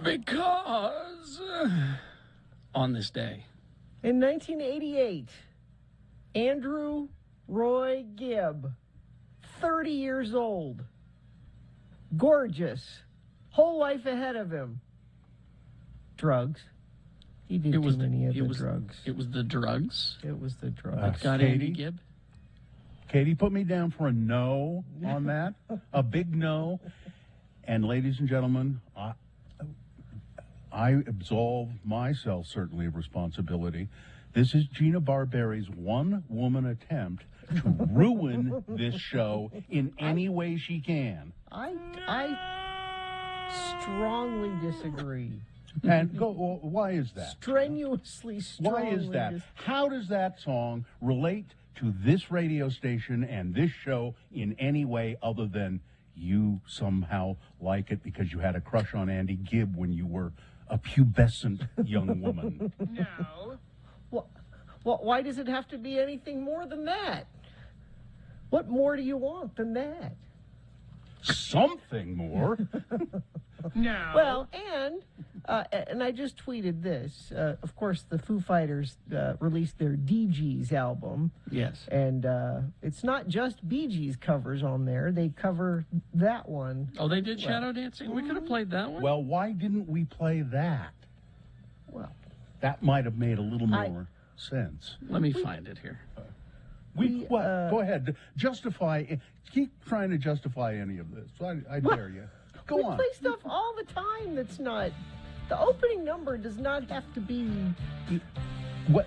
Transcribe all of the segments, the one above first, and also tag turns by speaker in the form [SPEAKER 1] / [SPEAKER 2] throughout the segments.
[SPEAKER 1] Because on this day.
[SPEAKER 2] In 1988, Andrew Roy Gibb, 30 years old, gorgeous, whole life ahead of him. Drugs. He did too many of the drugs.
[SPEAKER 1] It was the drugs.
[SPEAKER 2] It was the drugs.
[SPEAKER 1] Got
[SPEAKER 3] Katie?
[SPEAKER 1] Andy Gibb.
[SPEAKER 3] Katie put me down for a no on that, a big no. And ladies and gentlemen, I absolve myself certainly of responsibility. This is Gina Barberi's one-woman attempt to ruin this show in any way she can.
[SPEAKER 2] I strongly disagree.
[SPEAKER 3] And well, why is that?
[SPEAKER 2] Strongly
[SPEAKER 3] Why is that? How does that song relate to this radio station and this show in any way other than you somehow like it because you had a crush on Andy Gibb when you were a pubescent young woman?
[SPEAKER 2] No. Well, why does it have to be anything more than that? What more do you want than that?
[SPEAKER 3] Something more.
[SPEAKER 2] No. Well, and I just tweeted this. Of course, the Foo Fighters released their Dee Gees album.
[SPEAKER 1] Yes.
[SPEAKER 2] And it's not just Bee Gees covers on there. They cover that one.
[SPEAKER 1] Oh, they did Shadow Dancing? We could have played that one.
[SPEAKER 3] Well, why didn't we play that?
[SPEAKER 2] Well,
[SPEAKER 3] that might have made a little more sense.
[SPEAKER 1] Let me find it here.
[SPEAKER 3] Go ahead. Justify. Keep trying to justify any of this. I dare you. Go on.
[SPEAKER 2] We play stuff all the time that's not. The opening number does not have to be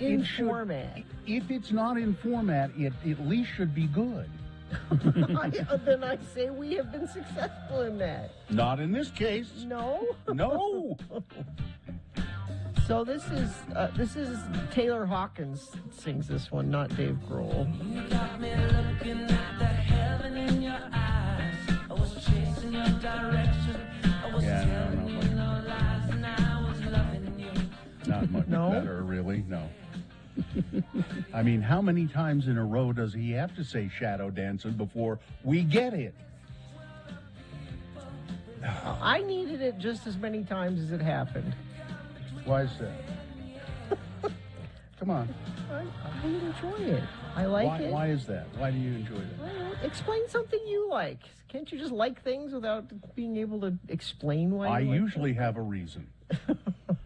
[SPEAKER 2] in format.
[SPEAKER 3] If it's not in format, it at least should be good.
[SPEAKER 2] Then I say we have been successful in that.
[SPEAKER 3] Not in this case.
[SPEAKER 2] No.
[SPEAKER 3] No.
[SPEAKER 2] So this is Taylor Hawkins sings this one, not Dave Grohl.
[SPEAKER 4] You got me looking at the heaven in your eyes. I was chasing your direction. I was telling you no lies, and I was loving you.
[SPEAKER 3] Not much better, really. No. I mean, how many times in a row does he have to say Shadow Dancing before we get it?
[SPEAKER 2] I needed it just as many times as it happened.
[SPEAKER 3] Why is that? Come on.
[SPEAKER 2] I enjoy it. I like it.
[SPEAKER 3] Why is that? Why do you enjoy it?
[SPEAKER 2] Explain something you like. Can't you just like things without being able to explain why
[SPEAKER 3] I
[SPEAKER 2] you like
[SPEAKER 3] usually have a reason.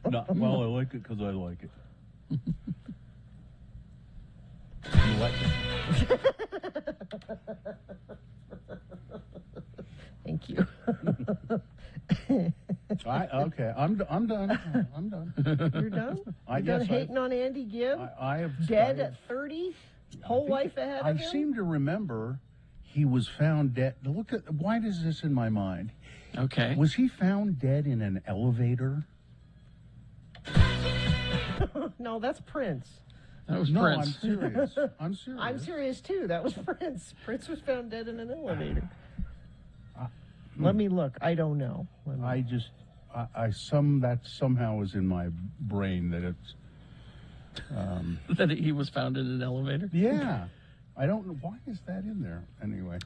[SPEAKER 3] Well, I like it because I like it. You like it?
[SPEAKER 2] Thank you.
[SPEAKER 3] Okay, I'm done. I'm done.
[SPEAKER 2] You're done?
[SPEAKER 3] I
[SPEAKER 2] You're
[SPEAKER 3] guess
[SPEAKER 2] done hating on Andy Gibb?
[SPEAKER 3] I have
[SPEAKER 2] dead at 30? Whole life ahead of him?
[SPEAKER 3] I seem to remember he was found dead. Look at why is this in my mind?
[SPEAKER 1] Okay.
[SPEAKER 3] Was he found dead in an elevator?
[SPEAKER 2] No, that's Prince.
[SPEAKER 1] That was
[SPEAKER 3] no,
[SPEAKER 1] Prince.
[SPEAKER 3] I'm serious. I'm serious.
[SPEAKER 2] I'm serious too. That was Prince. Prince was found dead in an elevator. Let me look. I don't know.
[SPEAKER 3] That somehow is in my brain that it's
[SPEAKER 1] that he was found in an elevator.
[SPEAKER 3] Yeah, I don't know why is that in there anyway.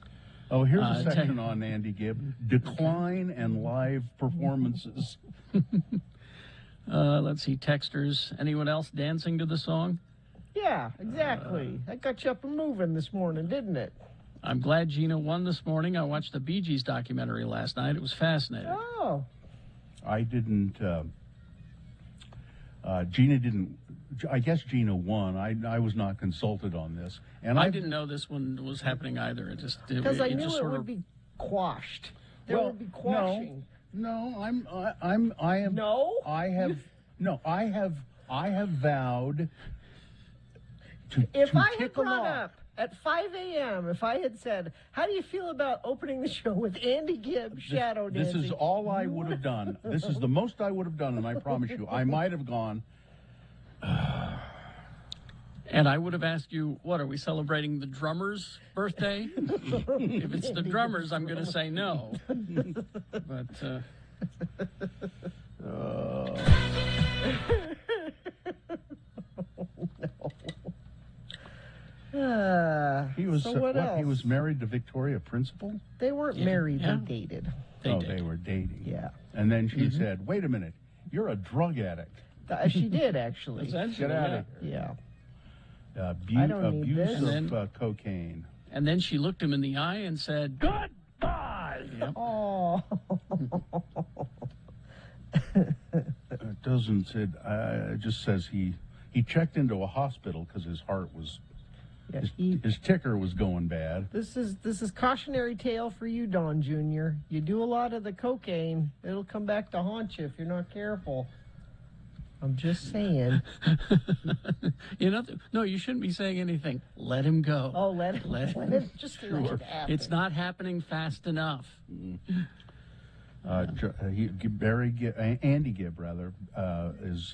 [SPEAKER 3] Oh, here's a section on Andy Gibb: decline and live performances.
[SPEAKER 1] Let's see, texters. Anyone else dancing to the song?
[SPEAKER 2] Yeah, exactly. That got you up and moving this morning, didn't it?
[SPEAKER 1] I'm glad Gina won this morning. I watched the Bee Gees documentary last night. It was fascinating.
[SPEAKER 2] Oh.
[SPEAKER 3] I didn't. Gina didn't. I guess Gina won. I was not consulted on this, and
[SPEAKER 1] I didn't know this one was happening either. It just
[SPEAKER 2] because I knew it would be quashed. There would be quashing.
[SPEAKER 3] No, I have vowed to.
[SPEAKER 2] If I had brought up at 5 a.m., if I had said, "How do you feel about opening the show with Andy Gibb Shadow Dancing?"
[SPEAKER 3] This is all I would have done. This is the most I would have done, and I promise you, I might have gone.
[SPEAKER 1] And I would have asked you, what, are we celebrating the drummer's birthday? If it's the drummer's, I'm going to say no. But,
[SPEAKER 3] He was
[SPEAKER 2] so what else?
[SPEAKER 3] He was married to Victoria Principal?
[SPEAKER 2] They weren't married, they dated.
[SPEAKER 1] They did.
[SPEAKER 3] they were dating.
[SPEAKER 2] Yeah.
[SPEAKER 3] And then she said, "Wait a minute, you're a drug addict.
[SPEAKER 2] She did, actually.
[SPEAKER 1] Essentially,
[SPEAKER 3] Get out
[SPEAKER 1] yeah.
[SPEAKER 3] of here."
[SPEAKER 2] Yeah.
[SPEAKER 3] Abuse,
[SPEAKER 2] I don't need this.
[SPEAKER 3] of cocaine.
[SPEAKER 1] And then she looked him in the eye and said, "Goodbye." Yep.
[SPEAKER 2] Oh.
[SPEAKER 3] It doesn't. It just says he checked into a hospital because his heart was
[SPEAKER 2] Yeah,
[SPEAKER 3] his ticker was going bad.
[SPEAKER 2] This is cautionary tale for you, Don Jr. You do a lot of the cocaine, it'll come back to haunt you if you're not careful. I'm just saying.
[SPEAKER 1] No, you shouldn't be saying anything. Let him go.
[SPEAKER 2] Oh, let it just let it happen.
[SPEAKER 1] It's not happening fast enough.
[SPEAKER 3] Andy Gibb, rather, is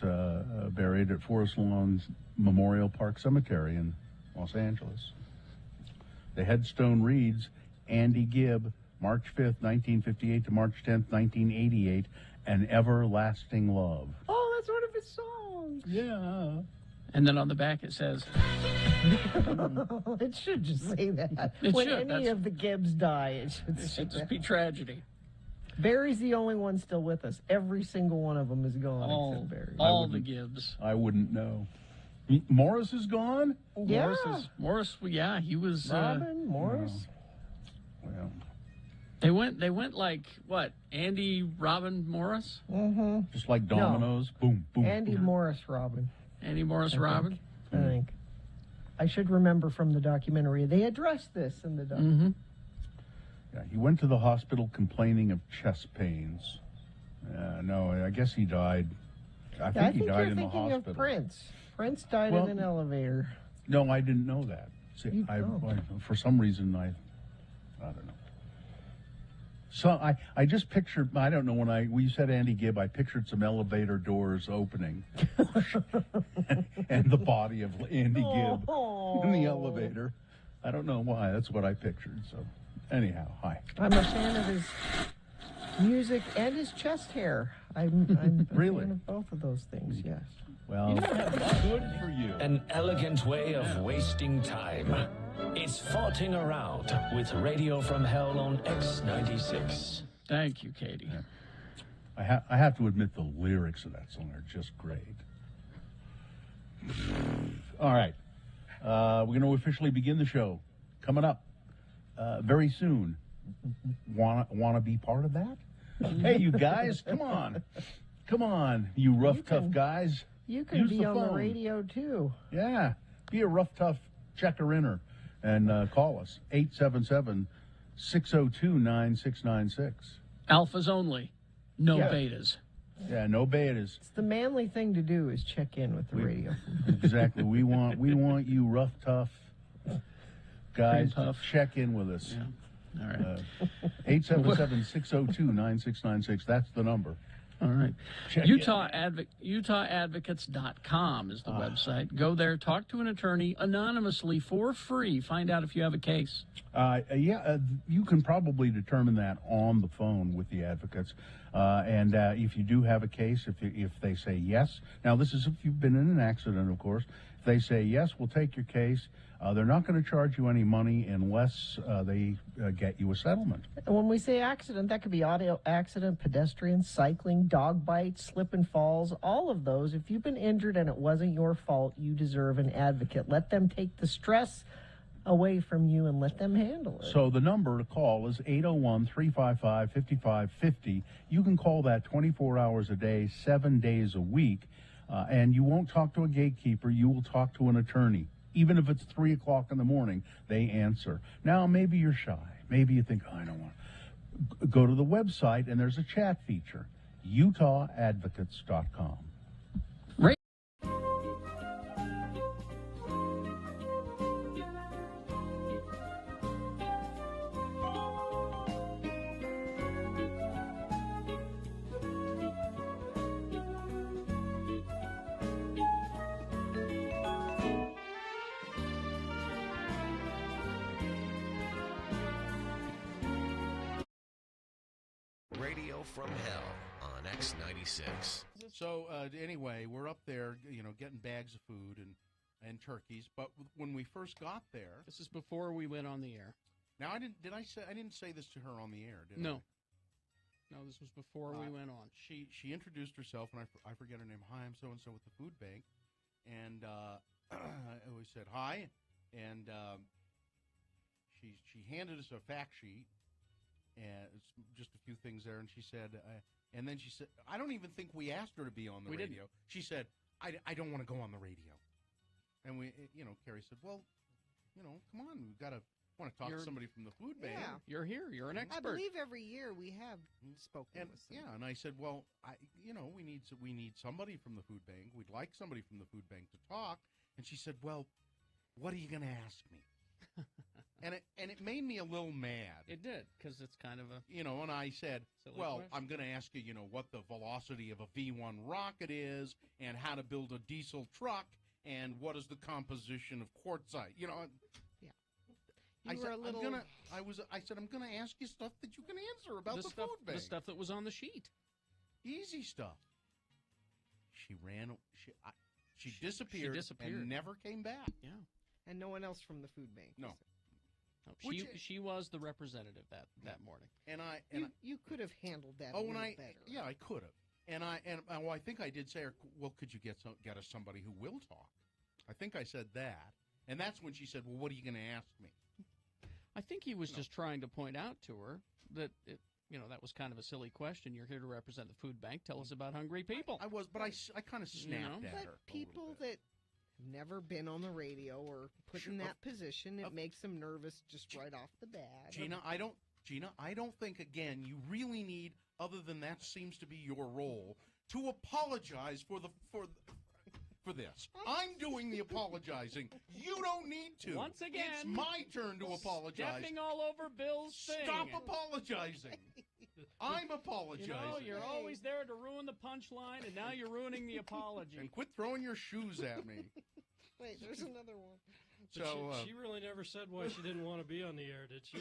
[SPEAKER 3] buried at Forest Lawn Memorial Park Cemetery in Los Angeles. The headstone reads, Andy Gibb, March 5th, 1958 to March 10th, 1988, An Everlasting Love.
[SPEAKER 2] Oh, that's one of his songs.
[SPEAKER 3] Yeah.
[SPEAKER 1] And then on the back it says,
[SPEAKER 2] It should just say that.
[SPEAKER 1] It
[SPEAKER 2] when
[SPEAKER 1] should,
[SPEAKER 2] any
[SPEAKER 1] that's-
[SPEAKER 2] of the Gibbs die, it should
[SPEAKER 1] it
[SPEAKER 2] say
[SPEAKER 1] should just
[SPEAKER 2] that.
[SPEAKER 1] be tragedy.
[SPEAKER 2] Barry's the only one still with us. Every single one of them is gone except Barry.
[SPEAKER 1] All the Gibbs.
[SPEAKER 3] I wouldn't know. Morris is gone?
[SPEAKER 2] Yeah.
[SPEAKER 1] Morris, yeah, he was.
[SPEAKER 2] Robin, Morris.
[SPEAKER 3] Well,
[SPEAKER 1] They went like what? Andy, Robin, Morris,
[SPEAKER 2] Mm-hmm.
[SPEAKER 3] just like dominoes. Boom, boom.
[SPEAKER 2] Andy
[SPEAKER 3] boom.
[SPEAKER 2] Morris, Robin.
[SPEAKER 1] Andy Morris, Robin.
[SPEAKER 2] I think. I should remember from the documentary. They addressed this in the documentary.
[SPEAKER 1] Mm-hmm.
[SPEAKER 3] Yeah, he went to the hospital complaining of chest pains. No, I guess he died. I think he died
[SPEAKER 2] you're
[SPEAKER 3] in the
[SPEAKER 2] thinking
[SPEAKER 3] hospital.
[SPEAKER 2] of Prince. Prince died
[SPEAKER 3] Well,
[SPEAKER 2] in an elevator.
[SPEAKER 3] No, I didn't know that. See,
[SPEAKER 2] You
[SPEAKER 3] I,
[SPEAKER 2] don't.
[SPEAKER 3] for some reason, I don't know. So I just pictured, I don't know, when you said Andy Gibb, I pictured some elevator doors opening and the body of Andy Gibb in the elevator. I don't know why. That's what I pictured. So anyhow, hi.
[SPEAKER 2] I'm a fan of his music and his chest hair. I'm a
[SPEAKER 3] Really?
[SPEAKER 2] fan of both of those things, yes.
[SPEAKER 3] Well, good for you.
[SPEAKER 5] An elegant way of wasting time. It's Farting Around with Radio from Hell on X96.
[SPEAKER 1] Thank you, Katie.
[SPEAKER 3] I have to admit the lyrics of that song are just great. All right. We're going to officially begin the show. Coming up very soon. Want to be part of that? Hey, you guys, come on. Come on, you rough, tough guys.
[SPEAKER 2] You can
[SPEAKER 3] Use
[SPEAKER 2] be
[SPEAKER 3] the
[SPEAKER 2] on the
[SPEAKER 3] phone.
[SPEAKER 2] radio, too.
[SPEAKER 3] Yeah. Be a rough, tough checker-inner and call us. 877-602-9696.
[SPEAKER 1] Alphas only, no
[SPEAKER 2] Yeah.
[SPEAKER 1] betas.
[SPEAKER 3] Yeah, no betas.
[SPEAKER 2] It's the manly thing to do is check in with the radio.
[SPEAKER 3] Exactly. We want you rough, tough guys
[SPEAKER 1] Cream
[SPEAKER 3] to
[SPEAKER 1] puff.
[SPEAKER 3] check in with us.
[SPEAKER 1] Yeah. All right.
[SPEAKER 3] 877-602-9696. That's the number.
[SPEAKER 1] All right.
[SPEAKER 3] Check
[SPEAKER 1] UtahAdvocates.com is the website. Go there, talk to an attorney anonymously for free. Find out if you have a case.
[SPEAKER 3] You can probably determine that on the phone with the advocates. And if you do have a case, if they say yes, now this is if you've been in an accident, of course. If they say yes, we'll take your case. They're not going to charge you any money unless they get you a settlement.
[SPEAKER 2] And when we say accident, that could be auto accident, pedestrian, cycling, dog bite, slip and falls, all of those. If you've been injured and it wasn't your fault, you deserve an advocate. Let them take the stress away from you and let them handle it.
[SPEAKER 3] So the number to call is 801-355-5550. You can call that 24 hours a day, 7 days a week, and you won't talk to a gatekeeper. You will talk to an attorney. Even if it's 3 o'clock in the morning, they answer. Now, maybe you're shy. Maybe you think, I don't want to. Go to the website, and there's a chat feature, UtahAdvocates.com.
[SPEAKER 6] Radio from Hell on X96.
[SPEAKER 3] So anyway, we're up there, getting bags of food and turkeys. But when we first got there,
[SPEAKER 1] This is before we went on the air.
[SPEAKER 3] now I didn't say this to her on the air, did I?
[SPEAKER 1] No. No, this was before we went on.
[SPEAKER 3] She introduced herself, and I forget her name. Hi, I'm so-and-so with the food bank. And I always said hi. And she handed us a fact sheet, and it's just a few things there. And she said, and then she said, I don't even think we asked her to be on the radio.
[SPEAKER 1] Didn't.
[SPEAKER 3] She said, I don't want to go on the radio. And Carrie said, well, come on, we've got to want to talk to somebody from the food bank.
[SPEAKER 7] Yeah.
[SPEAKER 1] You're here. You're an
[SPEAKER 7] I
[SPEAKER 1] expert.
[SPEAKER 7] believe every year we have spoken
[SPEAKER 3] And
[SPEAKER 7] with some.
[SPEAKER 3] yeah, and I said, well, we need somebody from the food bank. We'd like somebody from the food bank to talk. And she said, well, what are you going to ask me? and it made me a little mad.
[SPEAKER 1] It did, because it's kind of a...
[SPEAKER 3] And I said,
[SPEAKER 1] Silly
[SPEAKER 3] well,
[SPEAKER 1] question.
[SPEAKER 3] I'm going to ask you, what the velocity of a V1 rocket is, and how to build a diesel truck, and what is the composition of quartzite.
[SPEAKER 7] You
[SPEAKER 3] I
[SPEAKER 7] were
[SPEAKER 3] said,
[SPEAKER 7] a little.
[SPEAKER 3] I said, I'm going to ask you stuff that you can answer about the
[SPEAKER 1] stuff,
[SPEAKER 3] food bank.
[SPEAKER 1] the stuff that was on the sheet.
[SPEAKER 3] Easy stuff. She ran. She disappeared.
[SPEAKER 1] disappeared.
[SPEAKER 3] And never came back.
[SPEAKER 1] Yeah.
[SPEAKER 7] And no one else from the food bank.
[SPEAKER 3] No.
[SPEAKER 1] No,
[SPEAKER 3] Which-
[SPEAKER 1] she was the representative that morning.
[SPEAKER 3] And
[SPEAKER 7] You could have handled that a
[SPEAKER 3] oh,
[SPEAKER 7] little
[SPEAKER 3] and
[SPEAKER 7] better.
[SPEAKER 3] yeah, I could have. And I think I did say, well, could you get us somebody who will talk? I think I said that, and that's when she said, well, what are you going to ask me?
[SPEAKER 1] I think he was just trying to point out to her that that was kind of a silly question. You're here to represent the food bank. Tell us about hungry people.
[SPEAKER 3] I was, but I kind of snapped at her.
[SPEAKER 7] But people that have never been on the radio or put in that position, it makes them nervous just right off the bat.
[SPEAKER 3] Gina, I don't think, again, you really need, other than that seems to be your role, to apologize for this. I'm doing the apologizing. You don't need to.
[SPEAKER 1] Once again,
[SPEAKER 3] it's my turn to apologize.
[SPEAKER 1] Stepping all over Bill's thing.
[SPEAKER 3] Stop apologizing. I'm apologizing.
[SPEAKER 1] You're always there to ruin the punchline, and now you're ruining the apology.
[SPEAKER 3] And quit throwing your shoes at me.
[SPEAKER 7] Wait, there's another one.
[SPEAKER 3] So
[SPEAKER 8] she really never said why she didn't want to be on the air, did she?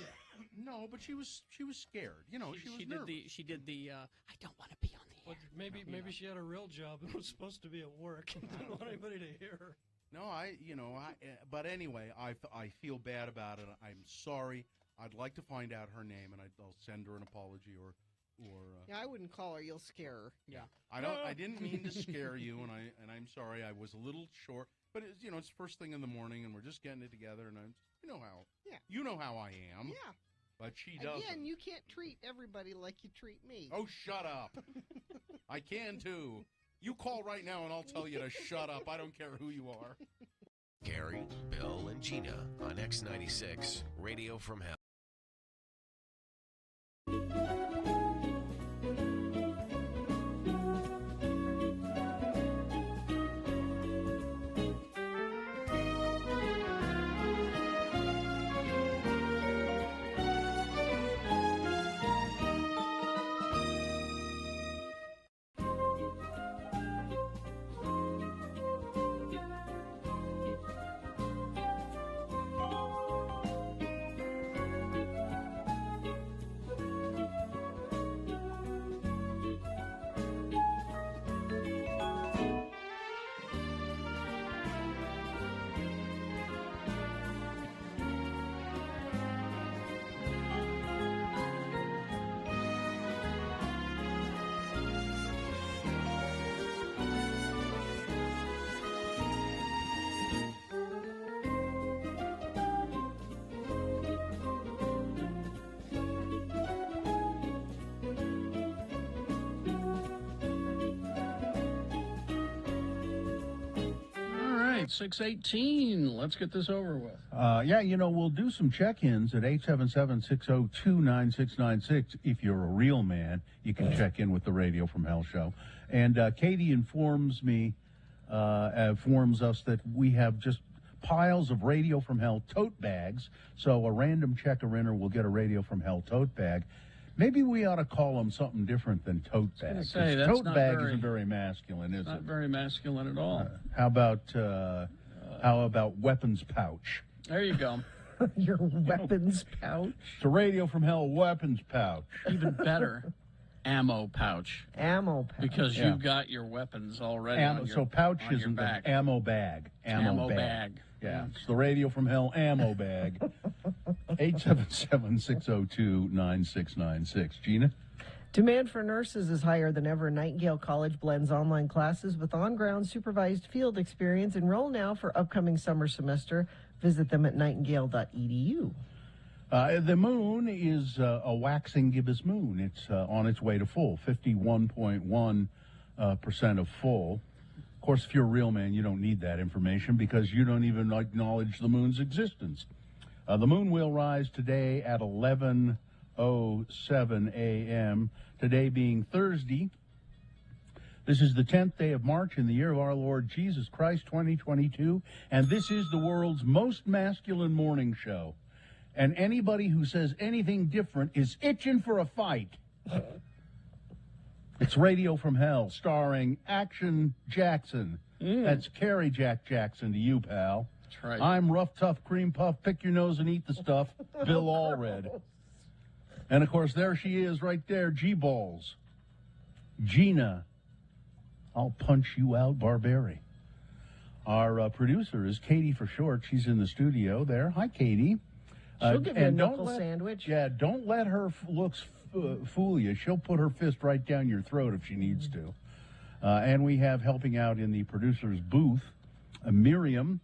[SPEAKER 3] No, but she was scared. She was nervous.
[SPEAKER 1] She did the I don't want to be on the air.
[SPEAKER 8] Well, maybe she had a real job and was supposed to be at work and didn't want anybody to hear her.
[SPEAKER 3] No, but anyway, I feel bad about it. I'm sorry. I'd like to find out her name, and I'll send her an apology or.
[SPEAKER 7] Yeah, I wouldn't call her. You'll scare her.
[SPEAKER 1] Yeah.
[SPEAKER 3] I didn't mean to scare you, and I'm sorry. I was a little short, but it's first thing in the morning, and we're just getting it together, and you know how I am.
[SPEAKER 7] Yeah.
[SPEAKER 3] But she doesn't.
[SPEAKER 7] Again, you can't treat everybody like you treat me.
[SPEAKER 3] Oh, shut up. I can too. You call right now, and I'll tell you to shut up. I don't care who you are.
[SPEAKER 6] Gary, Bill, and Gina on X96 Radio from Hell.
[SPEAKER 1] right, 6:18. Let's get this over with.
[SPEAKER 3] We'll do some check-ins at 877-602-9696. If you're a real man, you can check in with the Radio from Hell show. And Katie informs us that we have just piles of Radio from Hell tote bags. So a random checker-inner will get a Radio from Hell tote bag. Maybe we ought to call them something different than tote bag.
[SPEAKER 1] Say, that's
[SPEAKER 3] tote
[SPEAKER 1] not
[SPEAKER 3] bag
[SPEAKER 1] very-
[SPEAKER 3] isn't very masculine, is
[SPEAKER 1] Not
[SPEAKER 3] it?
[SPEAKER 1] very masculine at all.
[SPEAKER 3] How about weapons pouch?
[SPEAKER 1] There you go.
[SPEAKER 2] Your weapons pouch.
[SPEAKER 3] It's a Radio from Hell weapons pouch.
[SPEAKER 1] Even better, ammo pouch.
[SPEAKER 2] Ammo pouch.
[SPEAKER 1] Because
[SPEAKER 3] Yeah.
[SPEAKER 1] you've got your weapons already
[SPEAKER 3] Ammo,
[SPEAKER 1] on your,
[SPEAKER 3] so pouch
[SPEAKER 1] on your
[SPEAKER 3] isn't
[SPEAKER 1] back.
[SPEAKER 3] an ammo bag.
[SPEAKER 1] Ammo bag.
[SPEAKER 3] Yeah, it's the Radio from Hell ammo bag. 877-602-9696. Gina?
[SPEAKER 2] Demand for nurses is higher than ever. Nightingale College blends online classes with on-ground supervised field experience. Enroll now for upcoming summer semester. Visit them at nightingale.edu.
[SPEAKER 3] The moon is a waxing gibbous moon. It's on its way to full, 51.1% of full. Of course, if you're a real man, you don't need that information because you don't even acknowledge the moon's existence. The moon will rise today at 11:07 a.m., today being Thursday. This is the 10th day of March in the year of our Lord Jesus Christ, 2022, and this is the world's most masculine morning show. And anybody who says anything different is itching for a fight. It's Radio from Hell, starring Action Jackson. That's Carrie Jackson to you, pal.
[SPEAKER 1] That's right.
[SPEAKER 3] I'm rough, tough, cream puff, pick your nose and eat the stuff, Bill Allred. And, of course, there she is right there, G-Balls. Gina. I'll punch you out, Barberi. Our producer is Katie for short. She's in the studio there. Hi, Katie.
[SPEAKER 2] She'll give you a
[SPEAKER 3] and don't
[SPEAKER 2] knuckle
[SPEAKER 3] let-
[SPEAKER 2] sandwich.
[SPEAKER 3] Yeah, don't let her looks fool you. She'll put her fist right down your throat if she needs to. And we have helping out in the producer's booth, Miriam.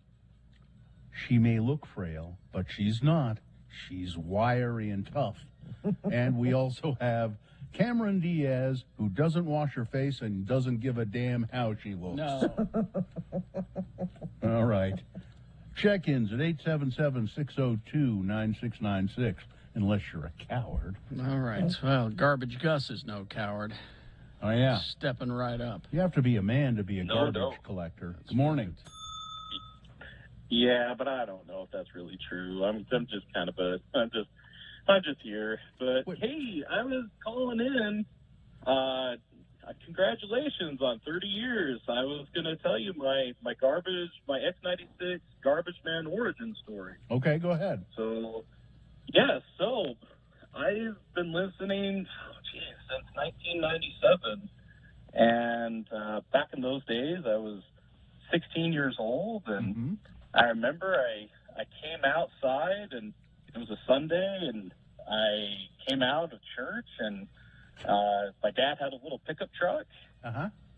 [SPEAKER 3] She may look frail, but she's not. She's wiry and tough. And we also have Cameron Diaz, who doesn't wash her face and doesn't give a damn how she looks.
[SPEAKER 1] No.
[SPEAKER 3] All right. Check-ins at 877-602-9696, unless you're a coward.
[SPEAKER 1] All right. Well, Garbage Gus is no coward.
[SPEAKER 3] Oh, yeah.
[SPEAKER 1] Stepping right up.
[SPEAKER 3] You have to be a man to be a garbage collector. Good morning.
[SPEAKER 9] Yeah, but I don't know if that's really true. I'm just kind of I'm just here. But hey, I was calling in. Congratulations on 30 years. I was going to tell you my X96 garbage man origin story.
[SPEAKER 3] Okay, go ahead.
[SPEAKER 9] So, yeah, so I've been listening since 1997. And back in those days, I was 16 years old. And I remember I came outside, and it was a Sunday, and I came out of church, and my dad had a little pickup truck.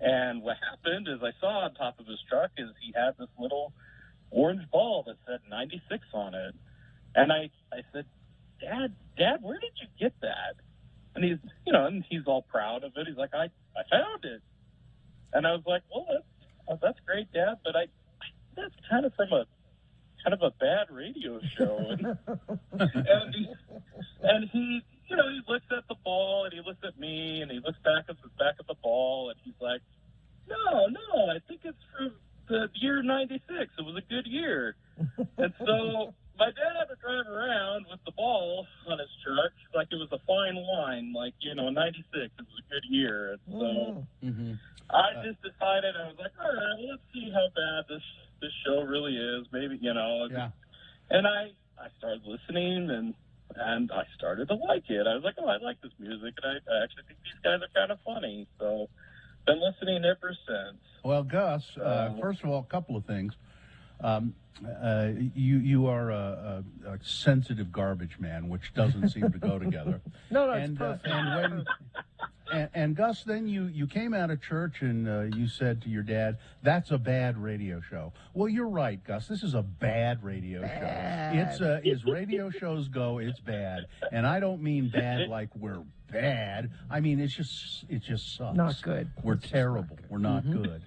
[SPEAKER 9] And what happened is I saw on top of his truck is he had this little orange ball that said 96 on it. And I said, Dad, where did you get that? And he's all proud of it. He's like, I found it. And I was like, well, that's great, Dad, but that's kind of from a bad radio show. And he he looks at the ball, and he looks at me, and he looks back at the ball, and he's like, no, I think it's from the year 96. It was a good year. And so my dad had to drive around with the ball on his truck like it was a fine wine, like, 96, it was a good year. And so I just decided, I was like, all right, well, let's see how bad this show really is. Maybe,
[SPEAKER 3] Yeah.
[SPEAKER 9] And I started listening, and I started to like it. I was like, oh, I like this music, and I actually think these guys are kind of funny. So been listening ever since.
[SPEAKER 3] Well, Gus, first of all, a couple of things. You are a sensitive garbage man, which doesn't seem to go together.
[SPEAKER 2] No, it's perfect.
[SPEAKER 3] And Gus, then you came out of church and you said to your dad, "That's a bad radio show." Well, you're right, Gus. This is a bad radio show. It's as radio shows go, it's bad, and I don't mean bad like we're bad. I mean it just sucks.
[SPEAKER 2] Not good.
[SPEAKER 3] We're terrible. We're not good.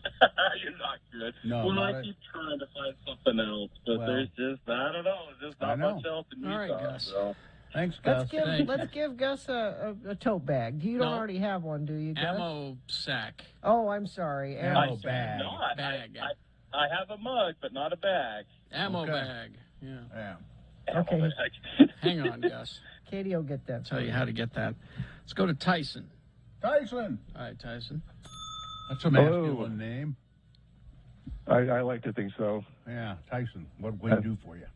[SPEAKER 9] You're not good.
[SPEAKER 3] No,
[SPEAKER 9] well,
[SPEAKER 3] not
[SPEAKER 9] I keep trying to find something else, but there's just, I don't know, there's just not much else in
[SPEAKER 1] All right,
[SPEAKER 9] Utah.
[SPEAKER 1] Gus.
[SPEAKER 9] So.
[SPEAKER 3] Thanks, Gus.
[SPEAKER 2] Let's give Gus a tote bag. You don't already have one, do you, Gus?
[SPEAKER 1] Ammo sack.
[SPEAKER 2] Oh, I'm sorry.
[SPEAKER 3] Ammo
[SPEAKER 2] sack.
[SPEAKER 3] bag.
[SPEAKER 1] Bag.
[SPEAKER 9] I have a mug, but not a bag.
[SPEAKER 1] Ammo bag. Yeah.
[SPEAKER 2] Okay.
[SPEAKER 1] Hang on, Gus.
[SPEAKER 2] Katie will get that.
[SPEAKER 1] Tell you how to get that. Let's go to Tyson.
[SPEAKER 3] Tyson.
[SPEAKER 1] All right, Tyson.
[SPEAKER 3] That's a masculine name.
[SPEAKER 10] I like to think so.
[SPEAKER 3] Yeah, Tyson. What can we do for you?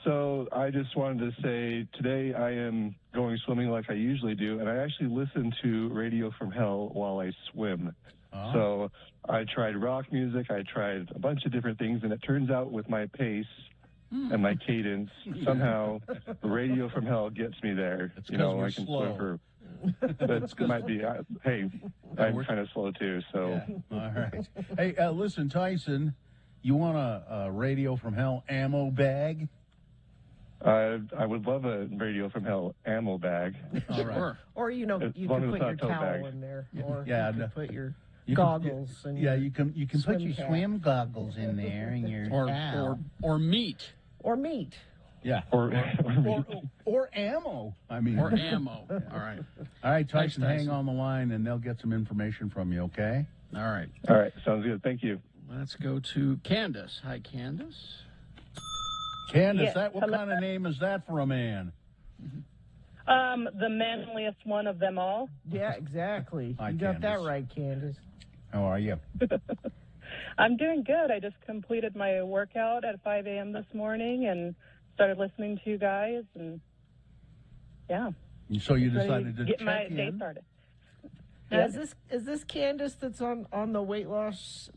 [SPEAKER 10] So I just wanted to say today I am going swimming like I usually do, and I actually listen to Radio from Hell while I swim.
[SPEAKER 3] Oh.
[SPEAKER 10] So I tried rock music, I tried a bunch of different things, and it turns out with my pace and my cadence, somehow Radio from Hell gets me there.
[SPEAKER 3] It's
[SPEAKER 10] I
[SPEAKER 3] 'cause we're
[SPEAKER 10] can
[SPEAKER 3] slow.
[SPEAKER 10] swim for That might be. Hey, I'm kind of slow too. So,
[SPEAKER 3] Yeah. All right. Hey, listen, Tyson, you want a Radio from Hell ammo bag?
[SPEAKER 10] I would love a Radio from Hell ammo bag.
[SPEAKER 3] All right.
[SPEAKER 2] Or you know,
[SPEAKER 10] As
[SPEAKER 2] you
[SPEAKER 10] long
[SPEAKER 2] can
[SPEAKER 10] as
[SPEAKER 2] put
[SPEAKER 10] it's
[SPEAKER 2] your
[SPEAKER 10] not tote
[SPEAKER 2] towel
[SPEAKER 10] bags.
[SPEAKER 2] in there, or
[SPEAKER 3] Yeah,
[SPEAKER 2] you
[SPEAKER 3] no.
[SPEAKER 2] can put your
[SPEAKER 3] You
[SPEAKER 2] goggles
[SPEAKER 3] can,
[SPEAKER 2] and
[SPEAKER 3] yeah, you can put
[SPEAKER 2] swim
[SPEAKER 3] your
[SPEAKER 2] cap.
[SPEAKER 3] swim goggles in there and your towel.
[SPEAKER 1] or meat.
[SPEAKER 2] or meat.
[SPEAKER 3] Yeah.
[SPEAKER 10] Or
[SPEAKER 3] Or ammo. I mean.
[SPEAKER 1] Or ammo. All right.
[SPEAKER 3] All right, Tyson,
[SPEAKER 1] Thanks,
[SPEAKER 3] hang on the line and they'll get some information from you, okay?
[SPEAKER 1] All right.
[SPEAKER 10] All right, sounds good. Thank you.
[SPEAKER 1] Let's go to Candace. Hi, Candace.
[SPEAKER 3] Candace,
[SPEAKER 11] Yes,
[SPEAKER 3] what kind of name is that for a man?
[SPEAKER 11] The manliest one of them all.
[SPEAKER 2] Yeah, exactly.
[SPEAKER 3] Hi,
[SPEAKER 2] You got that
[SPEAKER 3] Candace.
[SPEAKER 2] right, Candace.
[SPEAKER 3] How are you?
[SPEAKER 11] I'm doing good. I just completed my workout at 5 a.m. this morning and started listening to you guys, and yeah.
[SPEAKER 3] So you
[SPEAKER 11] ready
[SPEAKER 3] decided to
[SPEAKER 11] get
[SPEAKER 3] check
[SPEAKER 11] my
[SPEAKER 3] in?
[SPEAKER 11] day started.
[SPEAKER 2] Yeah, is this Candace that's on the weight loss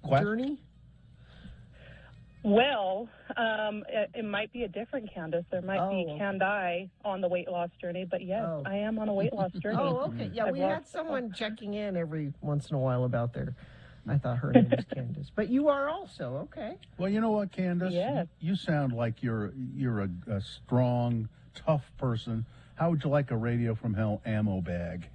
[SPEAKER 2] journey?
[SPEAKER 11] Well, it might be a different Candace. There might be
[SPEAKER 2] okay.
[SPEAKER 11] Candace on the weight loss journey, but yes, I am on a weight loss journey.
[SPEAKER 2] Oh, okay. Yeah,
[SPEAKER 11] I've
[SPEAKER 2] we had
[SPEAKER 11] lost-
[SPEAKER 2] someone checking in every once in a while about their. I thought her name was Candace, but you are also okay.
[SPEAKER 3] Well, you know what, Candace?
[SPEAKER 11] Yes.
[SPEAKER 3] You sound like you're a strong, tough person. How would you like a Radio from Hell ammo bag?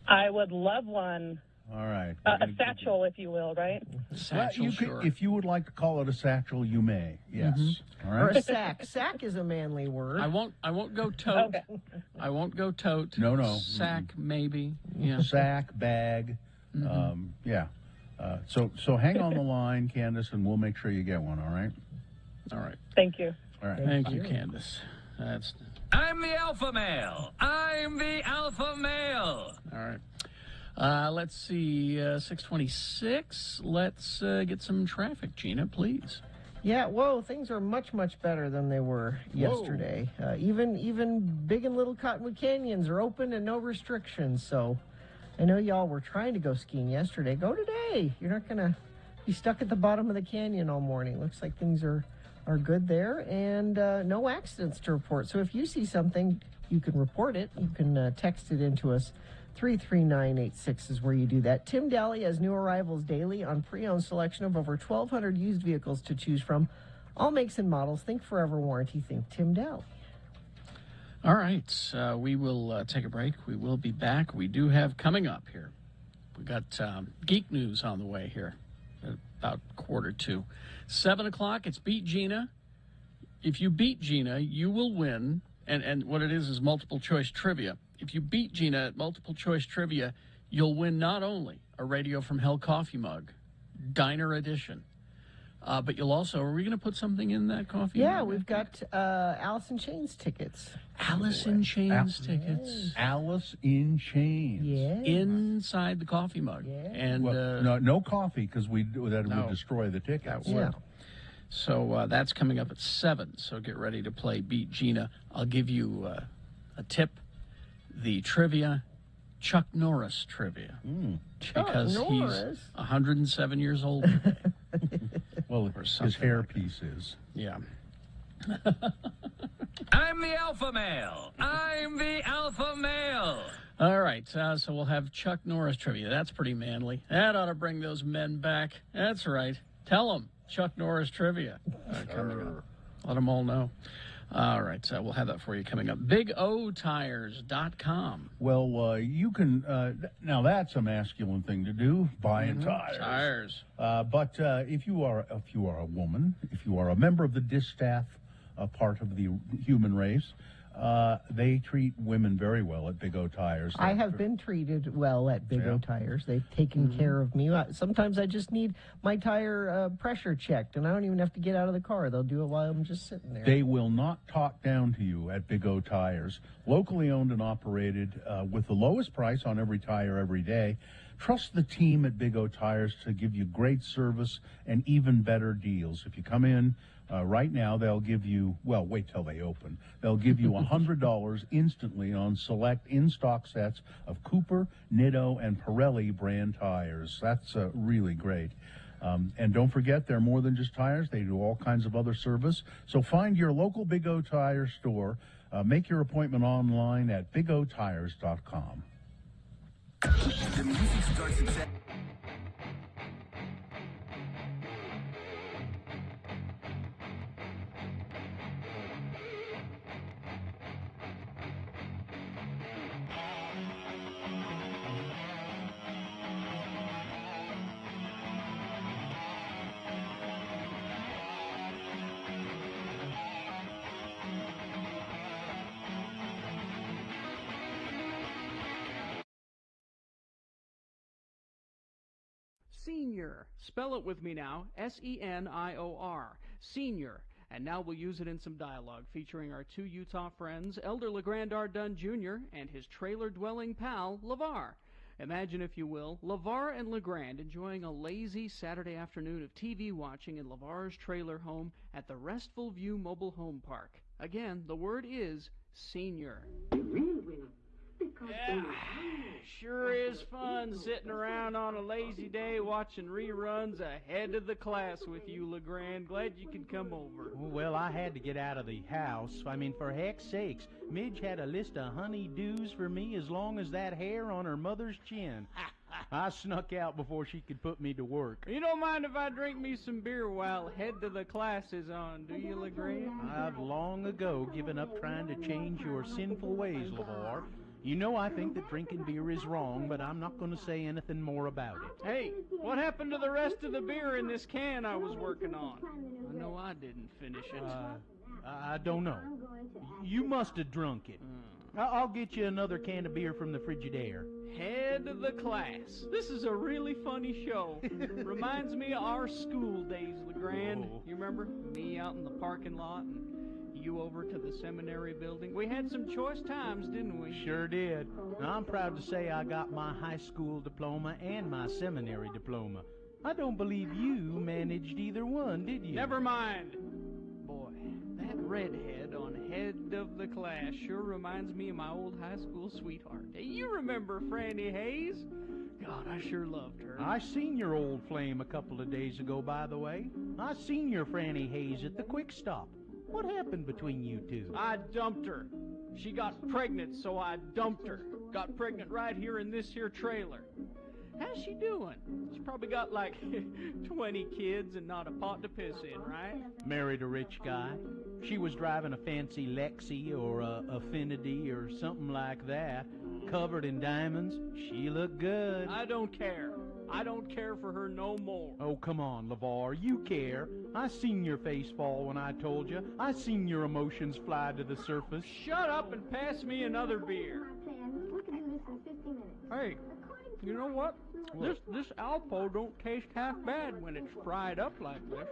[SPEAKER 11] I would love one.
[SPEAKER 3] All right.
[SPEAKER 11] A satchel, if you will, right?
[SPEAKER 1] Satchel,
[SPEAKER 3] you could-
[SPEAKER 1] sure.
[SPEAKER 3] if you would like to call it a satchel, you may. Yes. All
[SPEAKER 2] Or
[SPEAKER 3] right.
[SPEAKER 2] a sack. Sack is a manly word.
[SPEAKER 1] I won't go tote.
[SPEAKER 11] Okay.
[SPEAKER 1] I won't go tote.
[SPEAKER 3] No.
[SPEAKER 1] Sack, maybe. Yeah.
[SPEAKER 3] Sack, bag. Yeah. So hang on the line, Candace, and we'll make sure you get one. All right.
[SPEAKER 1] All right.
[SPEAKER 11] Thank you.
[SPEAKER 3] All right.
[SPEAKER 1] Thank you, Candace. That's
[SPEAKER 5] I'm the alpha male. I'm the alpha male.
[SPEAKER 1] all right. Let's see. 6:26. Let's get some traffic, Gina, please.
[SPEAKER 2] Yeah, whoa, things are much, much better than they were yesterday. Even big and little Cottonwood Canyons are open and no restrictions. So I know y'all were trying to go skiing yesterday. Go today. You're not going to be stuck at the bottom of the canyon all morning. Looks like things are good there, and no accidents to report. So if you see something, you can report it. You can text it into us. 33986 is where you do that. Tim Daly has new arrivals daily on pre-owned selection of over 1,200 used vehicles to choose from. All makes and models. Think Forever Warranty. Think Tim Daly.
[SPEAKER 1] All right. We will take a break. We will be back. We do have coming up here. We got geek news on the way here at about 1:45. 7 o'clock, it's Beat Gina. If you beat Gina, you will win. And what it is multiple choice trivia. If you beat Gina at multiple choice trivia, you'll win not only a Radio from Hell coffee mug, Diner Edition, but you'll also, are we going to put something in that coffee mug?
[SPEAKER 2] Yeah, we've got Alice in Chains tickets.
[SPEAKER 1] Alice in Chains tickets.
[SPEAKER 3] Alice in Chains.
[SPEAKER 2] Yeah.
[SPEAKER 1] Inside the coffee mug.
[SPEAKER 2] Yeah.
[SPEAKER 1] And
[SPEAKER 3] Well, no coffee because that
[SPEAKER 1] No.
[SPEAKER 3] would destroy the tickets.
[SPEAKER 2] Yeah.
[SPEAKER 1] So that's coming up at 7. So get ready to play Beat Gina. I'll give you a tip. The trivia, Chuck Norris trivia. Because he's
[SPEAKER 2] Norris.
[SPEAKER 1] 107 years old today.
[SPEAKER 3] Well,
[SPEAKER 1] Or
[SPEAKER 3] his
[SPEAKER 1] something
[SPEAKER 3] hairpiece is.
[SPEAKER 1] Yeah.
[SPEAKER 5] I'm the alpha male. I'm the alpha male.
[SPEAKER 1] All right. So we'll have Chuck Norris trivia. That's pretty manly. That ought to bring those men back. That's right. Tell them Chuck Norris trivia coming up. Let them all know. All right. So we'll have that for you coming up. BigOTires.com.
[SPEAKER 3] Well, you can. Now that's a masculine thing to do, buying tires.
[SPEAKER 1] Tires.
[SPEAKER 3] But if you are a woman, if you are a member of the distaff part of the human race, they treat women very well at Big O Tires.
[SPEAKER 2] I have been treated well at Big O Tires. They've taken care of me. Sometimes I just need my tire pressure checked, and I don't even have to get out of the car. They'll do it while I'm just sitting there.
[SPEAKER 3] They will not talk down to you at Big O Tires. Locally owned and operated with the lowest price on every tire every day. Trust the team at Big O Tires to give you great service and even better deals. If you come in right now, they'll give you, well, wait till they open. They'll give you $100 instantly on select in-stock sets of Cooper, Nitto, and Pirelli brand tires. That's really great. And don't forget, they're more than just tires. They do all kinds of other service. So find your local Big O Tire store. Make your appointment online at bigotires.com.
[SPEAKER 12] The music starts at
[SPEAKER 13] Senior. Spell it with me now. S-E-N-I-O-R. Senior. And now we'll use it in some dialogue featuring our two Utah friends, Elder LeGrand R. Dunn Jr. and his trailer-dwelling pal, LeVar. Imagine, if you will, LeVar and LeGrand enjoying a lazy Saturday afternoon of TV watching in LeVar's trailer home at the Restful View Mobile Home Park. Again, the word is senior. Yeah, sure is fun sitting around on a lazy day watching reruns ahead of the class with you, LeGrand. Glad you could come over.
[SPEAKER 14] Well, I had to get out of the house. I mean, for heck's sakes, Midge had a list of honey-dos for me as long as that hair on her mother's chin. I snuck out before she could put me to work.
[SPEAKER 13] You don't mind if I drink me some beer while Head to the Class is on, do you, LeGrand?
[SPEAKER 14] I've long ago given up trying to change your sinful ways, LeVar. You know I think that drinking beer is wrong, but I'm not going to say anything more about it.
[SPEAKER 13] Hey, what happened to the rest of the beer in this can I was working on? I know I didn't finish it.
[SPEAKER 14] I don't know. You must have drunk it. I'll get you another can of beer from the Frigidaire.
[SPEAKER 13] Head of the Class. This is a really funny show. Reminds me of our school days, LeGrand. You remember? Me out in the parking lot and you over to the seminary building. We had some choice times, didn't we?
[SPEAKER 14] Sure did. Now, I'm proud to say I got my high school diploma and my seminary diploma. I don't believe you managed either one, did you?
[SPEAKER 13] Never mind. Boy, that redhead on Head of the Class sure reminds me of my old high school sweetheart. Hey, you remember Franny Hayes? God, I sure loved her.
[SPEAKER 14] I seen your old flame a couple of days ago, by the way. I seen your Franny Hayes at the Quick Stop. What happened between you two?
[SPEAKER 13] I dumped her. She got pregnant, so I dumped her. Got pregnant right here in this here trailer. How's she doing? She's probably got like 20 kids and not a pot to piss in, right?
[SPEAKER 14] Married a rich guy. She was driving a fancy Lexi or a Affinity or something like that, covered in diamonds. She looked good.
[SPEAKER 13] I don't care. I don't care for her no more.
[SPEAKER 14] Oh, come on, LeVar. You care. I seen your face fall when I told you. I seen your emotions fly to the surface.
[SPEAKER 13] Shut up and pass me another beer. Hey, you know what? This Alpo don't taste half bad when it's fried up like this.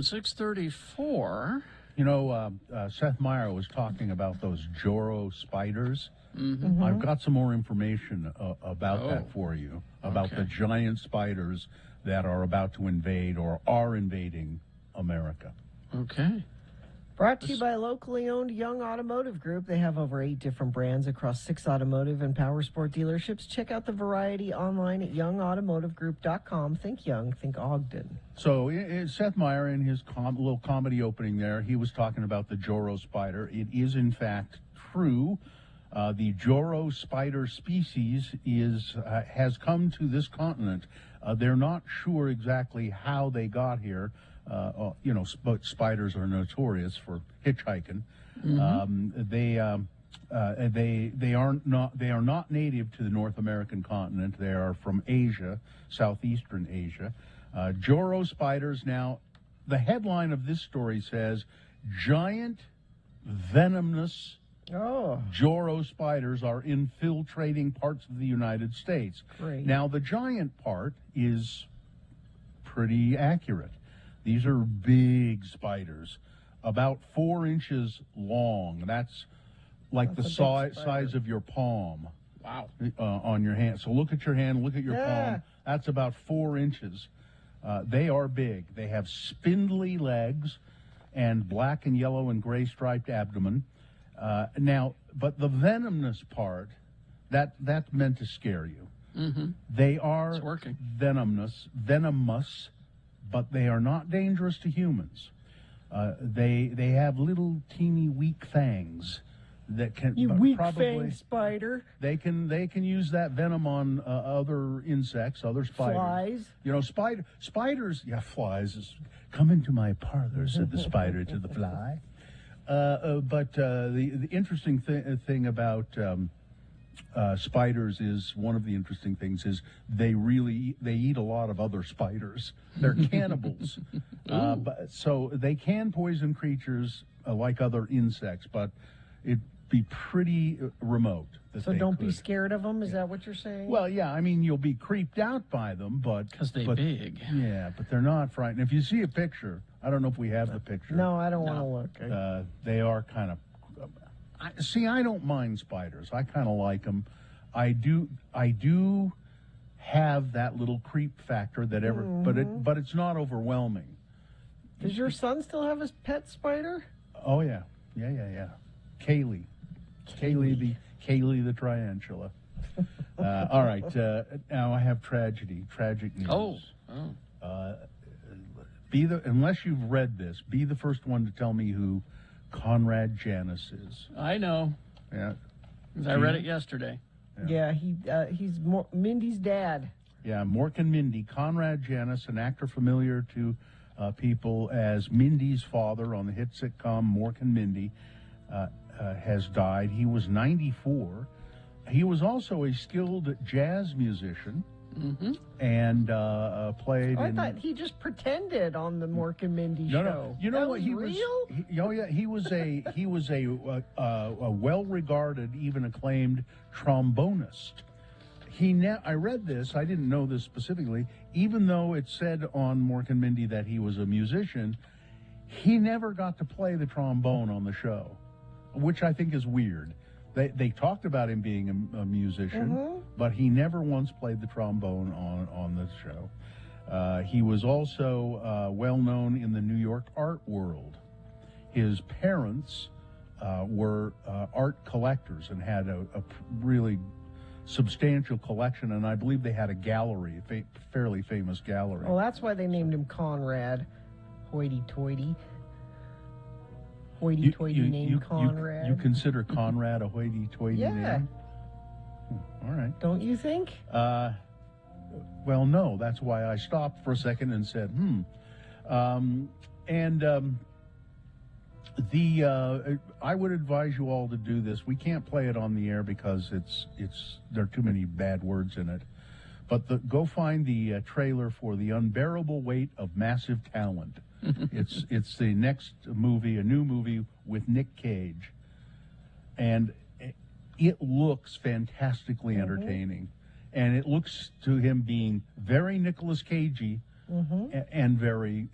[SPEAKER 1] .634,
[SPEAKER 3] You know, Seth Meyer was talking about those Joro spiders.
[SPEAKER 1] Mm-hmm.
[SPEAKER 3] I've got some more information about that
[SPEAKER 1] Oh.
[SPEAKER 3] for you, about
[SPEAKER 1] Okay.
[SPEAKER 3] the giant spiders that are about to invade or are invading America.
[SPEAKER 1] Okay.
[SPEAKER 2] Brought to you by locally owned Young Automotive Group. They have over 8 different brands across 6 automotive and power sport dealerships. Check out the variety online at youngautomotivegroup.com. Think Young, think Ogden.
[SPEAKER 3] So Seth Meyer, in his little comedy opening there, he was talking about the Joro spider. It is, in fact, true. The Joro spider species has come to this continent. They're not sure exactly how they got here. But spiders are notorious for hitchhiking. They are not native to the North American continent. They are from Asia, southeastern Asia. Joro spiders. Now, the headline of this story says, "Giant, venomous Joro spiders are infiltrating parts of the United States."
[SPEAKER 2] Great.
[SPEAKER 3] Now, the giant part is pretty accurate. These are big spiders, about 4 inches long. That's like
[SPEAKER 2] That's
[SPEAKER 3] the
[SPEAKER 2] a big
[SPEAKER 3] size
[SPEAKER 2] spider.
[SPEAKER 3] of your palm.
[SPEAKER 1] Wow.
[SPEAKER 3] On your hand. So look at your hand, look at your palm. That's about 4 inches. They are big. They have spindly legs and black and yellow and gray striped abdomen. But the venomous part, that's meant to scare you.
[SPEAKER 1] Mm-hmm.
[SPEAKER 3] They are
[SPEAKER 1] It's working.
[SPEAKER 3] venomous, but they are not dangerous to humans. They have little teeny weak fangs that can
[SPEAKER 2] You weak
[SPEAKER 3] probably
[SPEAKER 2] fang spider.
[SPEAKER 3] they can use that venom on other insects, other spiders.
[SPEAKER 2] Flies.
[SPEAKER 3] You know, spiders. Yeah, flies. Come into my parlor, said the spider to the fly. But the interesting thing about spiders is, one of the interesting things is they eat a lot of other spiders. They're cannibals. So they can poison creatures like other insects, but it'd be pretty remote.
[SPEAKER 2] So don't be scared of them. Is that what you're saying?
[SPEAKER 3] Well, yeah, I mean, you'll be creeped out by them, but...
[SPEAKER 1] Because they're big.
[SPEAKER 3] Yeah, but they're not frightening. If you see a picture, I don't know if we have the picture.
[SPEAKER 2] No, I don't want to look.
[SPEAKER 3] They are kind of... I don't mind spiders. I kind of like them. I do have that little creep factor that but it's not overwhelming.
[SPEAKER 2] Does your son still have his pet spider?
[SPEAKER 3] Oh, yeah. Yeah. Kaylee the tarantula. All right. Now I have tragic news.
[SPEAKER 1] Oh.
[SPEAKER 3] Unless you've read this, be the first one to tell me who Conrad Janis is.
[SPEAKER 1] I know.
[SPEAKER 3] Yeah.
[SPEAKER 1] 'Cause I read it yesterday.
[SPEAKER 2] Yeah, he's Mindy's dad.
[SPEAKER 3] Yeah, Mork and Mindy. Conrad Janis, an actor familiar to people as Mindy's father on the hit sitcom Mork and Mindy, has died. He was 94. He was also a skilled jazz musician.
[SPEAKER 1] Mm-hmm.
[SPEAKER 3] And played.
[SPEAKER 2] I thought he just pretended on the Mork and Mindy show.
[SPEAKER 3] No. You know
[SPEAKER 2] That
[SPEAKER 3] what? He was.
[SPEAKER 2] real?
[SPEAKER 3] He was a well-regarded, even acclaimed trombonist. I read this. I didn't know this specifically. Even though it said on Mork and Mindy that he was a musician, he never got to play the trombone on the show, which I think is weird. They talked about him being a musician, but he never once played the trombone on the show. He was also well known in the New York art world. His parents were art collectors and had a really substantial collection, and I believe they had a gallery, a fairly famous gallery.
[SPEAKER 2] Well, that's why they named him Conrad. Hoity-toity. Hoity-toity name Conrad.
[SPEAKER 3] You consider Conrad a hoity-toity name? All right.
[SPEAKER 2] Don't you think?
[SPEAKER 3] Well, no. That's why I stopped for a second and said, I would advise you all to do this. We can't play it on the air because there are too many bad words in it. But go find the trailer for The Unbearable Weight of Massive Talent. It's the next movie, a new movie with Nick Cage, and it looks fantastically entertaining, and it looks to him being very Nicolas Cagey and very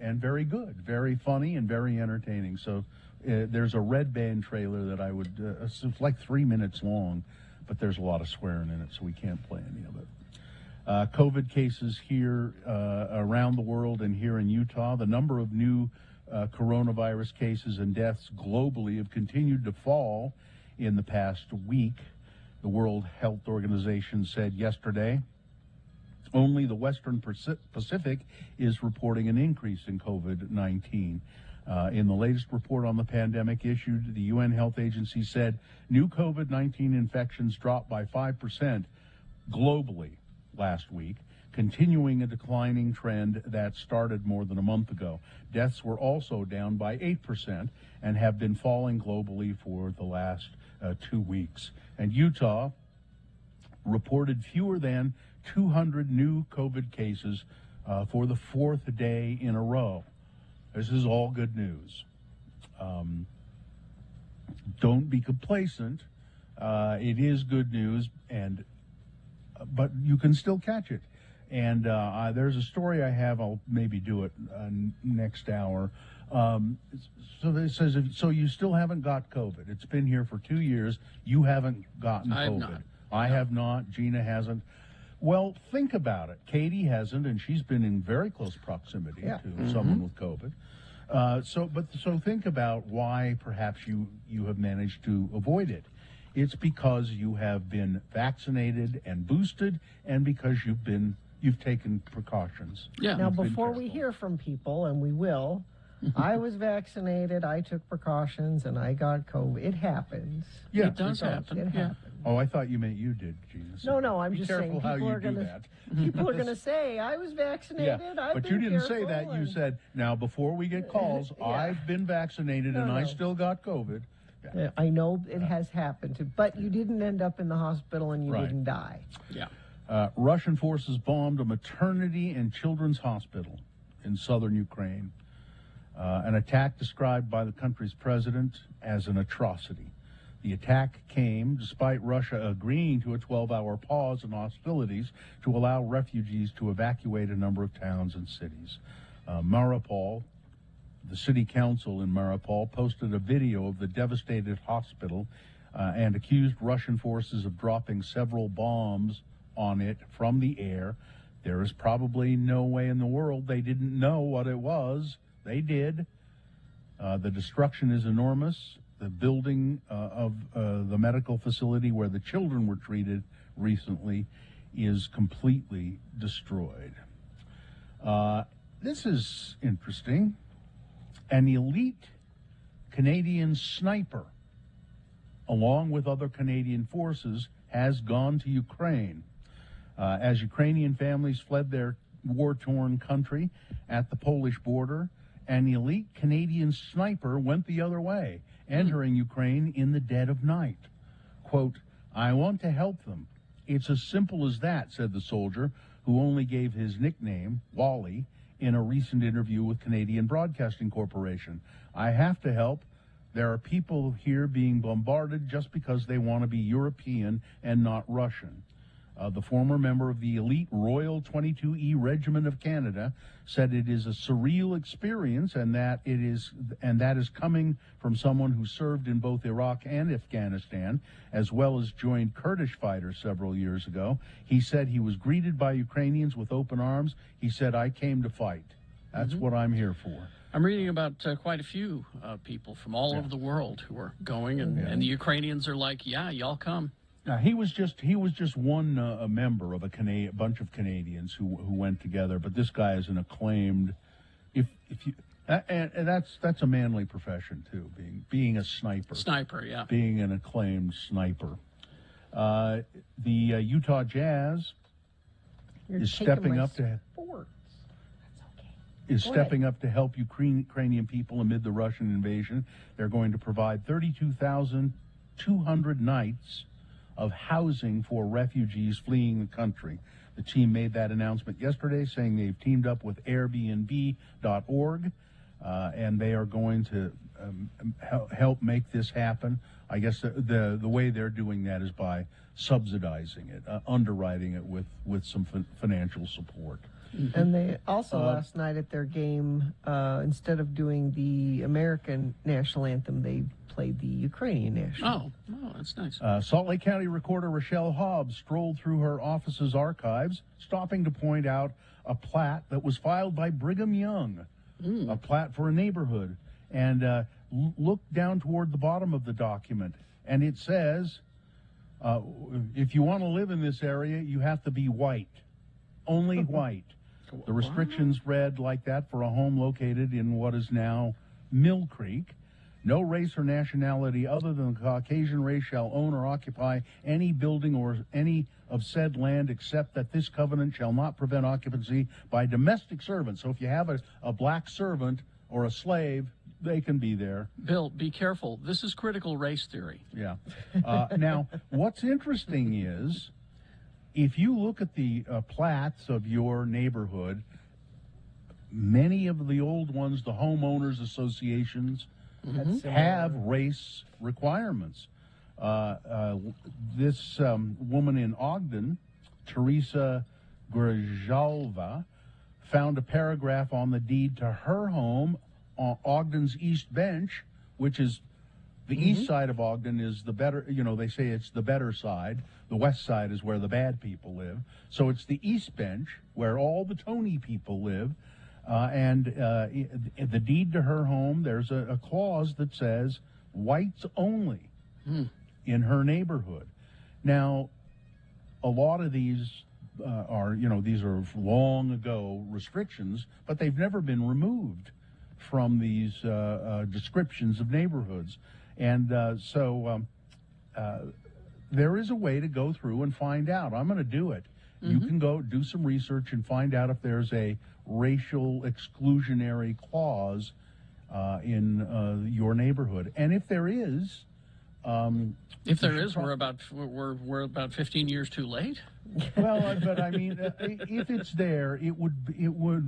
[SPEAKER 3] good, very funny and very entertaining. So There's a Red Band trailer that I would, it's like 3 minutes long, but there's a lot of swearing in it, so we can't play any of it. COVID cases here around the world and here in Utah. The number of new coronavirus cases and deaths globally have continued to fall in the past week. The World Health Organization said yesterday only the Western Pacific is reporting an increase in COVID-19. In the latest report on the pandemic issued, the UN Health Agency said new COVID-19 infections dropped by 5% globally last week, continuing a declining trend that started more than a month ago. Deaths were also down by 8% and have been falling globally for the last 2 weeks. And Utah reported fewer than 200 new COVID cases for the fourth day in a row. This is all good news. Don't be complacent. It is good news, but you can still catch it. And there's a story I have. I'll maybe do it next hour. So it says, so you still haven't got COVID. It's been here for 2 years. You haven't gotten
[SPEAKER 1] I have
[SPEAKER 3] COVID.
[SPEAKER 1] not.
[SPEAKER 3] I have not. Gina hasn't. Well, think about it. Katie hasn't, and she's been in very close proximity to someone with COVID. So think about why perhaps you have managed to avoid it. It's because you have been vaccinated and boosted, and because you've taken precautions.
[SPEAKER 1] Yeah.
[SPEAKER 2] Now, before we hear from people, and we will, I was vaccinated, I took precautions, and I got COVID. It happens.
[SPEAKER 3] Yeah,
[SPEAKER 1] it does happen.
[SPEAKER 2] It happens.
[SPEAKER 3] Oh, I thought you meant you did, Gina.
[SPEAKER 2] No, I'm
[SPEAKER 3] Be
[SPEAKER 2] just
[SPEAKER 3] careful
[SPEAKER 2] saying
[SPEAKER 3] how
[SPEAKER 2] people
[SPEAKER 3] you
[SPEAKER 2] are
[SPEAKER 3] do
[SPEAKER 2] going
[SPEAKER 3] that.
[SPEAKER 2] people are going to say I was vaccinated.
[SPEAKER 3] Yeah,
[SPEAKER 2] I've
[SPEAKER 3] but
[SPEAKER 2] been
[SPEAKER 3] you didn't say
[SPEAKER 2] careful,
[SPEAKER 3] that. You
[SPEAKER 2] and-
[SPEAKER 3] said, now before we get calls,
[SPEAKER 2] Yeah.
[SPEAKER 3] I've been vaccinated and I
[SPEAKER 2] No.
[SPEAKER 3] still got COVID.
[SPEAKER 2] I know it has happened, but you didn't end up in the hospital and you
[SPEAKER 3] Right.
[SPEAKER 2] didn't die.
[SPEAKER 1] Yeah.
[SPEAKER 3] Russian forces bombed a maternity and children's hospital in southern Ukraine. An attack described by the country's president as an atrocity. The attack came despite Russia agreeing to a 12-hour pause in hostilities to allow refugees to evacuate a number of towns and cities. Mariupol, the city council in Mariupol, posted a video of the devastated hospital and accused Russian forces of dropping several bombs on it from the air. There is probably no way in the world they didn't know what it was. They did. The destruction is enormous. The building of the medical facility where the children were treated recently is completely destroyed. This is interesting. An elite Canadian sniper, along with other Canadian forces, has gone to Ukraine. As Ukrainian families fled their war-torn country at the Polish border, an elite Canadian sniper went the other way, entering Ukraine in the dead of night. Quote, I want to help them. It's as simple as that, said the soldier, who only gave his nickname, Wally, in a recent interview with Canadian Broadcasting Corporation. I have to help. There are people here being bombarded just because they want to be European and not Russian. The former member of the elite Royal 22E Regiment of Canada said it is a surreal experience, and that is coming from someone who served in both Iraq and Afghanistan, as well as joined Kurdish fighters several years ago. He said he was greeted by Ukrainians with open arms. He said, I came to fight. That's what I'm here for.
[SPEAKER 1] I'm reading about quite a few people from all over the world who are going, and the Ukrainians are like, yeah, y'all come.
[SPEAKER 3] Now, he was just one a member of a bunch of Canadians who went together, but this guy is an acclaimed. And that's a manly profession too, being a sniper.
[SPEAKER 1] Sniper, yeah.
[SPEAKER 3] Being an acclaimed sniper. The Utah Jazz is stepping up to help Ukrainian people amid the Russian invasion. They're going to provide 32,200 nights of housing for refugees fleeing the country. The team made that announcement yesterday, saying they've teamed up with Airbnb.org, and they are going to help make this happen. I guess the way they're doing that is by subsidizing it, underwriting it with some financial support.
[SPEAKER 2] And they also last night at their game, instead of doing the American national anthem, they played the Ukrainian national.
[SPEAKER 1] Oh, that's nice.
[SPEAKER 3] Salt Lake County recorder Rochelle Hobbs strolled through her office's archives, stopping to point out a plat that was filed by Brigham Young, a plat for a neighborhood, and looked down toward the bottom of the document, and it says, if you want to live in this area, you have to be white, only white. The restrictions read like that for a home located in what is now Mill Creek. No race or nationality other than the Caucasian race shall own or occupy any building or any of said land, except that this covenant shall not prevent occupancy by domestic servants. So if you have a black servant or a slave, they can be there.
[SPEAKER 1] Bill, be careful. This is critical race theory.
[SPEAKER 3] Yeah. Now, what's interesting is, if you look at the plats of your neighborhood, many of the old ones, the homeowners associations, have race requirements. This woman in Ogden, Teresa Grijalva, found a paragraph on the deed to her home on Ogden's East Bench, which is the east side of Ogden is the better, they say it's the better side. The west side is where the bad people live. So it's the East Bench where all the Tony people live. And the deed to her home, there's a clause that says whites only in her neighborhood. Now, a lot of these these are long ago restrictions, but they've never been removed from these descriptions of neighborhoods. And so there is a way to go through and find out. I'm going to do it. You can go do some research and find out if there's a racial exclusionary clause in your neighborhood. And if there is,
[SPEAKER 1] we're about 15 years too late.
[SPEAKER 3] Well, but I mean, if it's there, it would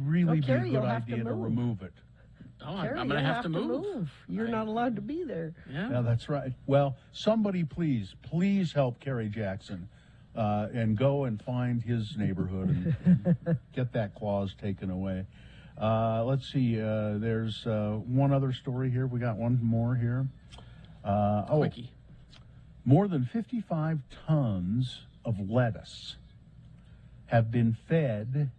[SPEAKER 3] really be a good idea to remove it.
[SPEAKER 1] Oh, I'm going to have to move.
[SPEAKER 2] You're not allowed to be there.
[SPEAKER 3] Yeah, that's right. Well, somebody please help Kerry Jackson and go and find his neighborhood and get that clause taken away. Let's see. There's one other story here. We got one more here.
[SPEAKER 1] Quickie.
[SPEAKER 3] More than 55 tons of lettuce have been fed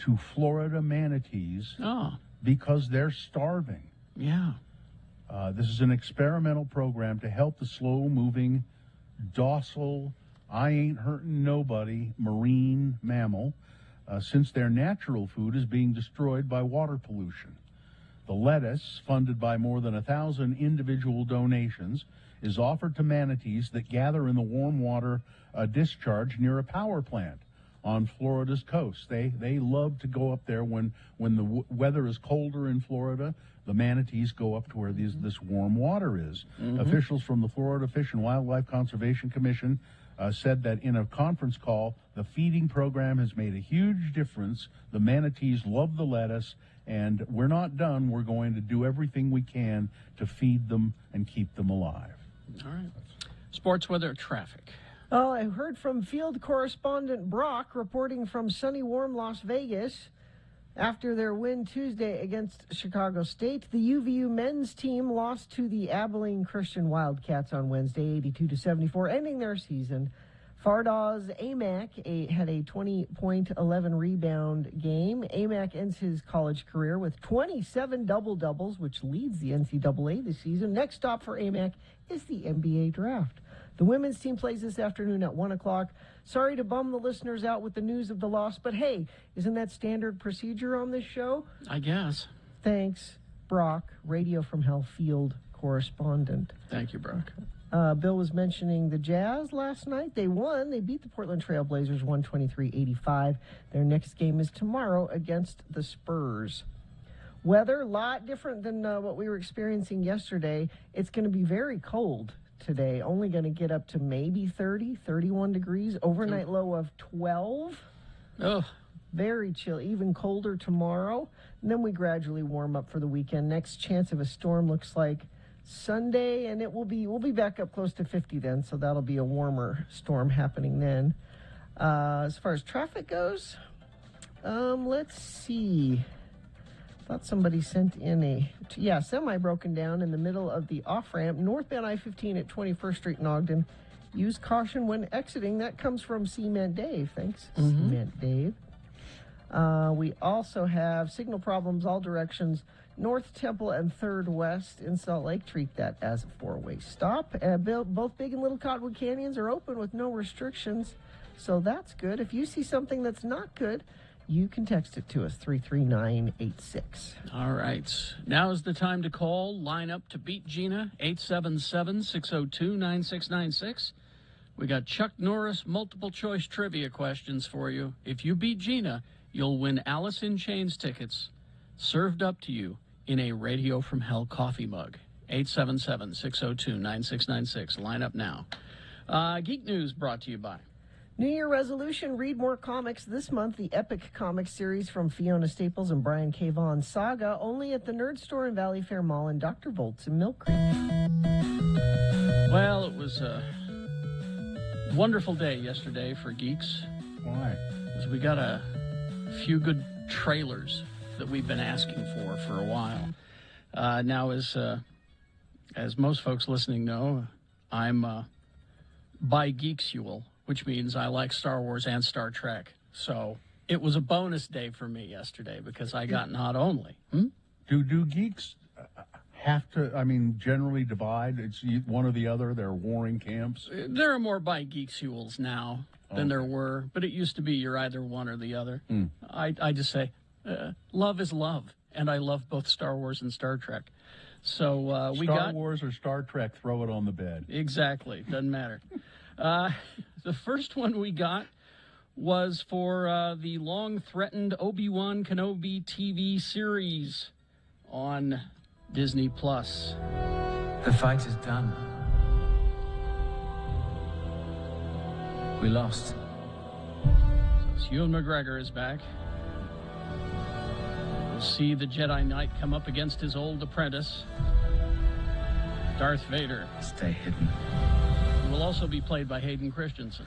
[SPEAKER 3] to Florida manatees because they're starving.
[SPEAKER 1] Yeah.
[SPEAKER 3] This is an experimental program to help the slow-moving, docile, I ain't hurting nobody marine mammal, since their natural food is being destroyed by water pollution. The lettuce, funded by more than 1,000 individual donations, is offered to manatees that gather in the warm water discharge near a power plant on Florida's coast. They love to go up there when the weather is colder in Florida. The manatees go up to where this warm water is. Officials from the Florida Fish and Wildlife Conservation Commission said that in a conference call, the feeding program has made a huge difference. The manatees love the lettuce, and we're not done. We're going to do everything we can to feed them and keep them alive.
[SPEAKER 1] All right. Sports, weather, traffic.
[SPEAKER 2] Oh, I heard from field correspondent Brock reporting from sunny, warm Las Vegas. After their win Tuesday against Chicago State, the UVU men's team lost to the Abilene Christian Wildcats on Wednesday, 82-74, ending their season. Fardaz Amack had a 20-point, 11-rebound game. Amack ends his college career with 27 double-doubles, which leads the NCAA this season. Next stop for Amack is the NBA draft. The women's team plays this afternoon at 1 o'clock. Sorry to bum the listeners out with the news of the loss, but hey, isn't that standard procedure on this show?
[SPEAKER 1] I guess.
[SPEAKER 2] Thanks, Brock, Radio from Hell field correspondent.
[SPEAKER 1] Thank you, Brock.
[SPEAKER 2] Bill was mentioning the Jazz last night. They won. They beat the Portland Trail Blazers 123-85. Their next game is tomorrow against the Spurs. Weather, a lot different than what we were experiencing yesterday. It's going to be very cold today, only going to get up to maybe 30, 31 degrees, overnight low of 12.
[SPEAKER 1] Oh,
[SPEAKER 2] very chill, even colder tomorrow. And then we gradually warm up for the weekend. Next chance of a storm looks like Sunday, and we'll be back up close to 50 then, so that'll be a warmer storm happening then. As far as traffic goes, Let's see. Thought somebody sent in a semi broken down in the middle of the off ramp northbound I-15 at 21st Street in Ogden. Use caution when exiting. That comes from Cement Dave. Thanks, Cement Dave. We also have signal problems all directions. North Temple and 3rd West in Salt Lake. Treat that as a 4-way stop. Both Big and Little Cottonwood Canyons are open with no restrictions, so that's good. If you see something that's not good, you can text it to us, 33986.
[SPEAKER 1] All right. Now is the time to call. Line up to beat Gina, 877-602-9696. We got Chuck Norris multiple choice trivia questions for you. If you beat Gina, you'll win Alice in Chains tickets served up to you in a Radio from Hell coffee mug. 877-602-9696. Line up now. Geek News brought to you by
[SPEAKER 2] New Year resolution, read more comics this month. The epic comic series from Fiona Staples and Brian K. Vaughan, Saga, only at the Nerd Store in Valley Fair Mall and Dr. Volt's in Mill Creek.
[SPEAKER 1] Well, it was a wonderful day yesterday for geeks.
[SPEAKER 3] Why?
[SPEAKER 1] Because we got a few good trailers that we've been asking for a while. Now, as most folks listening know, I'm by Geeksual, which means I like Star Wars and Star Trek. So it was a bonus day for me yesterday because I got not only.
[SPEAKER 3] Do geeks have to, generally divide? It's one or the other? They're warring camps?
[SPEAKER 1] There are more by Geeksuals now than there were, but it used to be you're either one or the other. I just say, love is love, and I love both Star Wars and Star Trek. So we got
[SPEAKER 3] Star Wars or Star Trek, throw it on the bed.
[SPEAKER 1] Exactly, doesn't matter. The first one we got was for the long-threatened Obi-Wan Kenobi TV series on Disney+.
[SPEAKER 15] The fight is done. We lost.
[SPEAKER 1] So Ewan McGregor is back. We'll see the Jedi Knight come up against his old apprentice, Darth Vader.
[SPEAKER 15] Stay hidden.
[SPEAKER 1] He will also be played by Hayden Christensen.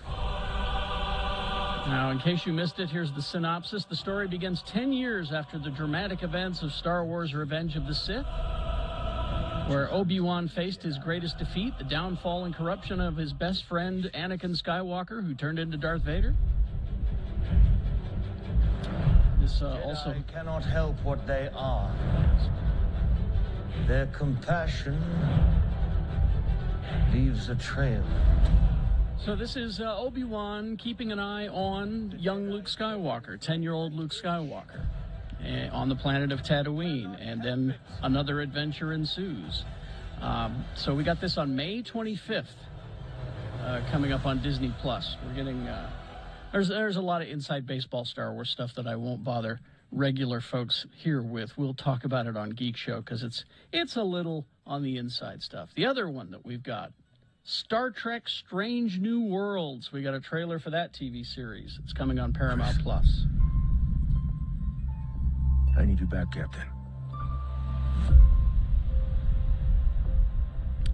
[SPEAKER 1] Now, in case you missed it, here's the synopsis. The story begins 10 years after the dramatic events of Star Wars Revenge of the Sith, where Obi-Wan faced his greatest defeat, the downfall and corruption of his best friend, Anakin Skywalker, who turned into Darth Vader. This also
[SPEAKER 16] cannot help what they are. Their compassion leaves a trail.
[SPEAKER 1] So this is Obi-Wan keeping an eye on young Luke Skywalker, 10-year-old Luke Skywalker, on the planet of Tatooine, and then another adventure ensues. So we got this on May 25th, coming up on Disney+. We're getting... There's a lot of inside baseball Star Wars stuff that I won't bother regular folks here with. We'll talk about it on Geek Show because it's a little on the inside stuff. The other one that we've got, Star Trek Strange New Worlds. We got a trailer for that TV series. It's coming on Paramount Plus.
[SPEAKER 12] I need you back, Captain.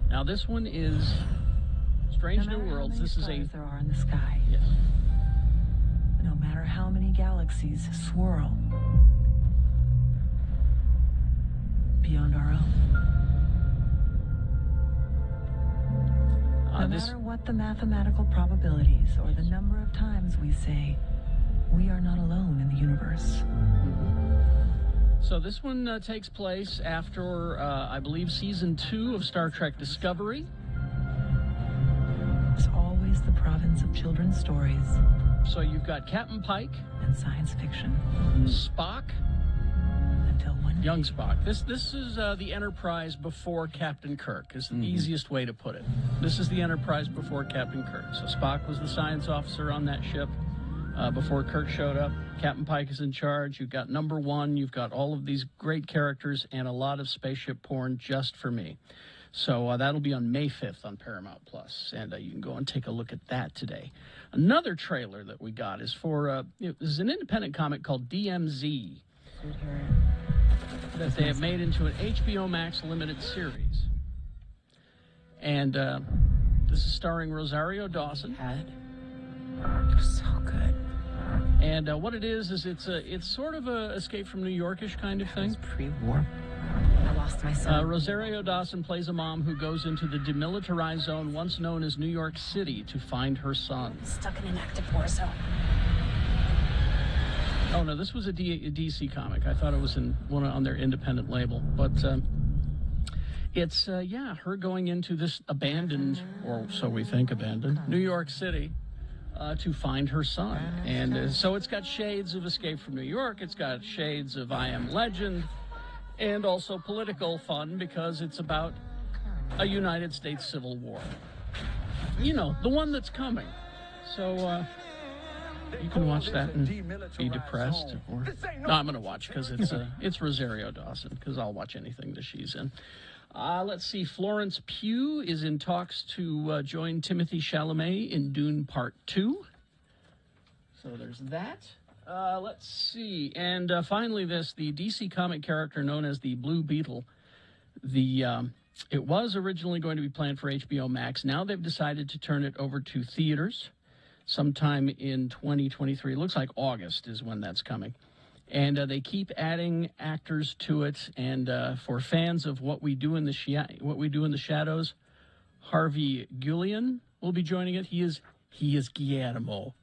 [SPEAKER 1] Now this one is Strange New Worlds. This is a...
[SPEAKER 17] there are in the sky.
[SPEAKER 1] Yes.
[SPEAKER 17] No matter how many galaxies swirl beyond our own. No matter what the mathematical probabilities or the number of times we say, we are not alone in the universe.
[SPEAKER 1] So this one takes place after, I believe, Season 2 of Star Trek Discovery.
[SPEAKER 17] It's always the province of children's stories.
[SPEAKER 1] So you've got Captain Pike.
[SPEAKER 17] And science fiction.
[SPEAKER 1] Spock.
[SPEAKER 17] Until one
[SPEAKER 1] Young Spock. This is the Enterprise before Captain Kirk, is the easiest way to put it. This is the Enterprise before Captain Kirk. So Spock was the science officer on that ship before Kirk showed up. Captain Pike is in charge. You've got Number One. You've got all of these great characters and a lot of spaceship porn just for me. So that'll be on May 5th on Paramount Plus, and you can go and take a look at that today. Another trailer that we got is for this is an independent comic called DMZ that they have made into an HBO Max limited series. And this is starring Rosario Dawson.
[SPEAKER 17] So good.
[SPEAKER 1] And what it is it's sort of a Escape from New Yorkish kind of thing.
[SPEAKER 17] Pre-war. I lost my son.
[SPEAKER 1] Rosario Dawson plays a mom who goes into the demilitarized zone once known as New York City to find her son.
[SPEAKER 17] Stuck in an active war zone.
[SPEAKER 1] Oh no, this was a DC comic. I thought it was on their independent label, but it's her going into this abandoned, or so we think abandoned, New York City to find her son, and so it's got shades of Escape from New York. It's got shades of I Am Legend, and also political fun because it's about a United States Civil War. You know, the one that's coming. So. You can watch that and be depressed. Or no, I'm going to watch because it's Rosario Dawson, because I'll watch anything that she's in. Let's see. Florence Pugh is in talks to join Timothée Chalamet in Dune Part 2. So there's that. Let's see. And finally the DC comic character known as the Blue Beetle. It was originally going to be planned for HBO Max. Now they've decided to turn it over to theaters sometime in 2023. It looks like August is when that's coming. And they keep adding actors to it. And for fans of What We Do in the Shadows, Harvey Guillen will be joining it. He is Guillermo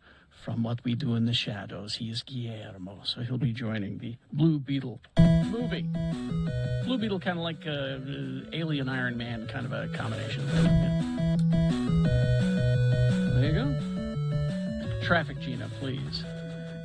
[SPEAKER 1] from What We Do in the Shadows. He is Guillermo. So he'll be joining the Blue Beetle movie. Blue Beetle, kind of like Alien Iron Man kind of a combination. Yeah. There you go. Traffic, Gina, please.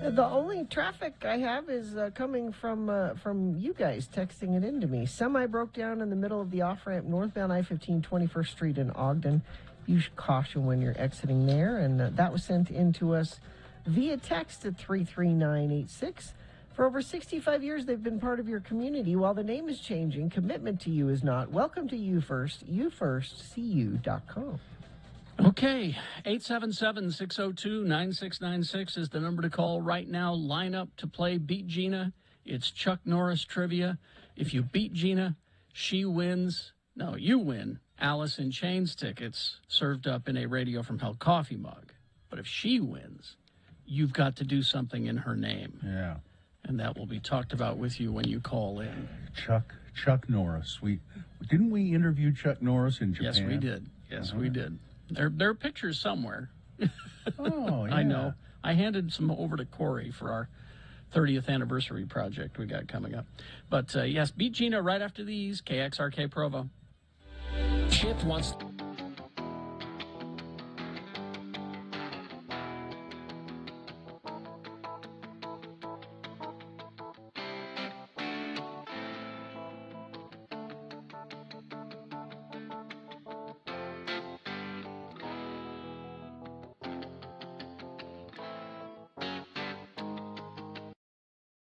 [SPEAKER 2] The only traffic I have is coming from you guys texting it into me. Semi broke down in the middle of the off-ramp northbound I-15 21st Street in Ogden. Use caution when you're exiting there. And that was sent in to us via text at 33986. For over 65 years, they've been part of your community. While the name is changing, commitment to you is not. Welcome to You First, YouFirstCU.com.
[SPEAKER 1] Okay, 877-602-9696 is the number to call right now. Line up to play Beat Gina. It's Chuck Norris trivia. If you beat Gina, she wins. No, you win. Alice in Chains tickets served up in a Radio from Hell coffee mug. But if she wins, you've got to do something in her name.
[SPEAKER 3] Yeah.
[SPEAKER 1] And that will be talked about with you when you call in.
[SPEAKER 3] Chuck Norris. Didn't we interview Chuck Norris in Japan?
[SPEAKER 1] Yes, we did. Yes, we did. There are pictures somewhere.
[SPEAKER 3] Oh, yeah.
[SPEAKER 1] I know. I handed some over to Corey for our 30th anniversary project we got coming up. But, yes, beat Gina right after these. KXRK Provo.
[SPEAKER 5] Chip wants...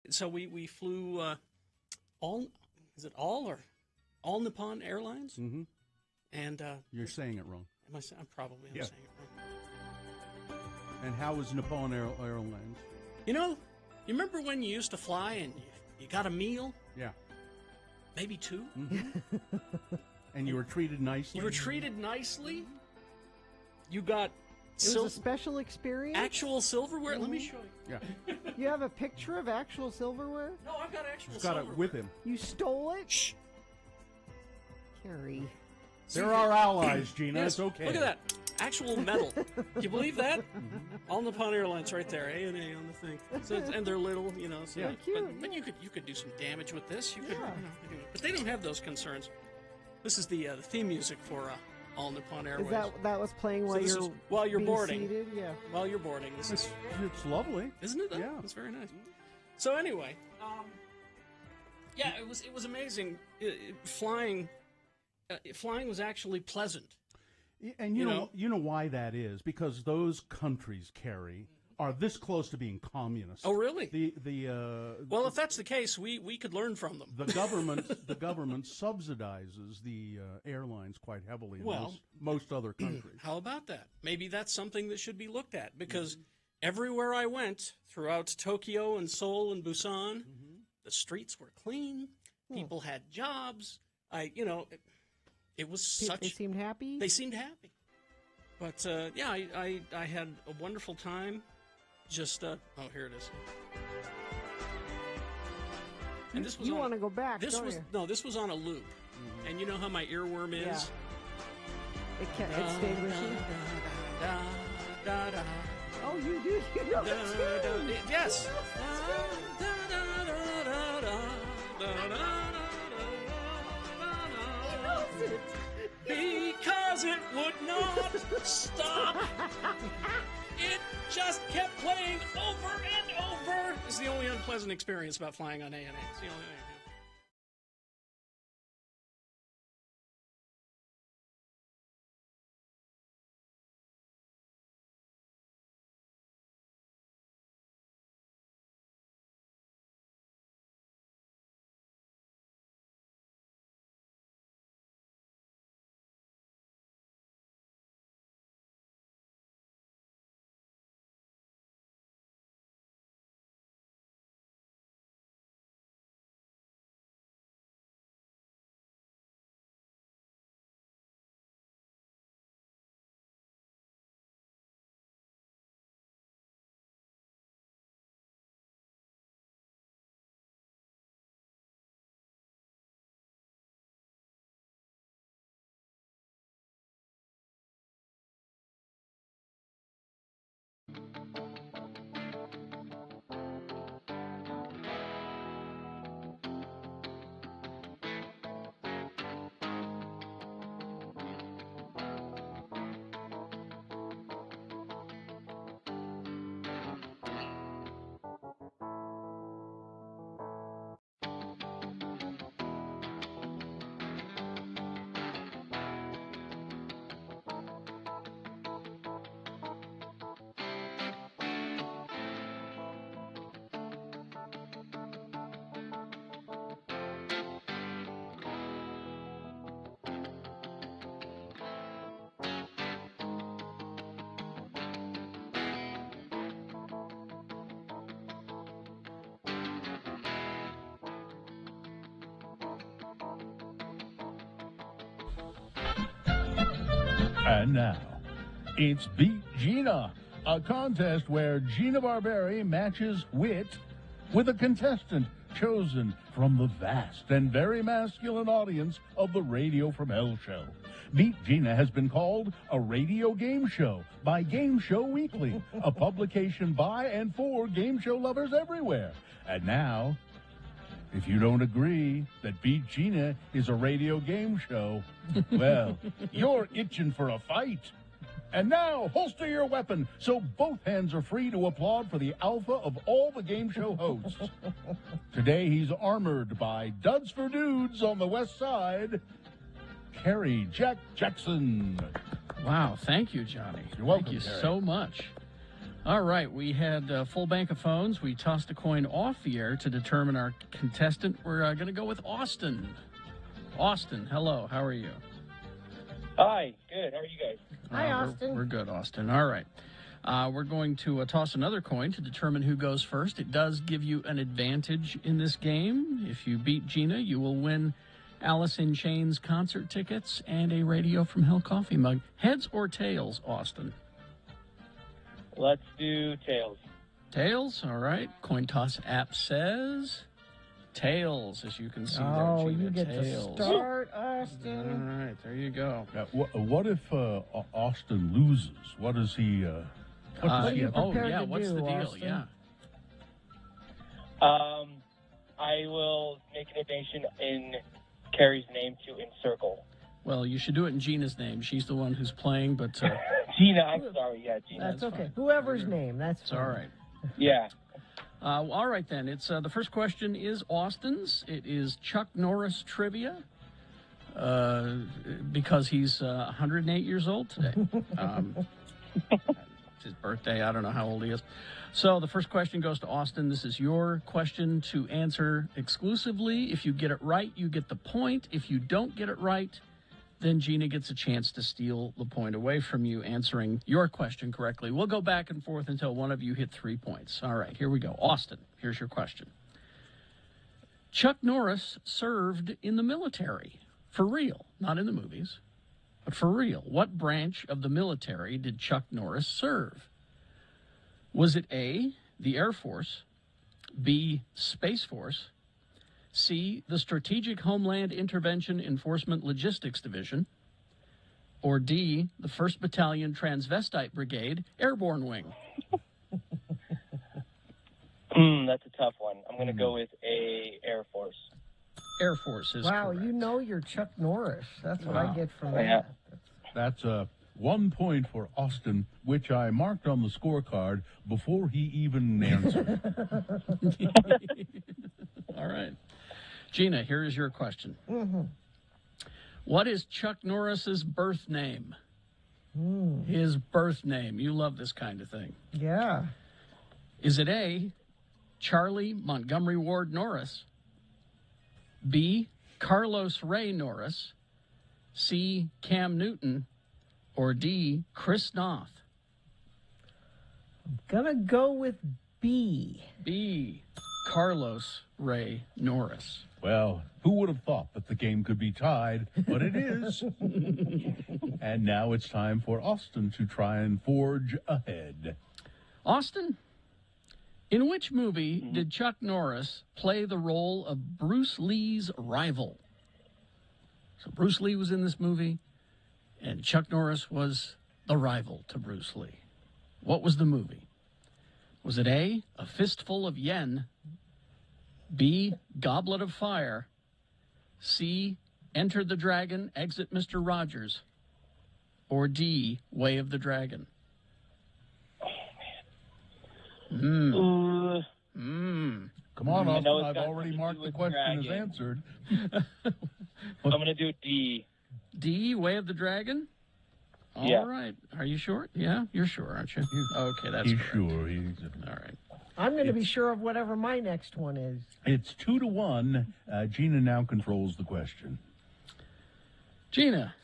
[SPEAKER 1] So we flew all Nippon Airlines?
[SPEAKER 3] Mm-hmm.
[SPEAKER 1] And
[SPEAKER 3] you're saying it wrong.
[SPEAKER 1] I'm probably saying it wrong.
[SPEAKER 3] And how was Nippon Airlines?
[SPEAKER 1] You remember when you used to fly and you got a meal?
[SPEAKER 3] Yeah.
[SPEAKER 1] Maybe two?
[SPEAKER 3] Mm-hmm. And you were treated nicely?
[SPEAKER 1] You were treated nicely. You got...
[SPEAKER 7] It was a special experience?
[SPEAKER 1] Actual silverware? Let me show you.
[SPEAKER 3] Yeah.
[SPEAKER 7] You have a picture of actual silverware?
[SPEAKER 1] No, I've got actual
[SPEAKER 3] He's got
[SPEAKER 1] silverware.
[SPEAKER 3] it with him.
[SPEAKER 7] You stole it?
[SPEAKER 1] Shh.
[SPEAKER 7] Carrie.
[SPEAKER 3] They're our allies, Gina.
[SPEAKER 1] Yes,
[SPEAKER 3] It's okay.
[SPEAKER 1] Look at that. Actual metal. Can you believe that? All Nippon Airlines right there. A&A on the thing. So and they're little, So
[SPEAKER 3] Yeah.
[SPEAKER 7] Cute,
[SPEAKER 1] but you could do some damage with this. You could, but they don't have those concerns. This is the theme music for All Nippon Airways.
[SPEAKER 7] Is that was playing while
[SPEAKER 1] this is while you're
[SPEAKER 7] being
[SPEAKER 1] boarding?
[SPEAKER 7] Seated? Yeah.
[SPEAKER 1] While you're boarding,
[SPEAKER 3] It's lovely,
[SPEAKER 1] isn't it?
[SPEAKER 3] Yeah.
[SPEAKER 1] It's very nice. So anyway, it was amazing. Flying was actually pleasant.
[SPEAKER 3] And you know why that is? Because those countries, Carrie, are this close to being communist.
[SPEAKER 1] Oh, really?
[SPEAKER 3] Well,
[SPEAKER 1] if that's the case, we could learn from them.
[SPEAKER 3] The government subsidizes the airlines quite heavily in most other countries.
[SPEAKER 1] How about that? Maybe that's something that should be looked at, because everywhere I went throughout Tokyo and Seoul and Busan, the streets were clean. People had jobs. It was such.
[SPEAKER 7] They seemed happy.
[SPEAKER 1] They seemed happy. But I had a wonderful time. Just oh, here it is. And this was
[SPEAKER 7] You
[SPEAKER 1] on-
[SPEAKER 7] want to go back,
[SPEAKER 1] This
[SPEAKER 7] don't
[SPEAKER 1] was
[SPEAKER 7] you?
[SPEAKER 1] no, this was on a loop. And you know how my earworm is.
[SPEAKER 7] Yeah. It stayed with you. Oh, you do. You know the tune.
[SPEAKER 1] Yes.
[SPEAKER 7] He knows it.
[SPEAKER 1] Because it would not stop. It just kept playing over and over. It's the only unpleasant experience about flying on ANA. It's the only thing.
[SPEAKER 3] And now, it's Beat Gina, a contest where Gina Barberi matches wit with a contestant chosen from the vast and very masculine audience of the Radio from Hell show. Beat Gina has been called a radio game show by Game Show Weekly, a publication by and for game show lovers everywhere. And now, if you don't agree that Beat Gina is a radio game show, well, you're itching for a fight. And now, holster your weapon so both hands are free to applaud for the alpha of all the game show hosts. Today, he's armored by Duds for Dudes on the West Side, Kerry Jack Jackson.
[SPEAKER 1] Wow, thank you, Johnny.
[SPEAKER 3] You're welcome,
[SPEAKER 1] Thank you
[SPEAKER 3] Kerry.
[SPEAKER 1] so much. All right, we had a full bank of phones. We tossed a coin off the air to determine our contestant. We're going to go with Austin. Austin, hello. How are you?
[SPEAKER 18] Hi, good. How are you guys?
[SPEAKER 7] Hi, Austin.
[SPEAKER 1] We're good, Austin. All right. We're going to toss another coin to determine who goes first. It does give you an advantage in this game. If you beat Gina, you will win Alice in Chains concert tickets and a Radio from Hell coffee mug. Heads or tails, Austin?
[SPEAKER 18] Let's do tails.
[SPEAKER 1] Tails, all right. Coin toss app says tails, as you can see
[SPEAKER 2] Oh,
[SPEAKER 1] there, Gina.
[SPEAKER 2] you get
[SPEAKER 1] tails.
[SPEAKER 2] to start, Austin.
[SPEAKER 1] All right, there you go.
[SPEAKER 3] What if Austin loses? What does he? What does he have to do?
[SPEAKER 1] yeah, what's the deal?
[SPEAKER 2] Austin?
[SPEAKER 1] Yeah.
[SPEAKER 18] I will make a donation in Carrie's name to Encircle.
[SPEAKER 1] Well, you should do it in Gina's name. She's the one who's playing, but
[SPEAKER 18] Gina, I'm sorry. Yeah, Gina.
[SPEAKER 2] That's okay. Whoever's name, that's
[SPEAKER 1] it's all right.
[SPEAKER 18] Yeah.
[SPEAKER 1] All right, then. It's the first question is Austin's. It is Chuck Norris trivia because he's 108 years old today. It's his birthday. I don't know how old he is. So the first question goes to Austin. This is your question to answer exclusively. If you get it right, you get the point. If you don't get it right, then Gina gets a chance to steal the point away from you answering your question correctly. We'll go back and forth until one of you hit 3 points. All right, here we go. Austin, here's your question. Chuck Norris served in the military. For real, not in the movies, but for real. What branch of the military did Chuck Norris serve? Was it A, the Air Force, B, Space Force, C, the Strategic Homeland Intervention Enforcement Logistics Division, or D, the 1st Battalion Transvestite Brigade Airborne Wing?
[SPEAKER 18] That's a tough one. I'm going to go with A, Air Force.
[SPEAKER 1] Air Force is
[SPEAKER 2] Wow,
[SPEAKER 1] correct.
[SPEAKER 2] you know you're Chuck Norris. That's what I
[SPEAKER 1] Wow.
[SPEAKER 2] get from
[SPEAKER 18] Yeah.
[SPEAKER 2] that.
[SPEAKER 3] That's 1 point for Austin, which I marked on the scorecard before he even answered.
[SPEAKER 1] All right. Gina, here is your question.
[SPEAKER 2] Mm-hmm.
[SPEAKER 1] What is Chuck Norris's birth name? His birth name. You love this kind of thing.
[SPEAKER 2] Yeah.
[SPEAKER 1] Is it A, Charlie Montgomery Ward Norris, B, Carlos Ray Norris, C, Cam Newton, or D, Chris Noth?
[SPEAKER 2] Gonna go with B.
[SPEAKER 1] B, Carlos Ray Norris.
[SPEAKER 3] Well, who would have thought that the game could be tied, but it is. And now it's time for Austin to try and forge ahead.
[SPEAKER 1] Austin, in which movie did Chuck Norris play the role of Bruce Lee's rival? So Bruce Lee was in this movie, and Chuck Norris was the rival to Bruce Lee. What was the movie? Was it A, A Fistful of Yen, B, Goblet of Fire, C, Enter the Dragon, Exit Mr. Rogers, or D, Way of the Dragon?
[SPEAKER 3] Come on,
[SPEAKER 18] I know
[SPEAKER 3] Austin.
[SPEAKER 18] it's
[SPEAKER 3] I've
[SPEAKER 18] got
[SPEAKER 3] already
[SPEAKER 18] something to
[SPEAKER 3] marked
[SPEAKER 18] do
[SPEAKER 3] the
[SPEAKER 18] with
[SPEAKER 3] question as
[SPEAKER 18] dragon.
[SPEAKER 3] answered.
[SPEAKER 18] I'm going to do D.
[SPEAKER 1] D, Way of the Dragon? All
[SPEAKER 18] Yeah.
[SPEAKER 1] right. Are you sure? Yeah, you're sure, aren't you? Okay, that's
[SPEAKER 3] He's
[SPEAKER 1] correct.
[SPEAKER 3] sure.
[SPEAKER 1] All right.
[SPEAKER 2] I'm going to be sure of whatever my next one is.
[SPEAKER 3] It's 2-1. Gina now controls the question.
[SPEAKER 1] Gina,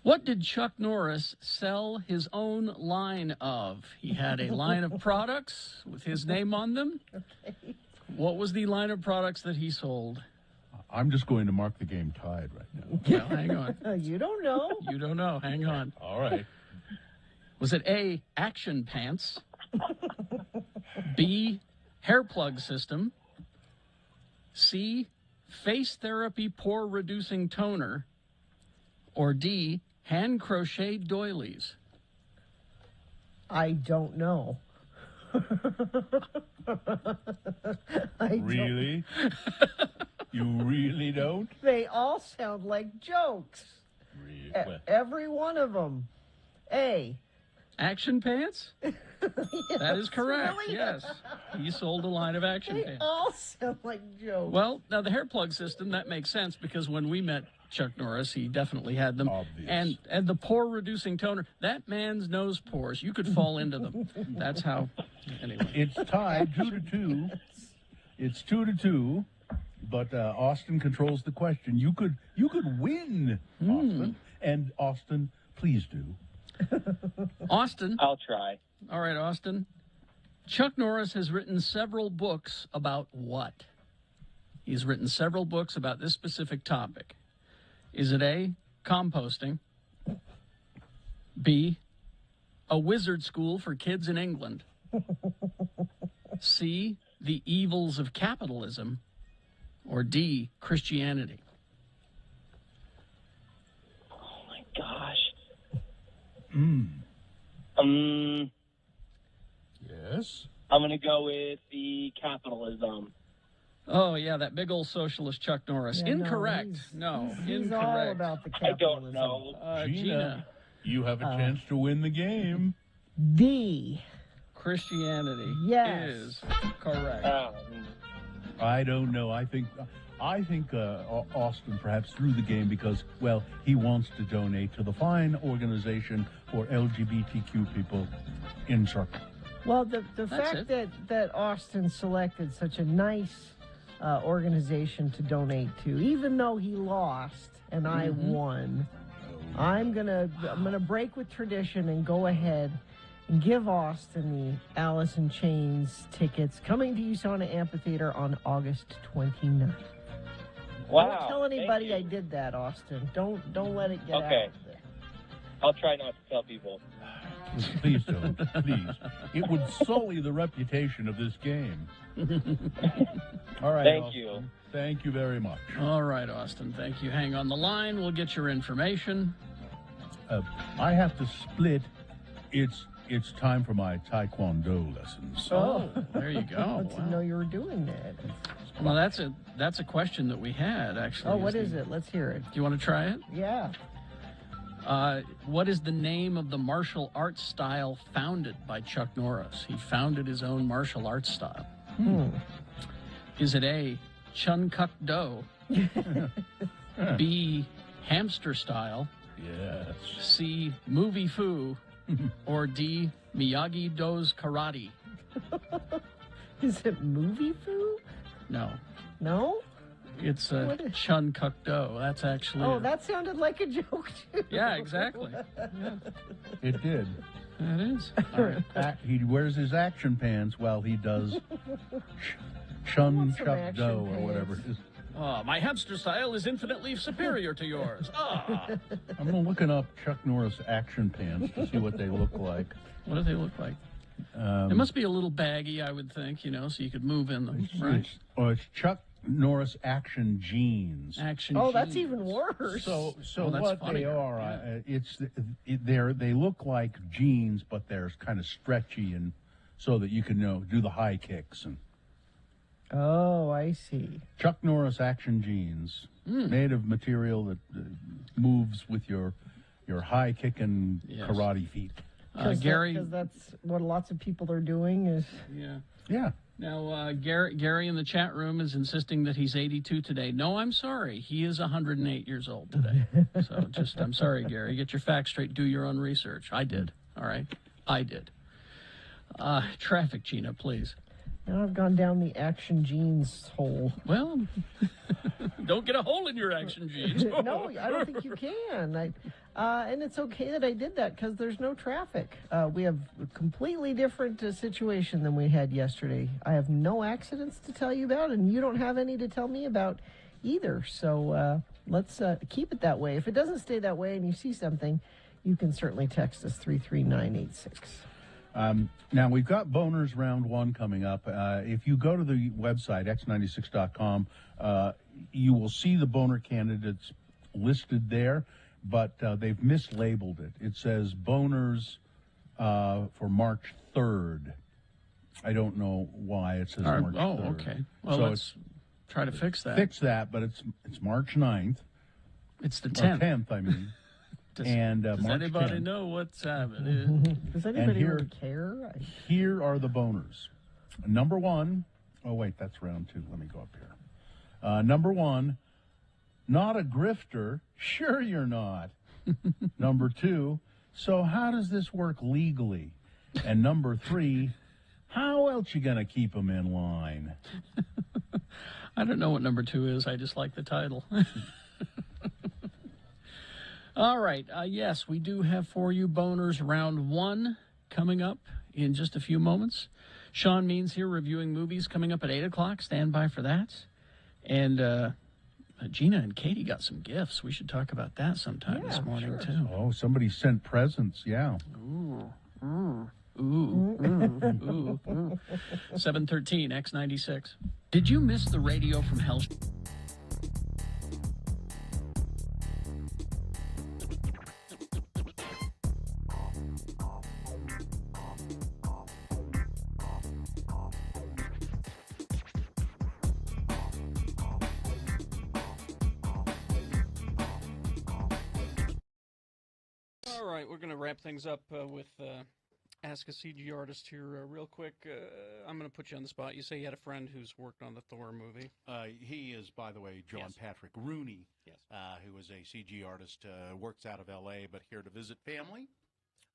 [SPEAKER 1] what did Chuck Norris sell his own line of? He had a line of products with his name on them.
[SPEAKER 2] Okay.
[SPEAKER 1] What was the line of products that he sold?
[SPEAKER 3] I'm just going to mark the game tied right now.
[SPEAKER 1] Well, hang on.
[SPEAKER 2] You don't know.
[SPEAKER 1] You don't know. Hang on.
[SPEAKER 3] All right.
[SPEAKER 1] Was it A, action pants, B, hair plug system, C, face therapy pore reducing toner, or D, hand crocheted doilies?
[SPEAKER 2] I don't know.
[SPEAKER 3] Really? You really don't?
[SPEAKER 2] They all sound like jokes.
[SPEAKER 3] Well,
[SPEAKER 2] Every one of them. A.
[SPEAKER 1] Action pants? That is correct.
[SPEAKER 2] Really?
[SPEAKER 1] Yes. He sold a line of action
[SPEAKER 2] They
[SPEAKER 1] pants.
[SPEAKER 2] all sound like jokes.
[SPEAKER 1] Well, now the hair plug system, that makes sense because when we met Chuck Norris, he definitely had them.
[SPEAKER 3] Obvious.
[SPEAKER 1] And the pore reducing toner, that man's nose pores, you could fall into them. That's how, anyway.
[SPEAKER 3] it's tied 2-2. It's 2-2. But Austin controls the question. You could win, Austin. And Austin, please do.
[SPEAKER 1] Austin.
[SPEAKER 18] I'll try.
[SPEAKER 1] All right, Austin. Chuck Norris has written several books about what? He's written several books about this specific topic. Is it A, composting, B, a wizard school for kids in England, C, the evils of capitalism, or D, Christianity?
[SPEAKER 18] Oh, my gosh.
[SPEAKER 3] Yes?
[SPEAKER 18] I'm going to go with the capitalism.
[SPEAKER 1] Oh, yeah, that big old socialist Chuck Norris.
[SPEAKER 2] Yeah, no,
[SPEAKER 1] Incorrect.
[SPEAKER 2] he's
[SPEAKER 1] incorrect.
[SPEAKER 2] all about the
[SPEAKER 18] I
[SPEAKER 2] capitalism.
[SPEAKER 18] don't know.
[SPEAKER 3] Gina, you have a chance to win the game.
[SPEAKER 2] D.
[SPEAKER 1] Christianity
[SPEAKER 2] Yes.
[SPEAKER 1] is correct.
[SPEAKER 3] I don't know. I think Austin perhaps threw the game because, well, he wants to donate to the fine organization for LGBTQ people in Circle.
[SPEAKER 2] Well, the
[SPEAKER 1] That's
[SPEAKER 2] fact that Austin selected such a nice organization to donate to, even though he lost and I won, I'm gonna break with tradition and go ahead and give Austin the Alice in Chains tickets coming to USANA Amphitheater on August 29th.
[SPEAKER 18] Wow.
[SPEAKER 2] Don't tell
[SPEAKER 18] thank
[SPEAKER 2] anybody
[SPEAKER 18] you.
[SPEAKER 2] I did that, Austin. Don't let it get
[SPEAKER 18] Okay.
[SPEAKER 2] out there.
[SPEAKER 18] I'll try not to tell people.
[SPEAKER 3] Please don't. Please. It would sully the reputation of this game. All right.
[SPEAKER 18] Thank
[SPEAKER 3] Austin.
[SPEAKER 18] you.
[SPEAKER 3] Thank you very much.
[SPEAKER 1] All right, Austin. Thank you. Hang on the line. We'll get your information.
[SPEAKER 3] I have to split. It's time for my Taekwondo lessons.
[SPEAKER 1] Oh, there you go.
[SPEAKER 2] I didn't know you were doing that.
[SPEAKER 1] Well, that's a question that we had, actually.
[SPEAKER 2] Oh, what is it? Let's hear it.
[SPEAKER 1] Do you want to try it?
[SPEAKER 2] Yeah.
[SPEAKER 1] What is the name of the martial arts style founded by Chuck Norris? He founded his own martial arts style. Is it A, Chun Kuk Do? B, hamster style?
[SPEAKER 3] Yes.
[SPEAKER 1] C, movie fu? Or D, Miyagi Do's karate?
[SPEAKER 2] Is it movie fu?
[SPEAKER 1] No.
[SPEAKER 2] No?
[SPEAKER 1] It's
[SPEAKER 2] What is-
[SPEAKER 1] Chun Kuk Do. That's actually.
[SPEAKER 2] Oh, that sounded like a joke, too.
[SPEAKER 1] Yeah, exactly.
[SPEAKER 3] It did.
[SPEAKER 1] It is. All right.
[SPEAKER 3] He wears his action pants while he does Chun
[SPEAKER 1] some
[SPEAKER 3] Chuck
[SPEAKER 1] action
[SPEAKER 3] Do or whatever it is.
[SPEAKER 1] Oh, my hamster style is infinitely superior to yours. Ah.
[SPEAKER 3] I'm looking up Chuck Norris action pants to see what they look like.
[SPEAKER 1] What do they look like? It must be a little baggy, I would think, so you could move in them, right?
[SPEAKER 3] It's Chuck Norris action jeans.
[SPEAKER 1] Action
[SPEAKER 2] Oh, that's even worse.
[SPEAKER 3] So
[SPEAKER 1] Oh, that's
[SPEAKER 3] what
[SPEAKER 1] funnier.
[SPEAKER 3] they are, they look like jeans, but they're kind of stretchy and so that you can do the high kicks and.
[SPEAKER 2] Oh, I see.
[SPEAKER 3] Chuck Norris action jeans, made of material that moves with your high kicking karate feet.
[SPEAKER 1] Gary.
[SPEAKER 2] Because that's what lots of people are doing is.
[SPEAKER 3] Yeah.
[SPEAKER 1] Now, Gary in the chat room is insisting that he's 82 today. No, I'm sorry. He is 108 years old today. So I'm sorry, Gary. Get your facts straight. Do your own research. I did. All right. I did. Traffic, Gina, please.
[SPEAKER 2] Now I've gone down the action jeans hole.
[SPEAKER 1] Well, don't get a hole in your action jeans.
[SPEAKER 2] No, I don't think you can. And it's okay that I did that because there's no traffic. We have a completely different situation than we had yesterday. I have no accidents to tell you about, and you don't have any to tell me about either. So let's keep it that way. If it doesn't stay that way and you see something, you can certainly text us 33986.
[SPEAKER 3] Now, we've got Boners Round 1 coming up. If you go to the website, x96.com, you will see the boner candidates listed there, but they've mislabeled it. It says Boners for March 3rd. I don't know why it says March 3rd.
[SPEAKER 1] Okay. Well,
[SPEAKER 3] so
[SPEAKER 1] let's try to fix that.
[SPEAKER 3] Fix that, but it's March 9th.
[SPEAKER 1] It's the
[SPEAKER 3] Or
[SPEAKER 1] 10th.
[SPEAKER 3] 10th, I mean.
[SPEAKER 1] Does
[SPEAKER 3] March
[SPEAKER 1] anybody
[SPEAKER 3] 10th.
[SPEAKER 1] know what time it is?
[SPEAKER 2] Does
[SPEAKER 3] And
[SPEAKER 2] anybody
[SPEAKER 3] here-
[SPEAKER 2] really care?
[SPEAKER 3] Here are the boners. Number 1, oh wait, that's round 2. Let me go up here. Number 1, not a grifter. Sure you're not. Number 2, so how does this work legally? And number 3, how else you gonna keep them in line?
[SPEAKER 1] I don't know what number 2 is. I just like the title. All right. Yes, we do have for you Boners Round 1 coming up in just a few moments. Sean Means here reviewing movies coming up at 8 o'clock. Stand by for that. And Gina and Katie got some gifts. We should talk about that sometime this morning, too.
[SPEAKER 3] Oh, somebody sent presents, yeah.
[SPEAKER 1] Ooh. 713 X96. Did you miss the Radio from Hell? All right, we're going to wrap things up with Ask a CG Artist here real quick. I'm going to put you on the spot. You say you had a friend who's worked on the Thor movie.
[SPEAKER 19] He is, by the way, John
[SPEAKER 1] Yes.
[SPEAKER 19] Patrick Rooney,
[SPEAKER 1] Yes.
[SPEAKER 19] who is a CG artist, works out of L.A., but here to visit family.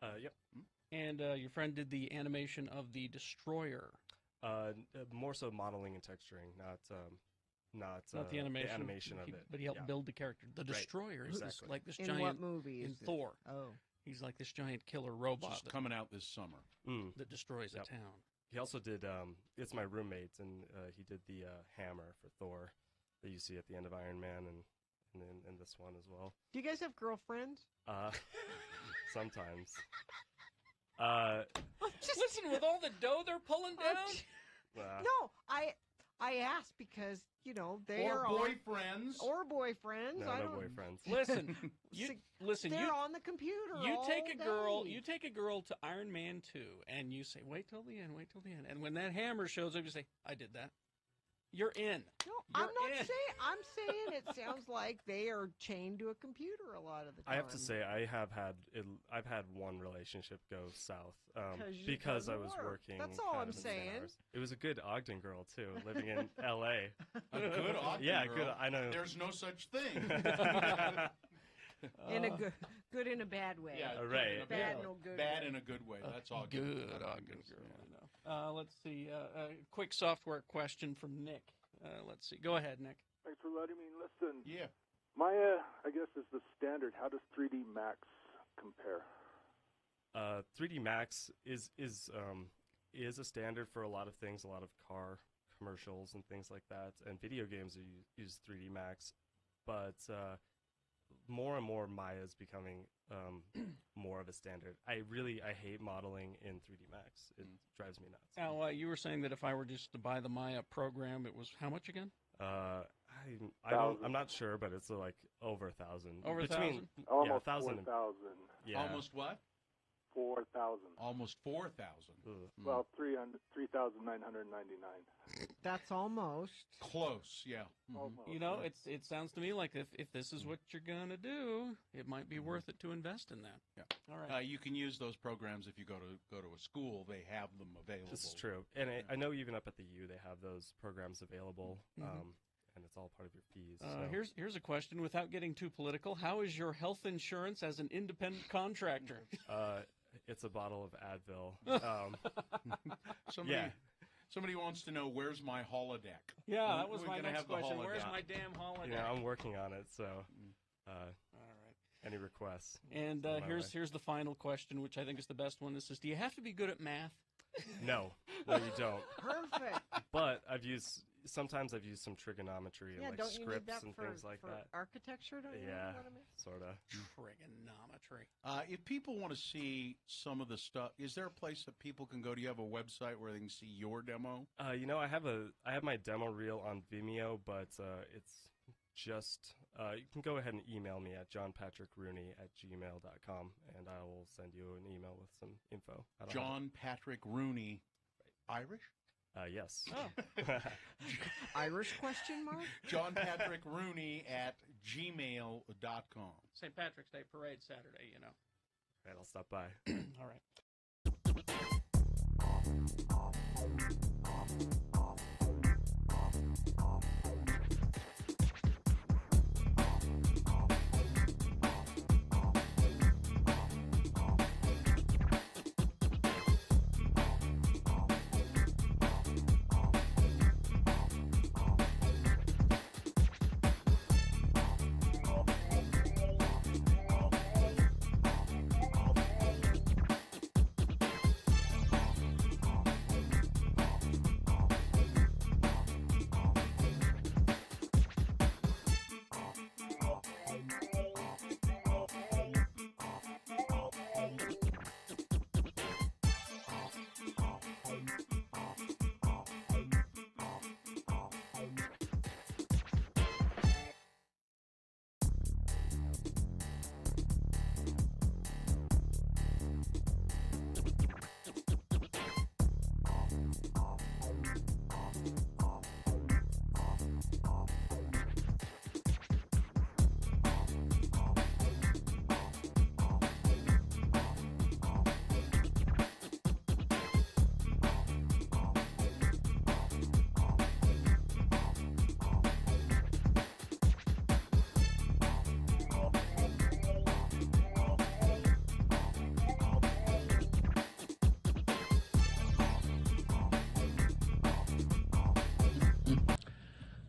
[SPEAKER 20] Yep.
[SPEAKER 1] And your friend did the animation of the Destroyer.
[SPEAKER 20] More so modeling and texturing, not
[SPEAKER 1] the animation.
[SPEAKER 20] The animation of it.
[SPEAKER 1] But he helped
[SPEAKER 20] Yeah.
[SPEAKER 1] build the character. The
[SPEAKER 20] Right,
[SPEAKER 1] Destroyer is
[SPEAKER 20] exactly.
[SPEAKER 1] like this
[SPEAKER 7] In
[SPEAKER 1] giant.
[SPEAKER 7] what movie
[SPEAKER 1] In
[SPEAKER 7] is this?
[SPEAKER 1] Thor.
[SPEAKER 7] Oh.
[SPEAKER 1] He's like this giant killer robot
[SPEAKER 19] Just coming out this summer.
[SPEAKER 1] that destroys a town.
[SPEAKER 20] He also did. It's my roommate, and he did the hammer for Thor that you see at the end of Iron Man, and in this one as well.
[SPEAKER 7] Do you guys have girlfriends?
[SPEAKER 20] Sometimes.
[SPEAKER 1] Listen, with all the dough they're pulling down.
[SPEAKER 7] No, I asked because they
[SPEAKER 19] Or
[SPEAKER 7] are
[SPEAKER 19] boyfriends.
[SPEAKER 7] or boyfriends.
[SPEAKER 20] No,
[SPEAKER 7] I
[SPEAKER 20] no
[SPEAKER 7] don't
[SPEAKER 20] boyfriends.
[SPEAKER 1] Listen, listen.
[SPEAKER 7] They're
[SPEAKER 1] You
[SPEAKER 7] on the computer.
[SPEAKER 1] you
[SPEAKER 7] all
[SPEAKER 1] take a girl.
[SPEAKER 7] day.
[SPEAKER 1] You take a girl to Iron Man 2, and you say, "Wait till the end. Wait till the end." And when that hammer shows up, you say, "I did that." You're in.
[SPEAKER 7] No, I'm
[SPEAKER 1] You're
[SPEAKER 7] not
[SPEAKER 1] in.
[SPEAKER 7] saying. I'm saying it sounds like they are chained to a computer a lot of the time.
[SPEAKER 20] I have to say, I've had one relationship go south because I was working.
[SPEAKER 7] That's all
[SPEAKER 20] kind
[SPEAKER 7] I'm
[SPEAKER 20] of insane
[SPEAKER 7] saying.
[SPEAKER 20] hours. It was a good Ogden girl too, living in L.A.
[SPEAKER 19] A good Ogden
[SPEAKER 20] yeah,
[SPEAKER 19] girl?
[SPEAKER 20] good. I know.
[SPEAKER 19] There's no such thing.
[SPEAKER 7] In a good in a bad way.
[SPEAKER 19] Yeah, good
[SPEAKER 20] right.
[SPEAKER 19] in a
[SPEAKER 7] Bad in a good
[SPEAKER 19] bad
[SPEAKER 7] way.
[SPEAKER 19] in a good way. That's all
[SPEAKER 1] Good Ogden girl. Let's see. A quick software question from Nick. Let's see. Go ahead, Nick.
[SPEAKER 21] Thanks for letting me listen.
[SPEAKER 19] Yeah.
[SPEAKER 21] Maya, I guess, is the standard. How does 3D Max compare?
[SPEAKER 20] 3D Max is a standard for a lot of things, a lot of car commercials and things like that, and video games use 3D Max, but more and more Maya is becoming more of a standard. I hate modeling in 3D Max. It drives me nuts.
[SPEAKER 1] Now, you were saying that if I were just to buy the Maya program, it was how much again?
[SPEAKER 20] I'm not sure, but it's like over 1,000.
[SPEAKER 1] Over 1,000?
[SPEAKER 21] Almost
[SPEAKER 20] 1,000.
[SPEAKER 21] 4,000.
[SPEAKER 20] Yeah.
[SPEAKER 19] Almost what?
[SPEAKER 21] 4,000.
[SPEAKER 19] Almost 4,000.
[SPEAKER 21] Well, 3,999.
[SPEAKER 7] That's almost
[SPEAKER 19] Close, yeah.
[SPEAKER 21] Almost.
[SPEAKER 1] You know, it sounds to me like if this is what you're gonna do, it might be worth it to invest in that.
[SPEAKER 19] Yeah.
[SPEAKER 1] All right.
[SPEAKER 19] You can use those programs if you go to a school. They have them available.
[SPEAKER 20] This is true, and I know even up at the U they have those programs available,
[SPEAKER 1] Mhm.
[SPEAKER 20] and it's all part of your fees. So.
[SPEAKER 1] Here's a question without getting too political. How is your health insurance as an independent contractor?
[SPEAKER 20] It's a bottle of Advil.
[SPEAKER 19] Somebody wants to know, where's my holodeck?
[SPEAKER 1] Yeah, that was
[SPEAKER 19] We're
[SPEAKER 1] my
[SPEAKER 19] gonna
[SPEAKER 1] next
[SPEAKER 19] have the
[SPEAKER 1] question. Where's
[SPEAKER 19] holodeck.
[SPEAKER 1] my damn holodeck?
[SPEAKER 20] Yeah, I'm working on it. So,
[SPEAKER 1] all right.
[SPEAKER 20] Any requests?
[SPEAKER 1] And
[SPEAKER 20] Send my way.
[SPEAKER 1] here's the final question, which I think is the best one. This is: do you have to be good at math?
[SPEAKER 20] No, you don't.
[SPEAKER 7] perfect.
[SPEAKER 20] But sometimes I've used some trigonometry and
[SPEAKER 7] Yeah,
[SPEAKER 20] like
[SPEAKER 7] don't you need
[SPEAKER 20] scripts
[SPEAKER 7] that
[SPEAKER 20] and
[SPEAKER 7] for,
[SPEAKER 20] things like
[SPEAKER 7] for
[SPEAKER 20] that.
[SPEAKER 7] architecture? Don't you
[SPEAKER 20] Yeah,
[SPEAKER 7] know what I mean?
[SPEAKER 20] sort of.
[SPEAKER 1] Trigonometry.
[SPEAKER 19] If people want to see some of the stuff, is there a place that people can go? Do you have a website where they can see your demo?
[SPEAKER 20] I have my demo reel on Vimeo, but it's just you can go ahead and email me at johnpatrickrooney@gmail.com, and I will send you an email with some info.
[SPEAKER 19] John Patrick Rooney, Irish?
[SPEAKER 20] Yes.
[SPEAKER 7] Oh. Irish question mark?
[SPEAKER 19] John Patrick Rooney @gmail.com.
[SPEAKER 1] St. Patrick's Day parade Saturday, you know.
[SPEAKER 20] Right, I'll stop by.
[SPEAKER 1] All right.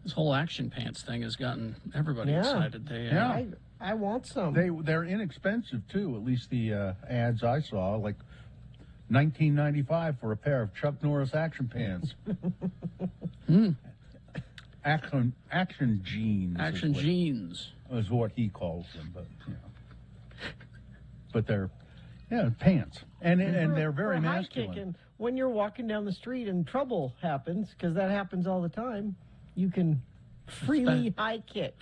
[SPEAKER 1] This whole Action Pants thing has gotten everybody excited.
[SPEAKER 2] I want some.
[SPEAKER 3] They're inexpensive too. At least the ads I saw, like $19.95 for a pair of Chuck Norris Action Pants. Action jeans.
[SPEAKER 1] Action jeans
[SPEAKER 3] is what he calls them, but but they're Yeah, pants. And they're very
[SPEAKER 2] for high
[SPEAKER 3] masculine.
[SPEAKER 2] kicking, when you're walking down the street and trouble happens, because that happens all the time, you can freely high kick.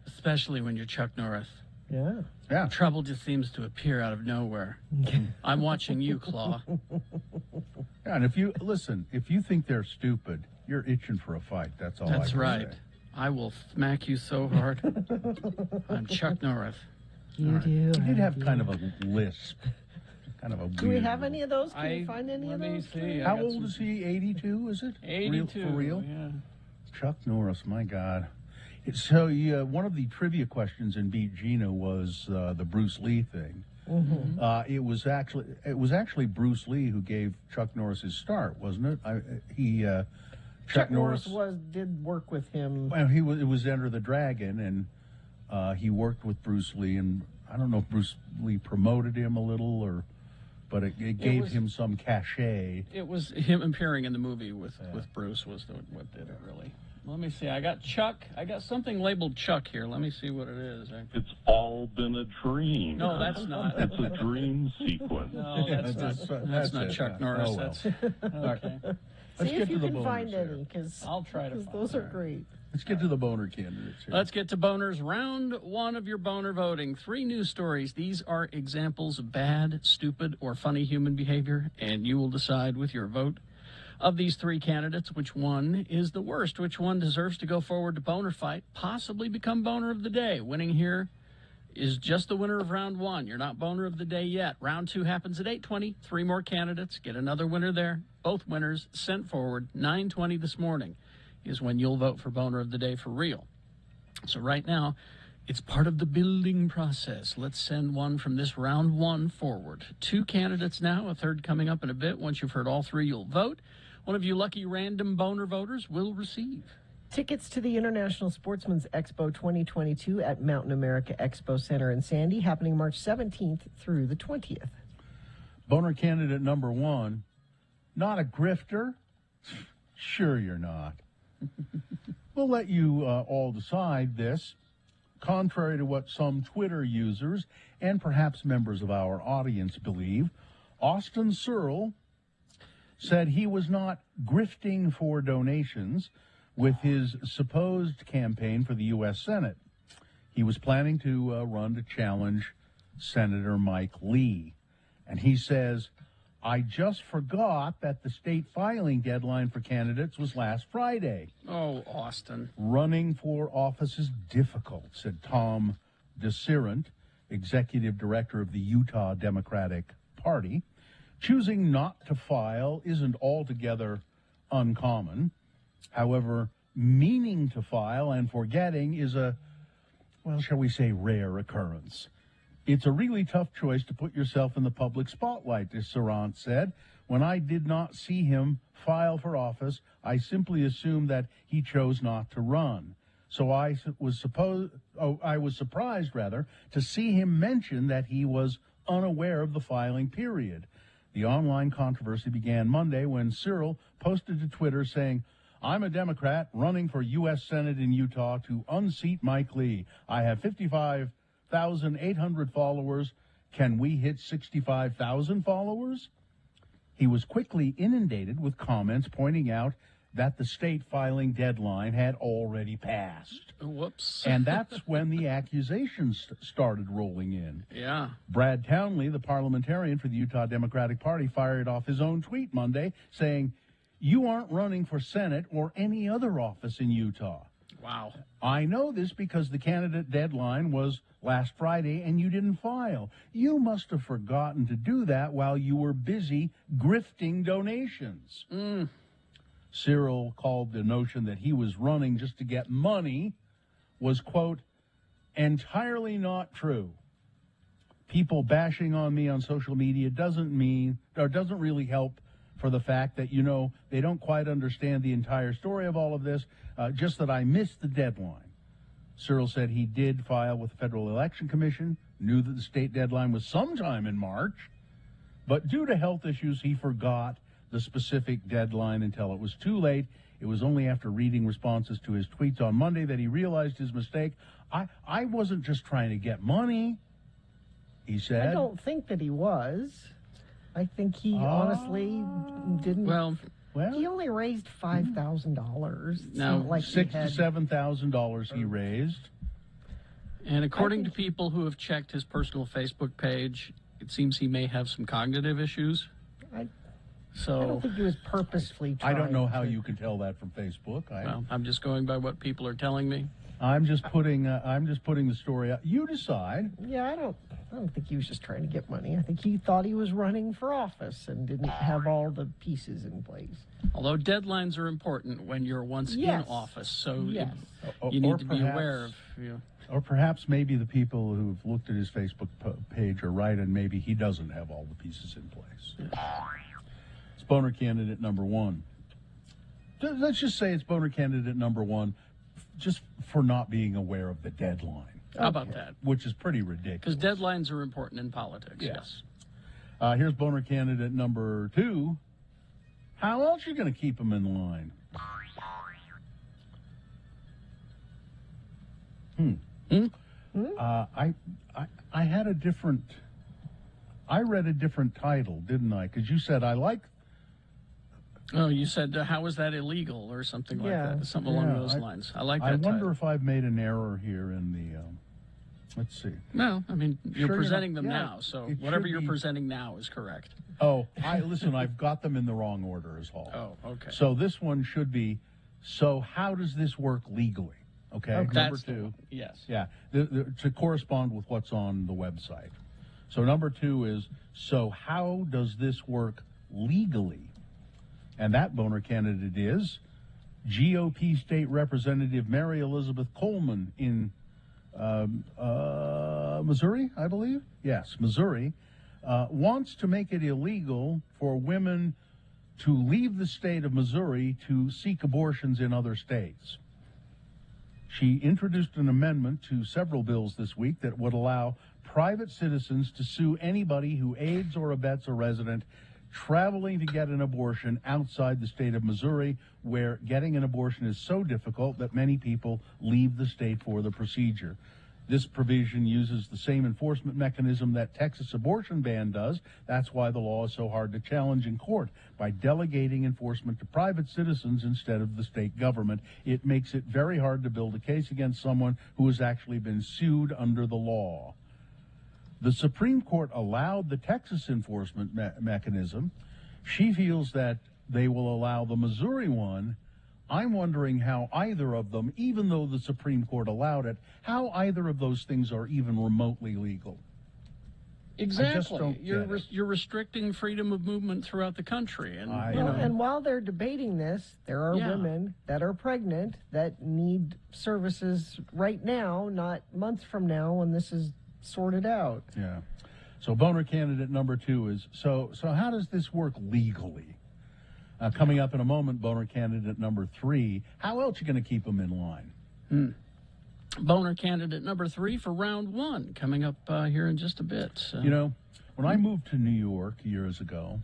[SPEAKER 1] Especially when you're Chuck Norris.
[SPEAKER 2] Yeah.
[SPEAKER 3] Yeah.
[SPEAKER 1] Trouble just seems to appear out of nowhere. I'm watching you, Claw.
[SPEAKER 3] Yeah, and if you think they're stupid, you're itching for a fight. That's all.
[SPEAKER 1] That's
[SPEAKER 3] I can
[SPEAKER 1] right.
[SPEAKER 3] say.
[SPEAKER 1] I will smack you so hard. I'm Chuck Norris.
[SPEAKER 2] You do.
[SPEAKER 3] He did have kind of a lisp. Kind of a
[SPEAKER 2] Do we
[SPEAKER 3] weird-
[SPEAKER 2] have any of those? Can you find any of those?
[SPEAKER 3] How old is he? 82, is it?
[SPEAKER 1] 82.
[SPEAKER 3] For real?
[SPEAKER 1] Yeah.
[SPEAKER 3] Chuck Norris, my God. So one of the trivia questions in Beat Gina was the Bruce Lee thing.
[SPEAKER 2] Mm-hmm.
[SPEAKER 3] It was actually Bruce Lee who gave Chuck Norris his start, wasn't it?
[SPEAKER 2] Chuck Norris did work with him.
[SPEAKER 3] Well, it was Enter the Dragon, and he worked with Bruce Lee, and I don't know if Bruce Lee promoted him a little, but it gave him some cachet.
[SPEAKER 1] It was him appearing in the movie with Bruce was what did it really. Let me see. I got Chuck. I got something labeled Chuck here. Let me see what it is.
[SPEAKER 4] It's all been a dream.
[SPEAKER 1] No, that's not.
[SPEAKER 4] It's a dream sequence.
[SPEAKER 1] No, that's not Chuck Norris.
[SPEAKER 3] Oh, well.
[SPEAKER 1] That's okay.
[SPEAKER 3] Let's
[SPEAKER 2] See
[SPEAKER 3] get
[SPEAKER 2] if
[SPEAKER 3] to
[SPEAKER 2] you
[SPEAKER 3] the
[SPEAKER 2] can
[SPEAKER 3] boners
[SPEAKER 2] find
[SPEAKER 3] here.
[SPEAKER 2] any, because
[SPEAKER 1] I'll try to find
[SPEAKER 2] those are great.
[SPEAKER 3] Let's get to the boner candidates here.
[SPEAKER 1] Let's get to boners. Round one of your boner voting. 3 news stories. These are examples of bad, stupid, or funny human behavior, and you will decide with your vote of these 3 candidates which one is the worst, which one deserves to go forward to boner fight, possibly become boner of the day. Winning here is just the winner of round 1. You're not boner of the day yet. Round 2 happens at 8:20. 3 more candidates. Get another winner there. Both winners sent forward 9:20 this morning is when you'll vote for boner of the day for real. So right now, it's part of the building process. Let's send one from this round 1 forward. 2 candidates now, a third coming up in a bit. Once you've heard all 3, you'll vote. One of you lucky random boner voters will receive
[SPEAKER 2] tickets to the International Sportsman's Expo 2022 at Mountain America Expo Center in Sandy, happening March 17th through the 20th.
[SPEAKER 3] Boner candidate number 1, not a grifter? Sure you're not. We'll let you all decide this. Contrary to what some Twitter users and perhaps members of our audience believe, Austin Searle said he was not grifting for donations with his supposed campaign for the U.S. Senate. He was planning to run to challenge Senator Mike Lee. And he says, I just forgot that the state filing deadline for candidates was last Friday.
[SPEAKER 1] Oh, Austin.
[SPEAKER 3] Running for office is difficult, said Tom DeSirant, executive director of the Utah Democratic Party. Choosing not to file isn't altogether uncommon. However, meaning to file and forgetting is a, well, shall we say, rare occurrence. It's a really tough choice to put yourself in the public spotlight, DeSirant said. When I did not see him file for office, I simply assumed that he chose not to run. So I was surprised to see him mention that he was unaware of the filing period. The online controversy began Monday when Searle posted to Twitter saying, I'm a Democrat running for U.S. Senate in Utah to unseat Mike Lee. I have 55,800 followers. Can we hit 65,000 followers? He was quickly inundated with comments pointing out that the state filing deadline had already passed.
[SPEAKER 1] Whoops.
[SPEAKER 3] And that's when the accusations started rolling in.
[SPEAKER 1] Yeah.
[SPEAKER 3] Brad Townley, the parliamentarian for the Utah Democratic Party, fired off his own tweet Monday saying, you aren't running for Senate or any other office in Utah.
[SPEAKER 1] Wow.
[SPEAKER 3] I know this because the candidate deadline was last Friday and you didn't file. You must have forgotten to do that while you were busy grifting donations. Cyril called the notion that he was running just to get money was, quote, entirely not true. People bashing on me on social media doesn't really help for the fact that, they don't quite understand the entire story of all of this, just that I missed the deadline. Cyril said he did file with the Federal Election Commission, knew that the state deadline was sometime in March, but due to health issues, he forgot the specific deadline until it was too late. It was only after reading responses to his tweets on Monday that he realized his mistake. I wasn't just trying to get money. he said.
[SPEAKER 2] I don't think that he was. I think he honestly didn't.
[SPEAKER 3] Well,
[SPEAKER 2] he only raised $5,000.
[SPEAKER 1] No,
[SPEAKER 2] like
[SPEAKER 3] $67,000 he raised.
[SPEAKER 1] And according to people who have checked his personal Facebook page, it seems he may have some cognitive issues.
[SPEAKER 2] I
[SPEAKER 1] So
[SPEAKER 2] don't think he was purposefully
[SPEAKER 3] I
[SPEAKER 2] trying.
[SPEAKER 3] don't know how you can tell that from Facebook.
[SPEAKER 1] Well, I'm just going by what people are telling me.
[SPEAKER 3] I'm just putting the story out. You decide.
[SPEAKER 2] Yeah, I don't think he was just trying to get money. I think he thought he was running for office and didn't have all the pieces in place.
[SPEAKER 1] Although deadlines are important when you're once
[SPEAKER 2] Yes.
[SPEAKER 1] in office, so
[SPEAKER 2] Yes.
[SPEAKER 1] you need to be aware of.
[SPEAKER 3] Or perhaps maybe the people who've looked at his Facebook page are right, and maybe he doesn't have all the pieces in place. It's boner candidate number one. Let's just say it's boner candidate number one, just for not being aware of the deadline.
[SPEAKER 1] How about that?
[SPEAKER 3] Which is pretty ridiculous.
[SPEAKER 1] Because deadlines are important in politics. Yes.
[SPEAKER 3] Here's boner candidate number two. How else are you going to keep them in line? I had a different. I read a different title, didn't I? Because you said I like.
[SPEAKER 1] Oh, you said how is that illegal or something like that? Something along those lines. I like that.
[SPEAKER 3] I wonder
[SPEAKER 1] title.
[SPEAKER 3] if I've made an error here in the. Let's see.
[SPEAKER 1] No, I mean you're
[SPEAKER 3] Sure
[SPEAKER 1] presenting
[SPEAKER 3] not-
[SPEAKER 1] them
[SPEAKER 3] yeah,
[SPEAKER 1] now, so
[SPEAKER 3] it
[SPEAKER 1] whatever
[SPEAKER 3] should
[SPEAKER 1] you're
[SPEAKER 3] be-
[SPEAKER 1] presenting now is correct.
[SPEAKER 3] Oh, listen. I've got them in the wrong order, is all.
[SPEAKER 1] Oh, okay.
[SPEAKER 3] So this one should be. So how does this work legally? Okay, number
[SPEAKER 1] That's the
[SPEAKER 3] two.
[SPEAKER 1] one. Yes.
[SPEAKER 3] Yeah, to correspond with what's on the website. So number two is, so how does this work legally? And that boner candidate is GOP State Representative Mary Elizabeth Coleman in Missouri, I believe. Yes, Missouri, wants to make it illegal for women to leave the state of Missouri to seek abortions in other states. She introduced an amendment to several bills this week that would allow private citizens to sue anybody who aids or abets a resident traveling to get an abortion outside the state of Missouri, where getting an abortion is so difficult that many people leave the state for the procedure. This provision uses the same enforcement mechanism that Texas abortion ban does. That's why the law is so hard to challenge in court. By delegating enforcement to private citizens instead of the state government, it makes it very hard to build a case against someone who has actually been sued under the law. The Supreme Court allowed the Texas enforcement mechanism. She feels that they will allow the Missouri one. I'm wondering how either of them, even though the Supreme Court allowed it, how either of those things are even remotely legal. I just
[SPEAKER 1] Exactly.
[SPEAKER 3] don't
[SPEAKER 1] You're
[SPEAKER 3] get it.
[SPEAKER 1] you're restricting freedom of movement throughout the country, and
[SPEAKER 2] And while they're debating this, there are
[SPEAKER 1] Yeah.
[SPEAKER 2] women that are pregnant that need services right now, not months from now when this is sorted out.
[SPEAKER 3] Yeah. So boner candidate number two is, so how does this work legally? Coming up in a moment, boner candidate number three, how else you going to keep them in line?
[SPEAKER 1] Boner candidate number 3 for round 1 coming up here in just a bit.
[SPEAKER 3] You know, when I moved to New York years ago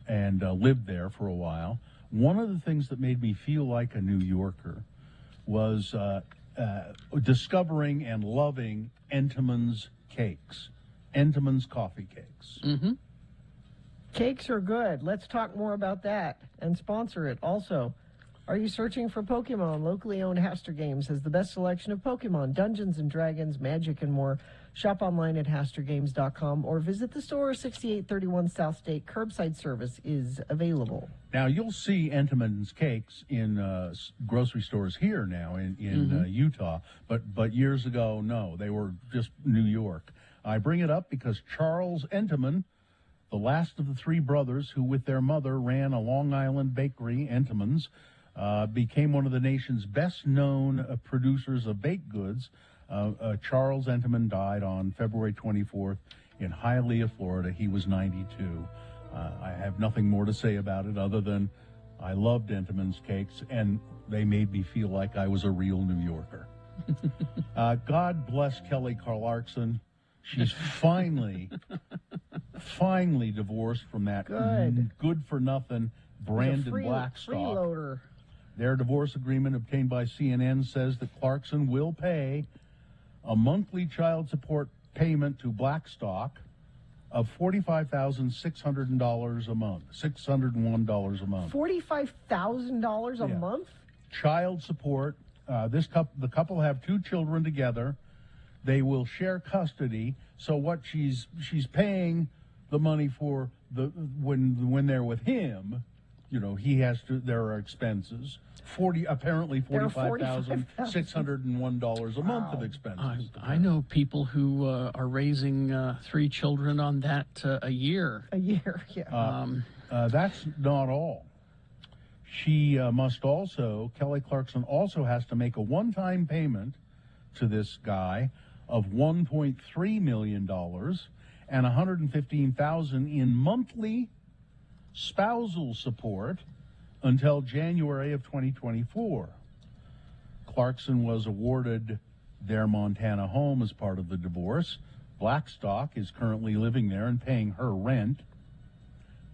[SPEAKER 3] and lived there for a while, one of the things that made me feel like a New Yorker was discovering and loving Entenmann's cakes, Entenmann's coffee cakes.
[SPEAKER 2] Mm-hmm. Cakes are good. Let's talk more about that and sponsor it. Also, are you searching for Pokemon? Locally owned Haster Games has the best selection of Pokemon, Dungeons and Dragons, Magic, and more. Shop online at HasterGames.com or visit the store, 6831 South State. Curbside service is available.
[SPEAKER 3] Now, you'll see Entenmann's cakes in grocery stores here now in Utah, but years ago, no, they were just New York. I bring it up because Charles Entenmann, the last of the three brothers who with their mother ran a Long Island bakery, Entenmann's, became one of the nation's best-known producers of baked goods. Charles Entenmann died on February 24th in Hialeah, Florida. He was 92. I have nothing more to say about it other than I loved Entenmann's cakes, and they made me feel like I was a real New Yorker. God bless Kelly Clarkson. She's finally divorced from that good-for-nothing Brandon Blackstock.
[SPEAKER 2] Freeloader.
[SPEAKER 3] Their divorce agreement obtained by CNN says that Clarkson will pay a monthly child support payment to Blackstock of $45,600 a month, $601 a month.
[SPEAKER 2] $45,000 a month?
[SPEAKER 3] Child support. The couple have 2 children together. They will share custody. So what she's paying the money for when they're with him, he has to. There are expenses. Apparently $45,601 a month of expenses.
[SPEAKER 1] I know people who are raising 3 children on that a year.
[SPEAKER 2] A year, yeah.
[SPEAKER 3] That's not all. She Kelly Clarkson also has to make a one-time payment to this guy of $1.3 million and $115,000 in monthly spousal support until January of 2024. Clarkson was awarded their Montana home as part of the divorce. Blackstock is currently living there and paying her rent.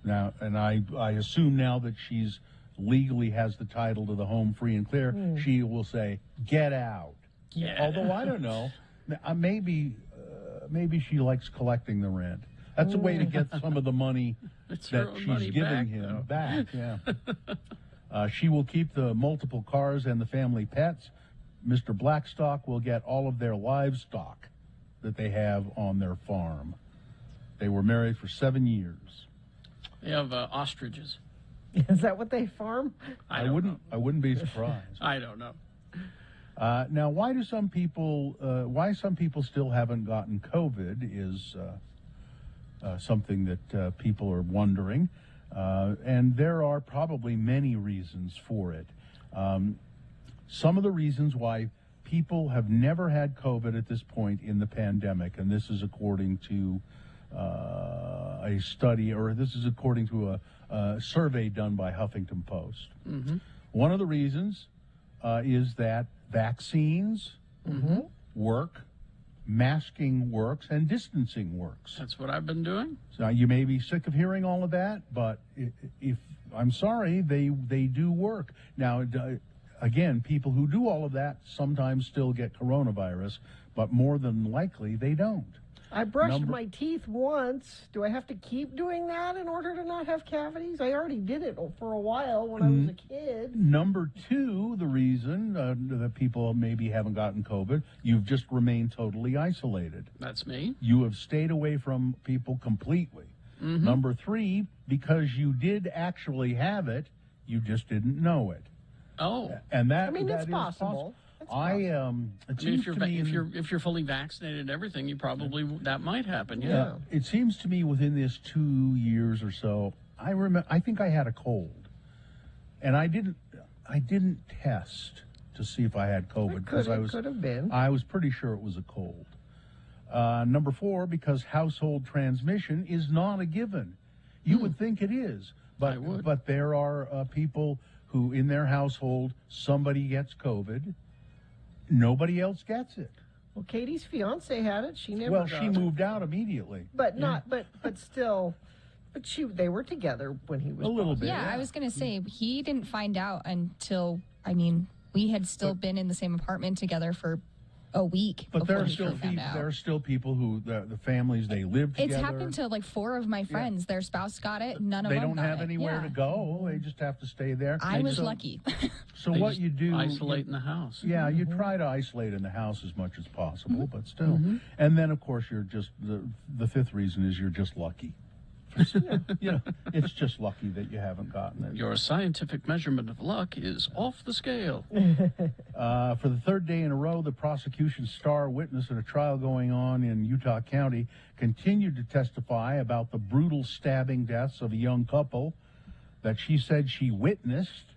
[SPEAKER 3] Now, and I assume now that she's legally has the title to the home free and clear, she will say, get out.
[SPEAKER 1] Yeah.
[SPEAKER 3] Although I don't know, maybe she likes collecting the rent. That's a way to get some of the money that she's giving him back. Yeah. She will keep the multiple cars and the family pets. Mr. Blackstock will get all of their livestock that they have on their farm. They were married for 7 years.
[SPEAKER 1] They have ostriches.
[SPEAKER 2] Is that what they farm?
[SPEAKER 3] I wouldn't be surprised.
[SPEAKER 1] I don't know.
[SPEAKER 3] Now, why some people still haven't gotten COVID is something that people are wondering, and there are probably many reasons for it. Some of the reasons why people have never had COVID at this point in the pandemic, and this is according to a study, or this is according to a survey done by Huffington Post.
[SPEAKER 1] Mm-hmm.
[SPEAKER 3] One of the reasons is that vaccines work, masking works, and distancing works.
[SPEAKER 1] That's what I've been doing.
[SPEAKER 3] So you may be sick of hearing all of that, but if I'm sorry, they do work. Now, again, people who do all of that sometimes still get coronavirus, but more than likely they don't.
[SPEAKER 2] I brushed my teeth once. Do I have to keep doing that in order to not have cavities? I already did it for a while when I was a kid.
[SPEAKER 3] Number 2, the reason that people maybe haven't gotten COVID, you've just remained totally isolated.
[SPEAKER 1] That's me.
[SPEAKER 3] You have stayed away from people completely.
[SPEAKER 1] Mm-hmm.
[SPEAKER 3] Number 3, because you did actually have it, you just didn't know it.
[SPEAKER 1] Oh.
[SPEAKER 3] And that
[SPEAKER 2] it's
[SPEAKER 3] is
[SPEAKER 2] possible.
[SPEAKER 1] If you're fully vaccinated and everything, you probably that might happen. Yeah.
[SPEAKER 3] It seems to me within this 2 years or so, I think I had a cold, and I didn't test to see if I had COVID because
[SPEAKER 2] could have been.
[SPEAKER 3] I was pretty sure it was a cold. Number 4, because household transmission is not a given. You would think it is, but there are people who in their household somebody gets COVID. Nobody else gets it.
[SPEAKER 2] Well, Katie's fiance had it. She never.
[SPEAKER 3] Well, she moved out immediately.
[SPEAKER 2] But still, they were together when he was
[SPEAKER 3] a little bit.
[SPEAKER 8] Yeah, I was going to say he didn't find out until we had still been in the same apartment together for a week.
[SPEAKER 3] But there are
[SPEAKER 8] still
[SPEAKER 3] people who the families they live together.
[SPEAKER 8] It's happened to like 4 of my friends. Their spouse got it. None of
[SPEAKER 3] them.
[SPEAKER 8] They
[SPEAKER 3] don't have anywhere to go. They just have to stay there.
[SPEAKER 8] I was lucky.
[SPEAKER 3] So what you do?
[SPEAKER 1] Isolate in the house.
[SPEAKER 3] Yeah, you try to isolate in the house as much as possible, but still. And then of course you're just the 5th reason is you're just lucky. It's just lucky that you haven't gotten it.
[SPEAKER 1] Your scientific measurement of luck is off the scale.
[SPEAKER 3] For the 3rd day in a row, the prosecution's star witness at a trial going on in Utah County continued to testify about the brutal stabbing deaths of a young couple that she said she witnessed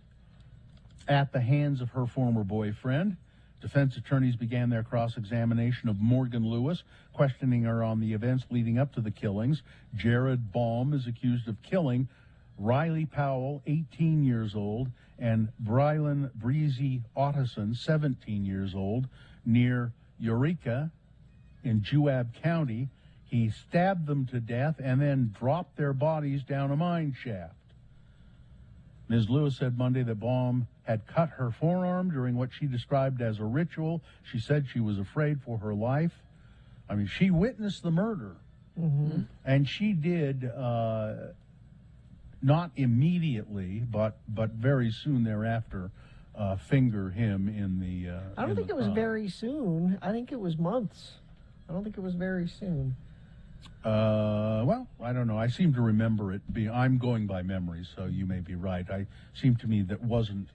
[SPEAKER 3] at the hands of her former boyfriend. Defense attorneys began their cross-examination of Morgan Lewis, questioning her on the events leading up to the killings. Jared Baum is accused of killing Riley Powell, 18 years old, and Brylan Breezy Otteson, 17 years old, near Eureka in Juab County. He stabbed them to death and then dropped their bodies down a mine shaft. Ms. Lewis said Monday that Baum had cut her forearm during what she described as a ritual. She said she was afraid for her life. I mean, she witnessed the murder, and she did not immediately, but very soon thereafter, finger him in the.
[SPEAKER 2] I don't think it was very soon. I think it was months. I don't think it was very soon.
[SPEAKER 3] Well, I don't know. I seem to remember it being. I'm going by memory, so you may be right. I seem to me that it wasn't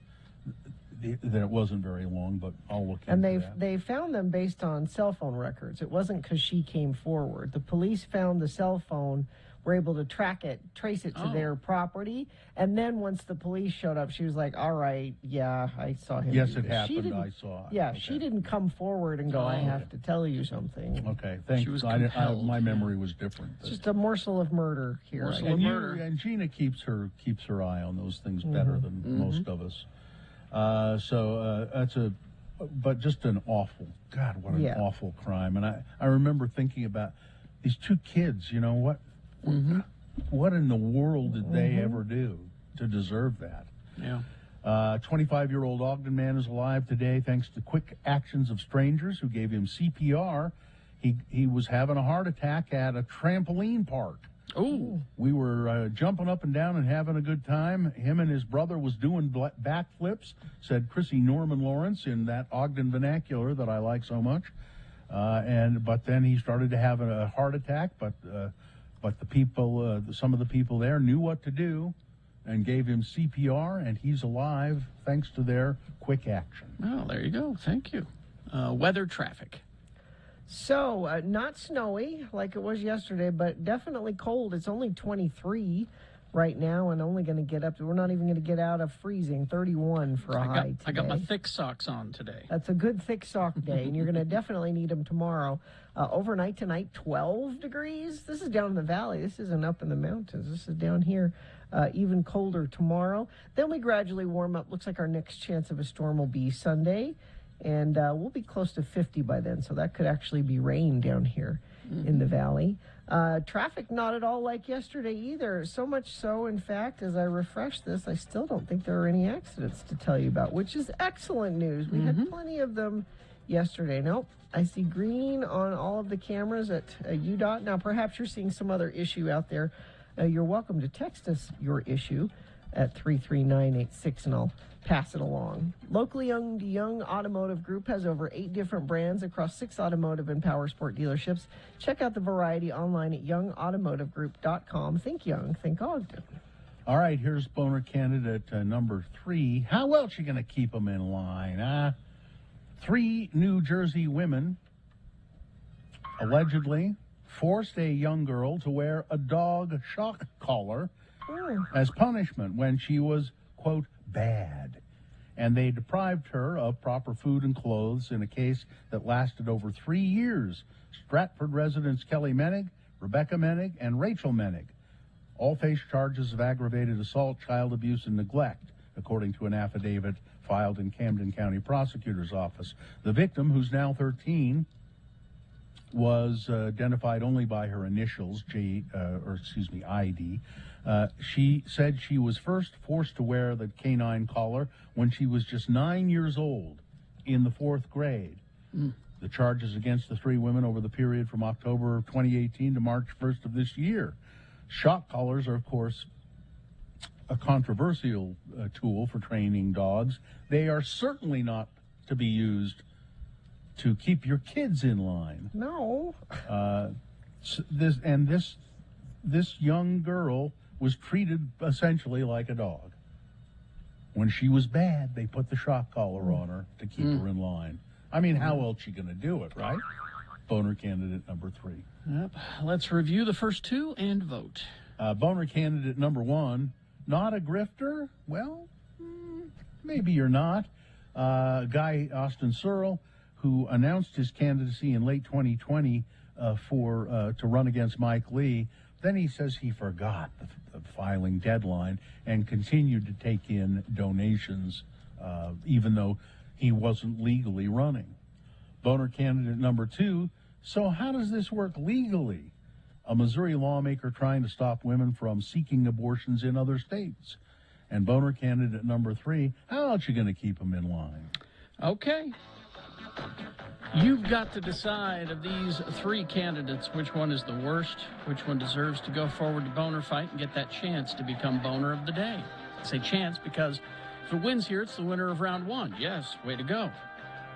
[SPEAKER 3] very long, but I'll look into
[SPEAKER 2] And
[SPEAKER 3] that.
[SPEAKER 2] they found them based on cell phone records. It wasn't because she came forward. The police found the cell phone, were able to trace it to their property, and then once the police showed up, she was like, "All right, yeah, I saw him."
[SPEAKER 3] Yes,
[SPEAKER 2] do
[SPEAKER 3] it
[SPEAKER 2] this."
[SPEAKER 3] happened. I saw it.
[SPEAKER 2] Yeah,
[SPEAKER 3] Okay.
[SPEAKER 2] she didn't come forward and go, "I have to tell you something."
[SPEAKER 3] Okay, thanks.
[SPEAKER 2] She was
[SPEAKER 3] my
[SPEAKER 2] compelled.
[SPEAKER 3] memory was different.
[SPEAKER 2] It's just a morsel of murder here. I guess.
[SPEAKER 3] And Gina keeps her eye on those things better than most of us. But just an awful, God, what an awful crime. And I remember thinking about these two kids. You know what in the world did they ever do to deserve that?
[SPEAKER 1] Yeah.
[SPEAKER 3] 25-year-old Ogden man is alive today thanks to quick actions of strangers who gave him CPR. He was having a heart attack at a trampoline park.
[SPEAKER 1] Oh.
[SPEAKER 3] We were jumping up and down and having a good time. Him and his brother was doing backflips, said Chrissy Norman Lawrence in that Ogden vernacular that I like so much. But then he started to have a heart attack, but the people, some of the people there knew what to do and gave him CPR, and he's alive thanks to their quick action.
[SPEAKER 1] Well, there you go. Thank you. Weather, traffic.
[SPEAKER 2] So, not snowy like it was yesterday, but definitely cold. It's only 23 right now and only going to get up to, we're not even going to get out of freezing, 31 for a high today.
[SPEAKER 1] I got my thick socks on today.
[SPEAKER 2] That's a good thick sock day, and you're going to definitely need them tomorrow. Overnight tonight, 12 degrees. This is down in the valley. This isn't up in the mountains. This is down here. Even colder tomorrow. Then we gradually warm up. Looks like our next chance of a storm will be Sunday. And we'll be close to 50 by then, so that could actually be rain down here in the valley. Traffic not at all like yesterday either. So much so, in fact, as I refresh this, I still don't think there are any accidents to tell you about, which is excellent news. We had plenty of them yesterday. Nope, I see green on all of the cameras at UDOT. Now, perhaps you're seeing some other issue out there. You're welcome to text us your issue at 33986, and I'll pass it along. Locally owned Young Automotive Group has over 8 different brands across 6 automotive and power sport dealerships. Check out the variety online at youngautomotivegroup.com. Think Young, think Ogden.
[SPEAKER 3] All right, here's boner candidate number 3. How else you going to keep them in line? 3 New Jersey women allegedly forced a young girl to wear a dog shock collar as punishment when she was, quote, bad. And they deprived her of proper food and clothes in a case that lasted over 3 years. Stratford residents Kelly Menig, Rebecca Menig, and Rachel Menig all face charges of aggravated assault, child abuse, and neglect, according to an affidavit filed in Camden County Prosecutor's Office. The victim, who's now 13, was identified only by her initials, ID. She said she was first forced to wear the canine collar when she was just 9 years old in the 4th grade. The charges against the 3 women over the period from October of 2018 to March 1st of this year. Shock collars are, of course, a controversial tool for training dogs. They are certainly not to be used to keep your kids in line.
[SPEAKER 2] No.
[SPEAKER 3] This young girl was treated essentially like a dog. When she was bad, they put the shock collar on her to keep her in line. I mean, how else you going to do it, right? Boner candidate number 3.
[SPEAKER 1] Yep. Let's review the first 2 and vote.
[SPEAKER 3] Boner candidate number 1, not a grifter? Well, maybe you're not. Guy Austin Searle, who announced his candidacy in late 2020 to run against Mike Lee. Then he says he forgot the filing deadline and continued to take in donations, even though he wasn't legally running. Boner candidate number 2, so how does this work legally? A Missouri lawmaker trying to stop women from seeking abortions in other states. And boner candidate number 3, how else you going to keep them in line?
[SPEAKER 1] Okay. You've got to decide of these three candidates which one is the worst, which one deserves to go forward to Boner Fight and get that chance to become Boner of the Day. I say chance because if it wins here, it's the winner of round 1. Yes, way to go.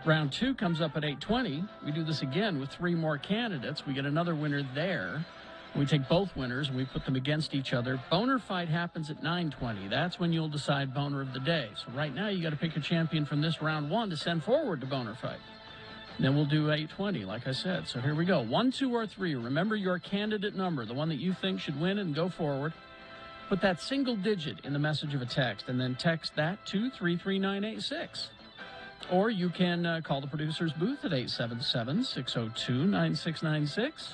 [SPEAKER 1] Round 2 comes up at 8:20. We do this again with 3 more candidates. We get another winner there. We take both winners and we put them against each other. Boner Fight happens at 9:20. That's when you'll decide Boner of the Day. So right now you got to pick a champion from this round 1 to send forward to Boner Fight. Then we'll do 8:20, like I said. So here we go. 1, 2, or 3. Remember your candidate number, the one that you think should win and go forward. Put that single digit in the message of a text, and then text that to 33986. Or you can call the producer's booth at 877-602-9696.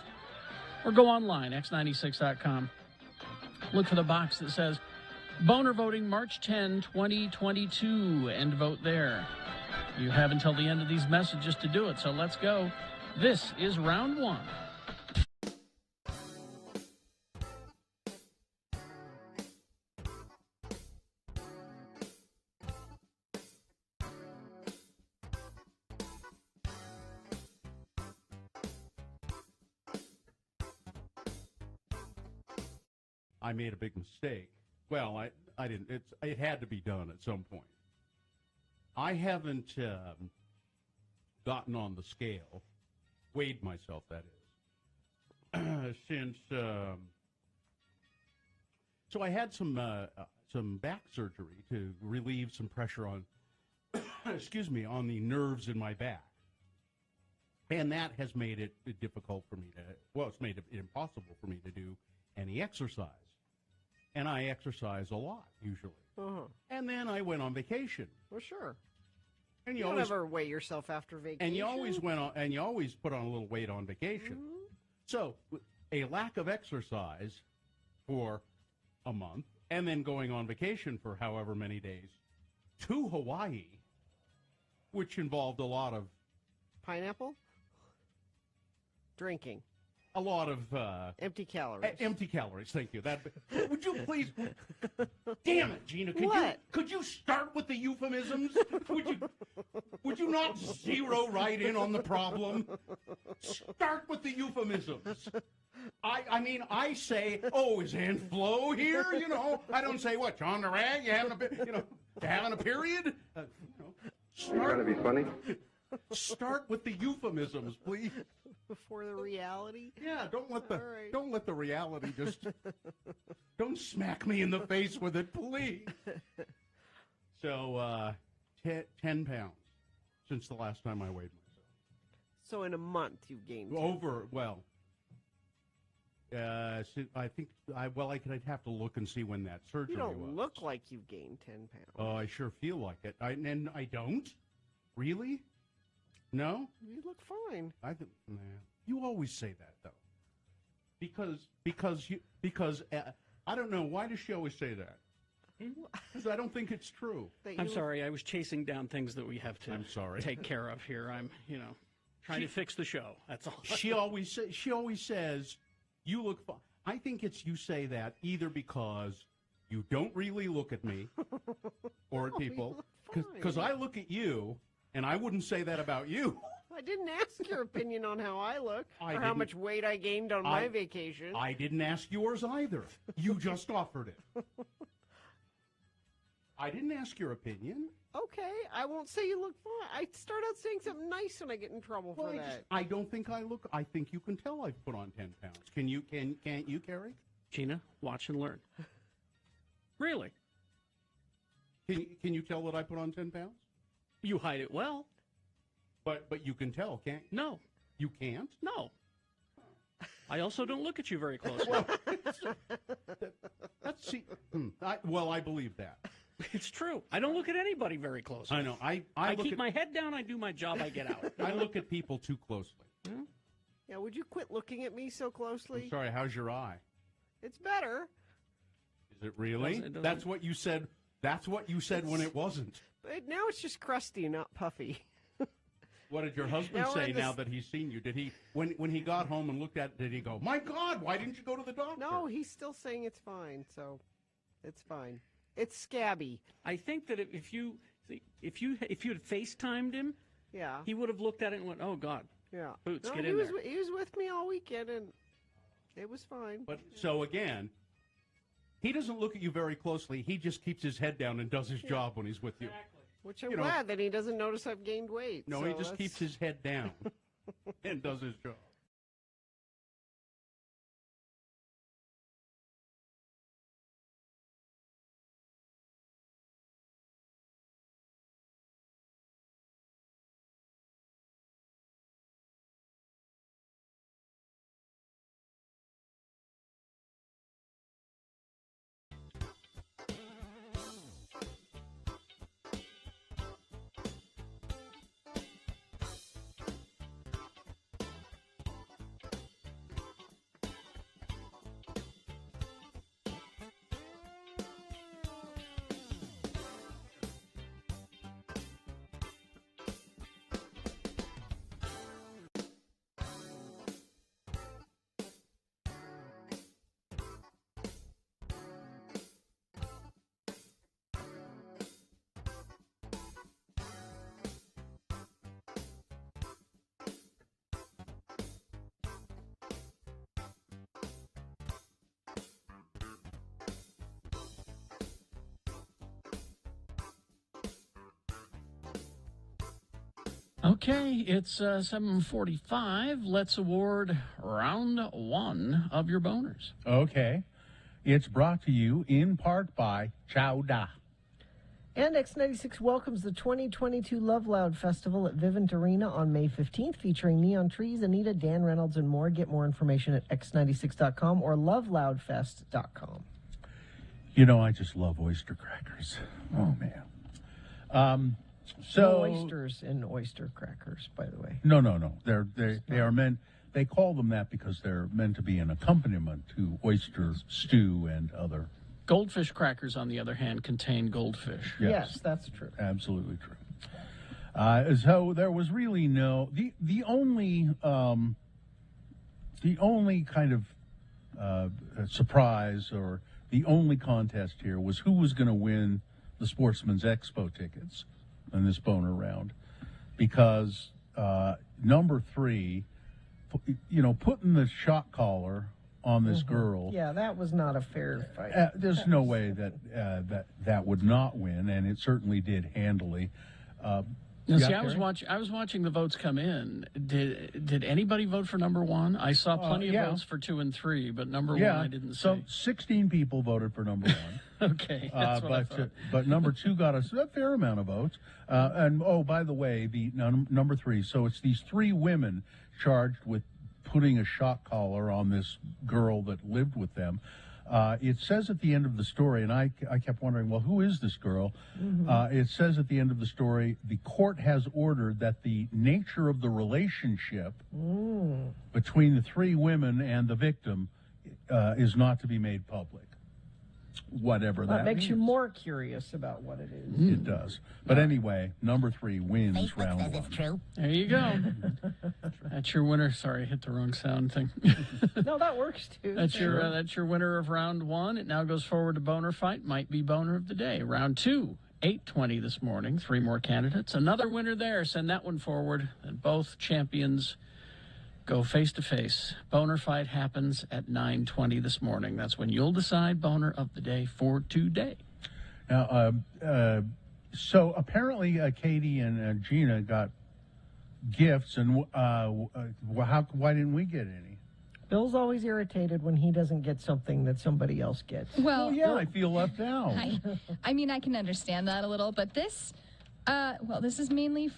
[SPEAKER 1] Or go online, x96.com. Look for the box that says Boner Voting March 10, 2022, and vote there. You have until the end of these messages to do it, so let's go. This is round 1.
[SPEAKER 3] I made a big mistake. Well, I didn't. It had to be done at some point. I haven't gotten on the scale, weighed myself, that is, since. So I had some back surgery to relieve some pressure on, excuse me, on the nerves in my back, and that has made it difficult for me to. Well, it's made it impossible for me to do any exercise. And I exercise a lot, usually.
[SPEAKER 7] Uh-huh.
[SPEAKER 3] And then I went on vacation.
[SPEAKER 7] Well, sure.
[SPEAKER 3] And
[SPEAKER 7] you don't ever weigh yourself after vacation.
[SPEAKER 3] And you always put on a little weight on vacation.
[SPEAKER 7] Mm-hmm.
[SPEAKER 3] So a lack of exercise for a month, and then going on vacation for however many days to Hawaii, which involved a lot of
[SPEAKER 7] pineapple, drinking.
[SPEAKER 3] A lot of
[SPEAKER 7] empty calories.
[SPEAKER 3] Empty calories. Thank you. That. Would you please? Damn it, Gina. Could you start with the euphemisms? Would you not zero right in on the problem? Start with the euphemisms. I say, oh, is Aunt Flo here? You know, I don't say what, John the Rag. You having a period?
[SPEAKER 6] You're trying to be funny.
[SPEAKER 3] Start with the euphemisms, please.
[SPEAKER 7] Before the reality?
[SPEAKER 3] Yeah, don't let the reality just don't smack me in the face with it, please. So 10 pounds since the last time I weighed myself.
[SPEAKER 7] So in a month you've gained 10.
[SPEAKER 3] I think I'd have to look and see when that surgery was.
[SPEAKER 7] You don't look like you've gained 10 pounds.
[SPEAKER 3] Oh, I sure feel like it. And I don't? Really? No?
[SPEAKER 7] You look fine.
[SPEAKER 3] I think you always say that though. Because I don't know, why does she always say that? Because I don't think it's true.
[SPEAKER 1] I'm sorry, I was chasing down things that we have to take care of here. I'm, trying to fix the show. That's all.
[SPEAKER 3] She always says you look fine. I think it's you say that either because you don't really look at me or at people, because I look at you. And I wouldn't say that about you.
[SPEAKER 7] I didn't ask your opinion on how I look or how much weight I gained on my vacation.
[SPEAKER 3] I didn't ask yours either. You just offered it. I didn't ask your opinion.
[SPEAKER 7] Okay, I won't say you look fine. I start out saying something nice and I get in trouble for that.
[SPEAKER 3] I don't think I look. I think you can tell I've put on 10 pounds. Can't you, Carrie?
[SPEAKER 1] Gina, watch and learn. Really?
[SPEAKER 3] Can you tell that I put on 10 pounds?
[SPEAKER 1] You hide it well.
[SPEAKER 3] But you can tell, can't you?
[SPEAKER 1] No.
[SPEAKER 3] You can't?
[SPEAKER 1] No. I also don't look at you very closely.
[SPEAKER 3] I believe that.
[SPEAKER 1] It's true. I don't look at anybody very closely.
[SPEAKER 3] I know. I
[SPEAKER 1] keep my head down, I do my job, I get out.
[SPEAKER 3] I look at people too closely.
[SPEAKER 7] Yeah, would you quit looking at me so closely?
[SPEAKER 3] I'm sorry, how's your eye?
[SPEAKER 7] It's better.
[SPEAKER 3] Is it really?
[SPEAKER 1] It doesn't.
[SPEAKER 3] That's what you said. That's what you said when it wasn't.
[SPEAKER 7] But now it's just crusty, not puffy.
[SPEAKER 3] What did your husband say now that he's seen you? Did he, when he got home and looked at it, did he go, my God, why didn't you go to the doctor?
[SPEAKER 7] No, he's still saying it's fine, so it's fine. It's scabby.
[SPEAKER 1] I think that if you had FaceTimed him,
[SPEAKER 7] Yeah.
[SPEAKER 1] he would have looked at it and went, "Oh God,
[SPEAKER 7] Yeah.
[SPEAKER 1] Boots,
[SPEAKER 7] No,
[SPEAKER 1] get
[SPEAKER 7] he
[SPEAKER 1] in
[SPEAKER 7] was,
[SPEAKER 1] there."
[SPEAKER 7] He was with me all weekend, and it was fine.
[SPEAKER 3] But so again, he doesn't look at you very closely. He just keeps his head down and does his job when he's with you.
[SPEAKER 7] Which I'm
[SPEAKER 3] you know-
[SPEAKER 7] glad that he doesn't notice I've gained weight.
[SPEAKER 3] No,
[SPEAKER 7] so
[SPEAKER 3] he just
[SPEAKER 7] that's-
[SPEAKER 3] keeps his head down and does his job.
[SPEAKER 1] Okay, it's 7:45. Let's award round one of your boners.
[SPEAKER 3] Okay. It's brought to you in part by Chowda.
[SPEAKER 2] And X96 welcomes the 2022 Love Loud Festival at Vivint Arena on May 15th, featuring Neon Trees, Anita, Dan Reynolds, and more. Get more information at x96.com or loveloudfest.com.
[SPEAKER 3] You know, I just love oyster crackers. Oh, man. So
[SPEAKER 2] No oysters in oyster crackers, by the way.
[SPEAKER 3] No. They are meant. They call them that because they're meant to be an accompaniment to oyster stew and other.
[SPEAKER 1] Goldfish crackers, on the other hand, contain goldfish.
[SPEAKER 2] Yes, that's true.
[SPEAKER 3] Absolutely true. So there was really the only kind of surprise or the only contest here was who was going to win the Sportsman's Expo tickets in this boner round, because number 3, putting the shock collar on this girl.
[SPEAKER 2] Yeah, that was not a fair fight.
[SPEAKER 3] There's no way that would not win, and it certainly did handily.
[SPEAKER 1] Now, see, I was watching the votes come in. Did anybody vote for number 1? I saw plenty of votes for 2 and 3, but number 1 I didn't see.
[SPEAKER 3] So 16 people voted for number 1.
[SPEAKER 1] Okay, that's what I thought.
[SPEAKER 3] But number 2 got a fair amount of votes. And by the way, the number 3. So it's these 3 women charged with putting a shock collar on this girl that lived with them. It says at the end of the story, and I kept wondering, well, who is this girl? It says at the end of the story, the court has ordered that the nature of the relationship between the 3 women and the victim is not to be made public. Whatever that
[SPEAKER 2] makes
[SPEAKER 3] means.
[SPEAKER 2] you more curious about what it is.
[SPEAKER 3] It does. But anyway, number 3 wins round 1.
[SPEAKER 1] It's true. There you go. That's your winner. Sorry, I hit the wrong sound thing.
[SPEAKER 2] No, that works too.
[SPEAKER 1] That's your winner of round 1. It now goes forward to boner fight. Might be boner of the day. Round 2, 8:20 this morning. 3 more candidates. Another winner there. Send that one forward. And both champions go face to face. Boner fight happens at 9:20 this morning. That's when you'll decide boner of the day for today.
[SPEAKER 3] Now, so apparently Katie and Gina got gifts, and why didn't we get any?
[SPEAKER 2] Bill's always irritated when he doesn't get something that somebody else gets.
[SPEAKER 8] Well,
[SPEAKER 3] yeah, I feel left out.
[SPEAKER 8] I mean, I can understand that a little, but this is mainly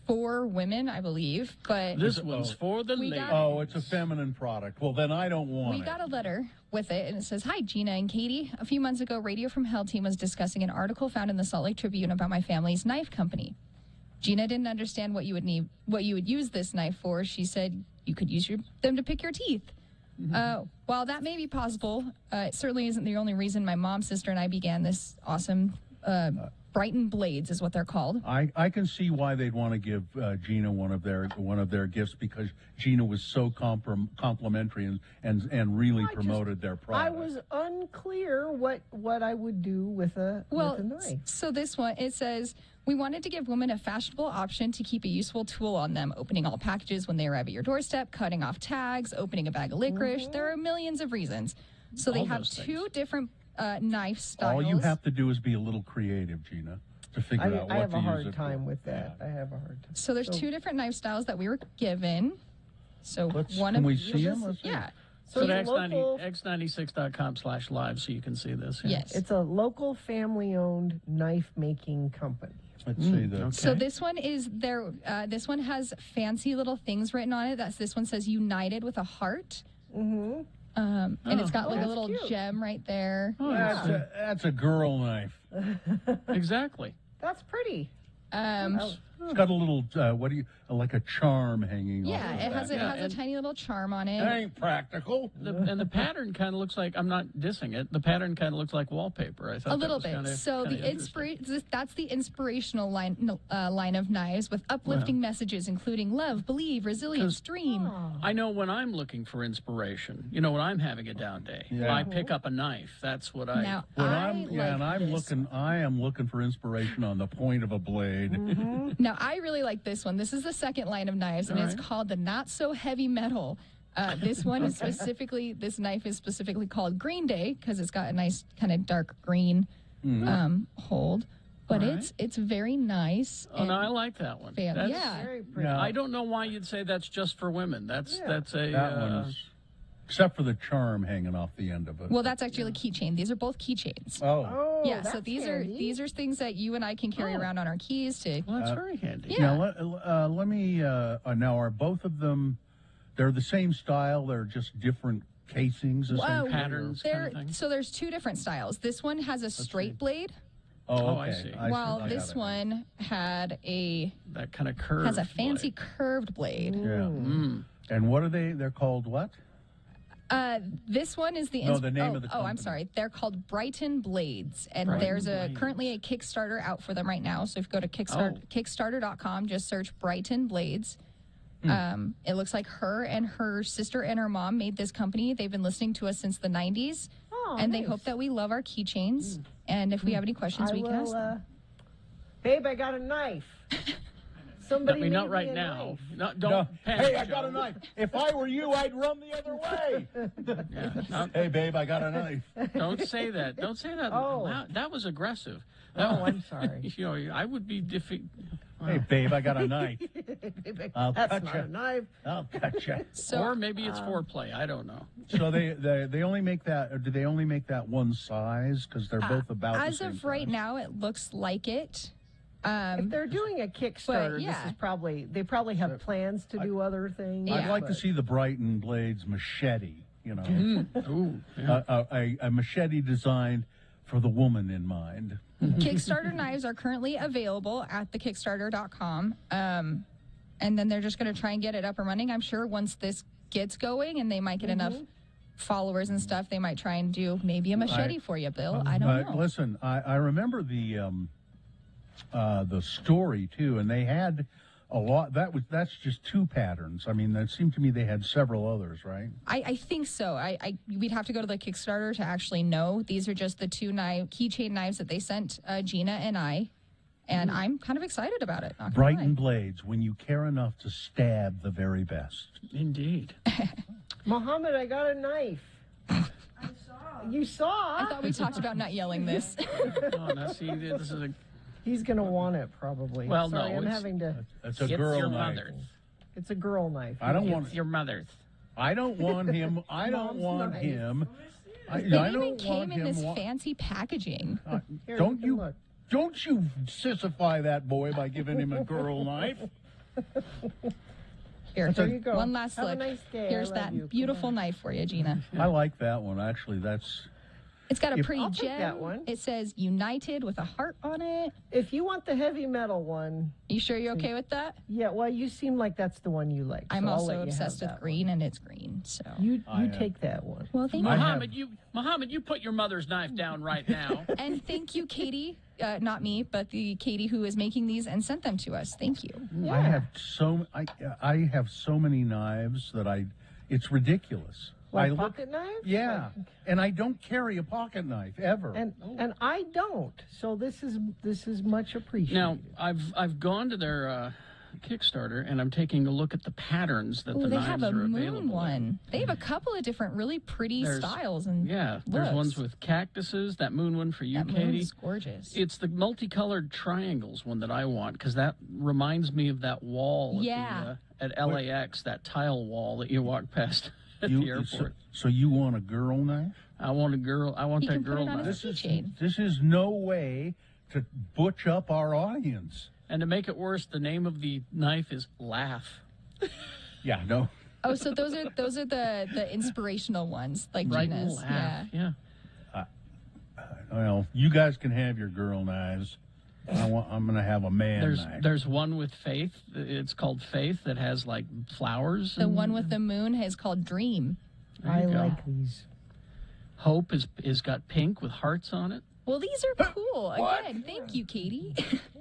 [SPEAKER 8] for women, I believe. But
[SPEAKER 1] this one's for the ladies.
[SPEAKER 3] It's a feminine product. Well, then I don't want it.
[SPEAKER 8] We got a letter with it, and it says, "Hi, Gina and Katie. A few months ago, Radio from Hell team was discussing an article found in the Salt Lake Tribune about my family's knife company. Gina didn't understand what you would use this knife for. She said you could use them to pick your teeth. While that may be possible, it certainly isn't the only reason my mom, sister, and I began this awesome Brighton Blades is what they're called.
[SPEAKER 3] I can see why they'd want to give Gina one of their gifts, because Gina was so complimentary and really promoted their product.
[SPEAKER 2] I was unclear what I would do with a knife.
[SPEAKER 8] So this one, it says, we wanted to give women a fashionable option to keep a useful tool on them, opening all packages when they arrive at your doorstep, cutting off tags, opening a bag of licorice. There are millions of reasons. So they
[SPEAKER 3] All
[SPEAKER 8] have
[SPEAKER 3] those
[SPEAKER 8] two different knife styles.
[SPEAKER 3] All you have to do is be a little creative, Gina, to figure out what to use it
[SPEAKER 2] I have a hard
[SPEAKER 3] for.
[SPEAKER 2] time with that. I have a hard time.
[SPEAKER 8] So there's two different knife styles that we were given. So one
[SPEAKER 3] can
[SPEAKER 8] of
[SPEAKER 3] we see them? Let's see.
[SPEAKER 8] yeah.
[SPEAKER 1] So
[SPEAKER 2] it's
[SPEAKER 1] at
[SPEAKER 2] local-
[SPEAKER 1] x96.com/live so you can see this. Yeah.
[SPEAKER 8] Yes.
[SPEAKER 2] It's a local family-owned knife-making company.
[SPEAKER 3] Let's see this.
[SPEAKER 1] Okay.
[SPEAKER 8] So this one is their. This one has fancy little things written on it. This one says "United with a Heart."
[SPEAKER 2] Mm-hmm.
[SPEAKER 8] And it's got like a
[SPEAKER 2] that's
[SPEAKER 8] little
[SPEAKER 2] cute.
[SPEAKER 8] gem right there.
[SPEAKER 3] That's a girl knife.
[SPEAKER 1] Exactly.
[SPEAKER 2] That's pretty.
[SPEAKER 3] It's got a little like a charm hanging off
[SPEAKER 8] Yeah,
[SPEAKER 3] of
[SPEAKER 8] it has
[SPEAKER 3] that.
[SPEAKER 8] a tiny little charm on it.
[SPEAKER 3] That ain't practical.
[SPEAKER 1] And the pattern kind of looks like, I'm not dissing it, the pattern kind of looks like wallpaper. I thought
[SPEAKER 8] A little
[SPEAKER 1] that was
[SPEAKER 8] bit.
[SPEAKER 1] Kinda,
[SPEAKER 8] So
[SPEAKER 1] kinda
[SPEAKER 8] the
[SPEAKER 1] interesting.
[SPEAKER 8] that's the inspirational line of knives with uplifting messages, including love, believe, resilience, dream.
[SPEAKER 1] I know when I'm looking for inspiration, when I'm having a down day,
[SPEAKER 3] Yeah.
[SPEAKER 1] I pick up a knife. That's what I.
[SPEAKER 8] Now,
[SPEAKER 3] I am looking for inspiration on the point of a blade.
[SPEAKER 8] Now, I really like this one. This is the second line of knives, and
[SPEAKER 3] All
[SPEAKER 8] it's
[SPEAKER 3] right.
[SPEAKER 8] called the Not So Heavy Metal. This one is this knife is specifically called Green Day because it's got a nice kind of dark green hold. But
[SPEAKER 1] All right.
[SPEAKER 8] it's very nice.
[SPEAKER 1] Oh, no, I like that one. That's,
[SPEAKER 8] yeah.
[SPEAKER 2] Very pretty.
[SPEAKER 1] I don't know why you'd say that's just for women. That's a.
[SPEAKER 3] That one's, except for the charm hanging off the end of it.
[SPEAKER 8] Well, that's actually a keychain. These are both keychains.
[SPEAKER 3] Oh.
[SPEAKER 8] Yeah, so
[SPEAKER 2] that's
[SPEAKER 8] these
[SPEAKER 2] handy.
[SPEAKER 8] are things that you and I can carry around on our keys to.
[SPEAKER 1] Well, that's very handy.
[SPEAKER 8] Yeah.
[SPEAKER 3] Now, let me. Now, are both of them? They're the same style. They're just different casings, essentially.
[SPEAKER 1] patterns kind of thing?
[SPEAKER 8] So there's two different styles. This one has a straight blade,
[SPEAKER 3] Oh,
[SPEAKER 1] I
[SPEAKER 3] okay.
[SPEAKER 1] see.
[SPEAKER 8] while
[SPEAKER 3] I
[SPEAKER 8] this
[SPEAKER 3] got it.
[SPEAKER 8] one had
[SPEAKER 1] That kind of curve.
[SPEAKER 8] has a fancy curved blade.
[SPEAKER 3] Yeah.
[SPEAKER 1] Mm.
[SPEAKER 3] And what are they? They're called what?
[SPEAKER 8] This one is the
[SPEAKER 3] No, the name of the
[SPEAKER 8] I'm
[SPEAKER 3] company.
[SPEAKER 8] sorry. They're called Brighton Blades, and
[SPEAKER 1] Brighton
[SPEAKER 8] there's
[SPEAKER 1] Blades.
[SPEAKER 8] currently a Kickstarter out for them right now. So if you go to Kickstarter.com, just search Brighton Blades. It looks like her and her sister and her mom made this company. They've been listening to us since the 90s, and they hope that we love our keychains. And if we have any questions, we can ask them.
[SPEAKER 2] Babe, I got a knife. Somebody made
[SPEAKER 1] not
[SPEAKER 2] me
[SPEAKER 1] right
[SPEAKER 2] a
[SPEAKER 1] now.
[SPEAKER 2] knife.
[SPEAKER 1] No, don't panic.
[SPEAKER 3] Hey, I got
[SPEAKER 1] Joe.
[SPEAKER 3] a knife. If I were you, I'd run the other way. Hey, babe, I got a knife.
[SPEAKER 1] Don't say that. Don't say that.
[SPEAKER 2] Oh.
[SPEAKER 1] That was aggressive.
[SPEAKER 2] Oh, I'm sorry.
[SPEAKER 1] I would be
[SPEAKER 3] Hey, babe, I got a knife. I'll
[SPEAKER 2] That's
[SPEAKER 3] cut
[SPEAKER 2] not
[SPEAKER 3] ya.
[SPEAKER 2] a knife.
[SPEAKER 3] I'll cut you.
[SPEAKER 1] or maybe it's foreplay. I don't know.
[SPEAKER 3] So they only make that. Or do they only make that one size? Because they're both about the
[SPEAKER 8] As
[SPEAKER 3] same
[SPEAKER 8] of right
[SPEAKER 3] size.
[SPEAKER 8] now, it looks like it.
[SPEAKER 2] If they're doing a Kickstarter,
[SPEAKER 8] But, yeah.
[SPEAKER 2] this is they probably have plans to do other things.
[SPEAKER 3] I'd like to
[SPEAKER 2] but-
[SPEAKER 3] see the Brighton Blades machete.
[SPEAKER 1] Ooh, yeah.
[SPEAKER 3] A machete designed for the woman in mind.
[SPEAKER 8] Kickstarter knives are currently available at the Kickstarter.com. And then they're just going to try and get it up and running. I'm sure once this gets going and they might get enough followers and stuff, they might try and do maybe a machete for you, Bill. I don't know.
[SPEAKER 3] Listen, I remember the story too, and they had a lot. That's just two patterns. I mean, it seemed to me they had several others, right?
[SPEAKER 8] I think so. We'd have to go to the Kickstarter to actually know. These are just the two keychain knives that they sent Gina and I. And I'm kind of excited about it. Not gonna
[SPEAKER 3] Brighton
[SPEAKER 8] lie.
[SPEAKER 3] Blades, when you care enough to stab the very best.
[SPEAKER 1] Indeed.
[SPEAKER 2] Mohammed, I got a knife. You saw?
[SPEAKER 8] I thought we talked about not yelling this.
[SPEAKER 1] Oh, now see, this is a.
[SPEAKER 2] He's going to want it, probably.
[SPEAKER 1] Well,
[SPEAKER 2] Sorry,
[SPEAKER 1] no,
[SPEAKER 2] I'm
[SPEAKER 1] it's-
[SPEAKER 2] having to.
[SPEAKER 3] It's a
[SPEAKER 1] It's
[SPEAKER 3] girl
[SPEAKER 1] your
[SPEAKER 3] knife.
[SPEAKER 1] mother's.
[SPEAKER 2] It's a girl knife.
[SPEAKER 3] I don't
[SPEAKER 1] It's
[SPEAKER 3] want.
[SPEAKER 1] your mother's.
[SPEAKER 3] I don't want him. I don't
[SPEAKER 2] Mom's
[SPEAKER 3] want
[SPEAKER 2] knife.
[SPEAKER 3] him. I
[SPEAKER 8] It
[SPEAKER 3] don't
[SPEAKER 8] even
[SPEAKER 3] want
[SPEAKER 8] came in
[SPEAKER 3] him.
[SPEAKER 8] this fancy packaging.
[SPEAKER 2] Here,
[SPEAKER 3] Don't
[SPEAKER 2] can
[SPEAKER 3] you?
[SPEAKER 2] look.
[SPEAKER 3] Don't you sissify that boy by giving him a girl knife.
[SPEAKER 8] Here,
[SPEAKER 2] There you go.
[SPEAKER 8] one last
[SPEAKER 2] Have a
[SPEAKER 8] look.
[SPEAKER 2] nice day. I
[SPEAKER 8] Here's
[SPEAKER 2] love
[SPEAKER 8] that
[SPEAKER 2] you.
[SPEAKER 8] beautiful knife for you, Gina.
[SPEAKER 3] I like that one. Actually, that's
[SPEAKER 8] It's got a
[SPEAKER 3] If-
[SPEAKER 8] pretty
[SPEAKER 2] I'll take
[SPEAKER 8] gem.
[SPEAKER 2] that one.
[SPEAKER 8] It says United with a heart on it.
[SPEAKER 2] If you want the heavy metal one,
[SPEAKER 8] You sure you're okay with that?
[SPEAKER 2] yeah. Well, you seem like that's the one you like.
[SPEAKER 8] I'm
[SPEAKER 2] so I'll
[SPEAKER 8] also
[SPEAKER 2] let you have
[SPEAKER 8] obsessed with
[SPEAKER 2] that
[SPEAKER 8] green, and it's green. So
[SPEAKER 2] one. You
[SPEAKER 3] I,
[SPEAKER 2] take that one.
[SPEAKER 8] well, thank you.
[SPEAKER 1] Muhammad, you put your mother's knife down right now.
[SPEAKER 8] And thank you, Katie. Not me, but the Katie who is making these and sent them to us. Thank you.
[SPEAKER 3] I have I have so many knives that it's ridiculous.
[SPEAKER 2] Like
[SPEAKER 3] I look-
[SPEAKER 2] pocket knives?
[SPEAKER 3] Yeah, and I don't carry a pocket knife ever.
[SPEAKER 2] And I don't. So this is much appreciated.
[SPEAKER 1] Now, I've gone to their Kickstarter, and I'm taking a look at the patterns that
[SPEAKER 8] Ooh,
[SPEAKER 1] the
[SPEAKER 8] they
[SPEAKER 1] knives
[SPEAKER 8] have a
[SPEAKER 1] are
[SPEAKER 8] moon
[SPEAKER 1] available in.
[SPEAKER 8] one. They have a couple of different really pretty
[SPEAKER 1] There's-
[SPEAKER 8] styles and
[SPEAKER 1] Yeah, there's
[SPEAKER 8] looks.
[SPEAKER 1] ones with cactuses. That moon one for you,
[SPEAKER 8] That
[SPEAKER 1] Katie.
[SPEAKER 8] moon's gorgeous.
[SPEAKER 1] It's the multicolored triangles one that I want because that reminds me of that wall
[SPEAKER 8] Yeah.
[SPEAKER 1] at LAX, that tile wall that you walk past at the airport.
[SPEAKER 3] So you want a girl knife?
[SPEAKER 1] I want a girl. I want
[SPEAKER 8] He
[SPEAKER 1] that
[SPEAKER 8] can put
[SPEAKER 1] girl
[SPEAKER 8] it on
[SPEAKER 1] knife.
[SPEAKER 8] his keychain.
[SPEAKER 3] This is no way to butch up our audience.
[SPEAKER 1] And to make it worse, the name of the knife is Laugh.
[SPEAKER 3] Yeah, no.
[SPEAKER 8] Oh, so those are the inspirational ones, like
[SPEAKER 1] Right,
[SPEAKER 8] Gina's.
[SPEAKER 1] Laugh. Yeah.
[SPEAKER 3] Well, you guys can have your girl knives. I'm going to have a man knife.
[SPEAKER 1] There's one with Faith. It's called Faith that has like flowers.
[SPEAKER 8] The one with the moon is called Dream.
[SPEAKER 2] I
[SPEAKER 1] There you go.
[SPEAKER 2] like these.
[SPEAKER 1] Hope is got pink with hearts on it.
[SPEAKER 8] Well, these are cool. Again, thank you, Katie.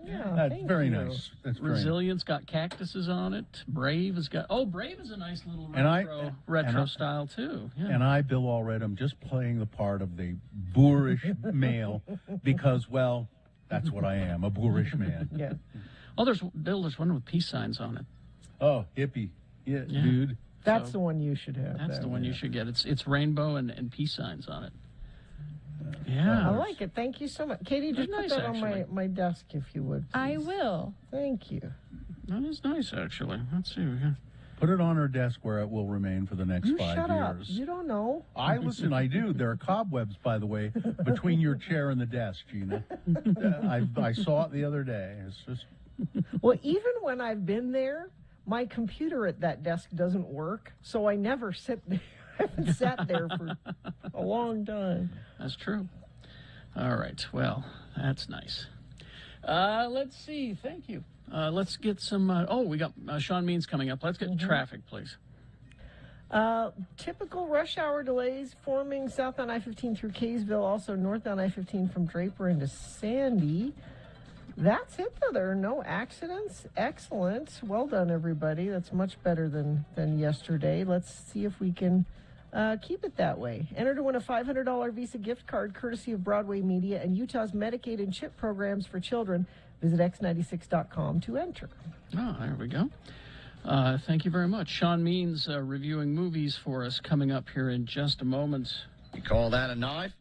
[SPEAKER 2] Yeah,
[SPEAKER 3] That's
[SPEAKER 2] thank
[SPEAKER 3] very
[SPEAKER 2] you.
[SPEAKER 3] nice. That's very
[SPEAKER 1] Resilience got cactuses on it. Brave has got. Oh, Brave is a nice little
[SPEAKER 3] And I-
[SPEAKER 1] retro
[SPEAKER 3] and I-
[SPEAKER 1] style too. Yeah.
[SPEAKER 3] And I, Bill Allred, am just playing the part of the boorish male because, well, that's what I am, a boorish man.
[SPEAKER 2] Yeah.
[SPEAKER 1] Oh, there's one with peace signs on it.
[SPEAKER 3] Oh, hippie. Yeah,
[SPEAKER 1] Yeah.
[SPEAKER 3] dude.
[SPEAKER 2] That's
[SPEAKER 1] So,
[SPEAKER 2] the one you should have.
[SPEAKER 1] That's
[SPEAKER 2] that
[SPEAKER 1] the one you should get. It's rainbow and peace signs on it. Yeah.
[SPEAKER 2] I like it. Thank you so much. Katie, just
[SPEAKER 1] They're
[SPEAKER 2] put
[SPEAKER 1] nice,
[SPEAKER 2] that on
[SPEAKER 1] actually.
[SPEAKER 2] my desk if you would.
[SPEAKER 8] I
[SPEAKER 2] please.
[SPEAKER 8] will.
[SPEAKER 2] Thank you.
[SPEAKER 1] That is nice, actually. Let's see. Yeah.
[SPEAKER 3] Put it on her desk where it will remain for the next
[SPEAKER 2] You
[SPEAKER 3] 5
[SPEAKER 2] shut up.
[SPEAKER 3] years.
[SPEAKER 2] You don't know.
[SPEAKER 3] I listen, I do. There are cobwebs, by the way, between your chair and the desk, Gina. I saw it the other day. It's just.
[SPEAKER 2] Well, even when I've been there, my computer at that desk doesn't work, so I never sit there. I haven't sat there for a long time.
[SPEAKER 1] That's true. All right. Well, that's nice. Let's see. Thank you. Let's get some. We got Sean Means coming up. Let's get traffic, please.
[SPEAKER 2] Typical rush hour delays forming southbound I-15 through Kaysville, also northbound I-15 from Draper into Sandy. That's it, though. There are no accidents. Excellent. Well done, everybody. That's much better than yesterday. Let's see if we can keep it that way. Enter to win a $500 Visa gift card courtesy of Broadway Media and Utah's Medicaid and CHIP programs for children. Visit x96.com to enter.
[SPEAKER 1] Oh, there we go. Thank you very much. Sean Means reviewing movies for us coming up here in just a moment.
[SPEAKER 9] You call that a knife?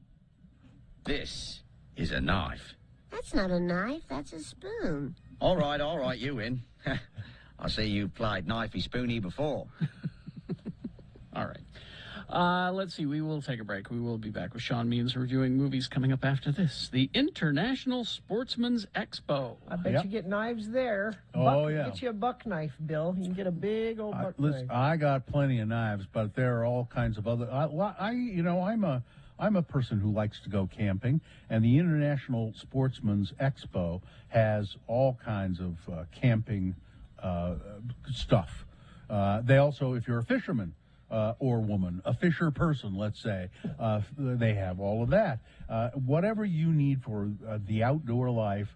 [SPEAKER 9] This is a knife.
[SPEAKER 22] That's not a knife, that's a spoon.
[SPEAKER 9] All right, you win. I see you played knifey spoony before.
[SPEAKER 1] All right. Let's see. We will take a break. We will be back with Sean Means reviewing movies coming up after this. The International Sportsman's Expo.
[SPEAKER 2] I bet you get knives there.
[SPEAKER 3] Oh, yeah.
[SPEAKER 2] Get you a buck knife, Bill. You can get a big old buck
[SPEAKER 3] Listen,
[SPEAKER 2] knife.
[SPEAKER 3] I got plenty of knives, but there are all kinds of other. I'm a person who likes to go camping, and the International Sportsman's Expo has all kinds of camping stuff. They also, if you're a fisherman or woman, a fisher person, let's say, they have all of that. Whatever you need for the outdoor life,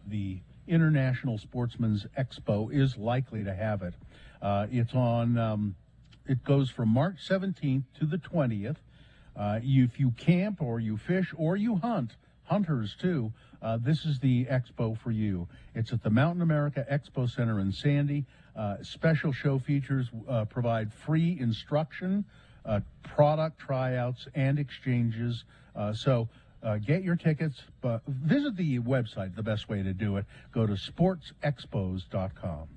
[SPEAKER 3] the International Sportsman's Expo is likely to have it. It's on. It goes from March 17th to the 20th. If you camp or you fish or you hunt, hunters too, this is the expo for you. It's at the Mountain America Expo Center in Sandy. Special show features provide free instruction, product tryouts, and exchanges. So get your tickets. Visit the website, the best way to do it. Go to sportsexpos.com.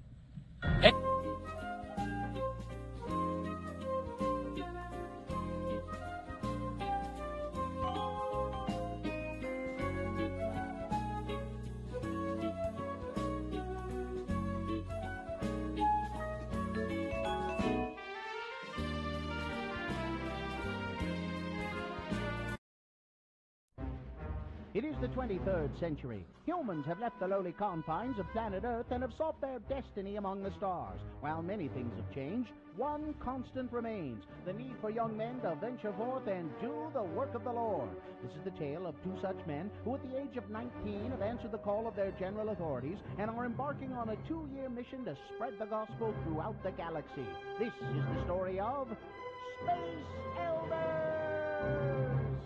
[SPEAKER 10] It is the 23rd century. Humans have left the lowly confines of planet Earth and have sought their destiny among the stars. While many things have changed, one constant remains: the need for young men to venture forth and do the work of the Lord. This is the tale of two such men who at the age of 19 have answered the call of their general authorities and are embarking on a 2-year mission to spread the gospel throughout the galaxy. This is the story of Space Elders!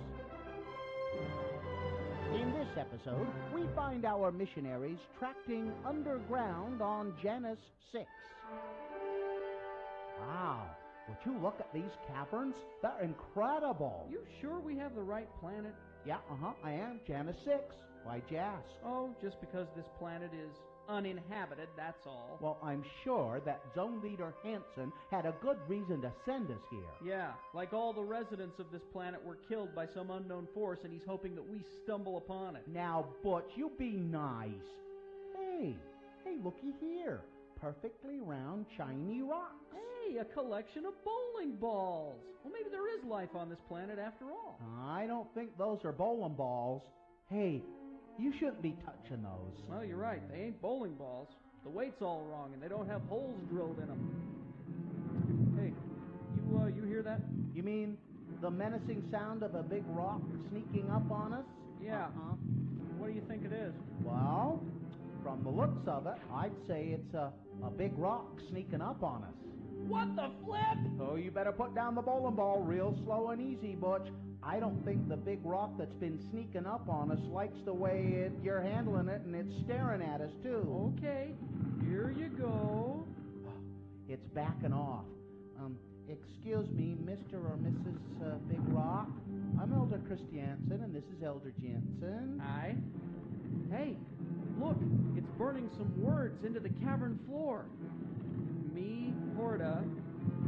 [SPEAKER 10] In this episode, we find our missionaries tracting underground on Janus 6. Wow, would you look at these caverns? They're incredible.
[SPEAKER 13] You sure we have the right planet?
[SPEAKER 10] Yeah, I am. Janus 6. Why'd you ask?
[SPEAKER 13] Oh, just because this planet is uninhabited, that's all.
[SPEAKER 10] Well, I'm sure that Zone Leader Hansen had a good reason to send us here.
[SPEAKER 13] Yeah, like all the residents of this planet were killed by some unknown force, and he's hoping that we stumble upon it.
[SPEAKER 10] Now, Butch, you be nice. Hey, looky here. Perfectly round, shiny rocks.
[SPEAKER 13] Hey, a collection of bowling balls. Well, maybe there is life on this planet after all.
[SPEAKER 10] I don't think those are bowling balls. Hey, you shouldn't be touching those.
[SPEAKER 13] Well, you're right. They ain't bowling balls. The weight's all wrong, and they don't have holes drilled in them. Hey, you hear that?
[SPEAKER 10] You mean the menacing sound of a big rock sneaking up on us?
[SPEAKER 13] Yeah. What do you think it is?
[SPEAKER 10] Well, from the looks of it, I'd say it's a big rock sneaking up on us.
[SPEAKER 13] What the flip?
[SPEAKER 10] Oh, you better put down the bowling ball real slow and easy, Butch. I don't think the big rock that's been sneaking up on us likes the way you're handling it, and it's staring at us, too.
[SPEAKER 13] Okay, here you go.
[SPEAKER 10] It's backing off. Excuse me, Mr. or Mrs. Big Rock. I'm Elder Christiansen, and this is Elder Jensen.
[SPEAKER 13] Hi. Hey, look, it's burning some words into the cavern floor. Me, Horta,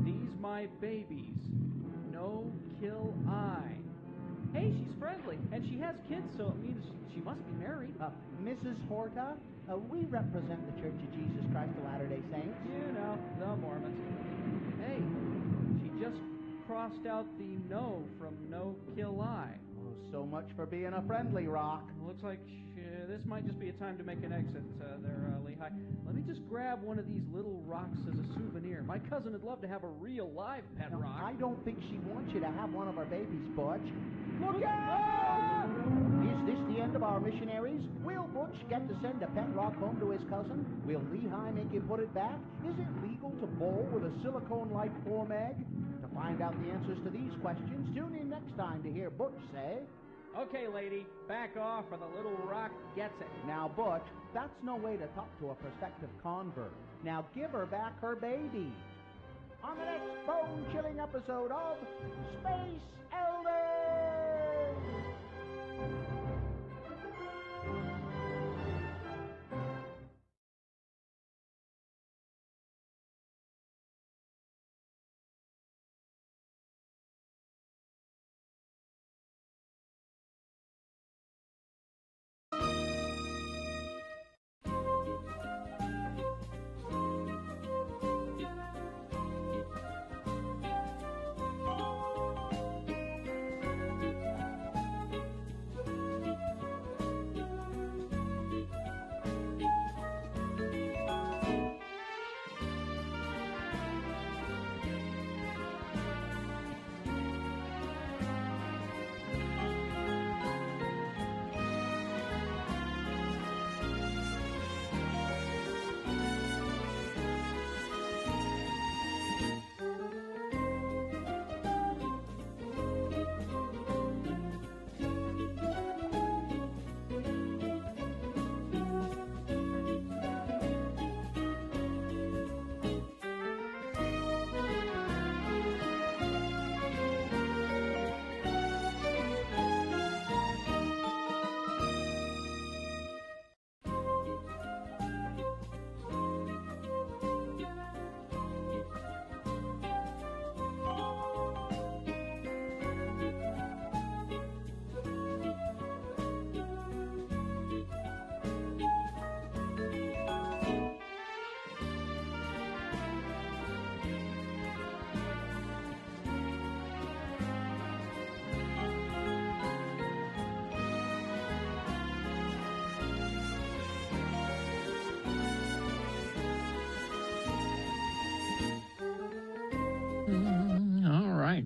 [SPEAKER 13] these my babies. No kill I. Hey, she's friendly, and she has kids, so it means she must be married.
[SPEAKER 10] Mrs. Horta, we represent the Church of Jesus Christ of Latter-day Saints.
[SPEAKER 13] You know, the Mormons. Hey, she just crossed out the no from no kill I.
[SPEAKER 10] Oh, so much for being a friendly rock.
[SPEAKER 13] Looks like this might just be a time to make an exit there, Lehi. Let me just grab one of these little rocks as a souvenir. My cousin would love to have a real live pet rock.
[SPEAKER 10] I don't think she wants you to have one of our babies, Butch. Look out! Is this the end of our missionaries? Will Butch get to send a pet rock home to his cousin? Will Lehi make him put it back? Is it legal to bowl with a silicone light form egg? To find out the answers to these questions, tune in next time to hear Butch say...
[SPEAKER 13] Okay, lady, back off or the little rock gets it.
[SPEAKER 10] Now, Butch, that's no way to talk to a prospective convert. Now give her back her baby. On the next bone-chilling episode of Space Elders!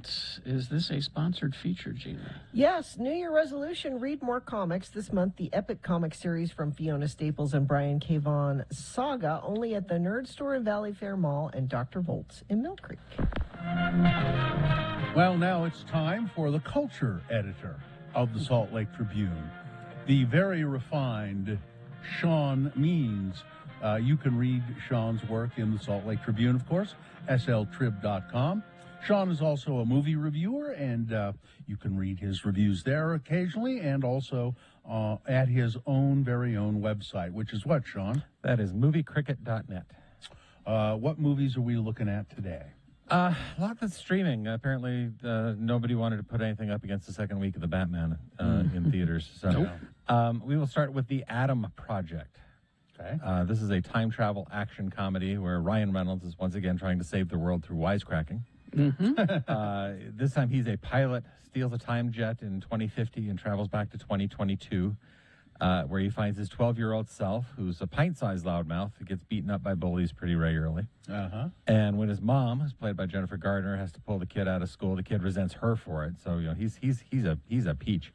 [SPEAKER 1] right. Is this a sponsored feature, Gina?
[SPEAKER 2] Yes, New Year resolution, read more comics. This month, the epic comic series from Fiona Staples and Brian K. Vaughan, Saga, only at the Nerd Store in Valley Fair Mall and Dr. Volt's in Mill Creek.
[SPEAKER 3] Well, now it's time for the culture editor of the Salt Lake Tribune, the very refined Sean Means. You can read Sean's work in the Salt Lake Tribune, of course, sltrib.com. Sean is also a movie reviewer, and you can read his reviews there occasionally, and also at his own very own website, which is what, Sean?
[SPEAKER 11] That is moviecricket.net.
[SPEAKER 3] What movies are we looking at today?
[SPEAKER 11] A lot that's streaming. Apparently, nobody wanted to put anything up against the second week of the Batman in theaters. So we will start with The Adam Project.
[SPEAKER 3] Okay.
[SPEAKER 11] This is a time travel action comedy where Ryan Reynolds is once again trying to save the world through wisecracking. This time he's a pilot, steals a time jet in 2050 and travels back to 2022, where he finds his 12-year-old self, who's a pint-sized loudmouth who gets beaten up by bullies pretty regularly. And when his mom, who's played by Jennifer Gardner, has to pull the kid out of school, the kid resents her for it. So he's a peach.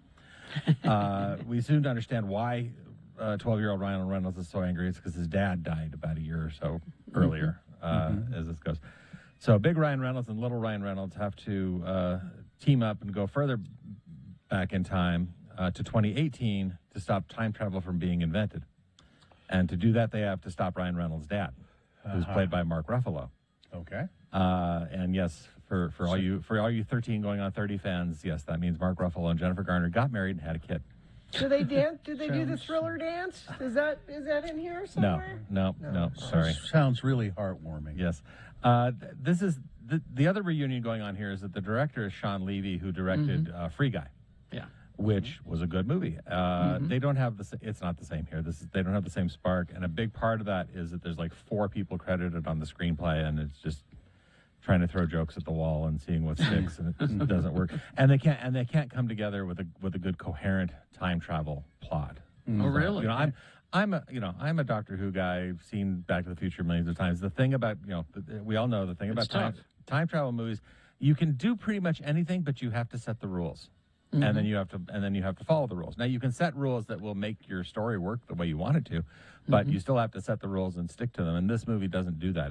[SPEAKER 11] We soon understand why 12-year-old Ryan Reynolds is so angry. It's because his dad died about a year or so earlier, as this goes. So big Ryan Reynolds and little Ryan Reynolds have to team up and go further back in time to 2018 to stop time travel from being invented. And to do that, they have to stop Ryan Reynolds' dad, who's played by Mark Ruffalo.
[SPEAKER 3] Okay.
[SPEAKER 11] And yes, for all you 13 going on 30 fans, yes, that means Mark Ruffalo and Jennifer Garner got married and had a kid.
[SPEAKER 2] Do they dance? Do they do the Thriller dance? Is that in here somewhere?
[SPEAKER 11] No. Sorry.
[SPEAKER 3] Sounds really heartwarming.
[SPEAKER 11] Yes. This is the other reunion going on here is that the director is Sean Levy, who directed Free Guy.
[SPEAKER 1] Yeah.
[SPEAKER 11] Which was a good movie. They don't have it's not the same here. They don't have the same spark, and a big part of that is that there's like 4 people credited on the screenplay, and it's just trying to throw jokes at the wall and seeing what sticks, and it doesn't work. And they can't come together with a good coherent time travel plot.
[SPEAKER 1] Oh, really?
[SPEAKER 11] You know, I'm a Doctor Who guy. I've seen Back to the Future millions of times. The thing about we all know the thing about time travel movies, you can do pretty much anything, but you have to set the rules. And then you have to follow the rules. Now you can set rules that will make your story work the way you want it to, but you still have to set the rules and stick to them. And this movie doesn't do that.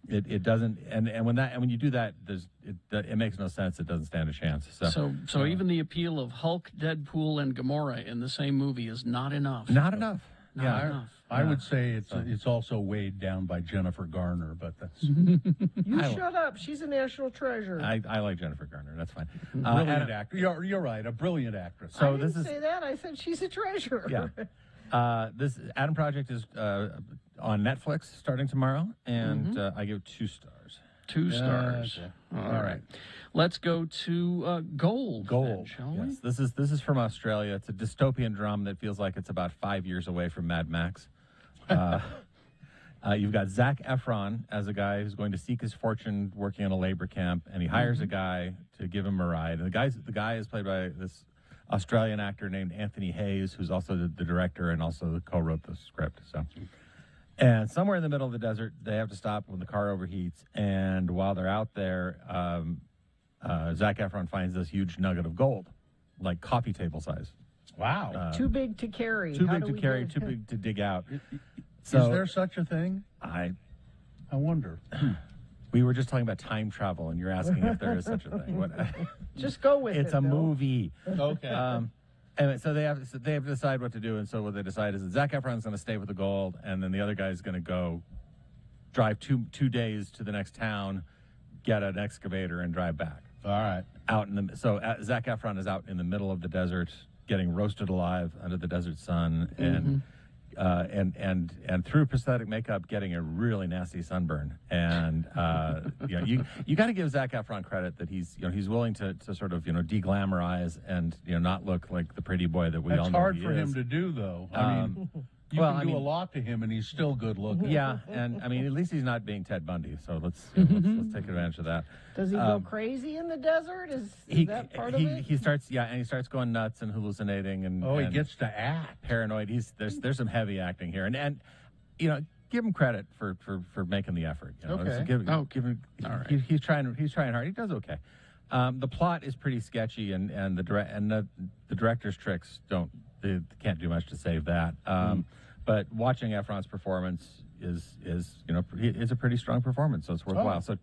[SPEAKER 11] It doesn't. And when you do that, it makes no sense. It doesn't stand a chance.
[SPEAKER 1] So even the appeal of Hulk, Deadpool, and Gamora in the same movie is not enough.
[SPEAKER 11] Not enough.
[SPEAKER 1] Not enough.
[SPEAKER 3] I would say it's also weighed down by Jennifer Garner, but that's
[SPEAKER 2] You shut up. She's a national treasure.
[SPEAKER 11] I like Jennifer Garner. That's fine.
[SPEAKER 3] Brilliant actor. You're right. A brilliant actress.
[SPEAKER 11] So
[SPEAKER 2] I didn't say that. I said she's a treasure.
[SPEAKER 11] Yeah. This Adam Project is on Netflix starting tomorrow, and I give 2 stars.
[SPEAKER 1] 2 stars. All right. Let's go to Gold.
[SPEAKER 11] Gold.
[SPEAKER 1] Then, shall we?
[SPEAKER 11] Yes. This is from Australia. It's a dystopian drama that feels like it's about 5 years away from Mad Max. You've got Zac Efron as a guy who's going to seek his fortune working in a labor camp, and he hires a guy to give him a ride. And the guy is played by this Australian actor named Anthony Hayes, who's also the director and also co-wrote the script. And somewhere in the middle of the desert, they have to stop when the car overheats. And while they're out there, Zac Efron finds this huge nugget of gold, like coffee table size.
[SPEAKER 3] Wow.
[SPEAKER 2] Too big to carry.
[SPEAKER 11] Too big to carry, too big to dig out.
[SPEAKER 3] Is there such a thing?
[SPEAKER 11] I
[SPEAKER 3] wonder.
[SPEAKER 11] We were just talking about time travel, and you're asking if there is such a thing.
[SPEAKER 2] Just go with it.
[SPEAKER 11] It's a movie.
[SPEAKER 3] Okay.
[SPEAKER 11] And so they have to decide what to do. And so what they decide is that Zac Efron's going to stay with the gold, and then the other guy's going to go drive 2 days to the next town, get an excavator, and drive back.
[SPEAKER 3] All right.
[SPEAKER 11] So Zac Efron is out in the middle of the desert, getting roasted alive under the desert sun, and through prosthetic makeup, getting a really nasty sunburn. And you got to give Zac Efron credit that he's willing to sort of deglamorize and not look like the pretty boy that we all know.
[SPEAKER 3] That's hard for him to do, though. I mean, you can do a lot to him, and he's still good looking.
[SPEAKER 11] Yeah, and I mean, at least he's not being Ted Bundy. So let's take advantage of that.
[SPEAKER 2] Does he go crazy in the desert? Is that part of it?
[SPEAKER 11] He starts going nuts and hallucinating, and
[SPEAKER 3] he gets to act
[SPEAKER 11] paranoid. There's some heavy acting here, and give him credit for making the effort. You know?
[SPEAKER 3] Okay.
[SPEAKER 11] So give him.
[SPEAKER 1] All right.
[SPEAKER 11] He's trying hard. He does okay. The plot is pretty sketchy, and the director's tricks they can't do much to save that. But watching Efron's performance is it's a pretty strong performance, so it's worthwhile. So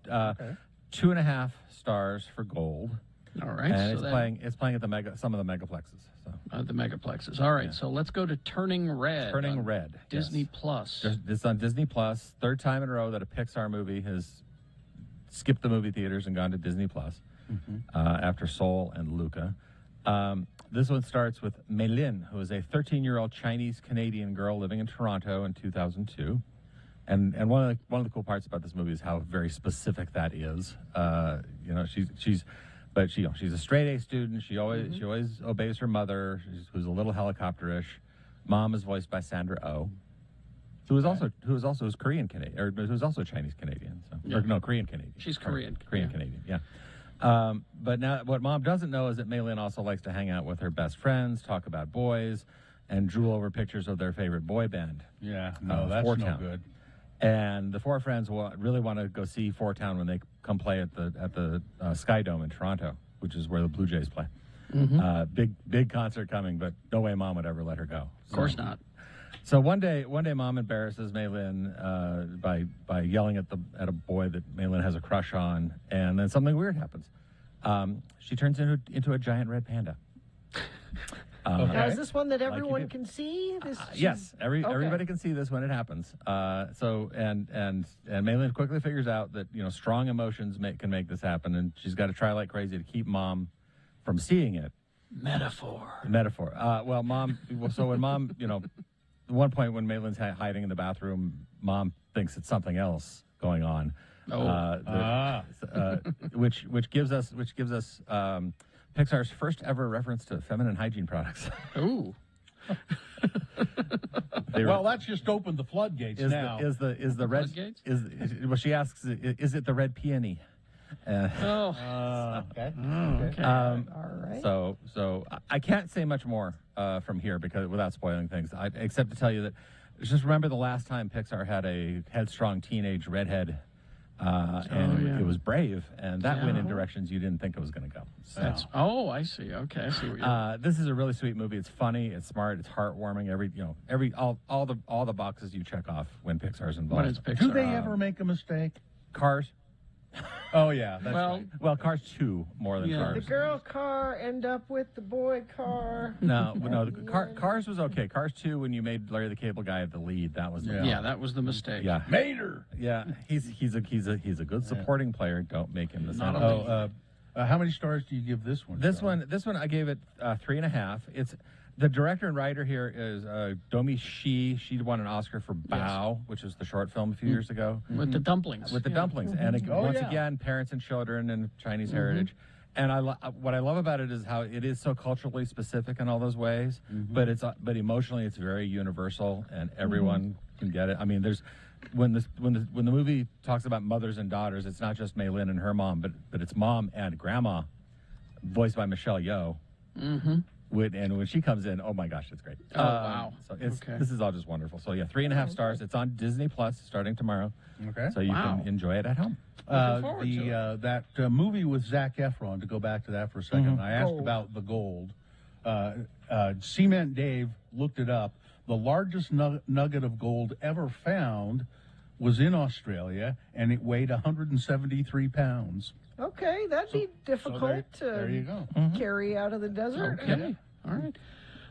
[SPEAKER 11] 2.5 stars for Gold.
[SPEAKER 1] All right,
[SPEAKER 11] and
[SPEAKER 1] so
[SPEAKER 11] it's playing at some of the megaplexes. So
[SPEAKER 1] the megaplexes. All right, so let's go to Turning Red.
[SPEAKER 11] Turning Red,
[SPEAKER 1] Disney Plus.
[SPEAKER 11] It's on Disney Plus. Third time in a row that a Pixar movie has skipped the movie theaters and gone to Disney Plus after Soul and Luca. This one starts with Mei Lin, who is a 13-year-old Chinese-Canadian girl living in Toronto in 2002. And one of the cool parts about this movie is how very specific that is. She's a straight A student. She always obeys her mother, who's a little helicopterish. Mom is voiced by Sandra Oh, who is also Korean Canadian, or who's also Chinese Canadian. Korean Canadian.
[SPEAKER 1] She's Korean.
[SPEAKER 11] Korean Canadian. Yeah. But now, what Mom doesn't know is that Mei Lin also likes to hang out with her best friends, talk about boys, and drool over pictures of their favorite boy band.
[SPEAKER 3] Yeah, no, that's
[SPEAKER 11] Four
[SPEAKER 3] no
[SPEAKER 11] Town.
[SPEAKER 3] good.
[SPEAKER 11] And the four friends really want to go see Four Town when they come play at the Sky Dome in Toronto, which is where the Blue Jays play. Big concert coming, but no way Mom would ever let her go.
[SPEAKER 1] Of course not.
[SPEAKER 11] So one day, Mom embarrasses Mei Lin by yelling at a boy that Mei Lin has a crush on, and then something weird happens. She turns into a giant red panda.
[SPEAKER 2] Now, is this one that everyone can see?
[SPEAKER 11] Yes, everybody can see this when it happens. And Mei Lin quickly figures out that strong emotions can make this happen, and she's got to try like crazy to keep Mom from seeing it.
[SPEAKER 1] Metaphor.
[SPEAKER 11] So when Mom, at one point when Mei Lin's hiding in the bathroom, Mom thinks it's something else going on. Which gives us Pixar's first ever reference to feminine hygiene products.
[SPEAKER 1] Ooh.
[SPEAKER 3] Well, that's just opened the floodgates now.
[SPEAKER 11] Is the red? Well, she asks, is it the red peony?
[SPEAKER 2] Okay.
[SPEAKER 11] Okay.
[SPEAKER 2] All right.
[SPEAKER 11] So I can't say much more from here without spoiling things, except to tell you that just remember the last time Pixar had a headstrong teenage redhead. It was Brave, and that went in directions you didn't think it was going to go. So.
[SPEAKER 1] I see. Okay, I see what you're.
[SPEAKER 11] This is a really sweet movie. It's funny, it's smart, it's heartwarming. All the boxes you check off when Pixar's involved.
[SPEAKER 1] When it's Pixar.
[SPEAKER 3] Do they ever make a mistake?
[SPEAKER 11] Cars.
[SPEAKER 3] Oh yeah, that's right.
[SPEAKER 11] Well, Cars 2 more than Cars.
[SPEAKER 2] The girl car end up with the boy car.
[SPEAKER 11] No. Cars was okay. Cars 2, when you made Larry the Cable Guy the lead, that was
[SPEAKER 1] that was the mistake.
[SPEAKER 11] Yeah,
[SPEAKER 3] Mater.
[SPEAKER 11] Yeah, he's a good supporting player. Don't make him the center.
[SPEAKER 3] How many stars do you give this one?
[SPEAKER 11] This one I gave it 3.5. It's the director and writer here is Domi Shi. She won an Oscar for Bao, which was the short film a few years ago.
[SPEAKER 1] With the dumplings.
[SPEAKER 11] And again, parents and children and Chinese heritage. And what I love about it is how it is so culturally specific in all those ways, but emotionally it's very universal and everyone can get it. I mean, when the movie talks about mothers and daughters, it's not just Mei Lin and her mom, but it's mom and grandma, voiced by Michelle Yeoh. And when she comes in, oh my gosh, it's great.
[SPEAKER 1] Oh, wow.
[SPEAKER 11] So this is all just wonderful. So 3.5 stars. It's on Disney Plus starting tomorrow. Okay. So you can enjoy it at home.
[SPEAKER 3] That movie with Zac Efron, to go back to that for a second, I asked about the gold. Cement Dave looked it up. The largest nugget of gold ever found was in Australia, and it weighed 173 pounds.
[SPEAKER 2] Okay, that'd be difficult
[SPEAKER 3] there you go.
[SPEAKER 2] Carry out of the desert.
[SPEAKER 1] Okay, all right.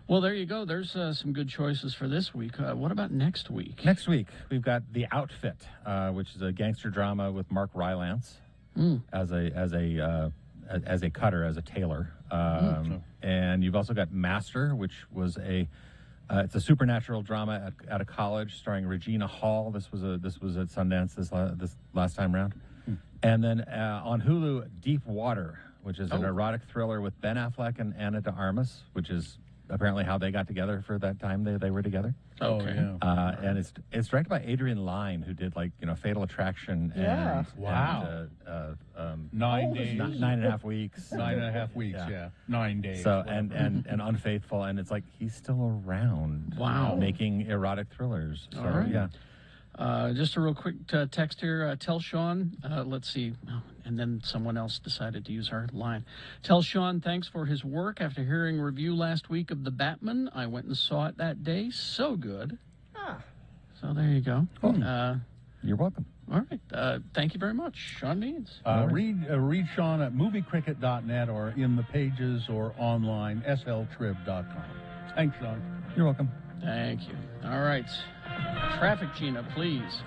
[SPEAKER 1] Well, there you go. There's some good choices for this week. What about next week?
[SPEAKER 11] Next week, we've got The Outfit, which is a gangster drama with Mark Rylance as a cutter, as a tailor. And you've also got Master, which was it's a supernatural drama at a college starring Regina Hall. This was at Sundance this last time round. And then on Hulu, Deep Water, which is an erotic thriller with Ben Affleck and Ana de Armas, which is apparently how they got together for that time they were together.
[SPEAKER 1] Okay.
[SPEAKER 11] And it's directed by Adrian Lyne, who did Fatal Attraction and
[SPEAKER 3] 9 days,
[SPEAKER 11] 9.5 weeks,
[SPEAKER 3] 9.5 weeks, 9 days.
[SPEAKER 11] So and Unfaithful, and it's like he's still around.
[SPEAKER 1] Wow,
[SPEAKER 11] making erotic thrillers. So,
[SPEAKER 1] all right.
[SPEAKER 11] Yeah.
[SPEAKER 1] Just a real quick text here. Tell Sean, let's see. Oh, and then someone else decided to use our line. Tell Sean thanks for his work. After hearing a review last week of The Batman, I went and saw it that day. So good. So there you go.
[SPEAKER 11] You're welcome.
[SPEAKER 1] All right. Thank you very much, Sean Means.
[SPEAKER 3] Read Sean at moviecricket.net or in the pages or online, sltrib.com. Thanks, Sean.
[SPEAKER 11] You're welcome.
[SPEAKER 1] Thank you. All right. Traffic, Gina, please.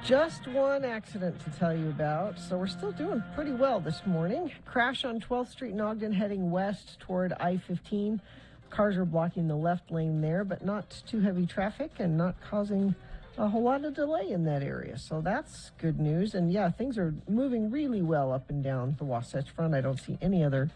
[SPEAKER 2] Just one accident to tell you about, so we're still doing pretty well this morning. Crash on 12th Street in Ogden heading west toward I-15. Cars are blocking the left lane there, but not too heavy traffic and not causing a whole lot of delay in that area. So that's good news. And yeah, things are moving really well up and down the Wasatch Front. I don't see any other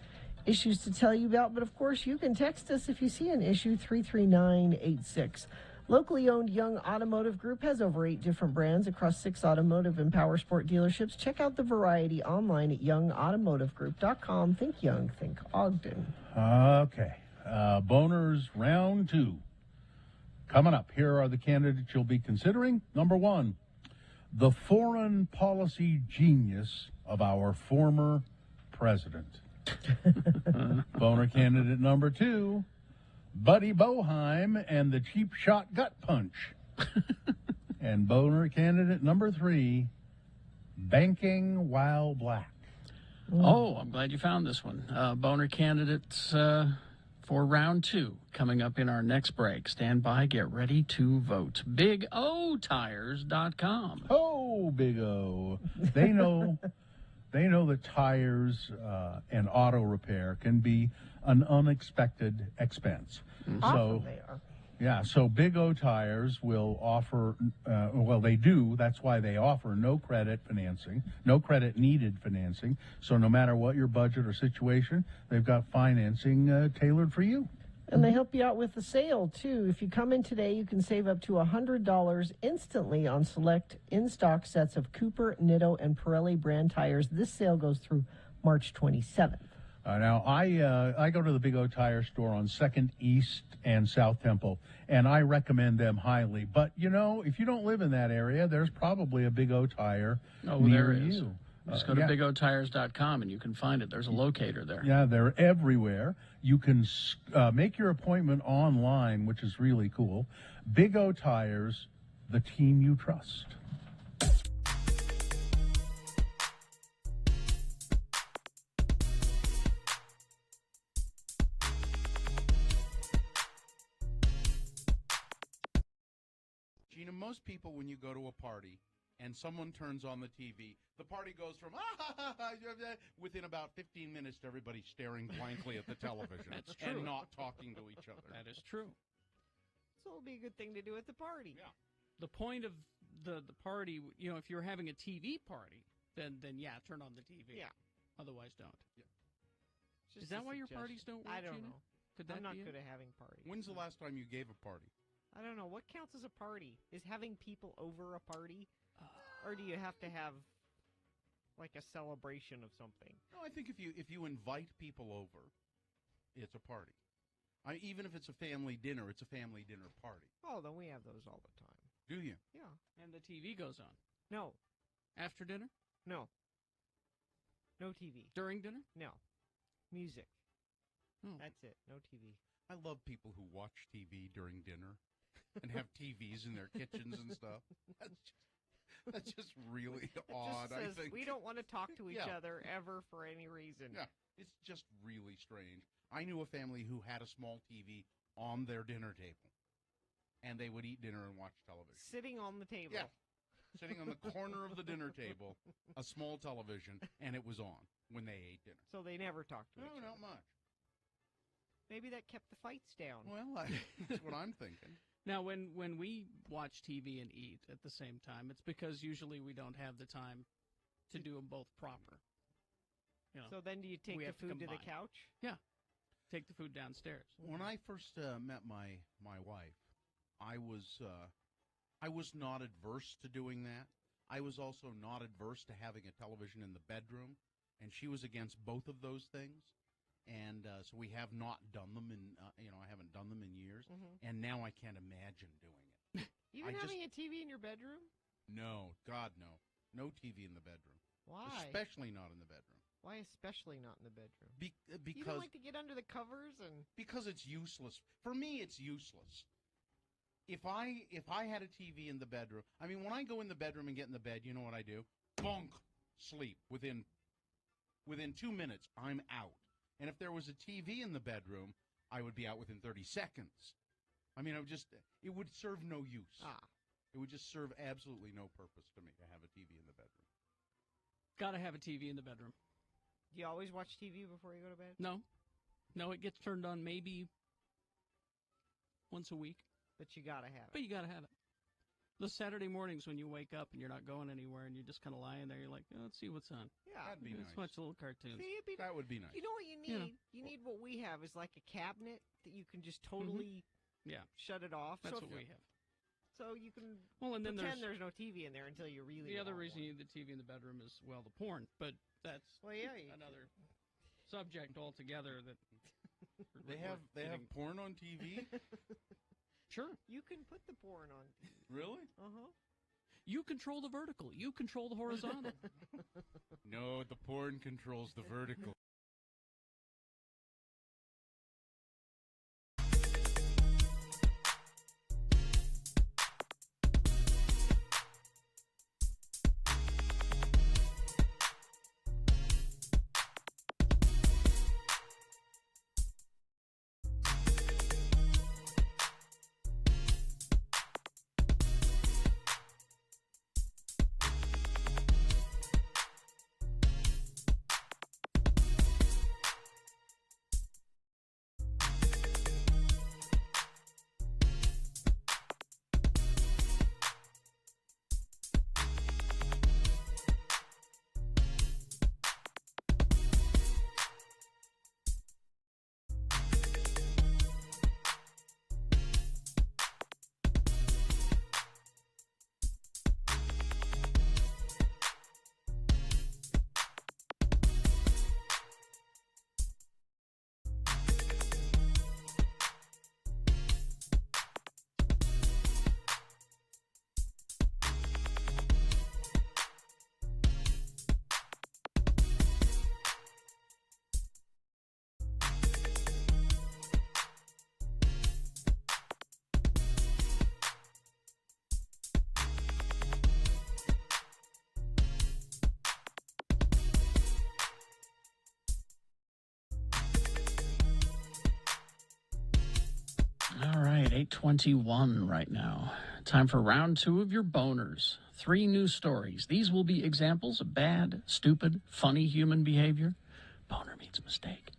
[SPEAKER 2] issues to tell you about, but of course you can text us if you see an issue, 33986. Locally owned Young Automotive Group has over 8 different brands across 6 automotive and power sport dealerships. Check out the variety online at youngautomotivegroup.com. Think Young, think Ogden.
[SPEAKER 3] Okay. Boners round 2. Coming up, here are the candidates you'll be considering. Number 1, the foreign policy genius of our former president. Boner candidate number 2, Buddy Boheim and the cheap shot gut punch. And boner candidate number 3, banking while black.
[SPEAKER 1] Oh, I'm glad you found this one. Boner candidates for round 2 coming up in our next break. Stand by, get ready to vote. BigOTires.com.
[SPEAKER 3] Oh, Big O. They know that tires and auto repair can be an unexpected expense.
[SPEAKER 2] Often they are.
[SPEAKER 3] Yeah, so Big O Tires will offer, well, they do. That's why they offer no credit financing, no credit needed financing. So no matter what your budget or situation, they've got financing tailored for you.
[SPEAKER 2] And they help you out with the sale, too. If you come in today, you can save up to $100 instantly on select in-stock sets of Cooper, Nitto, and Pirelli brand tires. This sale goes through March 27th.
[SPEAKER 3] Now, I go to the Big O Tire store on 2nd East and South Temple, and I recommend them highly. But, you know, if you don't live in that area, there's probably a Big O Tire near
[SPEAKER 1] there is.
[SPEAKER 3] you.
[SPEAKER 1] Just go to BigOTires.com and you can find it. There's a locator there.
[SPEAKER 3] Yeah, they're everywhere. You can make your appointment online, which is really cool. Big O Tires, the team you trust.
[SPEAKER 19] Gina, most people, when you go to a party and someone turns on the TV, the party goes from within about 15 minutes to everybody staring blankly at the television.
[SPEAKER 1] That's true.
[SPEAKER 19] And not talking to each other.
[SPEAKER 1] That is true.
[SPEAKER 7] So it'll be a good thing to do at the party.
[SPEAKER 19] Yeah.
[SPEAKER 13] The point of the party, you know, if you're having a TV party, then yeah, turn on the TV.
[SPEAKER 7] Yeah.
[SPEAKER 13] Otherwise, don't.
[SPEAKER 19] Yeah.
[SPEAKER 13] Is that why your parties don't work,
[SPEAKER 7] I don't
[SPEAKER 13] Gina?
[SPEAKER 7] know.
[SPEAKER 13] Could that
[SPEAKER 7] I'm not
[SPEAKER 13] be
[SPEAKER 7] good
[SPEAKER 13] it?
[SPEAKER 7] at having parties.
[SPEAKER 19] When's the last time you gave a party?
[SPEAKER 7] I don't know. What counts as a party? Is having people over a party? Or do you have to have like a celebration of something?
[SPEAKER 19] No, I think if you invite people over, it's a party. Even if it's a family dinner, it's a family dinner party.
[SPEAKER 7] Oh, then we have those all the time.
[SPEAKER 19] Do you?
[SPEAKER 7] Yeah.
[SPEAKER 13] And the TV goes on.
[SPEAKER 7] No.
[SPEAKER 13] After dinner?
[SPEAKER 7] No. No TV.
[SPEAKER 13] During dinner?
[SPEAKER 7] No. Music.
[SPEAKER 13] Oh.
[SPEAKER 7] That's it. No TV.
[SPEAKER 19] I love people who watch TV during dinner and have TVs in their kitchens and stuff. That's just really odd,
[SPEAKER 7] Just says,
[SPEAKER 19] I think.
[SPEAKER 7] we don't want to talk to each
[SPEAKER 19] Yeah.
[SPEAKER 7] other ever for any reason.
[SPEAKER 19] Yeah, it's just really strange. I knew a family who had a small TV on their dinner table, and they would eat dinner and watch television.
[SPEAKER 7] Sitting on the table.
[SPEAKER 19] Yeah, sitting on the corner of the dinner table, a small television, and it was on when they ate dinner.
[SPEAKER 7] So they never talked to each
[SPEAKER 19] No,
[SPEAKER 7] other.
[SPEAKER 19] not much.
[SPEAKER 7] Maybe that kept the fights down.
[SPEAKER 19] Well, that's what I'm thinking.
[SPEAKER 13] Now, when we watch TV and eat at the same time, it's because usually we don't have the time to do them both proper. You know,
[SPEAKER 7] So then do you take
[SPEAKER 13] we
[SPEAKER 7] the
[SPEAKER 13] have to
[SPEAKER 7] food to the
[SPEAKER 13] combine.
[SPEAKER 7] couch?
[SPEAKER 13] Yeah. Take the food downstairs.
[SPEAKER 19] When I first met my wife, I was not adverse to doing that. I was also not adverse to having a television in the bedroom, and she was against both of those things. And so we have not done them in, I haven't done them in years,
[SPEAKER 7] Mhm.
[SPEAKER 19] and now I can't imagine doing it.
[SPEAKER 7] Even
[SPEAKER 19] I
[SPEAKER 7] having a TV in your bedroom?
[SPEAKER 19] No, God, no. No TV in the bedroom.
[SPEAKER 7] Why?
[SPEAKER 19] Especially not in the bedroom.
[SPEAKER 7] Why especially not in the bedroom?
[SPEAKER 19] Because
[SPEAKER 7] you don't like to get under the covers and.
[SPEAKER 19] Because it's useless. For me, it's useless. If I had a TV in the bedroom, I mean, when I go in the bedroom and get in the bed, you know what I do? Bonk, sleep. Within 2 minutes, I'm out. And if there was a TV in the bedroom, I would be out within 30 seconds. I mean, it would serve no use. It would just serve absolutely no purpose to me to have a TV in the bedroom.
[SPEAKER 13] Got to have a TV in the bedroom.
[SPEAKER 7] Do you always watch TV before you go to bed?
[SPEAKER 13] No, it gets turned on maybe once a week.
[SPEAKER 7] But you got to have it.
[SPEAKER 13] But you got to have it. The Saturday mornings when you wake up and you're not going anywhere and you're just kind of lying there, you're like, let's see what's on.
[SPEAKER 7] Yeah.
[SPEAKER 19] That'd be
[SPEAKER 13] Let's
[SPEAKER 19] nice.
[SPEAKER 13] watch a little cartoons.
[SPEAKER 19] That would be nice.
[SPEAKER 7] You know what you need?
[SPEAKER 13] You know.
[SPEAKER 7] You need what we have is like a cabinet that you can just totally shut it off.
[SPEAKER 13] That's
[SPEAKER 7] so
[SPEAKER 13] what we have.
[SPEAKER 7] So you can
[SPEAKER 13] and then
[SPEAKER 7] pretend there's no TV in there until you really
[SPEAKER 13] The other
[SPEAKER 7] want
[SPEAKER 13] reason
[SPEAKER 7] one.
[SPEAKER 13] you need the TV in the bedroom is, the porn. But that's another subject altogether that
[SPEAKER 19] They have porn on TV?
[SPEAKER 13] Sure.
[SPEAKER 7] You can put the porn on TV.
[SPEAKER 19] Really?
[SPEAKER 7] Uh-huh.
[SPEAKER 13] You control the vertical. You control the horizontal.
[SPEAKER 19] No, the porn controls the vertical.
[SPEAKER 1] All right, 8:21 right now. Time for round 2 of your boners. 3 news stories. These will be examples of bad, stupid, funny human behavior. Boner means mistake.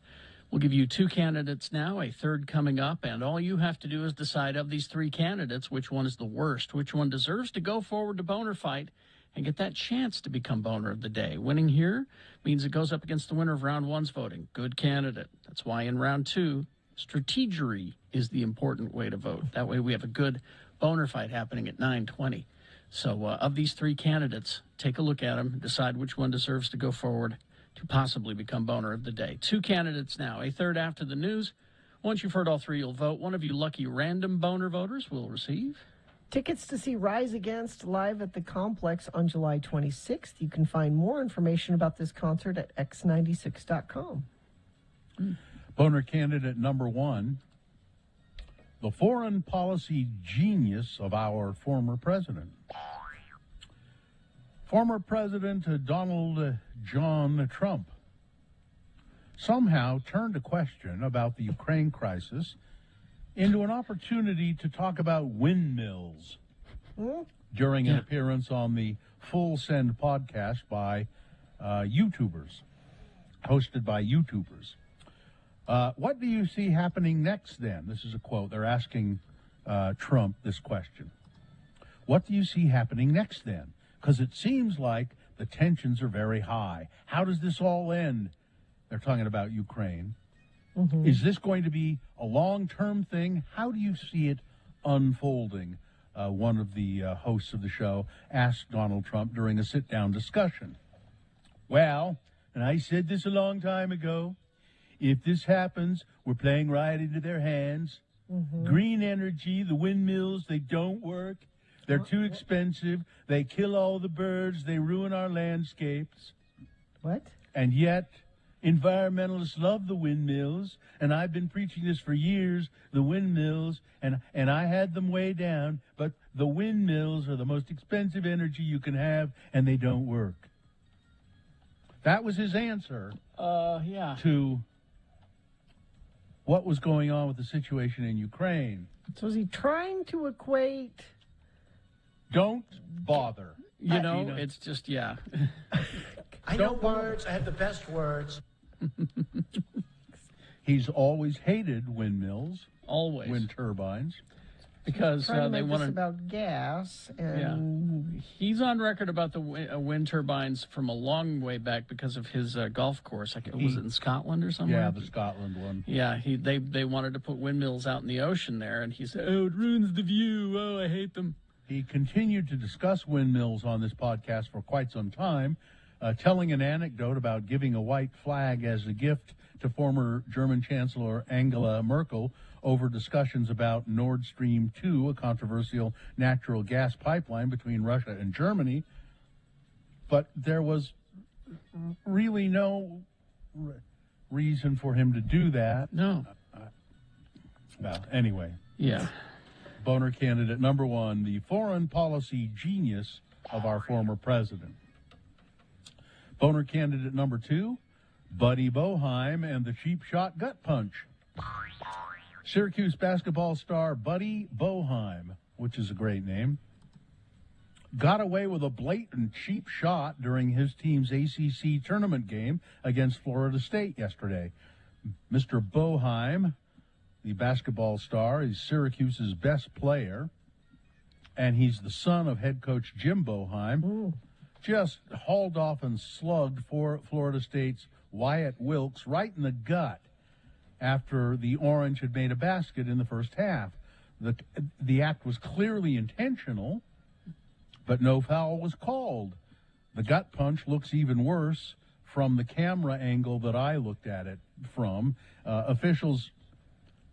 [SPEAKER 1] We'll give you 2 candidates now, a third coming up, and all you have to do is decide of these 3 candidates which one is the worst, which one deserves to go forward to boner fight and get that chance to become boner of the day. Winning here means it goes up against the winner of round 1's voting. Good candidate. That's why in round 2, strategery is the important way to vote. That way we have a good boner fight happening at 9:20. So of these 3 candidates, take a look at them, decide which one deserves to go forward to possibly become boner of the day. 2 candidates now, a third after the news. Once you've heard all 3, you'll vote. One of you lucky random boner voters will receive
[SPEAKER 2] tickets to see Rise Against live at the Complex on July 26th. You can find more information about this concert at x96.com.
[SPEAKER 3] Boner candidate number 1, the foreign policy genius of our former president. Former President Donald John Trump somehow turned a question about the Ukraine crisis into an opportunity to talk about windmills during an appearance on the Full Send podcast by YouTubers, hosted by YouTubers. What do you see happening next then? This is a quote. They're asking Trump this question. What do you see happening next then? Because it seems like the tensions are very high. How does this all end? They're talking about Ukraine. Mm-hmm. Is this going to be a long-term thing? How do you see it unfolding? One of the hosts of the show asked Donald Trump during a sit-down discussion. Well, and I said this a long time ago, if this happens, we're playing right into their hands. Mm-hmm. Green energy, the windmills, they don't work. They're too expensive. They kill all the birds. They ruin our landscapes.
[SPEAKER 2] What?
[SPEAKER 3] And yet, environmentalists love the windmills, and I've been preaching this for years, the windmills, and I had them way down, but the windmills are the most expensive energy you can have, and they don't work. That was his answer to what was going on with the situation in Ukraine.
[SPEAKER 2] So is he trying to equate?
[SPEAKER 3] Don't bother.
[SPEAKER 1] You know, it's just, yeah.
[SPEAKER 16] I know words. I have the best words.
[SPEAKER 3] He's always hated windmills.
[SPEAKER 1] Always.
[SPEAKER 3] Wind turbines.
[SPEAKER 1] Because
[SPEAKER 2] trying to
[SPEAKER 1] they
[SPEAKER 2] make
[SPEAKER 1] want
[SPEAKER 2] this about gas, and
[SPEAKER 1] he's on record about the wind turbines from a long way back because of his golf course. Was it in Scotland or somewhere?
[SPEAKER 3] Yeah, the Scotland one.
[SPEAKER 1] Yeah, they wanted to put windmills out in the ocean there, and he said, "Oh, it ruins the view. Oh, I hate them."
[SPEAKER 3] He continued to discuss windmills on this podcast for quite some time, telling an anecdote about giving a white flag as a gift to former German Chancellor Angela Merkel over discussions about Nord Stream 2, a controversial natural gas pipeline between Russia and Germany. But there was really no reason for him to do that.
[SPEAKER 1] No.
[SPEAKER 3] Well, anyway.
[SPEAKER 1] Yeah.
[SPEAKER 3] Boner candidate number one, the foreign policy genius of our former president. Boner candidate number two, Buddy Boeheim and the cheap shot gut punch. Syracuse basketball star Buddy Boeheim, which is a great name, got away with a blatant cheap shot during his team's ACC tournament game against Florida State yesterday. Mr. Boeheim, the basketball star, is Syracuse's best player, and he's the son of head coach Jim Boeheim. Just hauled off and slugged for Florida State's Wyatt Wilkes right in the gut after the Orange had made a basket in the first half. The act was clearly intentional, but no foul was called. The gut punch looks even worse from the camera angle that I looked at it from. Officials,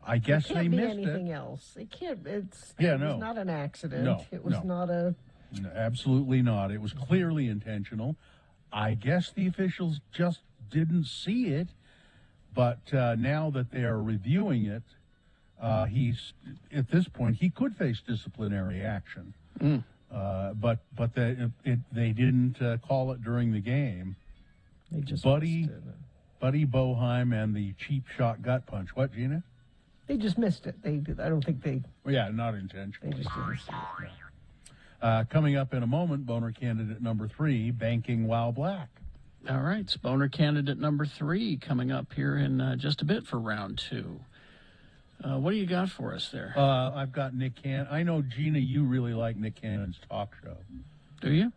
[SPEAKER 3] I guess they missed it.
[SPEAKER 2] It can't be anything else. It can't. It
[SPEAKER 3] no.
[SPEAKER 2] was not an accident.
[SPEAKER 3] No,
[SPEAKER 2] it was not a.
[SPEAKER 3] No, absolutely not. It was clearly intentional. I guess the officials just didn't see it, but now that they are reviewing it, he's at this point he could face disciplinary action. But they didn't call it during the game.
[SPEAKER 2] They just
[SPEAKER 3] Buddy Boeheim and the cheap shot gut punch. What, Gina?
[SPEAKER 2] They just missed it. I don't think they.
[SPEAKER 3] Yeah, not intentionally.
[SPEAKER 2] They just didn't see it.
[SPEAKER 3] Coming up in a moment, Boner candidate number three, banking while black.
[SPEAKER 1] All right, Boner candidate number three coming up here in just a bit for round two. What do you got for us there?
[SPEAKER 3] I've got Nick Cannon. I know, Gina, you really like Nick Cannon's talk show.
[SPEAKER 1] Do you?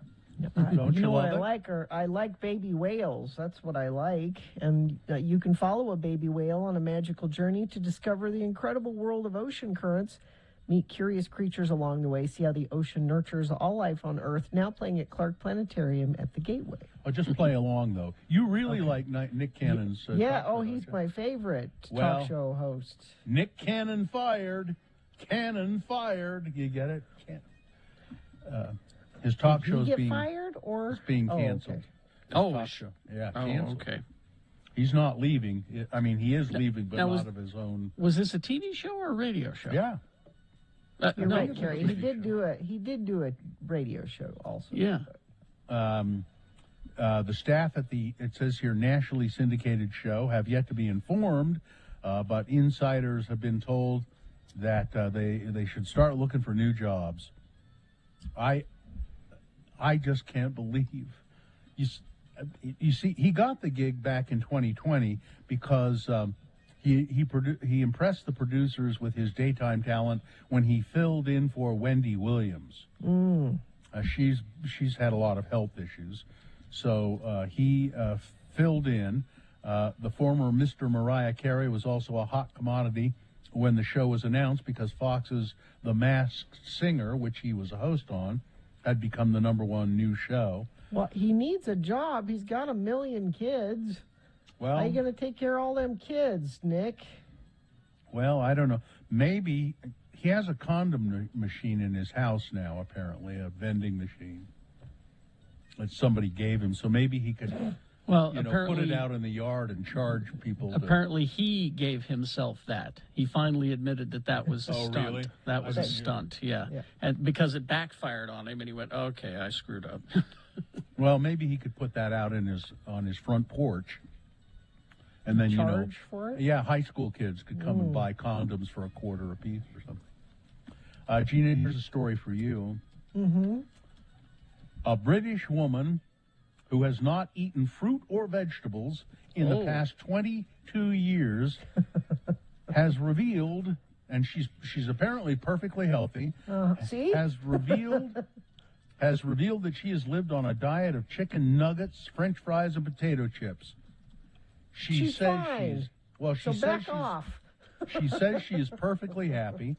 [SPEAKER 3] Don't you
[SPEAKER 2] know
[SPEAKER 3] love
[SPEAKER 2] what
[SPEAKER 3] it?
[SPEAKER 2] I like baby whales. That's what I like. And you can follow a baby whale on a magical journey to discover the incredible world of ocean currents. Meet curious creatures along the way. See how the ocean nurtures all life on Earth. Now playing at Clark Planetarium at the Gateway.
[SPEAKER 3] Oh, just play along, though. You really like Nick Cannon's
[SPEAKER 2] yeah,
[SPEAKER 3] talk show,
[SPEAKER 2] he's my favorite
[SPEAKER 3] Well,
[SPEAKER 2] talk show host.
[SPEAKER 3] Nick Cannon fired. Cannon fired. You get it? His talk
[SPEAKER 2] Did
[SPEAKER 3] show's
[SPEAKER 2] he get
[SPEAKER 3] being
[SPEAKER 2] fired or
[SPEAKER 3] being
[SPEAKER 2] Oh,
[SPEAKER 3] canceled.
[SPEAKER 2] okay.
[SPEAKER 3] His talk show. Yeah, canceled.
[SPEAKER 1] okay.
[SPEAKER 3] He's not leaving. I mean, he is leaving, but
[SPEAKER 1] now
[SPEAKER 3] not of his own.
[SPEAKER 1] Was this a TV show or a radio show?
[SPEAKER 3] Yeah.
[SPEAKER 2] You're
[SPEAKER 1] no.
[SPEAKER 2] right, Kerry. He did do a radio show also.
[SPEAKER 1] Yeah.
[SPEAKER 3] The staff at it says here, nationally syndicated show have yet to be informed, but insiders have been told that they should start looking for new jobs. I just can't believe. You see, he got the gig back in 2020 because he impressed the producers with his daytime talent when he filled in for Wendy Williams. She's had a lot of health issues, so he filled in. The former Mr. Mariah Carey was also a hot commodity when the show was announced because Fox's The Masked Singer, which he was a host on, had become the #1 new show.
[SPEAKER 2] Well, he needs a job. He's got 1 million kids.
[SPEAKER 3] Well,
[SPEAKER 2] how are you going to take care of all them kids, Nick?
[SPEAKER 3] Well, I don't know. Maybe He has a condom machine in his house now, apparently, a vending machine that somebody gave him. So maybe he could,
[SPEAKER 1] Well,
[SPEAKER 3] put
[SPEAKER 1] apparently-
[SPEAKER 3] it out in the yard and charge people.
[SPEAKER 1] Apparently, he gave himself that. He finally admitted that was a
[SPEAKER 3] Oh,
[SPEAKER 1] stunt.
[SPEAKER 3] really?
[SPEAKER 1] That was
[SPEAKER 3] I
[SPEAKER 1] a
[SPEAKER 3] didn't hear
[SPEAKER 1] stunt, yeah.
[SPEAKER 2] Yeah.
[SPEAKER 1] And because it backfired on him, and he went, "Okay, I screwed up."
[SPEAKER 3] Well, maybe he could put that out on his front porch, and then
[SPEAKER 2] Charge for it?
[SPEAKER 3] Yeah, high school kids could come and buy condoms for $0.25 a piece or something. Gina, here's a story for you.
[SPEAKER 2] Mm-hmm.
[SPEAKER 3] A British woman who has not eaten fruit or vegetables in the past 22 years has revealed, and she's apparently perfectly healthy.
[SPEAKER 2] See?
[SPEAKER 3] Has revealed that she has lived on a diet of chicken nuggets, French fries, and potato chips.
[SPEAKER 2] She's fine.
[SPEAKER 3] She
[SPEAKER 2] So
[SPEAKER 3] says
[SPEAKER 2] back
[SPEAKER 3] she's,
[SPEAKER 2] off.
[SPEAKER 3] she says she is perfectly happy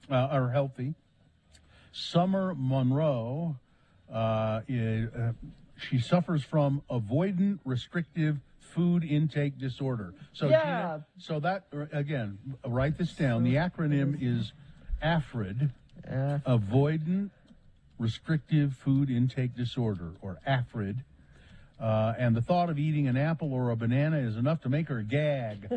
[SPEAKER 3] or healthy. Summer Monroe, she suffers from avoidant restrictive food intake disorder. So,
[SPEAKER 2] Yeah.
[SPEAKER 3] Gina, so that, again, write this down. The acronym is AFRID, Avoidant Restrictive Food Intake Disorder, or AFRID. And the thought of eating an apple or a banana is enough to make her gag.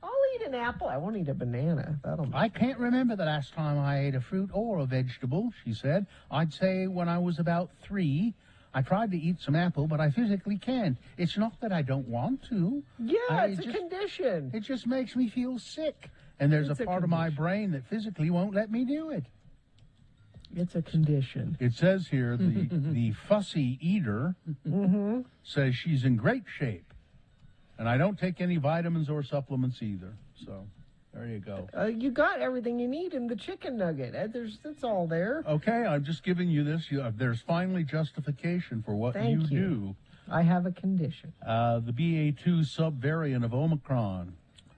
[SPEAKER 2] I'll eat an apple. I won't eat a banana.
[SPEAKER 3] I can't remember the last time I ate a fruit or a vegetable, she said. I'd say when I was about 3. I tried to eat some apple, but I physically can't. It's not that I don't want to.
[SPEAKER 2] Yeah, it's a condition.
[SPEAKER 3] It just makes me feel sick. And there's
[SPEAKER 2] It's
[SPEAKER 3] a
[SPEAKER 2] a
[SPEAKER 3] part of my brain that physically won't let me do it.
[SPEAKER 2] It's a condition.
[SPEAKER 3] It says here the fussy eater says she's in great shape. And I don't take any vitamins or supplements either. So there you go.
[SPEAKER 2] You got everything you need in the chicken nugget. It's all there.
[SPEAKER 3] Okay, I'm just giving you this. There's finally justification for what
[SPEAKER 2] Thank you.
[SPEAKER 3] do.
[SPEAKER 2] I have a condition.
[SPEAKER 3] The BA2 subvariant of Omicron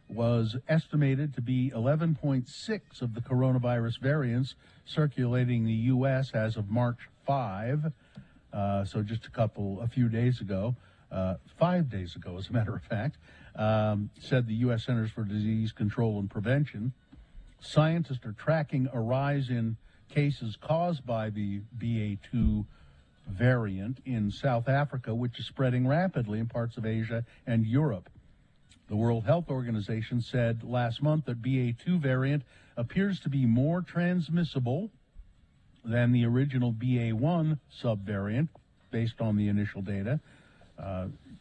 [SPEAKER 3] was estimated to be 11.6 of the coronavirus variants circulating the U.S. as of March 5. So just a few days ago, 5 days ago, as a matter of fact, said the U.S. Centers for Disease Control and Prevention. Scientists are tracking a rise in cases caused by the BA2 variant in South Africa, which is spreading rapidly in parts of Asia and Europe. The World Health Organization said last month that BA2 variant appears to be more transmissible than the original BA1 subvariant, based on the initial data.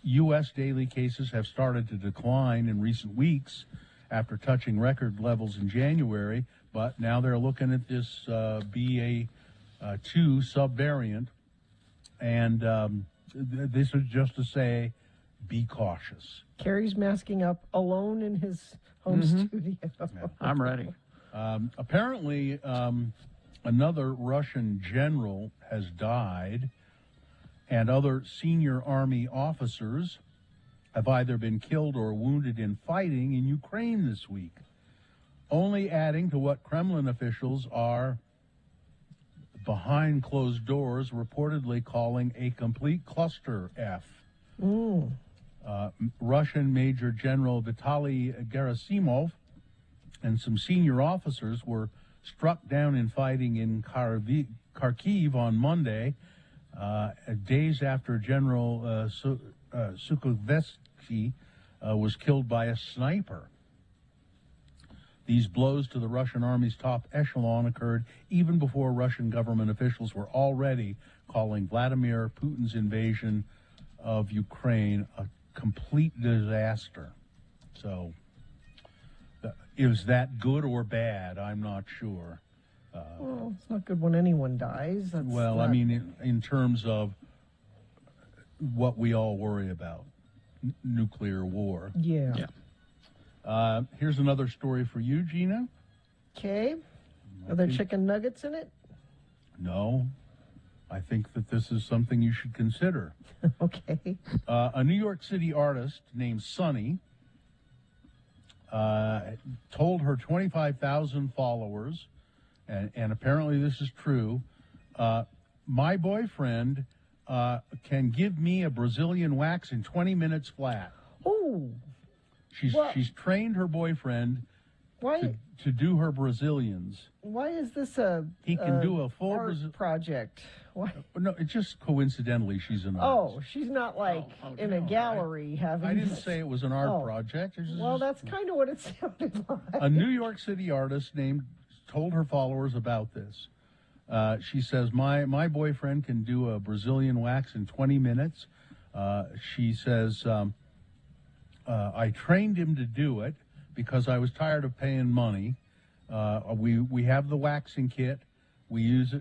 [SPEAKER 3] U.S. daily cases have started to decline in recent weeks after touching record levels in January, but now they're looking at this BA2 subvariant, and this is just to say, be cautious.
[SPEAKER 2] Carrie's masking up alone in his home studio.
[SPEAKER 1] I'm ready.
[SPEAKER 3] Apparently, another Russian general has died, and other senior army officers have either been killed or wounded in fighting in Ukraine this week, only adding to what Kremlin officials are, behind closed doors, reportedly calling a complete cluster F. Russian Major General Vitaly Gerasimov and some senior officers were struck down in fighting in Kharkiv on Monday, days after General Sukhovetsky was killed by a sniper. These blows to the Russian army's top echelon occurred even before Russian government officials were already calling Vladimir Putin's invasion of Ukraine a complete disaster. So, is that good or bad? I'm not sure.
[SPEAKER 2] Well, it's not good when anyone dies. That's
[SPEAKER 3] Well, I
[SPEAKER 2] not-
[SPEAKER 3] mean, in terms of what we all worry about, nuclear war.
[SPEAKER 2] Yeah.
[SPEAKER 3] Here's another story for you, Gina.
[SPEAKER 2] Okay. Are there chicken nuggets in it?
[SPEAKER 3] No, I think that this is something you should consider.
[SPEAKER 2] Okay.
[SPEAKER 3] A New York City artist named Sunny told her 25,000 followers, and apparently this is true, my boyfriend can give me a Brazilian wax in 20 minutes flat.
[SPEAKER 2] Oh.
[SPEAKER 3] She's trained her boyfriend
[SPEAKER 2] Why?
[SPEAKER 3] To do her Brazilians.
[SPEAKER 2] Why is this a?
[SPEAKER 3] He can do a full
[SPEAKER 2] art project. Why?
[SPEAKER 3] No, it's just coincidentally she's an artist.
[SPEAKER 2] Oh, she's not like in a gallery having.
[SPEAKER 3] I didn't say it was an art project. It's
[SPEAKER 2] Well, that's kind of what it sounded like.
[SPEAKER 3] a New York City artist told her followers about this. She says, my boyfriend can do a Brazilian wax in 20 minutes. She says, I trained him to do it because I was tired of paying money. We have the waxing kit. We use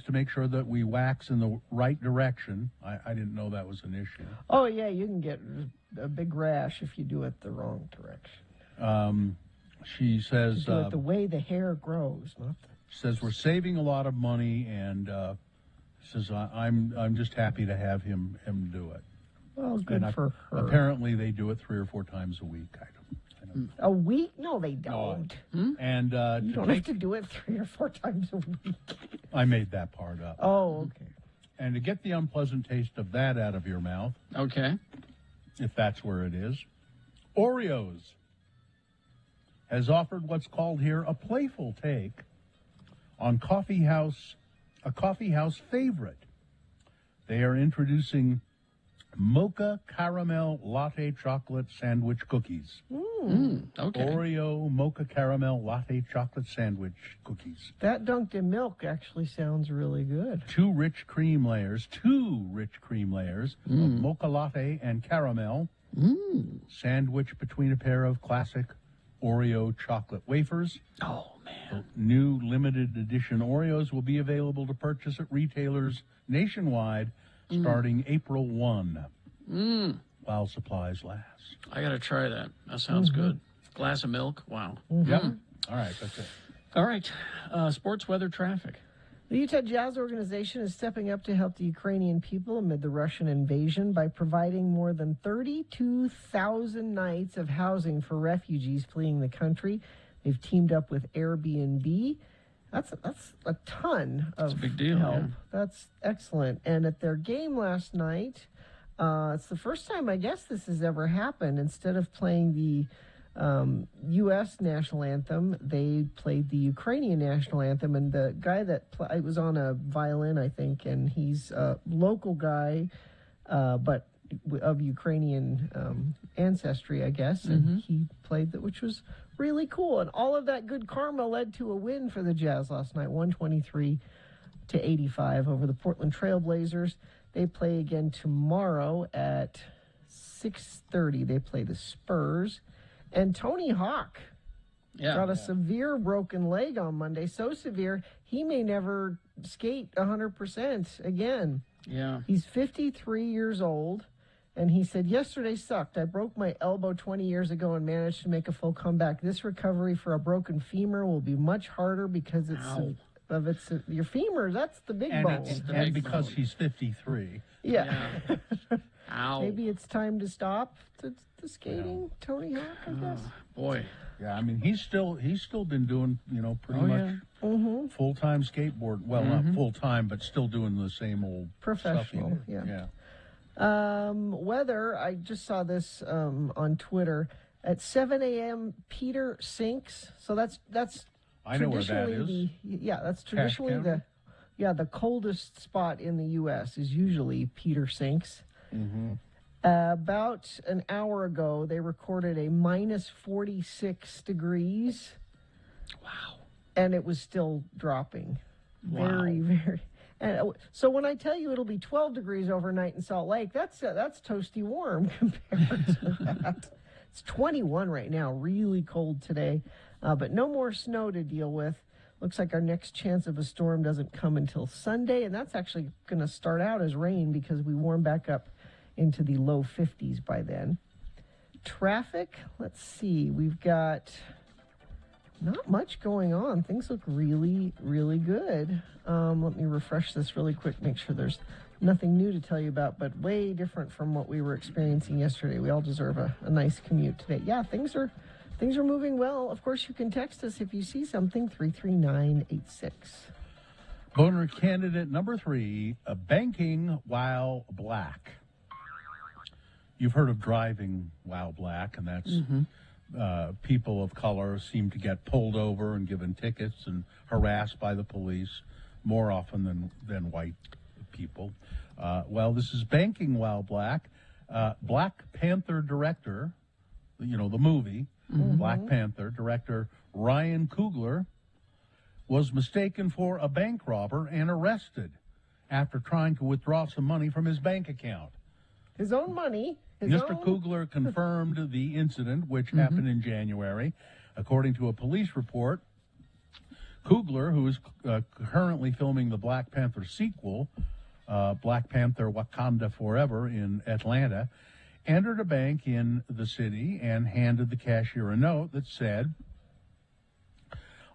[SPEAKER 3] to make sure that we wax in the right direction. I didn't know that was an issue.
[SPEAKER 2] Oh, yeah, you can get a big rash if you do it the wrong direction.
[SPEAKER 3] She says...
[SPEAKER 2] do it the way the hair grows, not the...
[SPEAKER 3] She says, we're saving a lot of money, and says, I'm just happy to have him do it.
[SPEAKER 2] Well, good for her.
[SPEAKER 3] Apparently, they do it 3 or 4 times a week. I don't
[SPEAKER 2] A week? No, they don't.
[SPEAKER 3] And
[SPEAKER 2] you don't have to do it 3 or 4 times a week.
[SPEAKER 3] I made that part up.
[SPEAKER 2] Oh, okay.
[SPEAKER 3] And to get the unpleasant taste of that out of your mouth,
[SPEAKER 1] okay,
[SPEAKER 3] if that's where it is, Oreos has offered what's called here a playful take on a coffee house favorite. They are introducing mocha caramel latte chocolate sandwich cookies.
[SPEAKER 1] Okay.
[SPEAKER 3] Oreo mocha caramel latte chocolate sandwich cookies.
[SPEAKER 2] That dunked in milk actually sounds really good.
[SPEAKER 3] 2 rich cream layers of mocha latte and caramel, sandwiched between a pair of classic Oreo chocolate wafers.
[SPEAKER 1] Oh, man.
[SPEAKER 3] New limited edition Oreos will be available to purchase at retailers nationwide starting April 1, while supplies last.
[SPEAKER 1] I got to try that. That sounds good. Glass of milk. Wow.
[SPEAKER 3] Yep. All right, that's it.
[SPEAKER 1] All right. Sports, weather, traffic.
[SPEAKER 2] The Utah Jazz organization is stepping up to help the Ukrainian people amid the Russian invasion by providing more than 32,000 nights of housing for refugees fleeing the country. They've teamed up with Airbnb. That's a ton of
[SPEAKER 1] That's a big deal,
[SPEAKER 2] help.
[SPEAKER 1] yeah.
[SPEAKER 2] That's excellent. And at their game last night, it's the first time I guess this has ever happened. Instead of playing the U.S. national anthem, they played the Ukrainian national anthem, and the guy that it was on a violin, I think, and he's a local guy, but of Ukrainian ancestry, I guess, and he played that, which was really cool. And all of that good karma led to a win for the Jazz last night, 123-85 over the Portland Trail Blazers. They play again tomorrow at 6:30. They play the Spurs. And Tony Hawk got a severe broken leg on Monday. So severe, he may never skate 100% again.
[SPEAKER 1] Yeah.
[SPEAKER 2] He's 53 years old, and he said, yesterday sucked. I broke my elbow 20 years ago and managed to make a full comeback. This recovery for a broken femur will be much harder because it's your femur. That's the big bone.
[SPEAKER 3] And because he's 53.
[SPEAKER 2] Yeah.
[SPEAKER 1] Ow.
[SPEAKER 2] Maybe it's time to stop the skating, Tony Hawk, I guess.
[SPEAKER 1] Boy.
[SPEAKER 3] Yeah, I mean, he's still been doing, pretty much full-time skateboard. Well, not full-time, but still doing the same old
[SPEAKER 2] professional
[SPEAKER 3] stuff.
[SPEAKER 2] Yeah. Weather, I just saw this on Twitter. At 7 a.m., Peter sinks. So that's
[SPEAKER 3] I know where that is.
[SPEAKER 2] That's traditionally the coldest spot in the U.S. is usually Peter sinks. About an hour ago, they recorded a minus 46 degrees.
[SPEAKER 1] Wow.
[SPEAKER 2] And it was still dropping.
[SPEAKER 1] Wow.
[SPEAKER 2] Very, very. And so when I tell you it'll be 12 degrees overnight in Salt Lake, that's toasty warm compared to that. It's 21 right now, really cold today, but no more snow to deal with. Looks like our next chance of a storm doesn't come until Sunday, and that's actually going to start out as rain because we warm back up into the low 50s by then. Traffic, let's see. We've got not much going on. Things look really, really good. Let me refresh this really quick, make sure there's nothing new to tell you about, but way different from what we were experiencing yesterday. We all deserve a nice commute today. Yeah, things are moving well. Of course, you can text us if you see something, 33986.
[SPEAKER 3] Boner candidate number 3, banking while black. You've heard of driving while black, and that's people of color seem to get pulled over and given tickets and harassed by the police more often than white people. Well, this is banking while black. Black Panther director, the movie, Black Panther director Ryan Coogler was mistaken for a bank robber and arrested after trying to withdraw some money from his bank account.
[SPEAKER 2] His own money.
[SPEAKER 3] Mr. Coogler confirmed the incident, which happened in January. According to a police report, Coogler, who is currently filming the Black Panther sequel, Black Panther Wakanda Forever in Atlanta, entered a bank in the city and handed the cashier a note that said,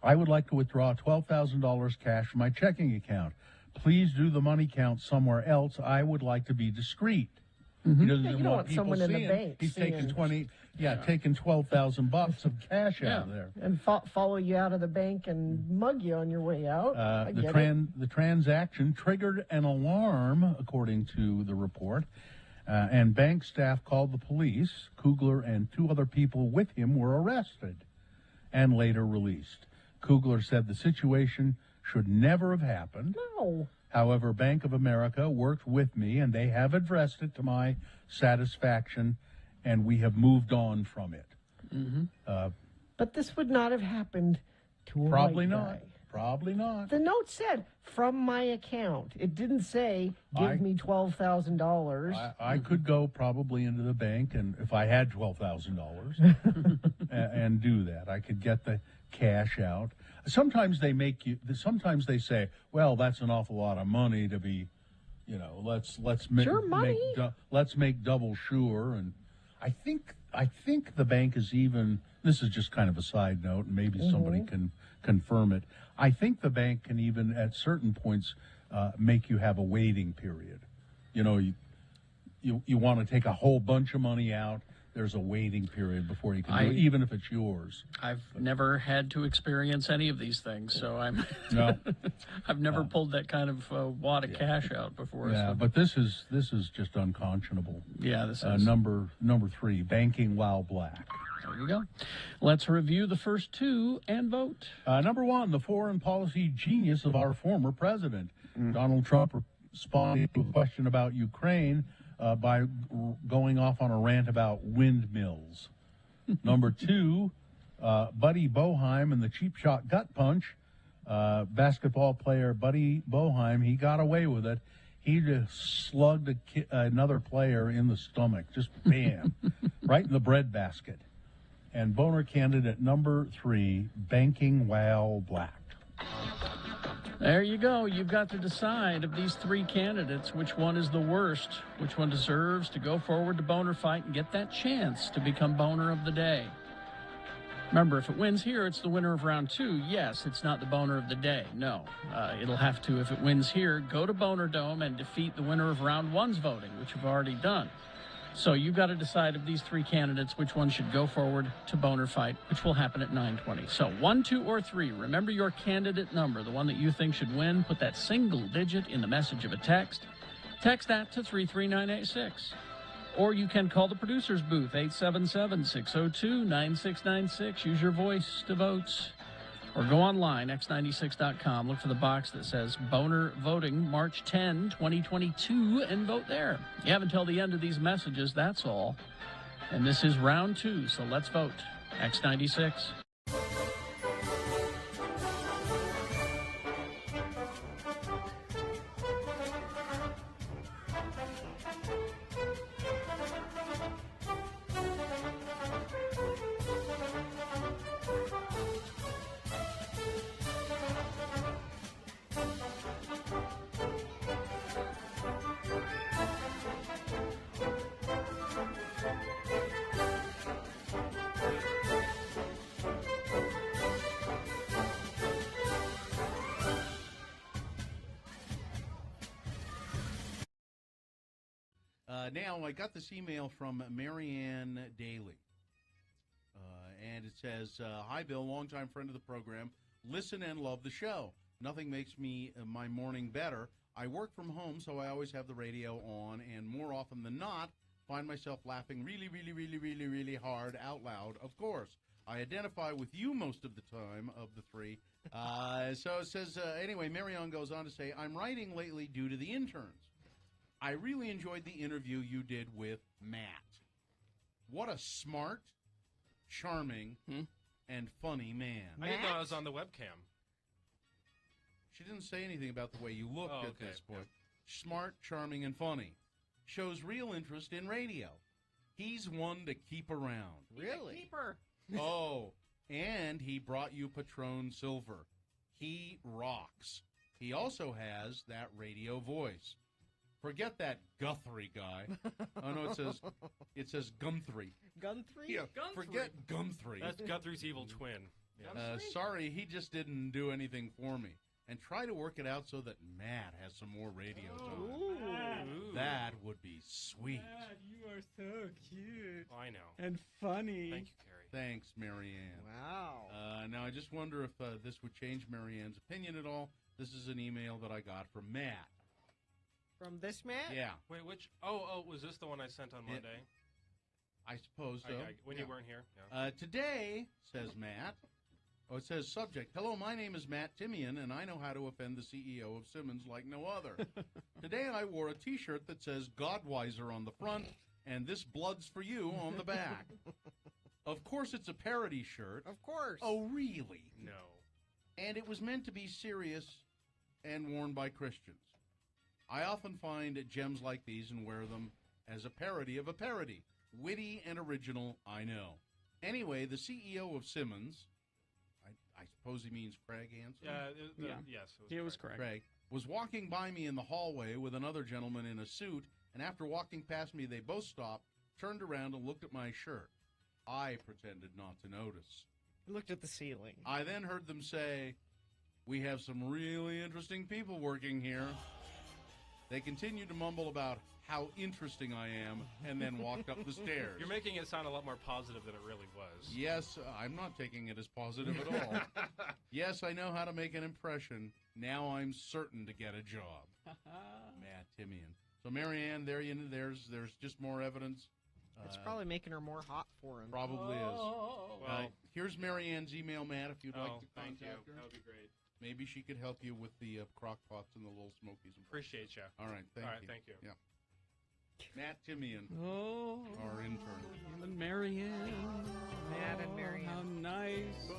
[SPEAKER 3] "I would like to withdraw $12,000 cash from my checking account. Please do the money count somewhere else. I would like to be discreet." He doesn't
[SPEAKER 2] you don't want
[SPEAKER 3] people
[SPEAKER 2] someone in the
[SPEAKER 3] seeing.
[SPEAKER 2] bank
[SPEAKER 3] He's
[SPEAKER 2] seeing.
[SPEAKER 3] taking taking $12,000 of cash out of there.
[SPEAKER 2] And follow you out of the bank and mug you on your way out.
[SPEAKER 3] The transaction triggered an alarm, according to the report, and bank staff called the police. Coogler and 2 other people with him were arrested and later released. Coogler said the situation should never have happened.
[SPEAKER 2] No.
[SPEAKER 3] However, Bank of America worked with me, and they have addressed it to my satisfaction, and we have moved on from it.
[SPEAKER 2] But this would not have happened to a
[SPEAKER 3] Probably
[SPEAKER 2] white
[SPEAKER 3] not.
[SPEAKER 2] guy.
[SPEAKER 3] Probably not.
[SPEAKER 2] The note said, from my account. It didn't say, give me $12,000.
[SPEAKER 3] I could go probably into the bank, and if I had $12,000, and do that, I could get the cash out. Sometimes sometimes they say, well, that's an awful lot of money to be, let's make double sure. And I think the bank is even, this is just kind of a side note, and maybe somebody can confirm it. I think the bank can even at certain points make you have a waiting period. You want to take a whole bunch of money out. There's a waiting period before you can do it, even if it's yours.
[SPEAKER 1] I've never had to experience any of these things, so I've never pulled that kind of wad of cash out before.
[SPEAKER 3] Yeah,
[SPEAKER 1] so.
[SPEAKER 3] but this is just unconscionable.
[SPEAKER 1] Yeah, this is
[SPEAKER 3] number 3, banking while black.
[SPEAKER 1] There you go. Let's review the first 2 and vote.
[SPEAKER 3] Number 1, the foreign policy genius of our former president, Donald Trump, responded to a question about Ukraine by going off on a rant about windmills. Number 2, Buddy Boeheim and the cheap shot gut punch. Basketball player Buddy Boeheim, he got away with it. He just slugged another player in the stomach, just bam, right in the breadbasket. And boner candidate number 3, banking while black.
[SPEAKER 1] There you go. You've got to decide of these 3 candidates which one is the worst, which one deserves to go forward to Boner Fight and get that chance to become Boner of the Day. Remember, if it wins here, it's the winner of round 2. Yes, it's not the Boner of the Day. No. It'll have to, if it wins here, go to Boner Dome and defeat the winner of round 1's voting, which you've already done. So you've got to decide of these 3 candidates which one should go forward to Boner Fight, which will happen at 9:20. So 1, 2, or 3. Remember your candidate number, the one that you think should win. Put that single digit in the message of a text. Text that to 33986. Or you can call the producer's booth, 877-602-9696. Use your voice to vote. Or go online, x96.com. Look for the box that says Boner Voting March 10, 2022, and vote there. You have until the end of these messages, that's all. And this is round 2, so let's vote. X96.
[SPEAKER 19] Now, I got this email from Marianne Daly, and it says, "Hi, Bill, longtime friend of the program. Listen and love the show. Nothing makes me my morning better. I work from home, so I always have the radio on, and more often than not, find myself laughing really, really, really, really, really hard out loud. Of course, I identify with you most of the time of the three. So it says, anyway, Marianne goes on to say, I'm writing lately due to the interns. I really enjoyed the interview you did with Matt. What a smart, charming, and funny man.
[SPEAKER 14] I didn't know I was on the webcam.
[SPEAKER 19] She didn't say anything about the way you looked at
[SPEAKER 14] okay.
[SPEAKER 19] this point. Smart, charming, and funny. Shows real interest in radio. He's one to keep around.
[SPEAKER 7] Really?
[SPEAKER 13] Keeper.
[SPEAKER 19] Oh, and he brought you Patron Silver. He rocks. He also has that radio voice. Forget that Guthrie guy. Oh no, it says Gunthrie.
[SPEAKER 7] Gunthrie?
[SPEAKER 19] Yeah,
[SPEAKER 14] Gunthrie.
[SPEAKER 19] forget Gunthrie.
[SPEAKER 14] That's Guthrie's evil twin. Yeah.
[SPEAKER 19] Sorry, he just didn't do anything for me. And try to work it out so that Matt has some more radio time.
[SPEAKER 14] Ooh.
[SPEAKER 19] That would be sweet.
[SPEAKER 7] Matt, you are so cute.
[SPEAKER 14] Oh, I know.
[SPEAKER 7] And funny.
[SPEAKER 14] Thank you, Carrie.
[SPEAKER 19] Thanks, Marianne.
[SPEAKER 7] Wow.
[SPEAKER 19] Now, I just wonder if this would change Marianne's opinion at all. This is an email that I got from Matt.
[SPEAKER 7] From this Matt?
[SPEAKER 19] Yeah.
[SPEAKER 14] Wait, which? Oh, was this the one I sent on Monday?
[SPEAKER 19] I suppose so.
[SPEAKER 14] When you weren't here.
[SPEAKER 19] Yeah. Today, says Matt. Oh, it says subject. Hello, my name is Matt Timian, and I know how to offend the CEO of Simmons like no other. Today I wore a T-shirt that says Godweiser on the front and This Blood's for You on the back. Of course, it's a parody shirt.
[SPEAKER 7] Of course.
[SPEAKER 19] Oh, really?
[SPEAKER 14] No.
[SPEAKER 19] And it was meant to be serious and worn by Christians. I often find gems like these and wear them as a parody of a parody. Witty and original, I know. Anyway, the CEO of Simmons, I suppose he means Craig Hansen?
[SPEAKER 14] Yes.
[SPEAKER 1] It was Craig.
[SPEAKER 19] Craig was walking by me in the hallway with another gentleman in a suit, and after walking past me, they both stopped, turned around, and looked at my shirt. I pretended not to notice.
[SPEAKER 7] Looked at the ceiling.
[SPEAKER 19] I then heard them say, "We have some really interesting people working here." They continued to mumble about how interesting I am, and then walked up the stairs.
[SPEAKER 14] You're making it sound a lot more positive than it really was.
[SPEAKER 19] Yes, I'm not taking it as positive at all. Yes, I know how to make an impression. Now I'm certain to get a job. Matt Timian. So, Marianne, there's just more evidence.
[SPEAKER 7] It's probably making her more hot for him.
[SPEAKER 19] Probably is.
[SPEAKER 14] Well,
[SPEAKER 19] here's Marianne's email, Matt, if you'd like to
[SPEAKER 14] thank
[SPEAKER 19] contact
[SPEAKER 14] you.
[SPEAKER 19] her.
[SPEAKER 14] That would be great.
[SPEAKER 19] Maybe she could help you with the crock pots and the little smokies.
[SPEAKER 14] Appreciate you.
[SPEAKER 19] All right, thank you.
[SPEAKER 14] Thank you.
[SPEAKER 19] Yeah. Matt Timian,
[SPEAKER 1] Oh,
[SPEAKER 19] our intern.
[SPEAKER 1] him and Marianne.
[SPEAKER 7] Matt and Marianne.
[SPEAKER 1] How nice.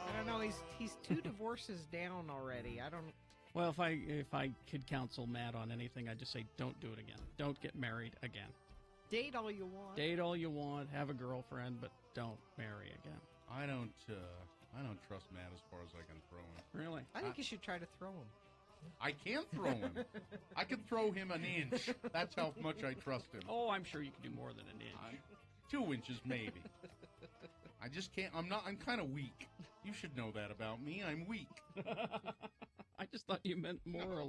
[SPEAKER 7] I don't know. He's 2 divorces down already. I don't.
[SPEAKER 1] Well, if I could counsel Matt on anything, I'd just say don't do it again. Don't get married again.
[SPEAKER 7] Date all you want.
[SPEAKER 1] Date all you want, have a girlfriend, but don't marry again.
[SPEAKER 19] I don't trust Matt as far as I can throw him.
[SPEAKER 1] Really?
[SPEAKER 7] I think you should try to throw him.
[SPEAKER 19] I can't throw him. I can throw him an inch. That's how much I trust him.
[SPEAKER 1] Oh, I'm sure you can do more than an inch.
[SPEAKER 19] 2 inches, maybe. I just can't. I'm kind of weak. You should know that about me. I'm weak.
[SPEAKER 1] I just thought you meant more.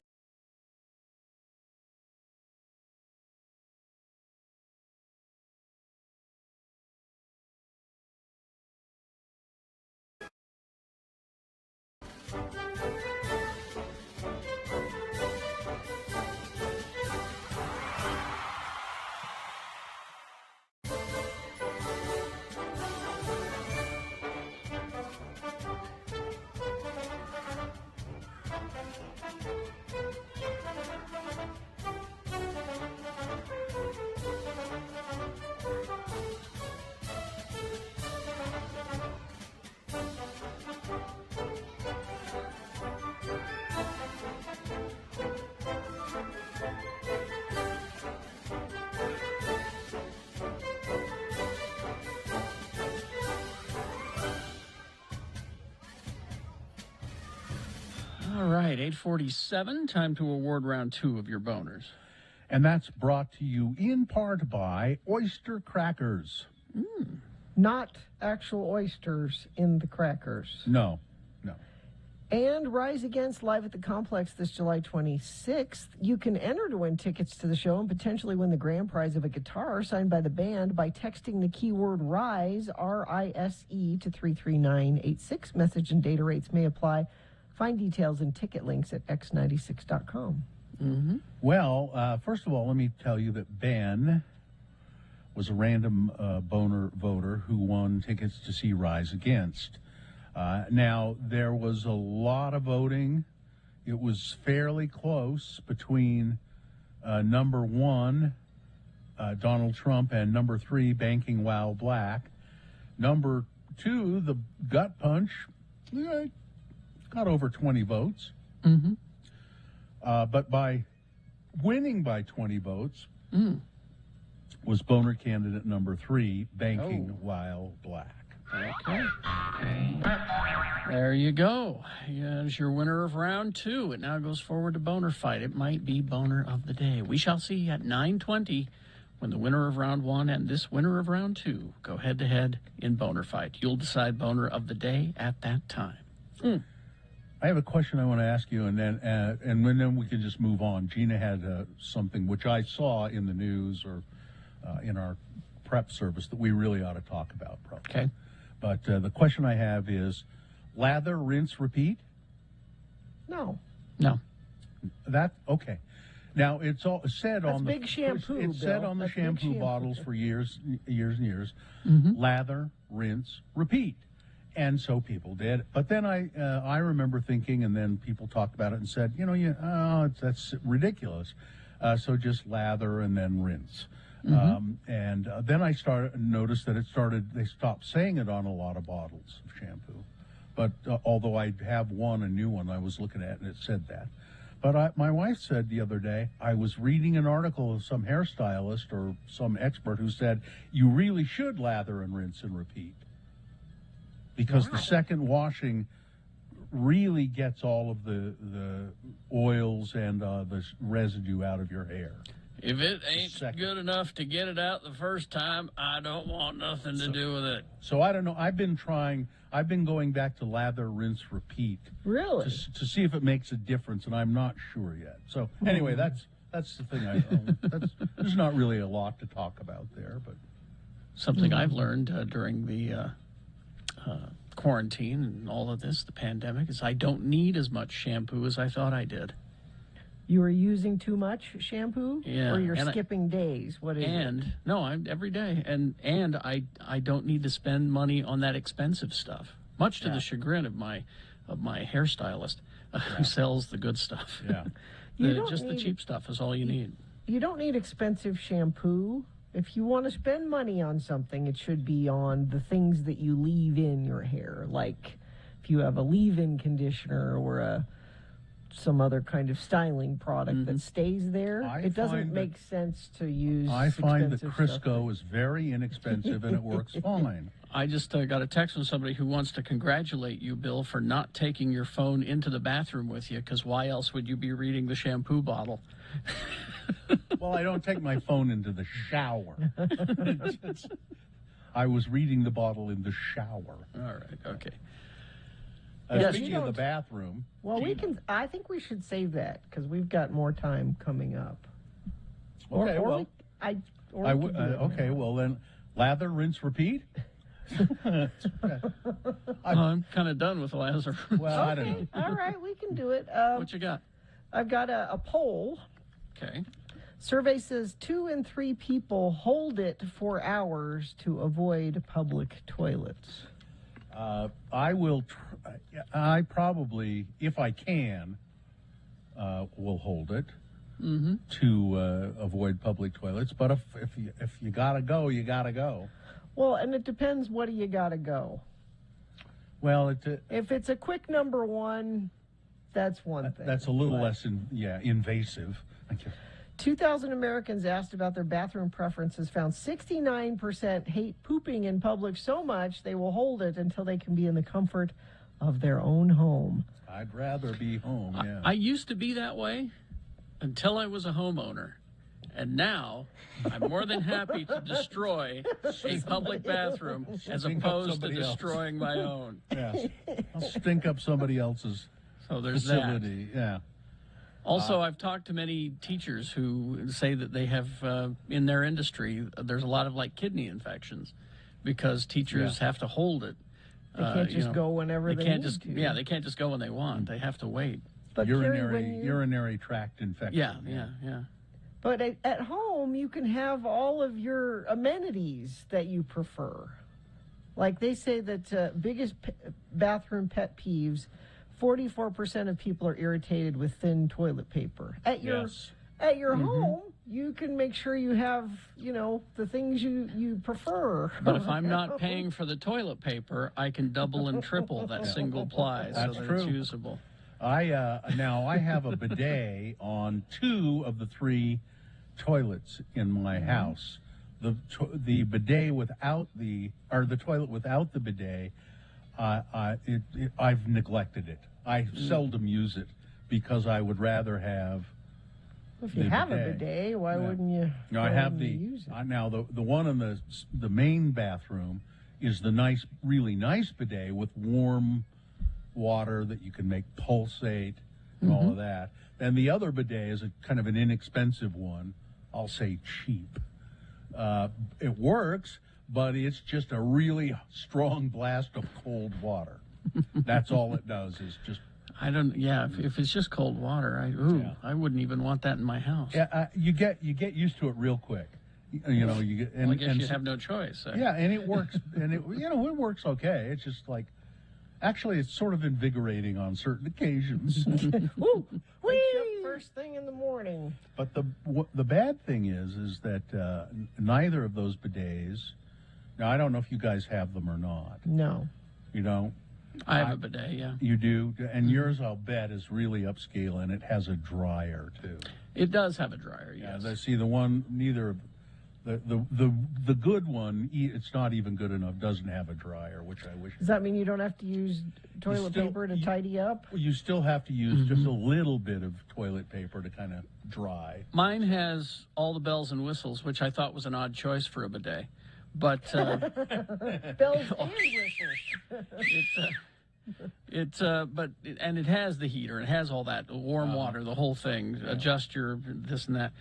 [SPEAKER 1] All right, 8:47. Time to award round 2 of your boners.
[SPEAKER 3] And that's brought to you in part by Oyster Crackers.
[SPEAKER 2] Not actual oysters in the crackers.
[SPEAKER 3] No.
[SPEAKER 2] And Rise Against live at the Complex this July 26th. You can enter to win tickets to the show and potentially win the grand prize of a guitar signed by the band by texting the keyword RISE, R-I-S-E, to 33986. Message and data rates may apply. Find details and ticket links at x96.com.
[SPEAKER 1] Mm-hmm.
[SPEAKER 3] Well, first of all, let me tell you that Ben was a random boner voter who won tickets to see Rise Against. Now, there was a lot of voting. It was fairly close between number 1, Donald Trump, and number 3, Banking While Black. Number 2, the Gut Punch, got over 20 votes.
[SPEAKER 1] Mm-hmm.
[SPEAKER 3] But by winning by 20 votes was boner candidate number 3, Banking While Black.
[SPEAKER 1] Okay. There you go. Here's your winner of round 2. It now goes forward to Boner Fight. It might be Boner of the Day. We shall see at 9:20 when the winner of round 1 and this winner of round 2 go head-to-head in Boner Fight. You'll decide Boner of the Day at that time.
[SPEAKER 3] I have a question I want to ask you, and then we can just move on. Gina had something which I saw in the news or in our prep service that we really ought to talk about, probably.
[SPEAKER 1] Okay.
[SPEAKER 3] But the question I have is, lather, rinse, repeat?
[SPEAKER 2] No.
[SPEAKER 3] Okay. Now it's all said
[SPEAKER 2] That's
[SPEAKER 3] on
[SPEAKER 2] big shampoo.
[SPEAKER 3] It's said
[SPEAKER 2] Bill.
[SPEAKER 3] on the
[SPEAKER 2] That's big
[SPEAKER 3] shampoo bottles for years and years.
[SPEAKER 1] Mm-hmm.
[SPEAKER 3] Lather, rinse, repeat. And so people did. But then I remember thinking, and then people talked about it and said, that's ridiculous. So just lather and then rinse.
[SPEAKER 1] Mm-hmm.
[SPEAKER 3] And then I noticed that they stopped saying it on a lot of bottles of shampoo. But although I have a new one I was looking at, and it said that. But my wife said the other day, I was reading an article of some hairstylist or some expert who said, you really should lather and rinse and repeat. Because the second washing really gets all of the oils and the residue out of your hair.
[SPEAKER 1] If it ain't good enough to get it out the first time, I don't want nothing to do with it.
[SPEAKER 3] So I don't know. I've been going back to lather, rinse, repeat.
[SPEAKER 2] Really?
[SPEAKER 3] To see if it makes a difference, and I'm not sure yet. So anyway, that's the thing. There's not really a lot to talk about there, but
[SPEAKER 1] something I've learned during the quarantine and all of this, the pandemic, is I don't need as much shampoo as I thought I did.
[SPEAKER 2] You are using too much shampoo?
[SPEAKER 1] Yeah.
[SPEAKER 2] Or you're skipping days? What is it?
[SPEAKER 1] No, I'm every day. And I don't need to spend money on that expensive stuff, much to the chagrin of my hairstylist who sells the good stuff.
[SPEAKER 3] Yeah.
[SPEAKER 1] The cheap stuff is all you need.
[SPEAKER 2] You don't need expensive shampoo. If you want to spend money on something, it should be on the things that you leave in your hair. Like if you have a leave-in conditioner or some other kind of styling product that stays there, it doesn't make sense to use.
[SPEAKER 3] I find that
[SPEAKER 2] expensive
[SPEAKER 3] Crisco is very inexpensive and it works fine.
[SPEAKER 1] I just got a text from somebody who wants to congratulate you, Bill, for not taking your phone into the bathroom with you, because why else would you be reading the shampoo bottle?
[SPEAKER 3] Well, I don't take my phone into the shower. I was reading the bottle in the shower.
[SPEAKER 1] All right, okay.
[SPEAKER 3] Speaking of the bathroom.
[SPEAKER 2] Well, I think we should save that because we've got more time coming up.
[SPEAKER 3] Okay,
[SPEAKER 2] okay,
[SPEAKER 3] well then, lather, rinse, repeat.
[SPEAKER 1] I'm kind of done with lather.
[SPEAKER 3] Well, I don't know.
[SPEAKER 2] All right, we can do it.
[SPEAKER 1] What you got?
[SPEAKER 2] I've got a poll.
[SPEAKER 1] Okay.
[SPEAKER 2] Survey says 2 in 3 people hold it for hours to avoid public toilets.
[SPEAKER 3] I probably, if I can, will hold it to avoid public toilets. But if you gotta go, you gotta go.
[SPEAKER 2] Well, and it depends. What do you gotta go?
[SPEAKER 3] Well,
[SPEAKER 2] if it's a quick number 1, that's one thing.
[SPEAKER 3] That's a little less invasive. Thank you.
[SPEAKER 2] 2,000 Americans asked about their bathroom preferences found 69% hate pooping in public so much they will hold it until they can be in the comfort of their own home.
[SPEAKER 3] I'd rather be home, yeah.
[SPEAKER 1] I used to be that way until I was a homeowner. And now I'm more than happy to destroy a public bathroom as opposed to destroying my own.
[SPEAKER 3] Yes. I'll stink up somebody else's facility. Yeah.
[SPEAKER 1] Also, I've talked to many teachers who say that they have, in their industry, there's a lot of kidney infections because teachers have to hold it.
[SPEAKER 2] They can't just go whenever they need to.
[SPEAKER 1] Yeah, they can't just go when they want. They have to wait.
[SPEAKER 2] But Carrie, when
[SPEAKER 3] urinary tract infection.
[SPEAKER 1] Yeah.
[SPEAKER 2] But at home, you can have all of your amenities that you prefer. Like they say that biggest bathroom pet peeves, 44% of people are irritated with thin toilet paper. At your home, you can make sure you have, the things you prefer.
[SPEAKER 1] But if I'm not paying for the toilet paper, I can double and triple that single ply so that it's usable.
[SPEAKER 3] I have a bidet on 2 of the 3 toilets in my house. The bidet without the toilet without the bidet, I've neglected it. I seldom use it because I would rather have.
[SPEAKER 2] If you have a bidet, why wouldn't you?
[SPEAKER 3] No, I have use it? Now the one in the main bathroom is the really nice bidet with warm water that you can make pulsate and all of that. And the other bidet is a kind of an inexpensive one. I'll say cheap. It works, but it's just a really strong blast of cold water. That's all it does is just.
[SPEAKER 1] I don't. Yeah, if it's just cold water, I wouldn't even want that in my house.
[SPEAKER 3] Yeah, you get used to it real quick. You get. And,
[SPEAKER 1] I guess you have no choice.
[SPEAKER 3] Yeah, and it works, and it works okay. It's just like. Actually, it's sort of invigorating on certain occasions.
[SPEAKER 2] Woo! Wake up first thing in the morning.
[SPEAKER 3] But the bad thing is that neither of those bidets. Now I don't know if you guys have them or not.
[SPEAKER 2] No.
[SPEAKER 3] You don't.
[SPEAKER 1] I have a bidet. Yeah.
[SPEAKER 3] You do, and yours, I'll bet, is really upscale, and it has a dryer too.
[SPEAKER 1] It does have a dryer. Yes.
[SPEAKER 3] Yeah. See the one neither. The good one, it's not even good enough, doesn't have a dryer, which I wish.
[SPEAKER 2] Does that mean you don't have to use toilet paper to tidy up?
[SPEAKER 3] You still have to use just a little bit of toilet paper to kind of dry.
[SPEAKER 1] Mine has all the bells and whistles, which I thought was an odd choice for a bidet. But
[SPEAKER 2] bells and whistles.
[SPEAKER 1] It has the heater, it has all that warm water, the whole thing. Adjust your this and that.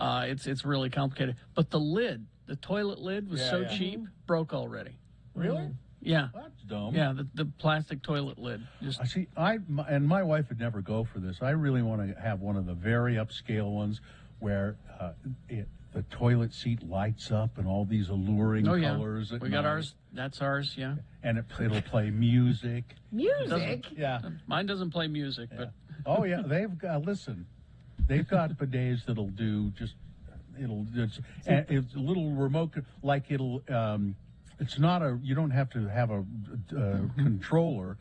[SPEAKER 1] It's really complicated. But the toilet lid was so cheap, broke already.
[SPEAKER 3] Really?
[SPEAKER 1] Yeah.
[SPEAKER 3] That's dumb.
[SPEAKER 1] Yeah, the plastic toilet lid.
[SPEAKER 3] I see. And my wife would never go for this. I really want to have one of the very upscale ones where the toilet seat lights up and all these alluring colors.
[SPEAKER 1] We got ours. That's ours. Yeah.
[SPEAKER 3] And it'll play music.
[SPEAKER 2] Music?
[SPEAKER 3] Yeah.
[SPEAKER 1] Mine doesn't play music, but.
[SPEAKER 3] Oh yeah, they've got bidets that'll do it's a little remote, like it's not you don't have to have a controller.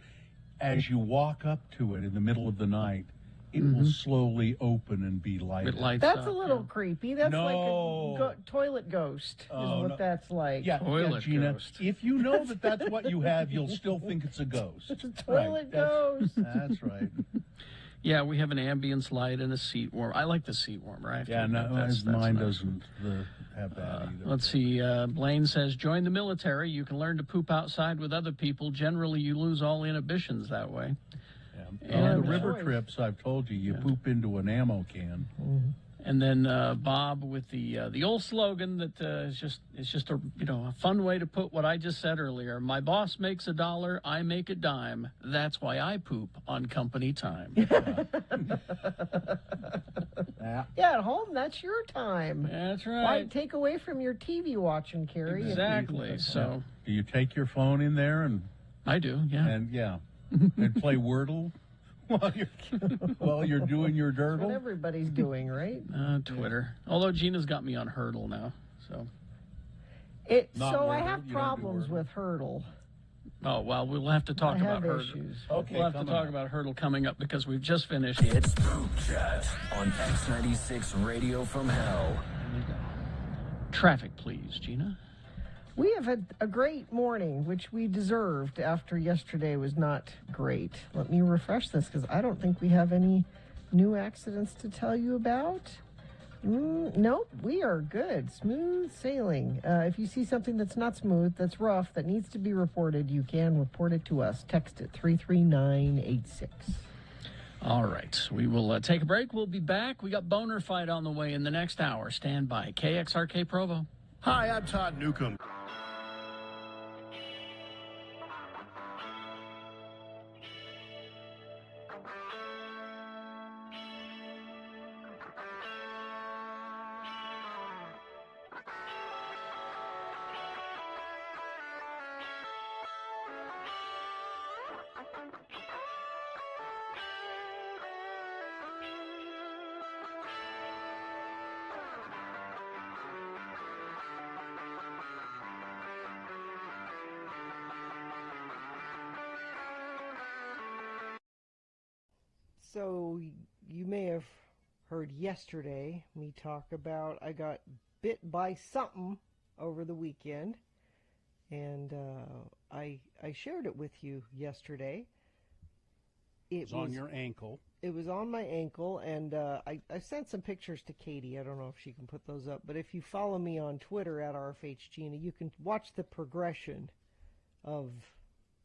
[SPEAKER 3] As you walk up to it in the middle of the night, it will slowly open and be lighted.
[SPEAKER 2] That's a little creepy. That's like a toilet ghost is what that's like.
[SPEAKER 3] Yeah, Gina, ghost. If you know that that's what you have, you'll still think it's a ghost.
[SPEAKER 2] It's a toilet ghost.
[SPEAKER 3] That's right.
[SPEAKER 1] Yeah, we have an ambience light and a seat warmer. I like the seat warmer.
[SPEAKER 3] Mine doesn't have that either.
[SPEAKER 1] Let's see. Blaine says, join the military. You can learn to poop outside with other people. Generally, you lose all inhibitions that way.
[SPEAKER 3] And the river trips, I've told you, poop into an ammo can.
[SPEAKER 1] And then Bob with the old slogan that is just a fun way to put what I just said earlier. My boss makes $1, I make a dime. That's why I poop on company time.
[SPEAKER 2] Yeah, at home, that's your time.
[SPEAKER 1] That's right.
[SPEAKER 2] Why take away from your TV watching, Carrie?
[SPEAKER 1] Exactly. So,
[SPEAKER 3] do you take your phone in there and?
[SPEAKER 1] I do. Yeah.
[SPEAKER 3] And play Wordle while you're doing your dirtle.
[SPEAKER 2] That's what everybody's doing, right?
[SPEAKER 1] Twitter. Although Gina's got me on Hurdle now, so.
[SPEAKER 2] I have problems with Hurdle.
[SPEAKER 1] Oh, well, we'll have to talk about Hurdle.
[SPEAKER 3] Okay,
[SPEAKER 1] we'll have to talk about Hurdle coming up because we've just finished.
[SPEAKER 5] It's Poop Chat on X96 Radio from Hell.
[SPEAKER 1] Traffic, please, Gina.
[SPEAKER 2] We have had a great morning, which we deserved after yesterday was not great. Let me refresh this because I don't think we have any new accidents to tell you about. Nope, we are good. Smooth sailing. If you see something that's not smooth, that's rough, that needs to be reported, you can report it to us. Text it 33986.
[SPEAKER 1] All right, we will take a break. We'll be back. We got Boner Fight on the way in the next hour. Stand by. KXRK Provo.
[SPEAKER 12] Hi, I'm Todd Newcomb.
[SPEAKER 2] So you may have heard yesterday me talk about I got bit by something over the weekend, and I shared it with you yesterday.
[SPEAKER 3] It was on your ankle.
[SPEAKER 2] It was on my ankle, and I sent some pictures to Katie. I don't know if she can put those up, but if you follow me on Twitter at RFHGina, you can watch the progression of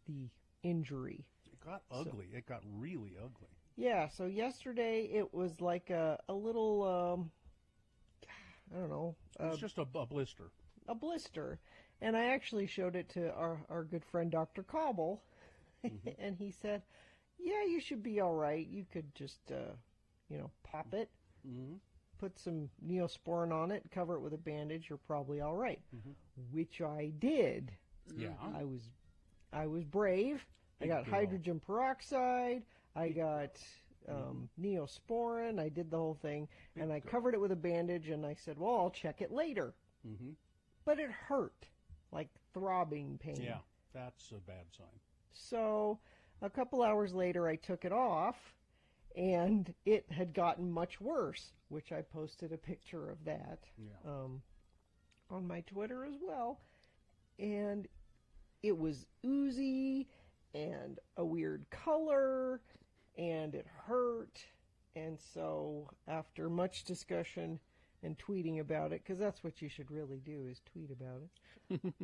[SPEAKER 2] the injury.
[SPEAKER 3] It got ugly. It got really ugly.
[SPEAKER 2] Yeah, so yesterday it was like a little, I don't know.
[SPEAKER 3] It's just a blister.
[SPEAKER 2] A blister. And I actually showed it to our good friend Dr. Cobble, and he said, yeah, you should be all right. You could just, pop it, put some Neosporin on it, cover it with a bandage, you're probably all right. Which I did.
[SPEAKER 3] Yeah.
[SPEAKER 2] I was brave. I got hydrogen peroxide. I got Neosporin. I did the whole thing, and I covered it with a bandage, and I said, well, I'll check it later. But it hurt, like throbbing pain.
[SPEAKER 3] Yeah, that's a bad sign.
[SPEAKER 2] So a couple hours later, I took it off, and it had gotten much worse, which I posted a picture of that on my Twitter as well. And it was oozy and a weird color, and it hurt. And so after much discussion and tweeting about it, because that's what you should really do, is tweet about it,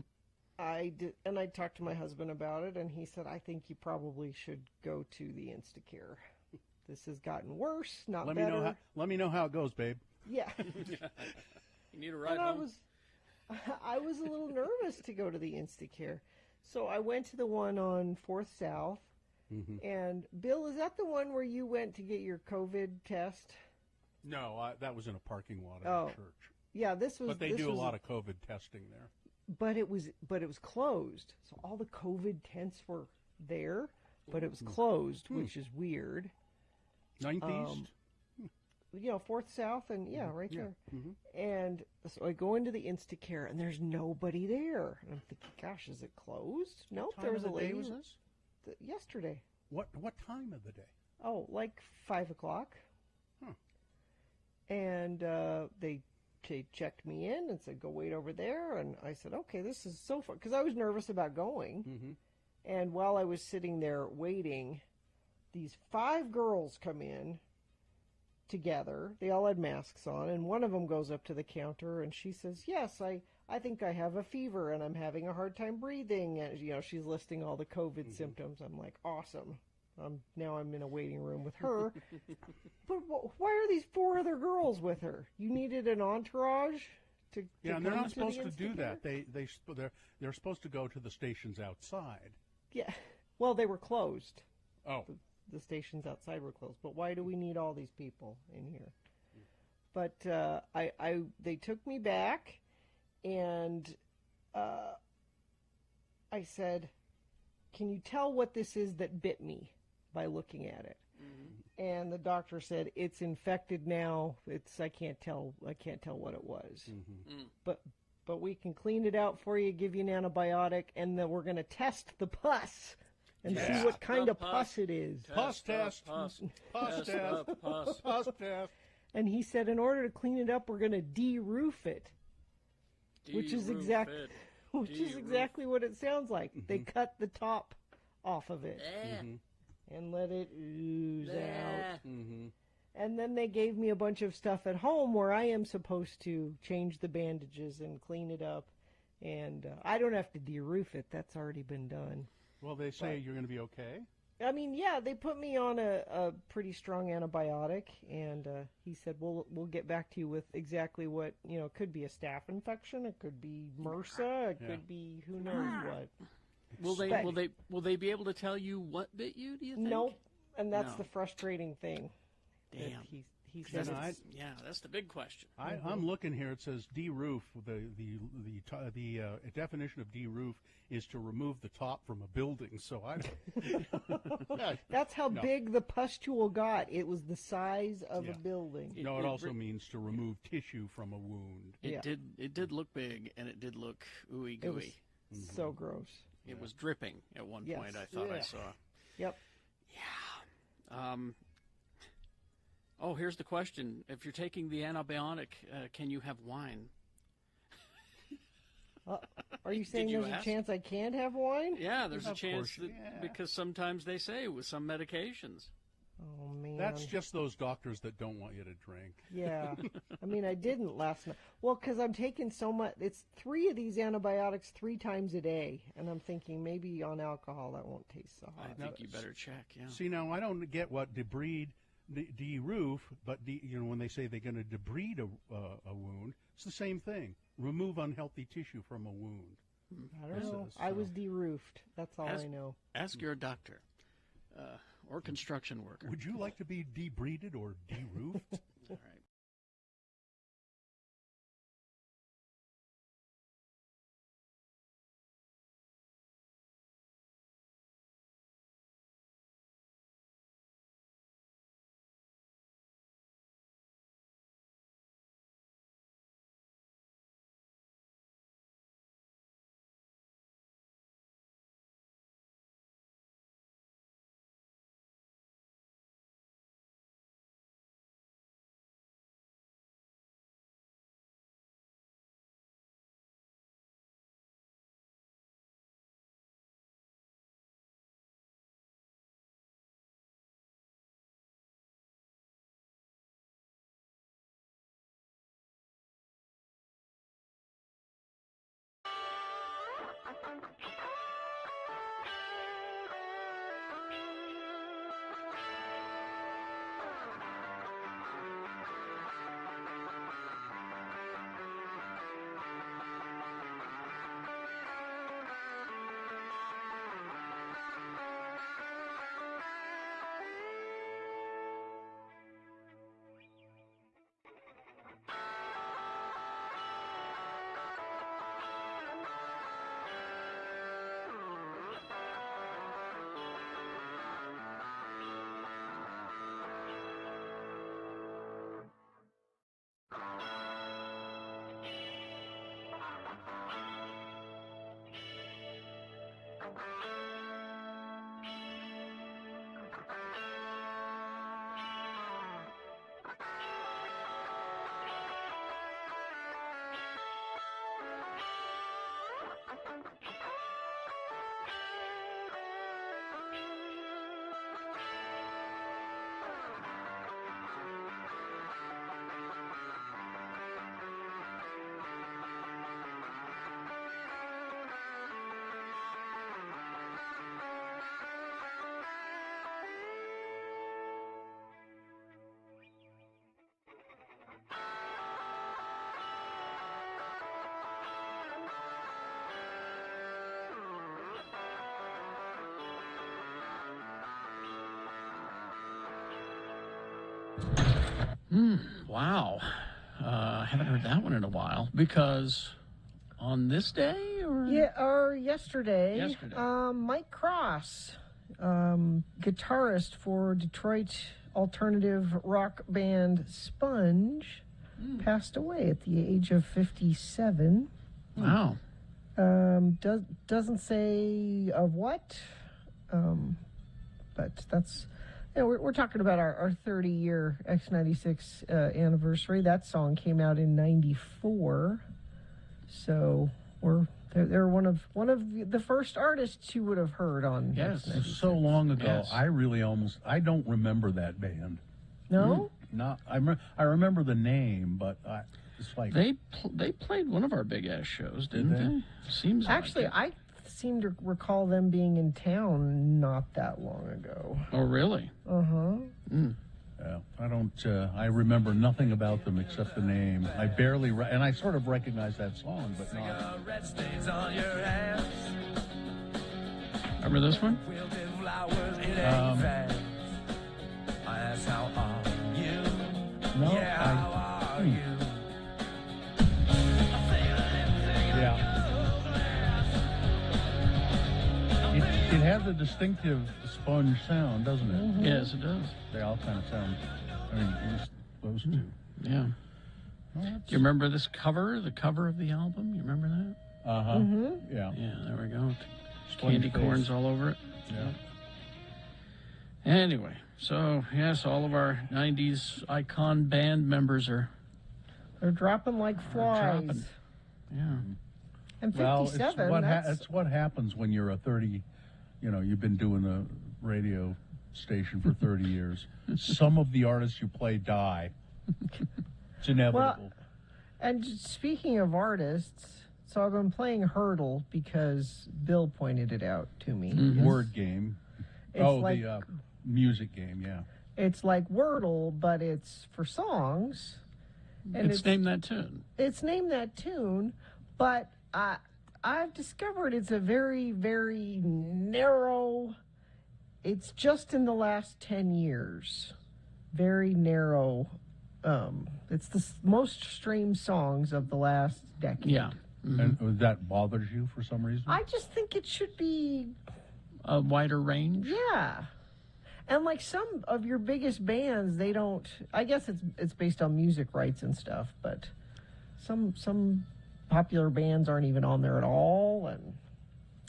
[SPEAKER 2] I talked to my husband about it, and he said, I think you probably should go to the Instacare. This has gotten worse, not better.
[SPEAKER 3] Let me know how it goes, babe.
[SPEAKER 2] Yeah.
[SPEAKER 1] You need a ride
[SPEAKER 2] and
[SPEAKER 1] home?
[SPEAKER 2] I was a little nervous to go to the Instacare. So I went to the one on 4th South. And Bill, is that the one where you went to get your COVID test?
[SPEAKER 3] No, that was in a parking lot at a church.
[SPEAKER 2] Yeah, this was.
[SPEAKER 3] But they do a lot of COVID testing there.
[SPEAKER 2] But it was closed. So all the COVID tents were there, but it was closed, which is weird.
[SPEAKER 3] 9th East?
[SPEAKER 2] 4th South, and right there. And so I go into the Instacare, and there's nobody there. And I'm thinking, gosh, is it closed? Nope, there was a lady.
[SPEAKER 3] What time of the day was this?
[SPEAKER 2] Yesterday.
[SPEAKER 3] What time of the day?
[SPEAKER 2] Oh, like 5 o'clock. And they checked me in and said, go wait over there. And I said, okay, this is so fun. Because I was nervous about going. And while I was sitting there waiting, these 5 girls come in together. They all had masks on. And one of them goes up to the counter and she says, yes, I think I have a fever and I'm having a hard time breathing. And, she's listing all the COVID symptoms. I'm like, awesome. Now I'm in a waiting room with her. But why are these 4 other girls with her? You needed an entourage to
[SPEAKER 3] and they're not supposed to
[SPEAKER 2] Instacare?
[SPEAKER 3] do that. They're supposed to go to the stations outside.
[SPEAKER 2] Yeah. Well, they were closed.
[SPEAKER 3] Oh.
[SPEAKER 2] The stations outside were closed. But why do we need all these people in here? But they took me back, and I said, can you tell what this is that bit me by looking at it? And the doctor said, it's infected now. I can't tell what it was. But we can clean it out for you, give you an antibiotic, and then we're going to test the pus and see what kind of pus it is.
[SPEAKER 3] Pus test. Pus test. Pus test.
[SPEAKER 2] And he said, in order to clean it up, we're going to de-roof it. Which is exactly what it sounds like. They cut the top off of it and let it ooze out. And then they gave me a bunch of stuff at home where I am supposed to change the bandages and clean it up. And I don't have to de-roof it. That's already been done.
[SPEAKER 3] Well, they say you're going to be okay.
[SPEAKER 2] I mean, yeah, they put me on a pretty strong antibiotic, and he said, we'll get back to you with exactly what, could be a staph infection, it could be MRSA, it could be who knows what.
[SPEAKER 1] Will they be able to tell you what bit you, do you think?
[SPEAKER 2] Nope, and that's the frustrating thing.
[SPEAKER 1] Damn.
[SPEAKER 7] He said,
[SPEAKER 3] You know,
[SPEAKER 1] yeah, that's the big question.
[SPEAKER 3] I'm looking here. It says de-roof. The definition of de-roof is to remove the top from a building. So
[SPEAKER 2] That's how big the pustule got. It was the size of a building.
[SPEAKER 3] No, it also means to remove tissue from a wound.
[SPEAKER 1] It did look big, and it did look ooey
[SPEAKER 2] It was
[SPEAKER 1] gooey.
[SPEAKER 2] so gross.
[SPEAKER 1] It was dripping at one point. I thought I saw.
[SPEAKER 2] Yep.
[SPEAKER 1] Yeah. Oh, here's the question: if you're taking the antibiotic, can you have wine?
[SPEAKER 2] Are you saying
[SPEAKER 1] you
[SPEAKER 2] there's
[SPEAKER 1] ask?
[SPEAKER 2] a chance I can't have wine?
[SPEAKER 1] Yeah, there's a
[SPEAKER 3] Of
[SPEAKER 1] chance
[SPEAKER 3] course,
[SPEAKER 1] that, because sometimes they say with some medications.
[SPEAKER 2] Oh man.
[SPEAKER 3] That's just those doctors that don't want you to drink.
[SPEAKER 2] Yeah. I mean, I didn't last night. Well, because I'm taking so much. It's 3 of these antibiotics 3 times a day. And I'm thinking maybe on alcohol that won't taste so hot.
[SPEAKER 1] I think you better check, yeah.
[SPEAKER 3] See, now, I don't get what de-roof, but when they say they're going to debride a wound, it's the same thing. Remove unhealthy tissue from a wound.
[SPEAKER 2] I don't know. I was de-roofed. That's all I know.
[SPEAKER 1] Ask your doctor or construction worker.
[SPEAKER 3] Would you like to be debrided or de-roofed?
[SPEAKER 1] All right. Wow. Haven't heard that one in a while. Because on this day?
[SPEAKER 2] Or yesterday. Mike Cross, guitarist for Detroit alternative rock band Sponge, passed away at the age of 57.
[SPEAKER 1] Wow.
[SPEAKER 2] Doesn't say of what, but that's... we're talking about our 30-year X96 anniversary. That song came out in '94, so they're one of the first artists you would have heard on.
[SPEAKER 3] Yes,
[SPEAKER 2] X96.
[SPEAKER 3] so long ago.
[SPEAKER 2] Yes.
[SPEAKER 3] I don't remember that band.
[SPEAKER 2] No,
[SPEAKER 3] not I remember the name, but it's like
[SPEAKER 1] They played one of our big ass shows, didn't they? Seems
[SPEAKER 2] actually,
[SPEAKER 1] like it.
[SPEAKER 2] I seem to recall them being in town not that long ago.
[SPEAKER 1] Oh, really?
[SPEAKER 3] Yeah, I don't. I remember nothing about them except the name. I barely, and I sort of recognize that song, but not.
[SPEAKER 5] Red stains on your ass.
[SPEAKER 1] Remember this one?
[SPEAKER 5] We'll do flowers, it ain't fair. I ask how are you?
[SPEAKER 3] No.
[SPEAKER 5] Yeah, how are you?
[SPEAKER 3] Yeah. It has a distinctive sponge sound, doesn't it?
[SPEAKER 1] Mm-hmm. Yes, it does.
[SPEAKER 3] They all kind of sound. I mean, at least those two.
[SPEAKER 1] Yeah. Do you remember this cover? The cover of the album? You remember that?
[SPEAKER 3] Uh-huh.
[SPEAKER 2] Mm-hmm.
[SPEAKER 3] Yeah.
[SPEAKER 1] Yeah, there we go.
[SPEAKER 3] Sponge
[SPEAKER 1] Candy
[SPEAKER 3] face.
[SPEAKER 1] corns all over it.
[SPEAKER 3] Yeah.
[SPEAKER 1] Anyway, so yes, all of our 90s icon band members are
[SPEAKER 2] They're dropping like flies.
[SPEAKER 1] dropping. Yeah.
[SPEAKER 2] And 57,
[SPEAKER 3] Well,
[SPEAKER 2] that's...
[SPEAKER 3] it's what happens when you're a 30, you've been doing the radio station for 30 years. Some of the artists you play die. It's inevitable.
[SPEAKER 2] Well, and speaking of artists, so I've been playing Hurdle because Bill pointed it out to me.
[SPEAKER 3] Mm-hmm. Word game.
[SPEAKER 2] It's like,
[SPEAKER 3] the music game, yeah.
[SPEAKER 2] It's like Wordle, but it's for songs. And
[SPEAKER 1] it's named that tune.
[SPEAKER 2] It's named that tune, but I've discovered it's a very, very narrow. It's just in the last 10 years. Very narrow. It's the most streamed songs of the last decade.
[SPEAKER 1] Yeah. Mm-hmm.
[SPEAKER 3] And that bothers you for some reason?
[SPEAKER 2] I just think it should be
[SPEAKER 1] a wider range.
[SPEAKER 2] Yeah. And like some of your biggest bands, they don't. I guess it's based on music rights and stuff, but some popular bands aren't even on there at all. And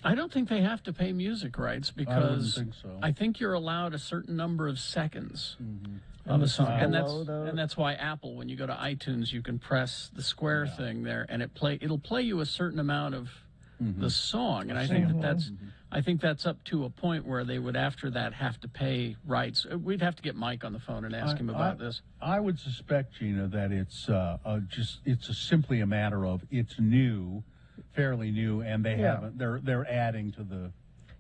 [SPEAKER 1] I don't think they have to pay music rights because
[SPEAKER 3] I wouldn't think so.
[SPEAKER 1] I think you're allowed a certain number of seconds
[SPEAKER 2] Mm-hmm.
[SPEAKER 1] of a song, and
[SPEAKER 2] below
[SPEAKER 1] that's why Apple, when you go to iTunes, you can press the square thing there, and it'll play you a certain amount of the song, and I think I think that's up to a point where they would after that have to pay rights. We'd have to get Mike on the phone and ask him about this.
[SPEAKER 3] I would suspect, Gina, that it's simply a matter of it's new, fairly new, and they haven't. They're adding to the.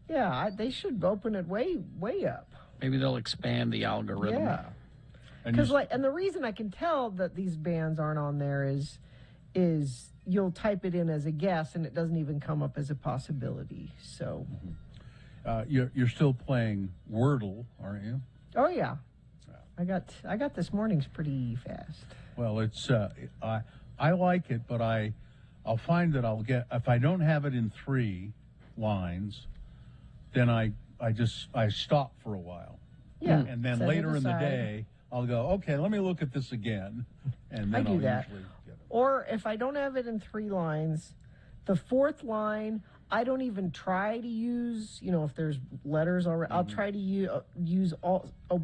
[SPEAKER 2] Yeah, they should open it way up.
[SPEAKER 1] Maybe they'll expand the algorithm.
[SPEAKER 2] Yeah, because and the reason I can tell that these bands aren't on there is you'll type it in as a guess and it doesn't even come up as a possibility. So
[SPEAKER 3] you're still playing Wordle, aren't you?
[SPEAKER 2] Oh yeah. I got this morning's pretty fast.
[SPEAKER 3] Well, it's I like it, but I'll find that I'll get if I don't have it in 3 lines, then I stop for a while.
[SPEAKER 2] Yeah.
[SPEAKER 3] And then
[SPEAKER 2] set it
[SPEAKER 3] later in the
[SPEAKER 2] aside.
[SPEAKER 3] day I'll go, okay, let me look at this again, and then
[SPEAKER 2] I do
[SPEAKER 3] I'll
[SPEAKER 2] that.
[SPEAKER 3] usually get it.
[SPEAKER 2] Or if I don't have it in 3 lines, the 4th line, I don't even try to use, if there's letters already, I'll try to use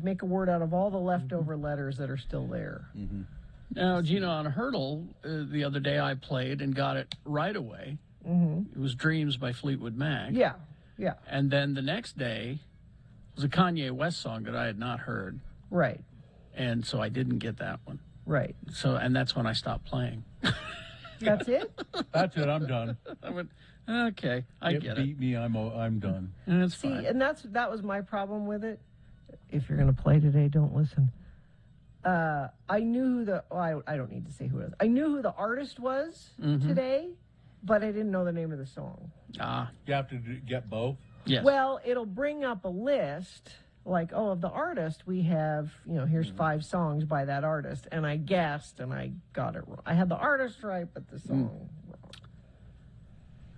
[SPEAKER 2] make a word out of all the leftover letters that are still there.
[SPEAKER 3] Mm-hmm.
[SPEAKER 1] Now, Gina, on Hurdle, the other day I played and got it right away.
[SPEAKER 2] Mm-hmm.
[SPEAKER 1] It was Dreams by Fleetwood Mac.
[SPEAKER 2] Yeah.
[SPEAKER 1] And then the next day was a Kanye West song that I had not heard.
[SPEAKER 2] Right.
[SPEAKER 1] And so I didn't get that one.
[SPEAKER 2] Right.
[SPEAKER 1] So, and that's when I stopped playing.
[SPEAKER 2] That's it?
[SPEAKER 3] That's it. I'm done.
[SPEAKER 1] I went, okay, I get it.
[SPEAKER 3] Beat me. I'm done.
[SPEAKER 1] And it's
[SPEAKER 2] See,
[SPEAKER 1] fine.
[SPEAKER 2] and that was my problem with it. If you're going to play today, don't listen. I knew I don't need to say who it is. I knew who the artist was today, but I didn't know the name of the song.
[SPEAKER 3] You have to get both?
[SPEAKER 1] Yes.
[SPEAKER 2] Well, it'll bring up a list like, of the artist, we have, here's 5 songs by that artist. And I guessed, and I got it wrong. I had the artist right, but the song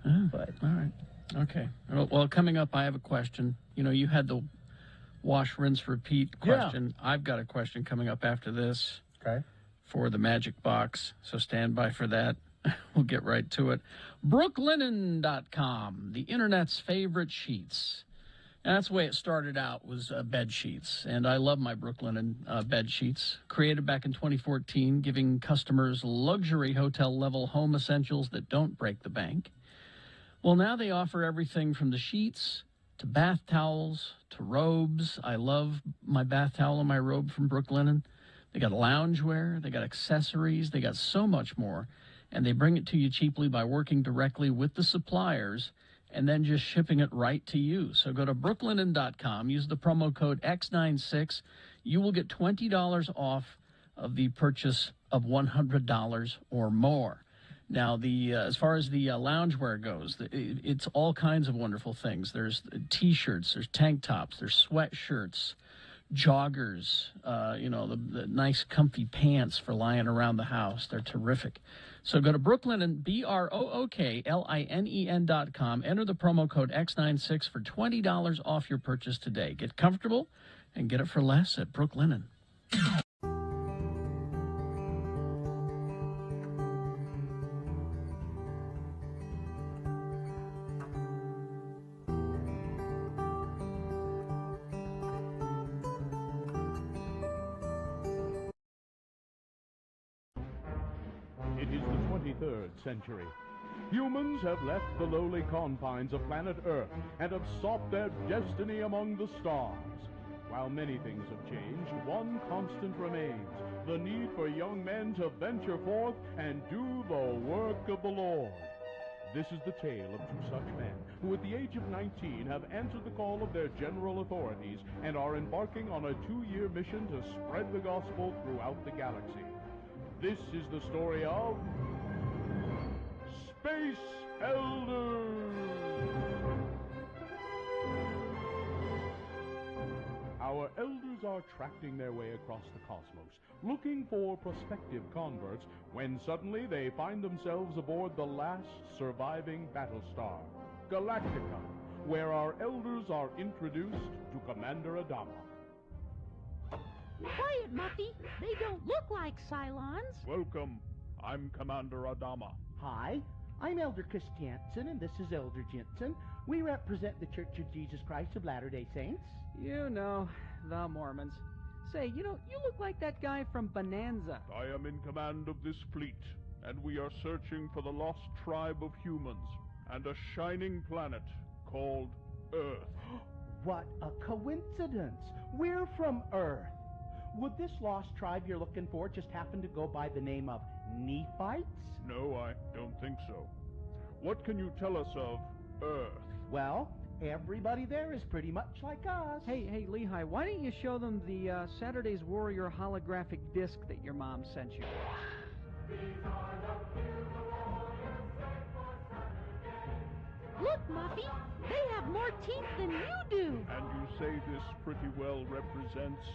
[SPEAKER 2] wrong. But
[SPEAKER 1] all right. Okay. Well, coming up, I have a question. You had the wash, rinse, repeat question. Yeah. I've got a question coming up after this.
[SPEAKER 3] Okay.
[SPEAKER 1] For the Magic Box. So stand by for that. We'll get right to it. Brooklinen.com, the internet's favorite sheets. And that's the way it started out, was bed sheets. And I love my Brooklinen bed sheets. Created back in 2014, giving customers luxury hotel-level home essentials that don't break the bank. Well, now they offer everything from the sheets to bath towels to robes. I love my bath towel and my robe from Brooklinen. They got loungewear. They got accessories. They got so much more. And they bring it to you cheaply by working directly with the suppliers and then just shipping it right to you. So go to brooklinen.com, use the promo code X96. You will get $20 off of the purchase of $100 or more. Now, as far as the loungewear goes, it's all kinds of wonderful things. There's T-shirts, there's tank tops, there's sweatshirts, joggers, the nice comfy pants for lying around the house. They're terrific. So go to Brooklinen, BROOKLINEN.com. Enter the promo code X96 for $20 off your purchase today. Get comfortable and get it for less at Brooklinen.
[SPEAKER 15] It is the 23rd century. Humans have left the lowly confines of planet Earth and have sought their destiny among the stars. While many things have changed, one constant remains: the need for young men to venture forth and do the work of the Lord. This is the tale of two such men who at the age of 19 have answered the call of their general authorities and are embarking on a 2-year mission to spread the gospel throughout the galaxy. This is the story of Space Elders. Our elders are tracking their way across the cosmos, looking for prospective converts, when suddenly they find themselves aboard the last surviving battlestar, Galactica, where our elders are introduced to Commander Adama.
[SPEAKER 17] Quiet, Muffy. They don't look like Cylons.
[SPEAKER 15] Welcome. I'm Commander Adama.
[SPEAKER 10] Hi, I'm Elder Chris Jansen, and this is Elder Jensen. We represent the Church of Jesus Christ of Latter-day Saints.
[SPEAKER 13] You know, the Mormons. Say, you look like that guy from Bonanza.
[SPEAKER 15] I am in command of this fleet, and we are searching for the lost tribe of humans and a shining planet called Earth.
[SPEAKER 10] What a coincidence! We're from Earth. Would this lost tribe you're looking for just happen to go by the name of Nephites?
[SPEAKER 15] No, I don't think so. What can you tell us of Earth?
[SPEAKER 10] Well, everybody there is pretty much like us.
[SPEAKER 13] Hey, Lehi, why don't you show them the Saturday's Warrior holographic disc that your mom sent you?
[SPEAKER 17] Look, Muffy. They have more teeth than you do.
[SPEAKER 15] And you say this pretty well represents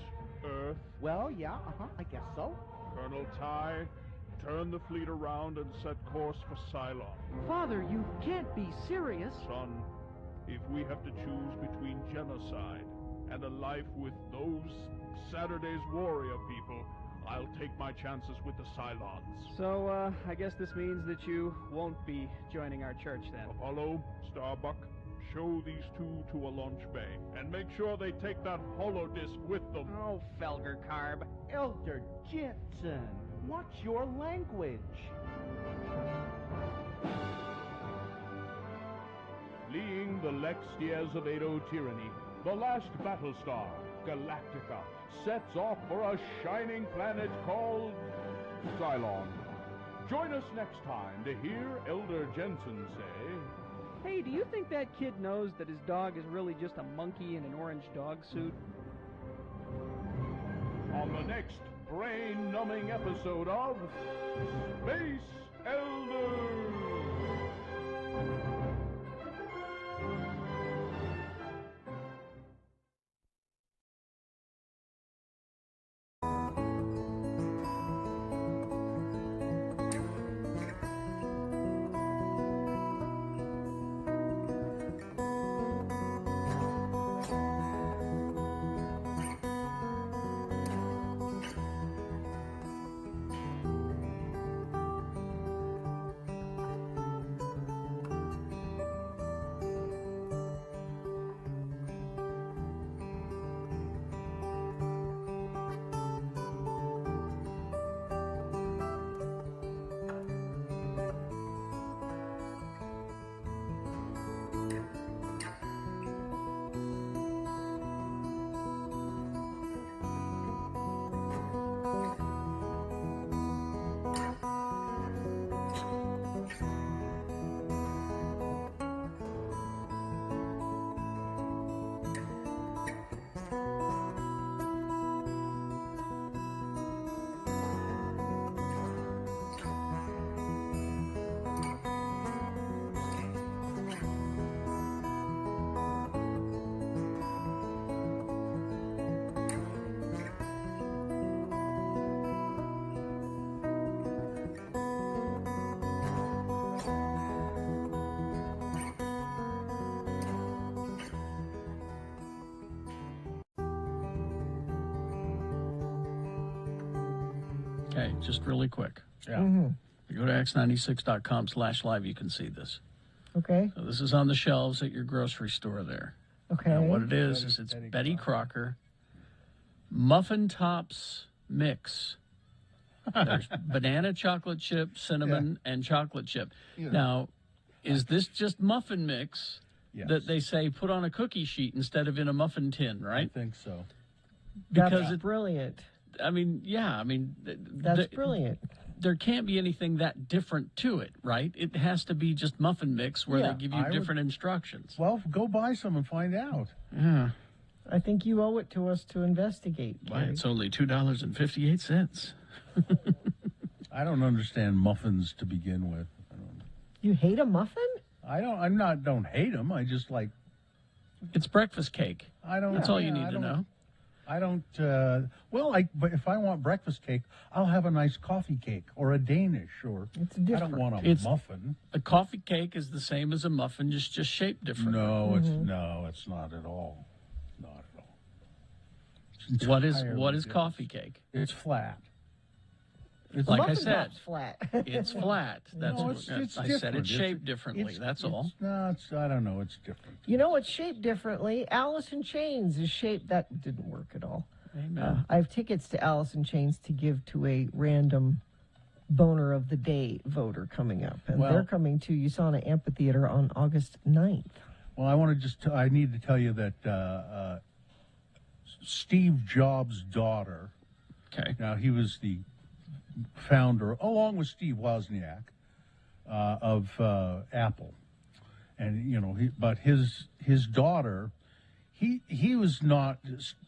[SPEAKER 15] Earth?
[SPEAKER 10] Well, yeah, I guess so.
[SPEAKER 15] Colonel Ty, turn the fleet around and set course for Cylon.
[SPEAKER 13] Father, you can't be serious.
[SPEAKER 15] Son, if we have to choose between genocide and a life with those Saturday's Warrior people, I'll take my chances with the Cylons.
[SPEAKER 13] So, I guess this means that you won't be joining our church then.
[SPEAKER 15] Apollo, Starbuck, show these two to a launch bay, and make sure they take that holodisc with them.
[SPEAKER 13] Oh, Felger Carb.
[SPEAKER 10] Elder Jensen, what's your language?
[SPEAKER 15] Fleeing the Lex Diazevedo tyranny, the last battlestar, Galactica, sets off for a shining planet called Cylon. Join us next time to hear Elder Jensen say,
[SPEAKER 13] Hey, do you think that kid knows that his dog is really just a monkey in an orange dog suit?
[SPEAKER 15] On the next brain-numbing episode of Space Elders!
[SPEAKER 1] Okay, just really quick.
[SPEAKER 3] Yeah.
[SPEAKER 2] Mm-hmm.
[SPEAKER 1] You go to x96.com/live, you can see this.
[SPEAKER 2] Okay.
[SPEAKER 1] So this is on the shelves at your grocery store there.
[SPEAKER 2] Okay.
[SPEAKER 1] Now, what it is it's Betty Crocker Muffin Tops Mix. There's banana chocolate chip, cinnamon, and chocolate chip.
[SPEAKER 3] Yeah.
[SPEAKER 1] Now, is this just muffin mix
[SPEAKER 3] Yes.
[SPEAKER 1] that they say put on a cookie sheet instead of in a muffin tin, right?
[SPEAKER 3] I think so.
[SPEAKER 1] Because
[SPEAKER 2] That's brilliant.
[SPEAKER 1] I mean, yeah, I mean,
[SPEAKER 2] That's brilliant.
[SPEAKER 1] There can't be anything that different to it, right? It has to be just muffin mix where
[SPEAKER 3] Yeah,
[SPEAKER 1] they give you
[SPEAKER 3] I would-
[SPEAKER 1] different instructions.
[SPEAKER 3] Well, go buy some and find out.
[SPEAKER 1] Yeah.
[SPEAKER 2] I think you owe it to us to investigate.
[SPEAKER 1] Why,
[SPEAKER 2] Gary.
[SPEAKER 1] it's only $2.58.
[SPEAKER 3] I don't understand muffins to begin with.
[SPEAKER 2] You hate a muffin?
[SPEAKER 3] Don't hate them. I just like.
[SPEAKER 1] It's breakfast cake.
[SPEAKER 3] I don't.
[SPEAKER 1] That's all you
[SPEAKER 3] yeah,
[SPEAKER 1] need
[SPEAKER 3] I
[SPEAKER 1] to
[SPEAKER 3] don't-
[SPEAKER 1] know.
[SPEAKER 3] I don't. But if I want breakfast cake, I'll have a nice coffee cake or a Danish, or
[SPEAKER 2] it's
[SPEAKER 3] I don't want a
[SPEAKER 1] It's-
[SPEAKER 3] muffin.
[SPEAKER 1] A coffee cake is the same as a muffin, just shaped differently.
[SPEAKER 3] No, it's not at all. Not at all. It's
[SPEAKER 1] What is
[SPEAKER 3] entirely different.
[SPEAKER 1] coffee cake?
[SPEAKER 3] It's flat.
[SPEAKER 1] It's like I
[SPEAKER 2] muffin
[SPEAKER 1] said,
[SPEAKER 2] top's flat.
[SPEAKER 1] it's flat. That's
[SPEAKER 3] No,
[SPEAKER 1] what
[SPEAKER 3] it's
[SPEAKER 1] I said.
[SPEAKER 3] different.
[SPEAKER 1] It's shaped differently. That's all.
[SPEAKER 3] I don't know. It's different.
[SPEAKER 2] You know what's shaped differently? Alice in Chains is shaped. That didn't work at all.
[SPEAKER 1] Amen.
[SPEAKER 2] I have tickets to Alice in Chains to give to a random boner of the day voter coming up. And
[SPEAKER 3] Well-
[SPEAKER 2] they're coming to USANA Amphitheater on August 9th.
[SPEAKER 3] Well, I want to I need to tell you that Steve Jobs' daughter.
[SPEAKER 1] Okay.
[SPEAKER 3] Now he was the founder, along with Steve Wozniak, of Apple, and but his daughter, he was not.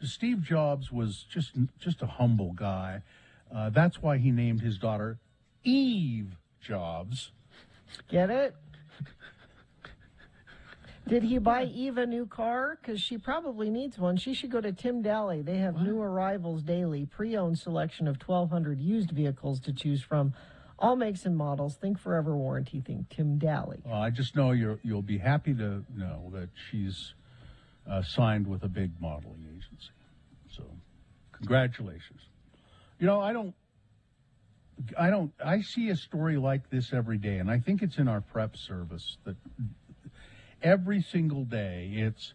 [SPEAKER 3] Steve Jobs was just a humble guy. That's why he named his daughter Eve Jobs.
[SPEAKER 2] Get it? Did he buy Eve a new car? Because she probably needs one. She should go to Tim Daly. They have new arrivals daily, pre-owned selection of 1,200 used vehicles to choose from. All makes and models. Think forever warranty. Think Tim Daly.
[SPEAKER 3] Well, I just know you'll be happy to know that she's signed with a big modeling agency. So, congratulations. I see a story like this every day, and I think it's in our prep service that every single day it's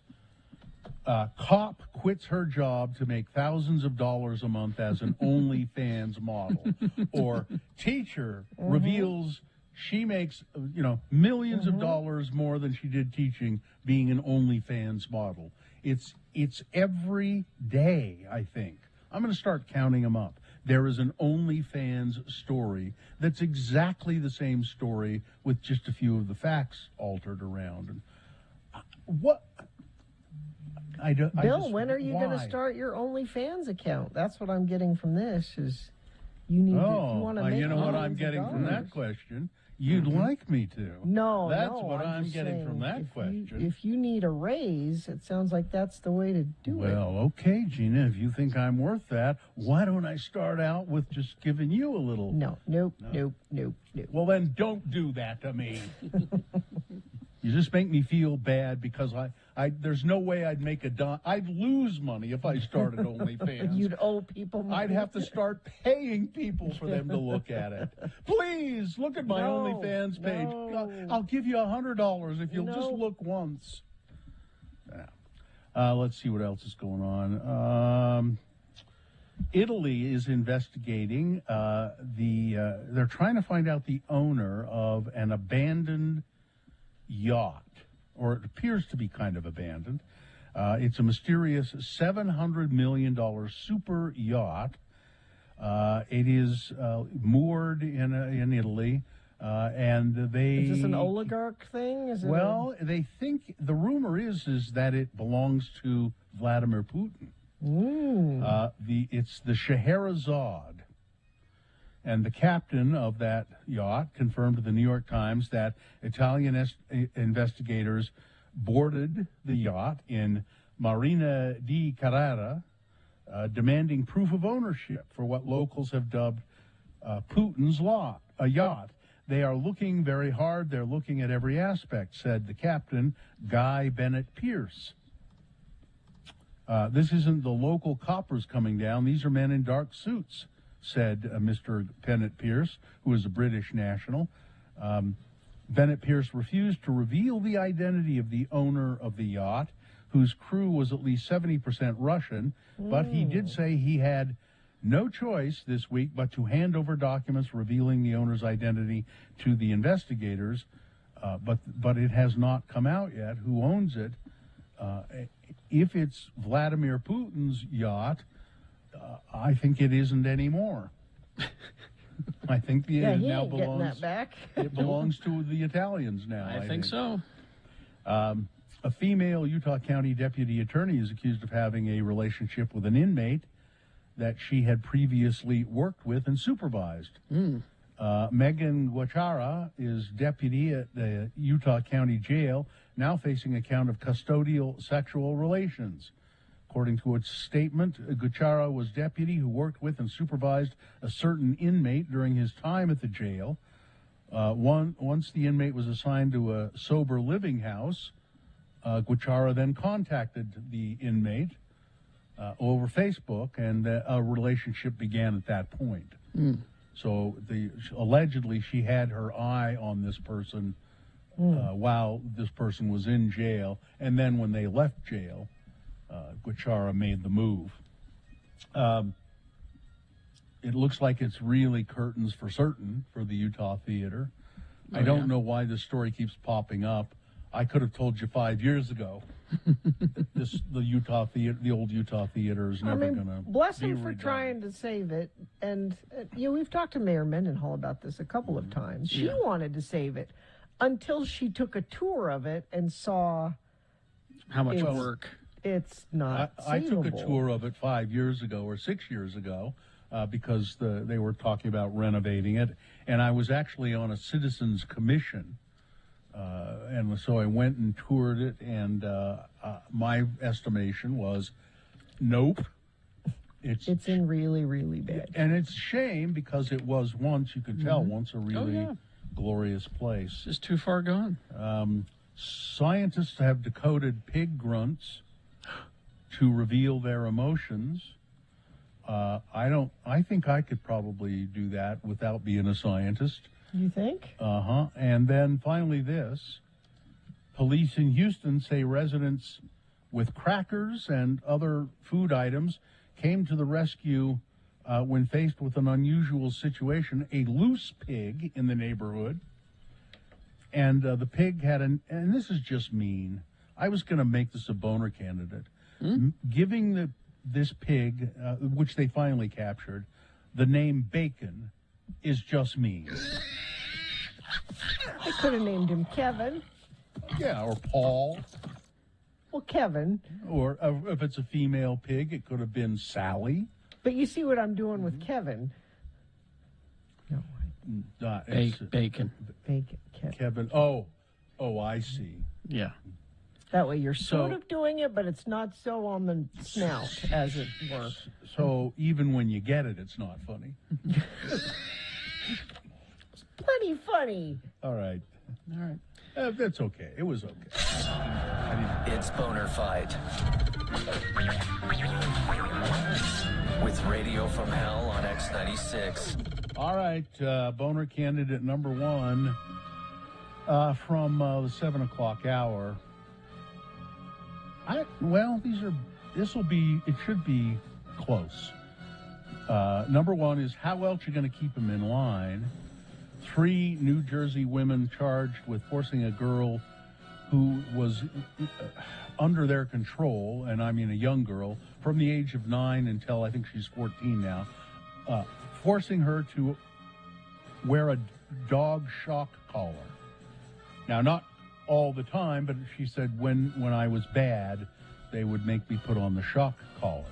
[SPEAKER 3] cop quits her job to make thousands of dollars a month as an OnlyFans model, or teacher reveals she makes millions of dollars more than she did teaching being an OnlyFans model. It's every day. I think I'm going to start counting them up. There is an OnlyFans story that's exactly the same story with just a few of the facts altered around. And what?
[SPEAKER 2] Bill, when are you going to
[SPEAKER 3] why?
[SPEAKER 2] start your OnlyFans account? That's what I'm getting from this. Is you need to, if you want to make
[SPEAKER 3] you know what
[SPEAKER 2] millions
[SPEAKER 3] I'm
[SPEAKER 2] of
[SPEAKER 3] getting from
[SPEAKER 2] dollars.
[SPEAKER 3] that question? You'd like me to.
[SPEAKER 2] No,
[SPEAKER 3] that's
[SPEAKER 2] no,
[SPEAKER 3] what I'm
[SPEAKER 2] just
[SPEAKER 3] getting
[SPEAKER 2] saying,
[SPEAKER 3] from that question.
[SPEAKER 2] If you need a raise, it sounds like that's the way to do it.
[SPEAKER 3] Well, okay, Gina, if you think I'm worth that, why don't I start out with just giving you a little?
[SPEAKER 2] Nope.
[SPEAKER 3] Well, then don't do that to me. You just make me feel bad because there's no way I'd make a dime. I'd lose money if I started OnlyFans.
[SPEAKER 2] You'd owe people money.
[SPEAKER 3] I'd have to start paying people for them to look at it. Please look at my OnlyFans page. I'll give you $100 if you'll just look once. Let's see what else is going on. Italy is investigating they're trying to find out the owner of an abandoned yacht, or it appears to be kind of abandoned. It's a mysterious $700 million super yacht. It is moored in Italy, and they...
[SPEAKER 2] Is this an oligarch thing? Is it
[SPEAKER 3] they think, the rumor is that it belongs to Vladimir Putin. It's the Scheherazade. And the captain of that yacht confirmed to the New York Times that Italian investigators boarded the yacht in Marina di Carrara, demanding proof of ownership for what locals have dubbed Putin's yacht. They are looking very hard. They're looking at every aspect, said the captain, Guy Bennett Pierce. This isn't the local coppers coming down. These are men in dark suits said Mr. Bennett Pierce, who is a British national. Bennett Pierce refused to reveal the identity of the owner of the yacht, whose crew was at least 70% Russian, but he did say he had no choice this week but to hand over documents revealing the owner's identity to the investigators. But it has not come out yet who owns it. If it's Vladimir Putin's yacht, I think it isn't anymore. I think
[SPEAKER 2] he
[SPEAKER 3] it
[SPEAKER 2] ain't
[SPEAKER 3] now
[SPEAKER 2] getting
[SPEAKER 3] belongs.
[SPEAKER 2] that back.
[SPEAKER 3] It belongs to the Italians now.
[SPEAKER 1] I think so.
[SPEAKER 3] A female Utah County deputy attorney is accused of having a relationship with an inmate that she had previously worked with and supervised. Megan Guachara is deputy at the Utah County Jail, now facing a count of custodial sexual relations. According to its statement, Guachara was deputy who worked with and supervised a certain inmate during his time at the jail. Once the inmate was assigned to a sober living house, Guachara then contacted the inmate over Facebook, and a relationship began at that point. So allegedly she had her eye on this person while this person was in jail, and then when they left jail, Guachara made the move. It looks like it's really curtains for certain for the Utah Theater. I don't know why this story keeps popping up. I could have told you 5 years ago. The old Utah Theater is never going to.
[SPEAKER 2] Bless him for trying to save it. And we've talked to Mayor Mendenhall about this a couple of times. She wanted to save it until she took a tour of it and saw
[SPEAKER 1] how much work.
[SPEAKER 2] It's not.
[SPEAKER 3] I took a tour of it 5 years ago or 6 years ago because they were talking about renovating it, and I was actually on a citizens commission. And so I went and toured it, and my estimation was, nope. It's
[SPEAKER 2] in really, really bad.
[SPEAKER 3] And it's a shame because it was once, you could tell, once a really glorious place.
[SPEAKER 1] It's too far gone.
[SPEAKER 3] Scientists have decoded pig grunts to reveal their emotions. I think I could probably do that without being a scientist.
[SPEAKER 2] You think?
[SPEAKER 3] And then finally this. Police in Houston say residents with crackers and other food items came to the rescue when faced with an unusual situation. A loose pig in the neighborhood. And the pig had and this is just mean. I was going to make this a boner candidate. Giving this pig, which they finally captured, the name Bacon is just mean.
[SPEAKER 2] I could have named him Kevin.
[SPEAKER 3] Yeah, or Paul.
[SPEAKER 2] Well, Kevin.
[SPEAKER 3] Or if it's a female pig, it could have been Sally.
[SPEAKER 2] But you see what I'm doing with Kevin.
[SPEAKER 3] No,
[SPEAKER 1] Bacon.
[SPEAKER 2] Bacon.
[SPEAKER 3] Kevin. Oh, I see.
[SPEAKER 1] Yeah.
[SPEAKER 2] That way you're sort of doing it, but it's not so on the snout, as it were.
[SPEAKER 3] So even when you get it, it's not funny.
[SPEAKER 2] It's plenty funny.
[SPEAKER 3] All right. That's okay. It was okay.
[SPEAKER 5] It's Boner Fight. With Radio from Hell on X96.
[SPEAKER 3] All right. Boner candidate number one from the 7 o'clock hour. It should be close. Number one is how else you're going to keep them in line. 3 New Jersey women charged with forcing a girl who was under their control, and I mean a young girl, from the age of 9 until I think she's 14 now, forcing her to wear a dog shock collar. Now, not all the time, but she said when I was bad, they would make me put on the shock collar.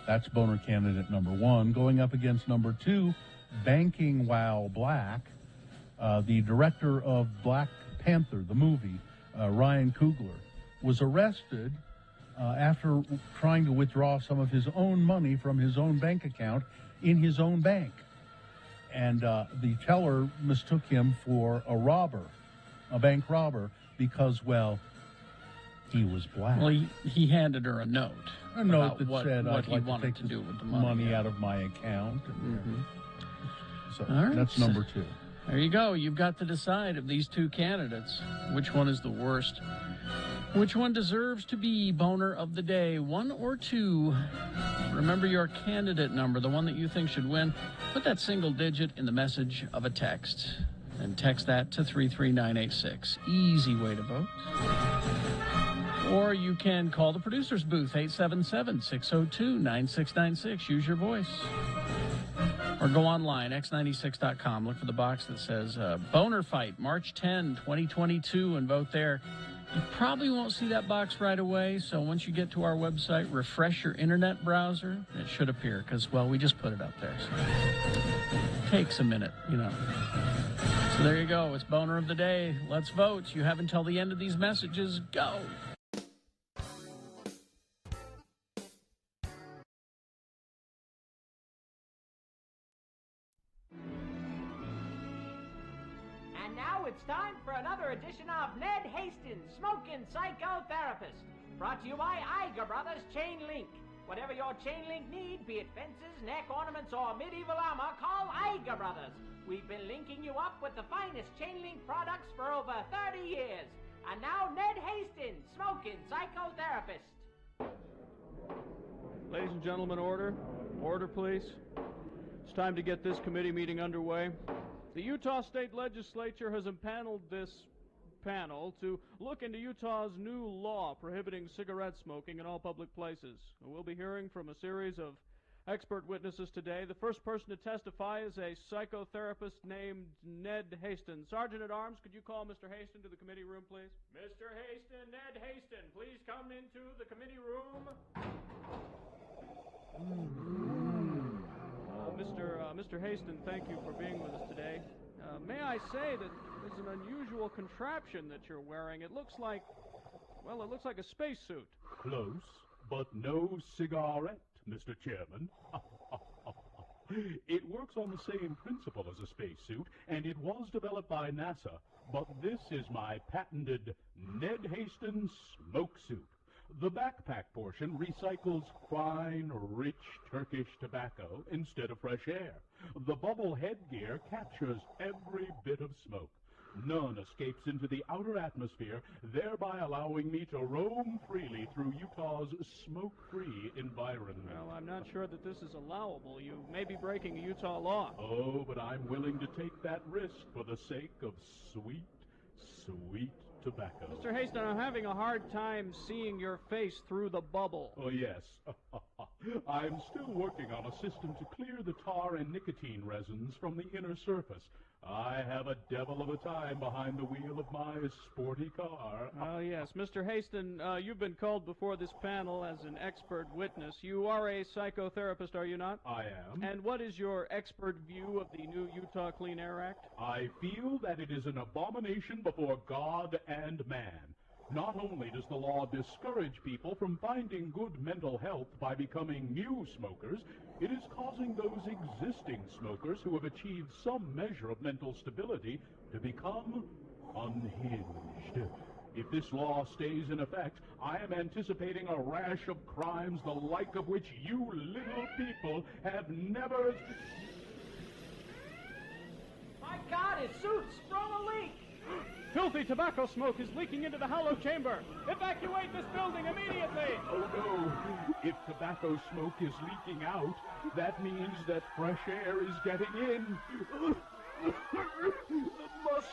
[SPEAKER 3] That's boner candidate number one. Going up against number 2, banking while black. The director of Black Panther, the movie, Ryan Coogler, was arrested after trying to withdraw some of his own money from his own bank account in his own bank. And the teller mistook him for a bank robber, because, well, he was black.
[SPEAKER 1] Well, he handed her a note.
[SPEAKER 3] A note
[SPEAKER 1] about
[SPEAKER 3] that
[SPEAKER 1] what
[SPEAKER 3] said
[SPEAKER 1] what
[SPEAKER 3] I'd
[SPEAKER 1] he
[SPEAKER 3] like to
[SPEAKER 1] wanted
[SPEAKER 3] take
[SPEAKER 1] to
[SPEAKER 3] this
[SPEAKER 1] do with the money.
[SPEAKER 3] money out of my account. So
[SPEAKER 1] All right.
[SPEAKER 3] that's number 2.
[SPEAKER 1] There you go. You've got to decide of these two candidates, which one is the worst. Which one deserves to be boner of the day, 1 or 2? Remember your candidate number, the one that you think should win. Put that single digit in the message of a text and text that to 33986. Easy way to vote. Or you can call the producer's booth, 877-602-9696. Use your voice. Or go online, x96.com. Look for the box that says Boner Fight, March 10, 2022, and vote there. You probably won't see that box right away, so once you get to our website, refresh your internet browser. It should appear, because, well, we just put it up there. So it takes a minute, you know. So there you go. It's Boner of the Day. Let's vote. You have until the end of these messages. Go.
[SPEAKER 18] And now it's time for another edition of Ned Hastings, Smoking Psychotherapist. Brought to you by Iger Brothers Chain Link. Whatever your chain link need, be it fences, neck ornaments, or medieval armor, call Iger Brothers. We've been linking you up with the finest chain link products for over 30 years. And now Ned Hastings, Smoking Psychotherapist.
[SPEAKER 13] Ladies and gentlemen, order. Order, please. It's time to get this committee meeting underway. The Utah State Legislature has impaneled this panel to look into Utah's new law prohibiting cigarette smoking in all public places. We'll be hearing from a series of expert witnesses today. The first person to testify is a psychotherapist named Ned Hastings. Sergeant at Arms, could you call Mr. Hastings to the committee room, please? Mr. Hastings, Ned Hastings, please come into the committee room. Mr. Hastings, thank you for being with us today. May I say that it's an unusual contraption that you're wearing. It looks like, well, it looks like a spacesuit.
[SPEAKER 15] Close, but no cigarette, Mr. Chairman. It works on the same principle as a spacesuit, and it was developed by NASA. But this is my patented Ned Hastings smoke suit. The backpack portion recycles fine, rich Turkish tobacco instead of fresh air. The bubble headgear captures every bit of smoke. None escapes into the outer atmosphere, thereby allowing me to roam freely through Utah's smoke-free environment.
[SPEAKER 13] Well, I'm not sure that this is allowable. You may be breaking a Utah law.
[SPEAKER 15] Oh, but I'm willing to take that risk for the sake of sweet, sweet tobacco.
[SPEAKER 13] Mr. Hastings, I'm having a hard time seeing your face through the bubble.
[SPEAKER 15] Oh, yes. I'm still working on a system to clear the tar and nicotine resins from the inner surface. I have a devil of a time behind the wheel of my sporty car.
[SPEAKER 13] Oh, yes. Mr. Hastings, you've been called before this panel as an expert witness. You are a psychotherapist, are you not?
[SPEAKER 15] I am.
[SPEAKER 13] And what is your expert view of the new Utah Clean Air Act?
[SPEAKER 15] I feel that it is an abomination before God and man. Not only does the law discourage people from finding good mental health by becoming new smokers, it is causing those existing smokers who have achieved some measure of mental stability to become unhinged. If this law stays in effect, I am anticipating a rash of crimes the like of which you little people have never...
[SPEAKER 18] My God, his suit's sprung a leak!
[SPEAKER 13] Filthy tobacco smoke is leaking into the hollow chamber. Evacuate this building immediately!
[SPEAKER 15] Oh, no. If tobacco smoke is leaking out, that means that fresh air is getting in. Must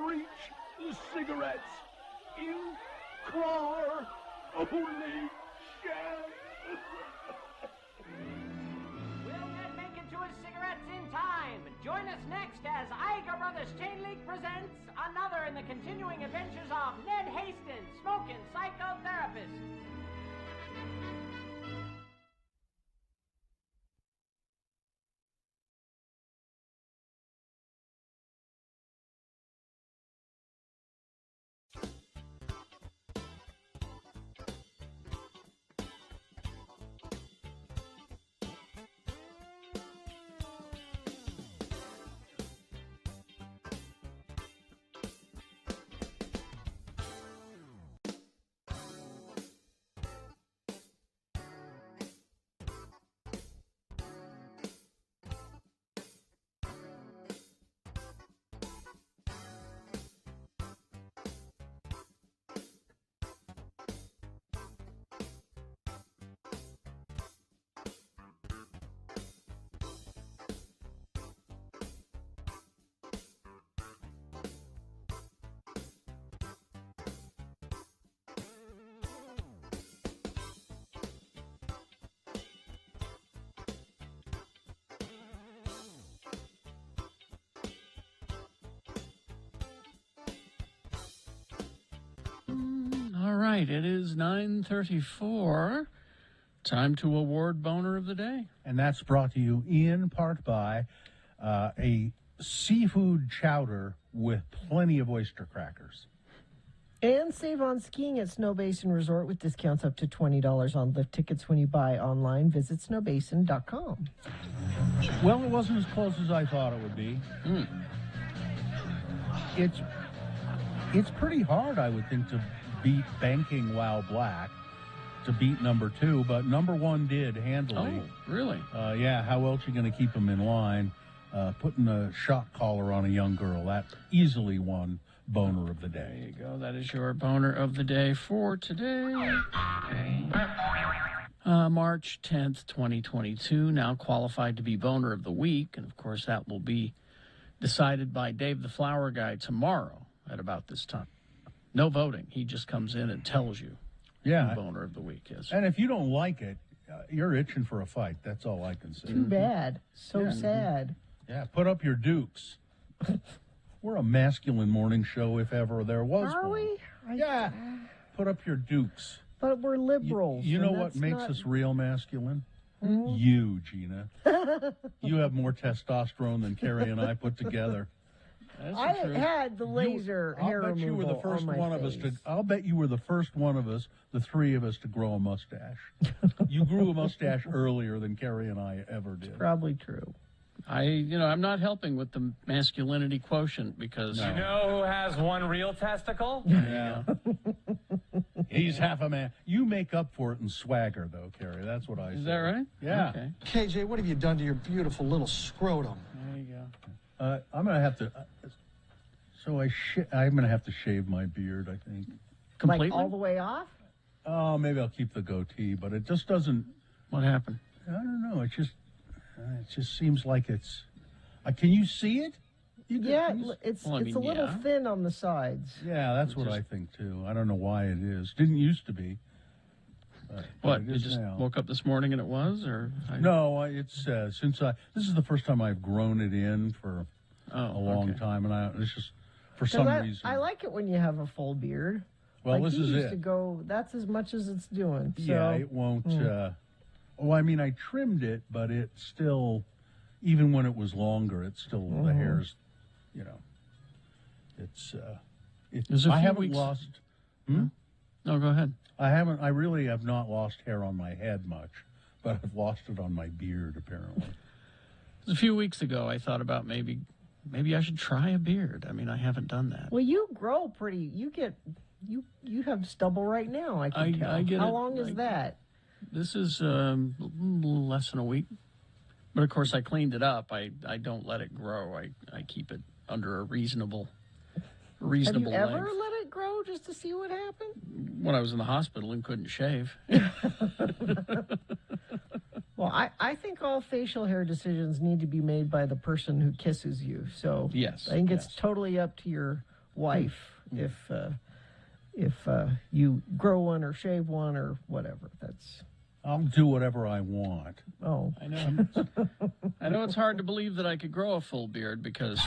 [SPEAKER 15] reach the cigarettes in car. Holy shit!
[SPEAKER 18] Will Ned make it to his cigarettes in time? Join us next as Iger Brothers Chain Link presents another in the continuing adventures of Ned Hastings, Smoking Psychotherapist.
[SPEAKER 1] right, it is 9:34. Time to award Boner of the Day.
[SPEAKER 3] And that's brought to you in part by a seafood chowder with plenty of oyster crackers.
[SPEAKER 2] And save on skiing at Snow Basin Resort with discounts up to $20 on lift tickets when you buy online. Visit snowbasin.com.
[SPEAKER 3] Well, it wasn't as close as I thought it would be. It's pretty hard, I would think, to beat Banking Wow Black, to beat number 2, but number 1 did handily.
[SPEAKER 1] Oh, really?
[SPEAKER 3] Yeah, how else are you going to keep them in line? Putting a shock collar on a young girl, that easily won Boner of the Day.
[SPEAKER 1] There you go. That is your Boner of the Day for today. March 10th, 2022. Now qualified to be Boner of the Week. And, of course, that will be decided by Dave the Flower Guy tomorrow at about this time. No voting. He just comes in and tells you who Boner of the Week is.
[SPEAKER 3] And if you don't like it, you're itching for a fight. That's all I can say.
[SPEAKER 2] Too bad. So sad.
[SPEAKER 3] Yeah, put up your dukes. We're a masculine morning show, if ever there was
[SPEAKER 2] Are
[SPEAKER 3] one.
[SPEAKER 2] we?
[SPEAKER 3] Yeah. Put up your dukes.
[SPEAKER 2] But we're liberals.
[SPEAKER 3] You know
[SPEAKER 2] and
[SPEAKER 3] what
[SPEAKER 2] that's
[SPEAKER 3] makes
[SPEAKER 2] not-
[SPEAKER 3] us real masculine?
[SPEAKER 2] Hmm?
[SPEAKER 3] You, Gina. You have more testosterone than Carrie and I put together.
[SPEAKER 2] I had the laser hair
[SPEAKER 3] I'll bet you were the
[SPEAKER 2] removal
[SPEAKER 3] first
[SPEAKER 2] on my
[SPEAKER 3] one of us
[SPEAKER 2] face.
[SPEAKER 3] to. I'll bet you were the first one of us, the three of us, to grow a mustache. You grew a mustache earlier than Carrie and I ever did.
[SPEAKER 2] Probably true.
[SPEAKER 1] I'm not helping with the masculinity quotient because...
[SPEAKER 20] You know who has one real testicle?
[SPEAKER 3] Yeah. He's half a man. You make up for it in swagger, though, Carrie. That's what I say.
[SPEAKER 1] Is that right?
[SPEAKER 3] Yeah.
[SPEAKER 1] Okay.
[SPEAKER 16] KJ, what have you done to your beautiful little scrotum?
[SPEAKER 1] There you go.
[SPEAKER 3] I'm going to have to... I'm going to have to shave my beard, I think.
[SPEAKER 2] Like all the way off?
[SPEAKER 3] Oh, maybe I'll keep the goatee, but it just doesn't...
[SPEAKER 1] What happened?
[SPEAKER 3] I don't know. It just seems like it's... can you see it?
[SPEAKER 2] It's a little thin on the sides.
[SPEAKER 3] Yeah, that's what I think, too. I don't know why it is. Didn't used to be.
[SPEAKER 1] What,
[SPEAKER 3] it
[SPEAKER 1] you
[SPEAKER 3] is
[SPEAKER 1] just
[SPEAKER 3] now.
[SPEAKER 1] woke up this morning and it was, or?
[SPEAKER 3] No, it's since this is the first time I've grown it in for a long time, and it's just for some reason.
[SPEAKER 2] I like it when you have a full beard.
[SPEAKER 3] Well,
[SPEAKER 2] like
[SPEAKER 3] this
[SPEAKER 2] you
[SPEAKER 3] is
[SPEAKER 2] used
[SPEAKER 3] it.
[SPEAKER 2] to go. That's as much as it's doing. So.
[SPEAKER 3] Yeah, it won't. I mean, I trimmed it, but it's still, even when it was longer, it's still the hair's, it's.
[SPEAKER 1] There's a
[SPEAKER 3] I
[SPEAKER 1] few
[SPEAKER 3] haven't
[SPEAKER 1] weeks-
[SPEAKER 3] lost.
[SPEAKER 1] No, go ahead.
[SPEAKER 3] I really have not lost hair on my head much, but I've lost it on my beard apparently.
[SPEAKER 1] A few weeks ago, I thought about maybe I should try a beard. I mean, I haven't done that.
[SPEAKER 2] Well, you grow pretty. You have stubble right now. I can tell.
[SPEAKER 1] I get
[SPEAKER 2] How
[SPEAKER 1] it.
[SPEAKER 2] long is that?
[SPEAKER 1] This is a little less than a week. But of course, I cleaned it up. I don't let it grow. I keep it under a reasonable
[SPEAKER 2] Have you ever
[SPEAKER 1] length.
[SPEAKER 2] let it grow just to see what happened?
[SPEAKER 1] When I was in the hospital and couldn't shave.
[SPEAKER 2] Well, I think all facial hair decisions need to be made by the person who kisses you. So
[SPEAKER 1] Yes,
[SPEAKER 2] I think it's totally up to your wife if you grow one or shave one or whatever.
[SPEAKER 3] I'll do whatever I want.
[SPEAKER 2] Oh,
[SPEAKER 1] I know. I know it's hard to believe that I could grow a full beard because.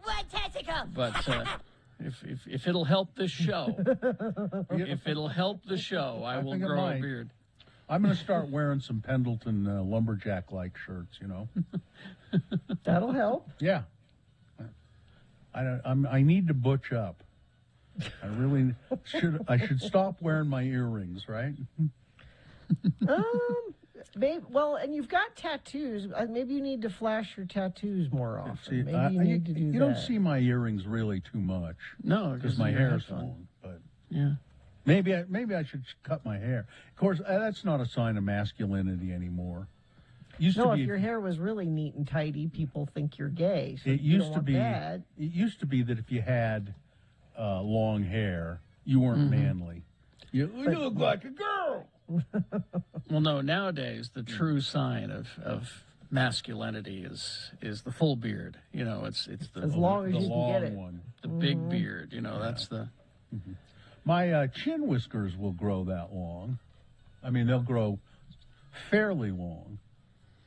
[SPEAKER 22] One testicle!
[SPEAKER 1] But if it'll help this show, if it'll help the show, I will
[SPEAKER 3] think it
[SPEAKER 1] grow a
[SPEAKER 3] might.
[SPEAKER 1] beard.
[SPEAKER 3] I'm going to start wearing some Pendleton lumberjack-like shirts.
[SPEAKER 2] That'll help.
[SPEAKER 3] Yeah. I need to butch up. I really should. I should stop wearing my earrings, right?
[SPEAKER 2] And you've got tattoos. Maybe you need to flash your tattoos more often.
[SPEAKER 3] See,
[SPEAKER 2] Maybe you need to do that.
[SPEAKER 3] You don't see my earrings really too much.
[SPEAKER 1] No,
[SPEAKER 3] because my
[SPEAKER 1] your
[SPEAKER 3] hair's
[SPEAKER 1] head's on.
[SPEAKER 3] long. But
[SPEAKER 1] Yeah.
[SPEAKER 3] maybe I should cut my hair. Of course, that's not a sign of masculinity anymore. Used
[SPEAKER 2] No,
[SPEAKER 3] to
[SPEAKER 2] if
[SPEAKER 3] be
[SPEAKER 2] your hair was really neat and tidy, people think you're gay. So
[SPEAKER 3] it
[SPEAKER 2] you
[SPEAKER 3] used
[SPEAKER 2] don't
[SPEAKER 3] to
[SPEAKER 2] want
[SPEAKER 3] be.
[SPEAKER 2] that.
[SPEAKER 3] It used to be that if you had long hair, you weren't manly. You look like a girl.
[SPEAKER 1] Well, no. Nowadays, the true sign of masculinity is the full beard. It's the
[SPEAKER 2] As long as
[SPEAKER 3] the
[SPEAKER 2] you can
[SPEAKER 3] long
[SPEAKER 2] get it.
[SPEAKER 3] one.
[SPEAKER 1] the big beard. That's the.
[SPEAKER 3] My chin whiskers will grow that long. I mean, they'll grow fairly long,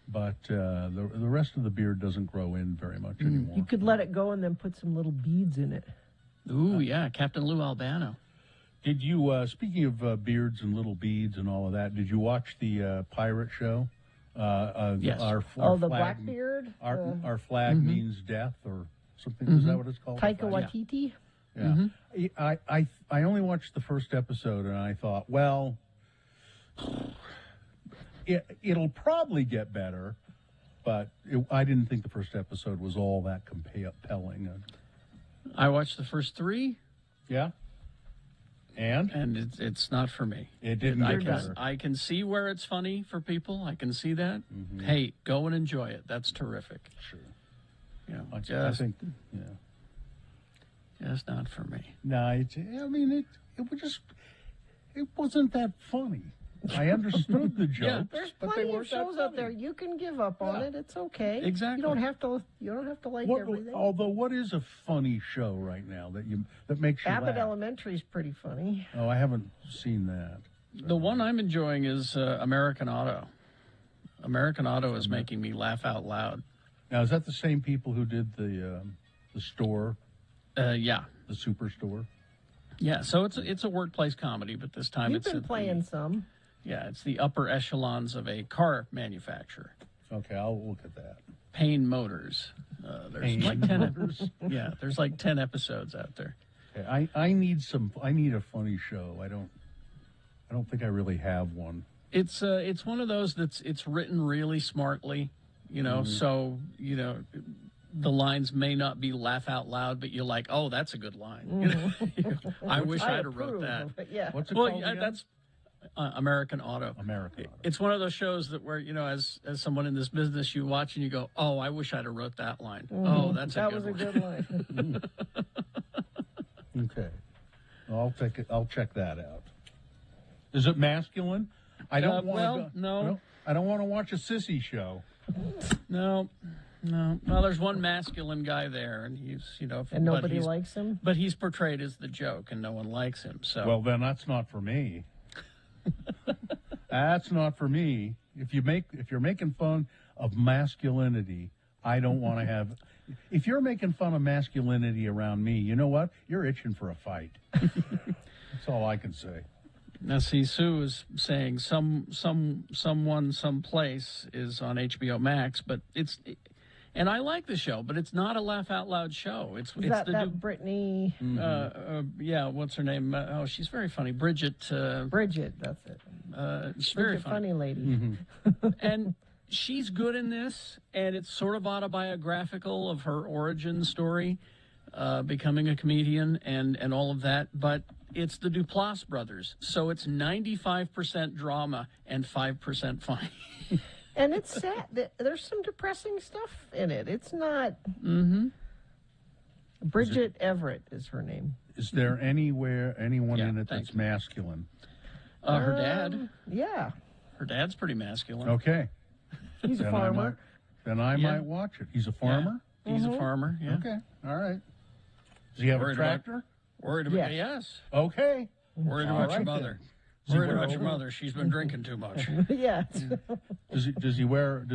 [SPEAKER 3] but the rest of the beard doesn't grow in very much anymore.
[SPEAKER 2] You could let it go and then put some little beads in it.
[SPEAKER 1] Ooh, yeah, Captain Lou Albano.
[SPEAKER 3] Did you, speaking of beards and little beads and all of that, did you watch the pirate show?
[SPEAKER 1] Yes.
[SPEAKER 3] Our
[SPEAKER 2] the
[SPEAKER 3] flag,
[SPEAKER 2] Blackbeard?
[SPEAKER 3] Our flag
[SPEAKER 1] Mhm.
[SPEAKER 3] means death or something. Is that what it's called?
[SPEAKER 2] Taika Waititi?
[SPEAKER 3] Yeah. I only watched the first episode and I thought, well, it'll probably get better, but I didn't think the first episode was all that compelling.
[SPEAKER 1] I watched the first 3.
[SPEAKER 3] Yeah.
[SPEAKER 1] And it's not for me.
[SPEAKER 3] It didn't get better.
[SPEAKER 1] I can see where it's funny for people. I can see that.
[SPEAKER 3] Mm-hmm.
[SPEAKER 1] Hey, go and enjoy it. That's terrific.
[SPEAKER 3] Sure.
[SPEAKER 1] You know,
[SPEAKER 3] I
[SPEAKER 1] just
[SPEAKER 3] think, yeah.
[SPEAKER 1] Just not for me.
[SPEAKER 3] No, it wasn't that funny. I understood the jokes,
[SPEAKER 1] Yeah.
[SPEAKER 2] There's
[SPEAKER 3] but they
[SPEAKER 2] plenty of
[SPEAKER 3] weren't that
[SPEAKER 2] shows out
[SPEAKER 3] funny.
[SPEAKER 2] there. You can give up on it. It's okay.
[SPEAKER 1] Exactly.
[SPEAKER 2] You don't have to like everything.
[SPEAKER 3] Although, what is a funny show right now that makes you
[SPEAKER 2] Abbott
[SPEAKER 3] laugh?
[SPEAKER 2] Elementary is pretty funny.
[SPEAKER 3] Oh, I haven't seen that.
[SPEAKER 1] The one I'm enjoying is American Auto. American Auto is making me laugh out loud.
[SPEAKER 3] Now, is that the same people who did the store?
[SPEAKER 1] Yeah.
[SPEAKER 3] The Superstore?
[SPEAKER 1] Yeah, so it's a workplace comedy, but this time
[SPEAKER 2] You've
[SPEAKER 1] it's
[SPEAKER 2] been playing some.
[SPEAKER 1] Yeah, it's the upper echelons of a car manufacturer.
[SPEAKER 3] Okay, I'll look at that.
[SPEAKER 1] Payne Motors. There's
[SPEAKER 3] Payne
[SPEAKER 1] like 10
[SPEAKER 3] Motors?
[SPEAKER 1] Yeah, there's like 10 episodes out there.
[SPEAKER 3] Okay, I need a funny show. I don't think I really have one.
[SPEAKER 1] It's one of those it's written really smartly, you know, so, you know, the lines may not be laugh out loud, but you're like, oh, that's a good line. You know, I wish I'd have wrote that.
[SPEAKER 2] Yeah.
[SPEAKER 3] What's it
[SPEAKER 1] Well,
[SPEAKER 3] called
[SPEAKER 1] yeah,
[SPEAKER 3] again?
[SPEAKER 1] that's American Auto.
[SPEAKER 3] American Auto.
[SPEAKER 1] It's one of those shows that where, you know, as someone in this business, you watch and you go, oh, I wish I'd have wrote that line. Oh, that's
[SPEAKER 2] that
[SPEAKER 1] a good
[SPEAKER 2] was
[SPEAKER 1] one.
[SPEAKER 2] a good line.
[SPEAKER 3] Okay, I'll check that out. Is it masculine? I don't want.
[SPEAKER 1] well, no.
[SPEAKER 3] I don't want to watch a sissy show.
[SPEAKER 1] No. Well, there's one masculine guy there, and he's, you know,
[SPEAKER 2] And nobody likes him?
[SPEAKER 1] But he's portrayed as the joke, and no one likes him. So
[SPEAKER 3] Well, then that's not for me. That's not for me. If you're making fun of masculinity, I don't want to have. If you're making fun of masculinity around me, you know what? You're itching for a fight. That's all I can say.
[SPEAKER 1] Now, see, Sue is saying someone, someplace is on HBO Max, but and I like the show, but it's not a laugh out loud show. It's
[SPEAKER 2] that Brittany.
[SPEAKER 1] Yeah, what's her name? Oh, she's very funny. Bridget,
[SPEAKER 2] that's it.
[SPEAKER 1] She's very
[SPEAKER 2] Bridget, funny lady.
[SPEAKER 1] And she's good in this, and it's sort of autobiographical of her origin story, becoming a comedian and all of that, but it's the Duplass brothers, so it's 95% drama and 5% funny.
[SPEAKER 2] And it's sad. There's some depressing stuff in it. It's not. Bridget Everett is her name.
[SPEAKER 3] Is there anyone in it
[SPEAKER 1] thank
[SPEAKER 3] that's masculine?
[SPEAKER 1] Her dad.
[SPEAKER 2] Yeah.
[SPEAKER 1] Her dad's pretty masculine.
[SPEAKER 3] Okay.
[SPEAKER 2] He's a
[SPEAKER 3] Then
[SPEAKER 2] farmer.
[SPEAKER 3] I might watch it. He's a farmer?
[SPEAKER 1] He's a farmer, yeah.
[SPEAKER 3] Okay. All right. Does he have
[SPEAKER 1] Worried
[SPEAKER 3] a tractor?
[SPEAKER 1] Worried about yes.
[SPEAKER 3] Okay.
[SPEAKER 1] Worried
[SPEAKER 3] All
[SPEAKER 1] about
[SPEAKER 3] right
[SPEAKER 1] your mother.
[SPEAKER 3] then. Does he
[SPEAKER 1] Worried
[SPEAKER 3] wear
[SPEAKER 1] about your
[SPEAKER 3] overalls?
[SPEAKER 1] mother. She's been drinking too much.
[SPEAKER 2] Yeah.
[SPEAKER 3] Does he wear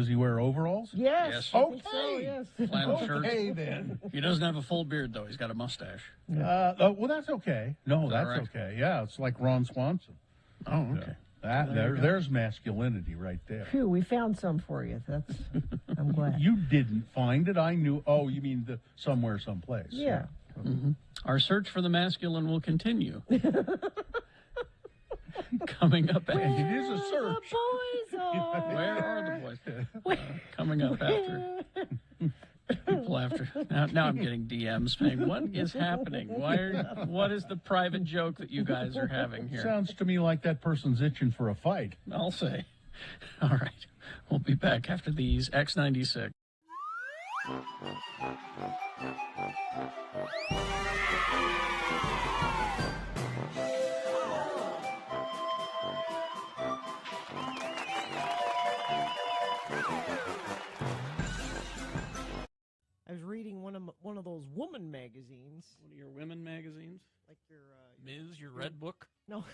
[SPEAKER 3] overalls?
[SPEAKER 2] Yes. I think so, yes.
[SPEAKER 1] Flannel shirt.
[SPEAKER 3] Okay then.
[SPEAKER 1] He doesn't have a full beard though. He's got a mustache.
[SPEAKER 3] Well, that's okay. No,
[SPEAKER 1] Is that
[SPEAKER 3] that's
[SPEAKER 1] right?
[SPEAKER 3] okay. Yeah, it's like Ron Swanson.
[SPEAKER 1] Oh, okay.
[SPEAKER 3] There's masculinity right there.
[SPEAKER 2] Phew, we found some for you. I'm glad.
[SPEAKER 3] You didn't find it. I knew. Oh, you mean the somewhere, someplace.
[SPEAKER 2] Yeah.
[SPEAKER 1] Our search for the masculine will continue. Coming up,
[SPEAKER 3] And it is a search.
[SPEAKER 2] Boys are.
[SPEAKER 1] Where are the boys? Coming up after. People after. Now I'm getting DMs saying, "What is happening? What is the private joke that you guys are having here?"
[SPEAKER 3] Sounds to me like that person's itching for a fight.
[SPEAKER 1] I'll say. All right, we'll be back after these X96.
[SPEAKER 7] I was reading one of those woman magazines.
[SPEAKER 1] What are your women magazines?
[SPEAKER 7] Like your
[SPEAKER 1] Ms. Your Red Book?
[SPEAKER 7] No.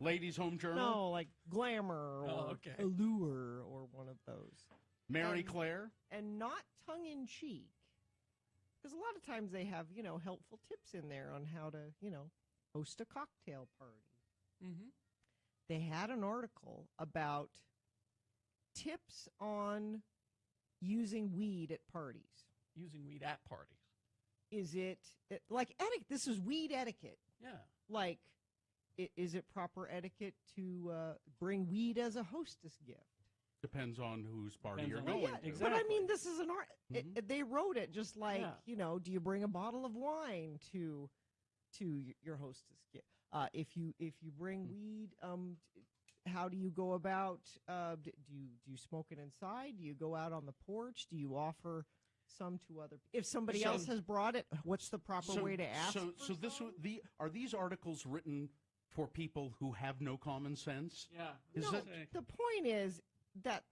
[SPEAKER 19] Ladies' Home Journal?
[SPEAKER 7] No, like Glamour or Allure or one of those.
[SPEAKER 19] Mary Claire?
[SPEAKER 7] And not tongue in cheek. Because a lot of times they have, helpful tips in there on how to,
[SPEAKER 2] host a cocktail party.
[SPEAKER 7] Mm-hmm.
[SPEAKER 2] They had an article about tips on using weed at parties.
[SPEAKER 1] Using weed at parties.
[SPEAKER 2] Is it like etiquette? This is weed etiquette.
[SPEAKER 1] Yeah.
[SPEAKER 2] Like, is it proper etiquette to bring weed as a hostess gift?
[SPEAKER 3] Depends on whose party
[SPEAKER 1] Depends
[SPEAKER 3] you're
[SPEAKER 1] on
[SPEAKER 3] going
[SPEAKER 1] what-
[SPEAKER 3] to.
[SPEAKER 2] But I mean, this is an art.
[SPEAKER 3] Mhm.
[SPEAKER 2] They wrote it just like,
[SPEAKER 1] Yeah.
[SPEAKER 2] you know, do you bring a bottle of wine to your hostess gift? If you bring weed, how do you go about? Do you smoke it inside? Do you go out on the porch? Do you offer some to other? If somebody else has brought it, what's the proper way to ask?
[SPEAKER 3] So are these articles written for people who have no common sense?
[SPEAKER 1] Yeah.
[SPEAKER 2] The point is that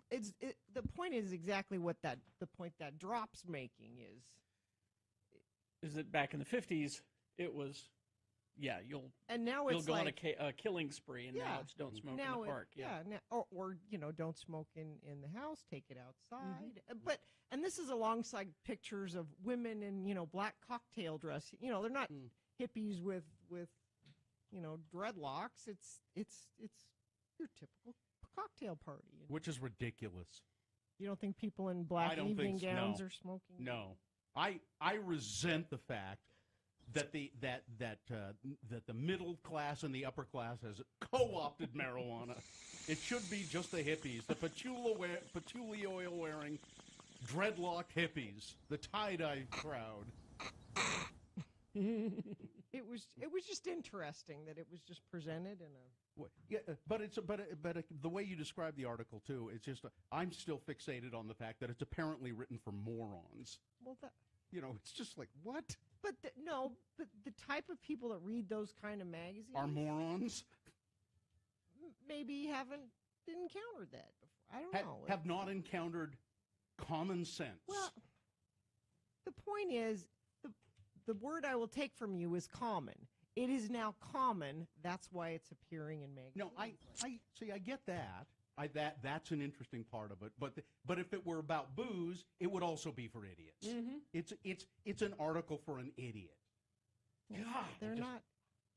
[SPEAKER 2] the point is exactly what the point that Drop's making
[SPEAKER 1] is that back in the 50s it was, you'll
[SPEAKER 2] and now
[SPEAKER 1] you'll
[SPEAKER 2] it's
[SPEAKER 1] go
[SPEAKER 2] like,
[SPEAKER 1] on a killing spree, and now it's don't smoke in the park.
[SPEAKER 2] or don't smoke in the house, take it outside. And this is alongside pictures of women in black cocktail dress. They're not hippies with dreadlocks. It's your typical cocktail party.
[SPEAKER 3] Which is ridiculous.
[SPEAKER 2] You don't think people in black evening gowns are smoking?
[SPEAKER 3] No, I resent the fact that the middle class and the upper class has co-opted marijuana. It should be just the hippies, the patchouli oil wearing, dreadlock hippies, the tie-dye crowd.
[SPEAKER 2] It was just interesting that it was just presented in a.
[SPEAKER 3] Yeah, but the way you describe the article too, it's just I'm still fixated on the fact that it's apparently written for morons.
[SPEAKER 2] Well,
[SPEAKER 3] it's just like what?
[SPEAKER 2] But the type of people that read those kind of magazines
[SPEAKER 3] Are morons?
[SPEAKER 2] Maybe haven't encountered that before. I don't know.
[SPEAKER 3] Have not encountered common sense.
[SPEAKER 2] Well, the point is, the word I will take from you is common. It is now common. That's why it's appearing in magazines.
[SPEAKER 3] No, I see. I get that. That's an interesting part of it. But if it were about booze, it would also be for idiots.
[SPEAKER 2] Mm-hmm.
[SPEAKER 3] It's an article for an idiot. God,
[SPEAKER 2] they're not.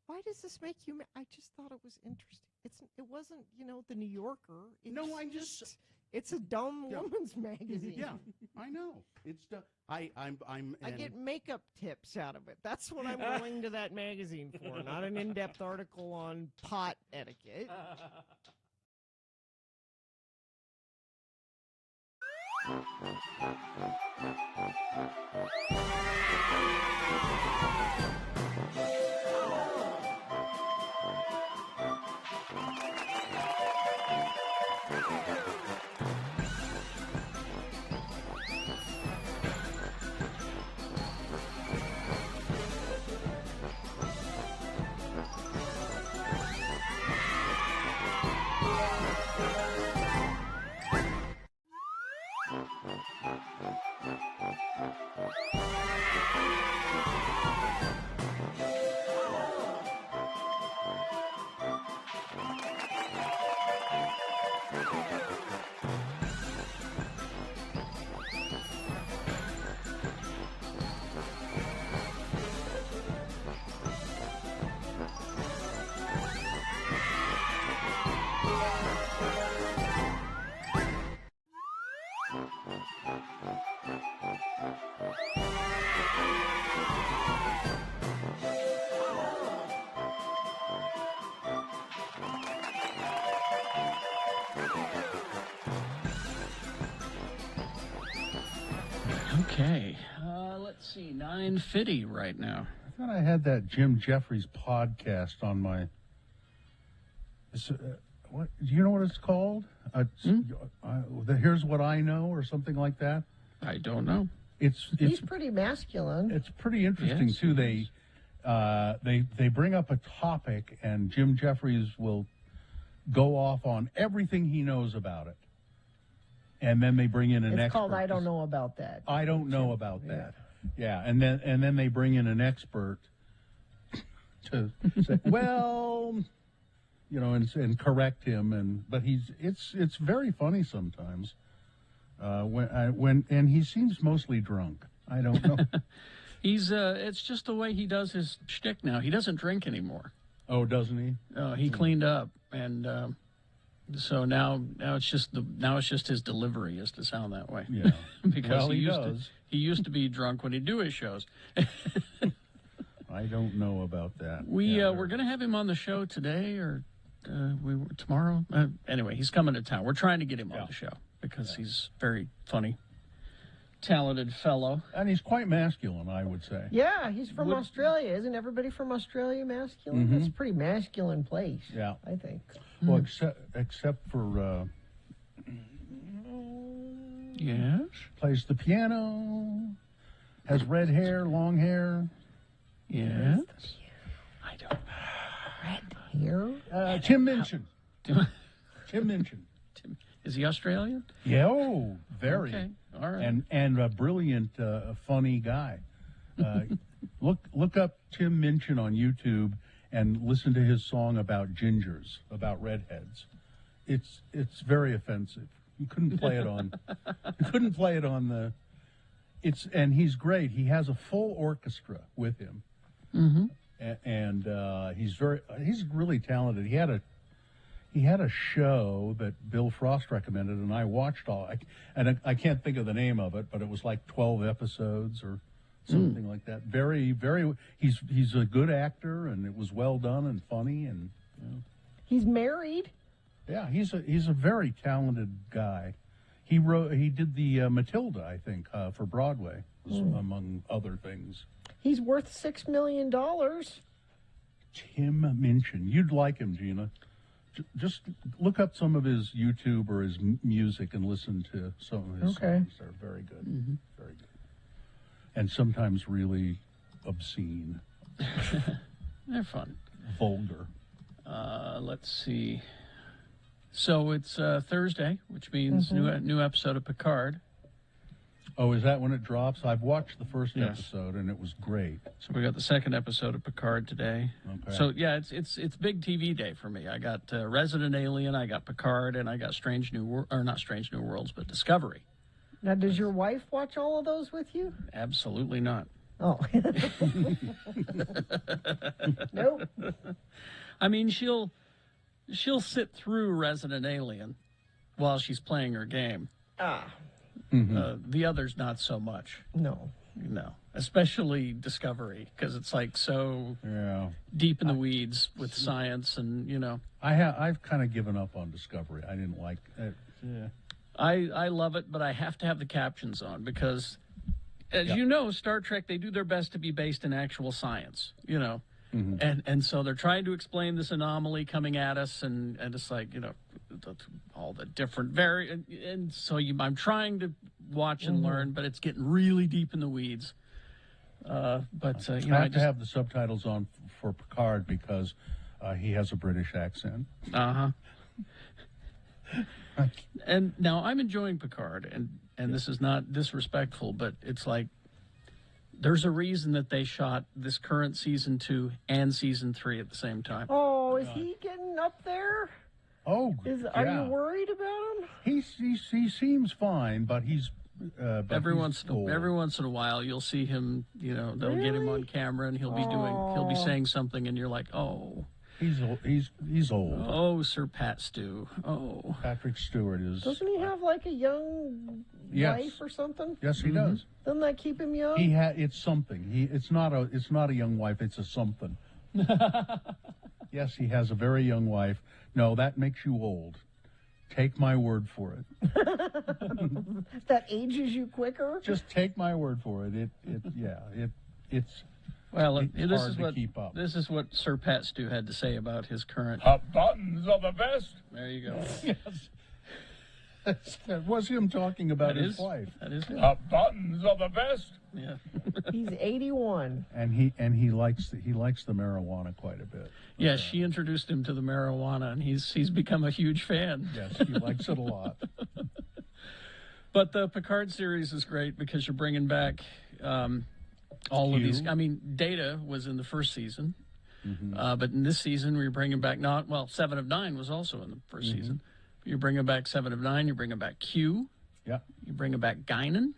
[SPEAKER 2] Why does this make you? I just thought it was interesting. It wasn't the New Yorker. It's a dumb woman's magazine.
[SPEAKER 3] Yeah, I know. It's I
[SPEAKER 2] get makeup tips out of it. That's what I'm going to that magazine for, not an in-depth article on pot etiquette.
[SPEAKER 1] Okay, let's see, 9:50 right now.
[SPEAKER 3] I thought I had that Jim Jeffries podcast on my. What do you know what it's called? Here's what I know, or something like that.
[SPEAKER 1] I don't know.
[SPEAKER 2] He's pretty masculine.
[SPEAKER 3] It's pretty interesting
[SPEAKER 1] Yes,
[SPEAKER 3] too. They bring up a topic, and Jim Jeffries will go off on everything he knows about it, and then they bring in an expert.
[SPEAKER 2] It's called I Don't Know About That.
[SPEAKER 3] I don't know about that. Yeah, and then they bring in an expert to say, well, and correct him, but it's very funny sometimes. When he seems mostly drunk. I don't know.
[SPEAKER 1] He's it's just the way he does his shtick now. He doesn't drink anymore.
[SPEAKER 3] Oh, doesn't he?
[SPEAKER 1] He cleaned up, and so now it's just his delivery is to sound that way.
[SPEAKER 3] Yeah,
[SPEAKER 1] because
[SPEAKER 3] well,
[SPEAKER 1] he used to be drunk when he'd do his shows.
[SPEAKER 3] I don't know about that.
[SPEAKER 1] We're going to have him on the show today or tomorrow. Anyway, he's coming to town. We're trying to get him on the show because he's very funny, talented fellow.
[SPEAKER 3] And he's quite masculine, I would say.
[SPEAKER 2] Yeah, he's from Australia. Isn't everybody from Australia masculine?
[SPEAKER 3] Mhm.
[SPEAKER 2] It's a pretty masculine place.
[SPEAKER 3] Yeah.
[SPEAKER 2] I think.
[SPEAKER 3] Well, except for
[SPEAKER 1] yes,
[SPEAKER 3] plays the piano, has red hair, long hair.
[SPEAKER 1] Yes.
[SPEAKER 2] I don't. Red hair.
[SPEAKER 3] Tim Minchin. Tim Minchin.
[SPEAKER 1] Is he Australian?
[SPEAKER 3] Yeah, oh, very.
[SPEAKER 1] Okay, all right.
[SPEAKER 3] And a brilliant, funny guy. Look up Tim Minchin on YouTube and listen to his song about gingers, about redheads. It's very offensive. You couldn't play it on. You couldn't play it on the. And he's great. He has a full orchestra with him.
[SPEAKER 1] Mm-hmm.
[SPEAKER 3] And he's really talented. He had a show that Bill Frost recommended, and I watched all. I can't think of the name of it, but it was like 12 episodes or something like that. Very, very. He's a good actor, and it was well done and funny, and
[SPEAKER 2] he's married.
[SPEAKER 3] Yeah, he's a very talented guy. He did the Matilda, I think, for Broadway, among other things.
[SPEAKER 2] He's worth $6 million.
[SPEAKER 3] Tim Minchin, you'd like him, Gina. Just look up some of his YouTube or his music and listen to some of his songs. They're very good, very good, and sometimes really obscene.
[SPEAKER 1] They're fun,
[SPEAKER 3] vulgar.
[SPEAKER 1] Let's see. So it's Thursday, which means new episode of Picard.
[SPEAKER 3] Oh, is that when it drops? I've watched the first episode and it was great.
[SPEAKER 1] So we got the second episode of Picard today.
[SPEAKER 3] Okay.
[SPEAKER 1] So yeah, it's big TV day for me. I got Resident Alien, I got Picard, and I got not Strange New Worlds, but Discovery.
[SPEAKER 2] Now, does your wife watch all of those with you?
[SPEAKER 1] Absolutely not.
[SPEAKER 2] Oh. Nope.
[SPEAKER 1] I mean, she'll sit through Resident Alien while she's playing her game. The others, not so much.
[SPEAKER 2] No,
[SPEAKER 1] especially Discovery, because it's like so deep in the weeds with science, and
[SPEAKER 3] I've kind of given up on Discovery. I didn't like it.
[SPEAKER 1] I love it, but I have to have the captions on because, as you know, Star Trek, they do their best to be based in actual science. And so they're trying to explain this anomaly coming at us, and it's like, all the different and so I'm trying to watch and learn, but it's getting really deep in the weeds. I have
[SPEAKER 3] to have the subtitles on for Picard because he has a British accent.
[SPEAKER 1] And now I'm enjoying Picard, and this is not disrespectful, but it's like there's a reason that they shot this current season 2 and season 3 at the same time.
[SPEAKER 2] Oh, is he getting up there?
[SPEAKER 3] Oh,
[SPEAKER 2] are you worried about him?
[SPEAKER 3] He seems fine, but he's
[SPEAKER 1] every once in a while you'll see him. They'll get him on camera, and he'll be saying something, and you're like, oh.
[SPEAKER 3] He's old.
[SPEAKER 1] Oh, Sir Pat Stew. Oh,
[SPEAKER 3] Patrick Stewart is.
[SPEAKER 2] Doesn't he have like a young wife or something?
[SPEAKER 3] Yes, he does.
[SPEAKER 2] Doesn't that keep him young?
[SPEAKER 3] It's something. It's not a young wife. It's a something. Yes, he has a very young wife. No, that makes you old. Take my word for it.
[SPEAKER 2] That ages you quicker.
[SPEAKER 3] Just take my word for it. It's.
[SPEAKER 1] Well,
[SPEAKER 3] keep up.
[SPEAKER 1] This is what Sir Pat Stew had to say about his current.
[SPEAKER 12] Buttons are the best.
[SPEAKER 1] There you go.
[SPEAKER 3] Yes. That was him talking about his wife.
[SPEAKER 1] That is it.
[SPEAKER 12] Buttons are the best.
[SPEAKER 1] Yeah.
[SPEAKER 2] He's 81.
[SPEAKER 3] And he likes the marijuana quite a bit.
[SPEAKER 1] Yes, she introduced him to the marijuana, and he's become a huge fan.
[SPEAKER 3] Yes, he likes it a lot.
[SPEAKER 1] But the Picard series is great because you're bringing back all of these. I mean, Data was in the first season, but in this season we're bringing back 7 of 9 was also in the first season. You're bringing back 7 of 9. You're bringing back Q.
[SPEAKER 3] Yeah.
[SPEAKER 1] You're bringing back Guinan.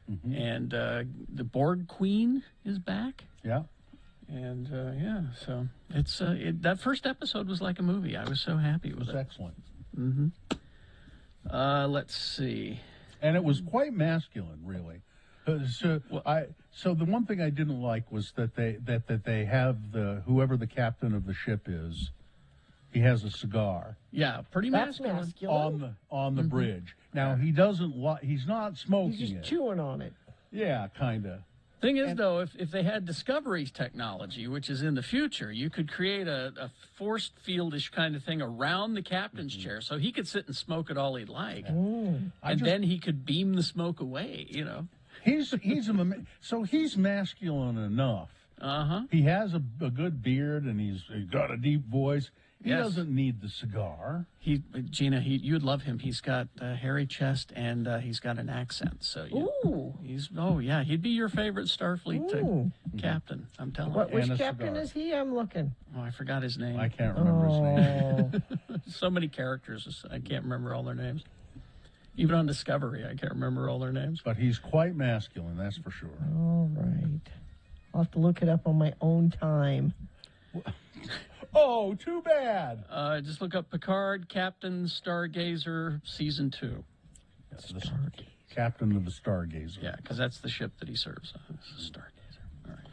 [SPEAKER 1] And the Borg Queen is back.
[SPEAKER 3] Yeah.
[SPEAKER 1] And so it's that first episode was like a movie. I was so happy with it.
[SPEAKER 3] It was excellent.
[SPEAKER 1] Mm-hmm. Let's see.
[SPEAKER 3] And it was quite masculine, really. So the one thing I didn't like was that they have whoever the captain of the ship is, he has a cigar.
[SPEAKER 1] Yeah, pretty
[SPEAKER 2] That's
[SPEAKER 1] masculine.
[SPEAKER 3] On the bridge. Now he's not smoking
[SPEAKER 2] He's just
[SPEAKER 3] it.
[SPEAKER 2] chewing on it.
[SPEAKER 3] Yeah, kind of.
[SPEAKER 1] Thing is, though, if they had Discovery's technology, which is in the future, you could create a force fieldish kind of thing around the captain's chair, so he could sit and smoke it all he'd like, and then he could beam the smoke away. You know,
[SPEAKER 3] he's masculine enough. He has a good beard and he's got a deep voice. He doesn't need the cigar.
[SPEAKER 1] Gina, you'd love him. He's got a hairy chest and he's got an accent. So he'd be your favorite Starfleet captain. I'm telling you.
[SPEAKER 2] Which captain is he? I'm looking.
[SPEAKER 1] Oh, I forgot his name.
[SPEAKER 3] I can't remember his name.
[SPEAKER 1] So many characters, I can't remember all their names. Even on Discovery, I can't remember all their names.
[SPEAKER 3] But he's quite masculine, that's for sure.
[SPEAKER 2] All right. I'll have to look it up on my own time.
[SPEAKER 3] Oh, too bad.
[SPEAKER 1] Just look up Picard, Captain Stargazer, Season 2.
[SPEAKER 3] Captain of the Stargazer.
[SPEAKER 1] Yeah, because that's the ship that he serves on. It's a Stargazer. All right.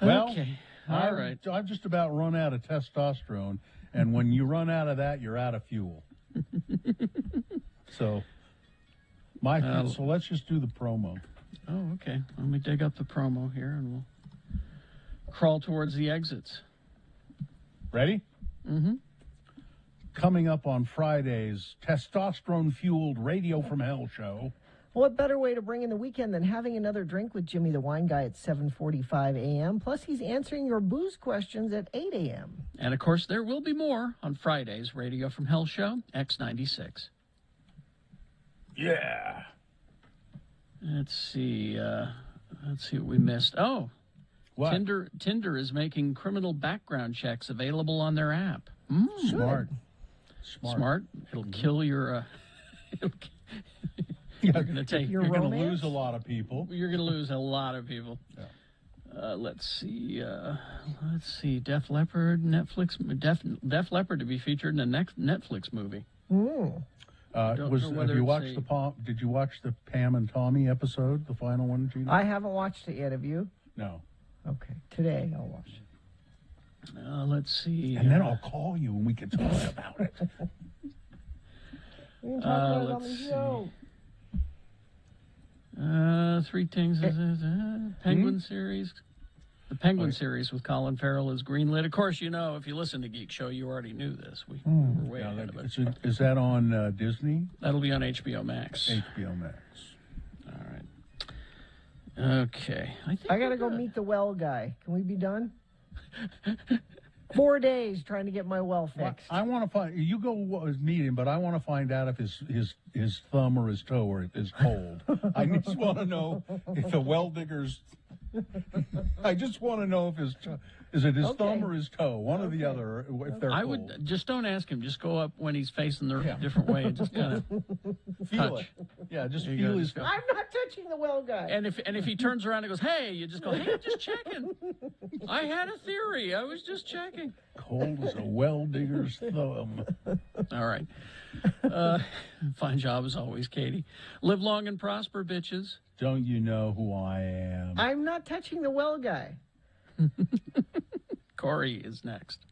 [SPEAKER 3] Well,
[SPEAKER 1] okay. All right.
[SPEAKER 3] I've just about run out of testosterone, and when you run out of that, you're out of fuel. So let's just do the promo.
[SPEAKER 1] Oh, okay. Let me dig up the promo here, and we'll crawl towards the exits.
[SPEAKER 3] Ready?
[SPEAKER 1] Mm-hmm.
[SPEAKER 3] Coming up on Friday's testosterone-fueled Radio from Hell show.
[SPEAKER 2] What better way to bring in the weekend than having another drink with Jimmy the Wine Guy at 7:45 a.m. Plus, he's answering your booze questions at 8 a.m.
[SPEAKER 1] And, of course, there will be more on Friday's Radio from Hell show, X96.
[SPEAKER 3] Yeah.
[SPEAKER 1] Let's see what we missed. Oh,
[SPEAKER 3] what?
[SPEAKER 1] Tinder is making criminal background checks available on their app.
[SPEAKER 3] Smart.
[SPEAKER 1] It'll kill your.
[SPEAKER 3] You're
[SPEAKER 1] going
[SPEAKER 3] to lose a lot of people.
[SPEAKER 1] You're going to lose a lot of people.
[SPEAKER 3] Yeah.
[SPEAKER 1] Let's see. Def Leppard, Netflix. Def Leppard to be featured in the next Netflix movie.
[SPEAKER 3] Did you watch the Pam and Tommy episode, the final one, Gina?
[SPEAKER 2] I haven't watched it yet. Have you?
[SPEAKER 3] No.
[SPEAKER 2] Okay. Today I'll watch it.
[SPEAKER 1] Let's see.
[SPEAKER 3] And then I'll call you and we can talk about it.
[SPEAKER 2] We can talk about it on the show.
[SPEAKER 1] 3 things. Penguin series. The Penguin series with Colin Farrell is greenlit. Of course, you know, if you listen to Geek Show, you already knew this. We were way ahead of it.
[SPEAKER 3] Is that on Disney?
[SPEAKER 1] That'll be on HBO Max.
[SPEAKER 3] HBO Max.
[SPEAKER 1] All right. Okay.
[SPEAKER 2] I got to go meet the well guy. Can we be done? 4 days trying to get my well fixed.
[SPEAKER 3] I want to find. You go meet him, but I want to find out if his thumb or his toe is cold. I just want to know if the well digger's. I just want to know if is it his thumb or his toe, one or the other. If they're cold.
[SPEAKER 1] Would just don't ask him. Just go up when he's facing the different way and just kind of
[SPEAKER 3] feel
[SPEAKER 1] touch.
[SPEAKER 3] it. Yeah, just feel his.
[SPEAKER 2] I'm not touching the well guy.
[SPEAKER 1] And if he turns around and goes, "Hey," you just go, "Hey, just checking. I had a theory. I was just checking."
[SPEAKER 3] Cold as a well digger's thumb.
[SPEAKER 1] All right. Fine job as always, Katie. Live long and prosper, bitches.
[SPEAKER 3] Don't you know who I am?
[SPEAKER 2] I'm not touching the well guy.
[SPEAKER 1] Corey is next.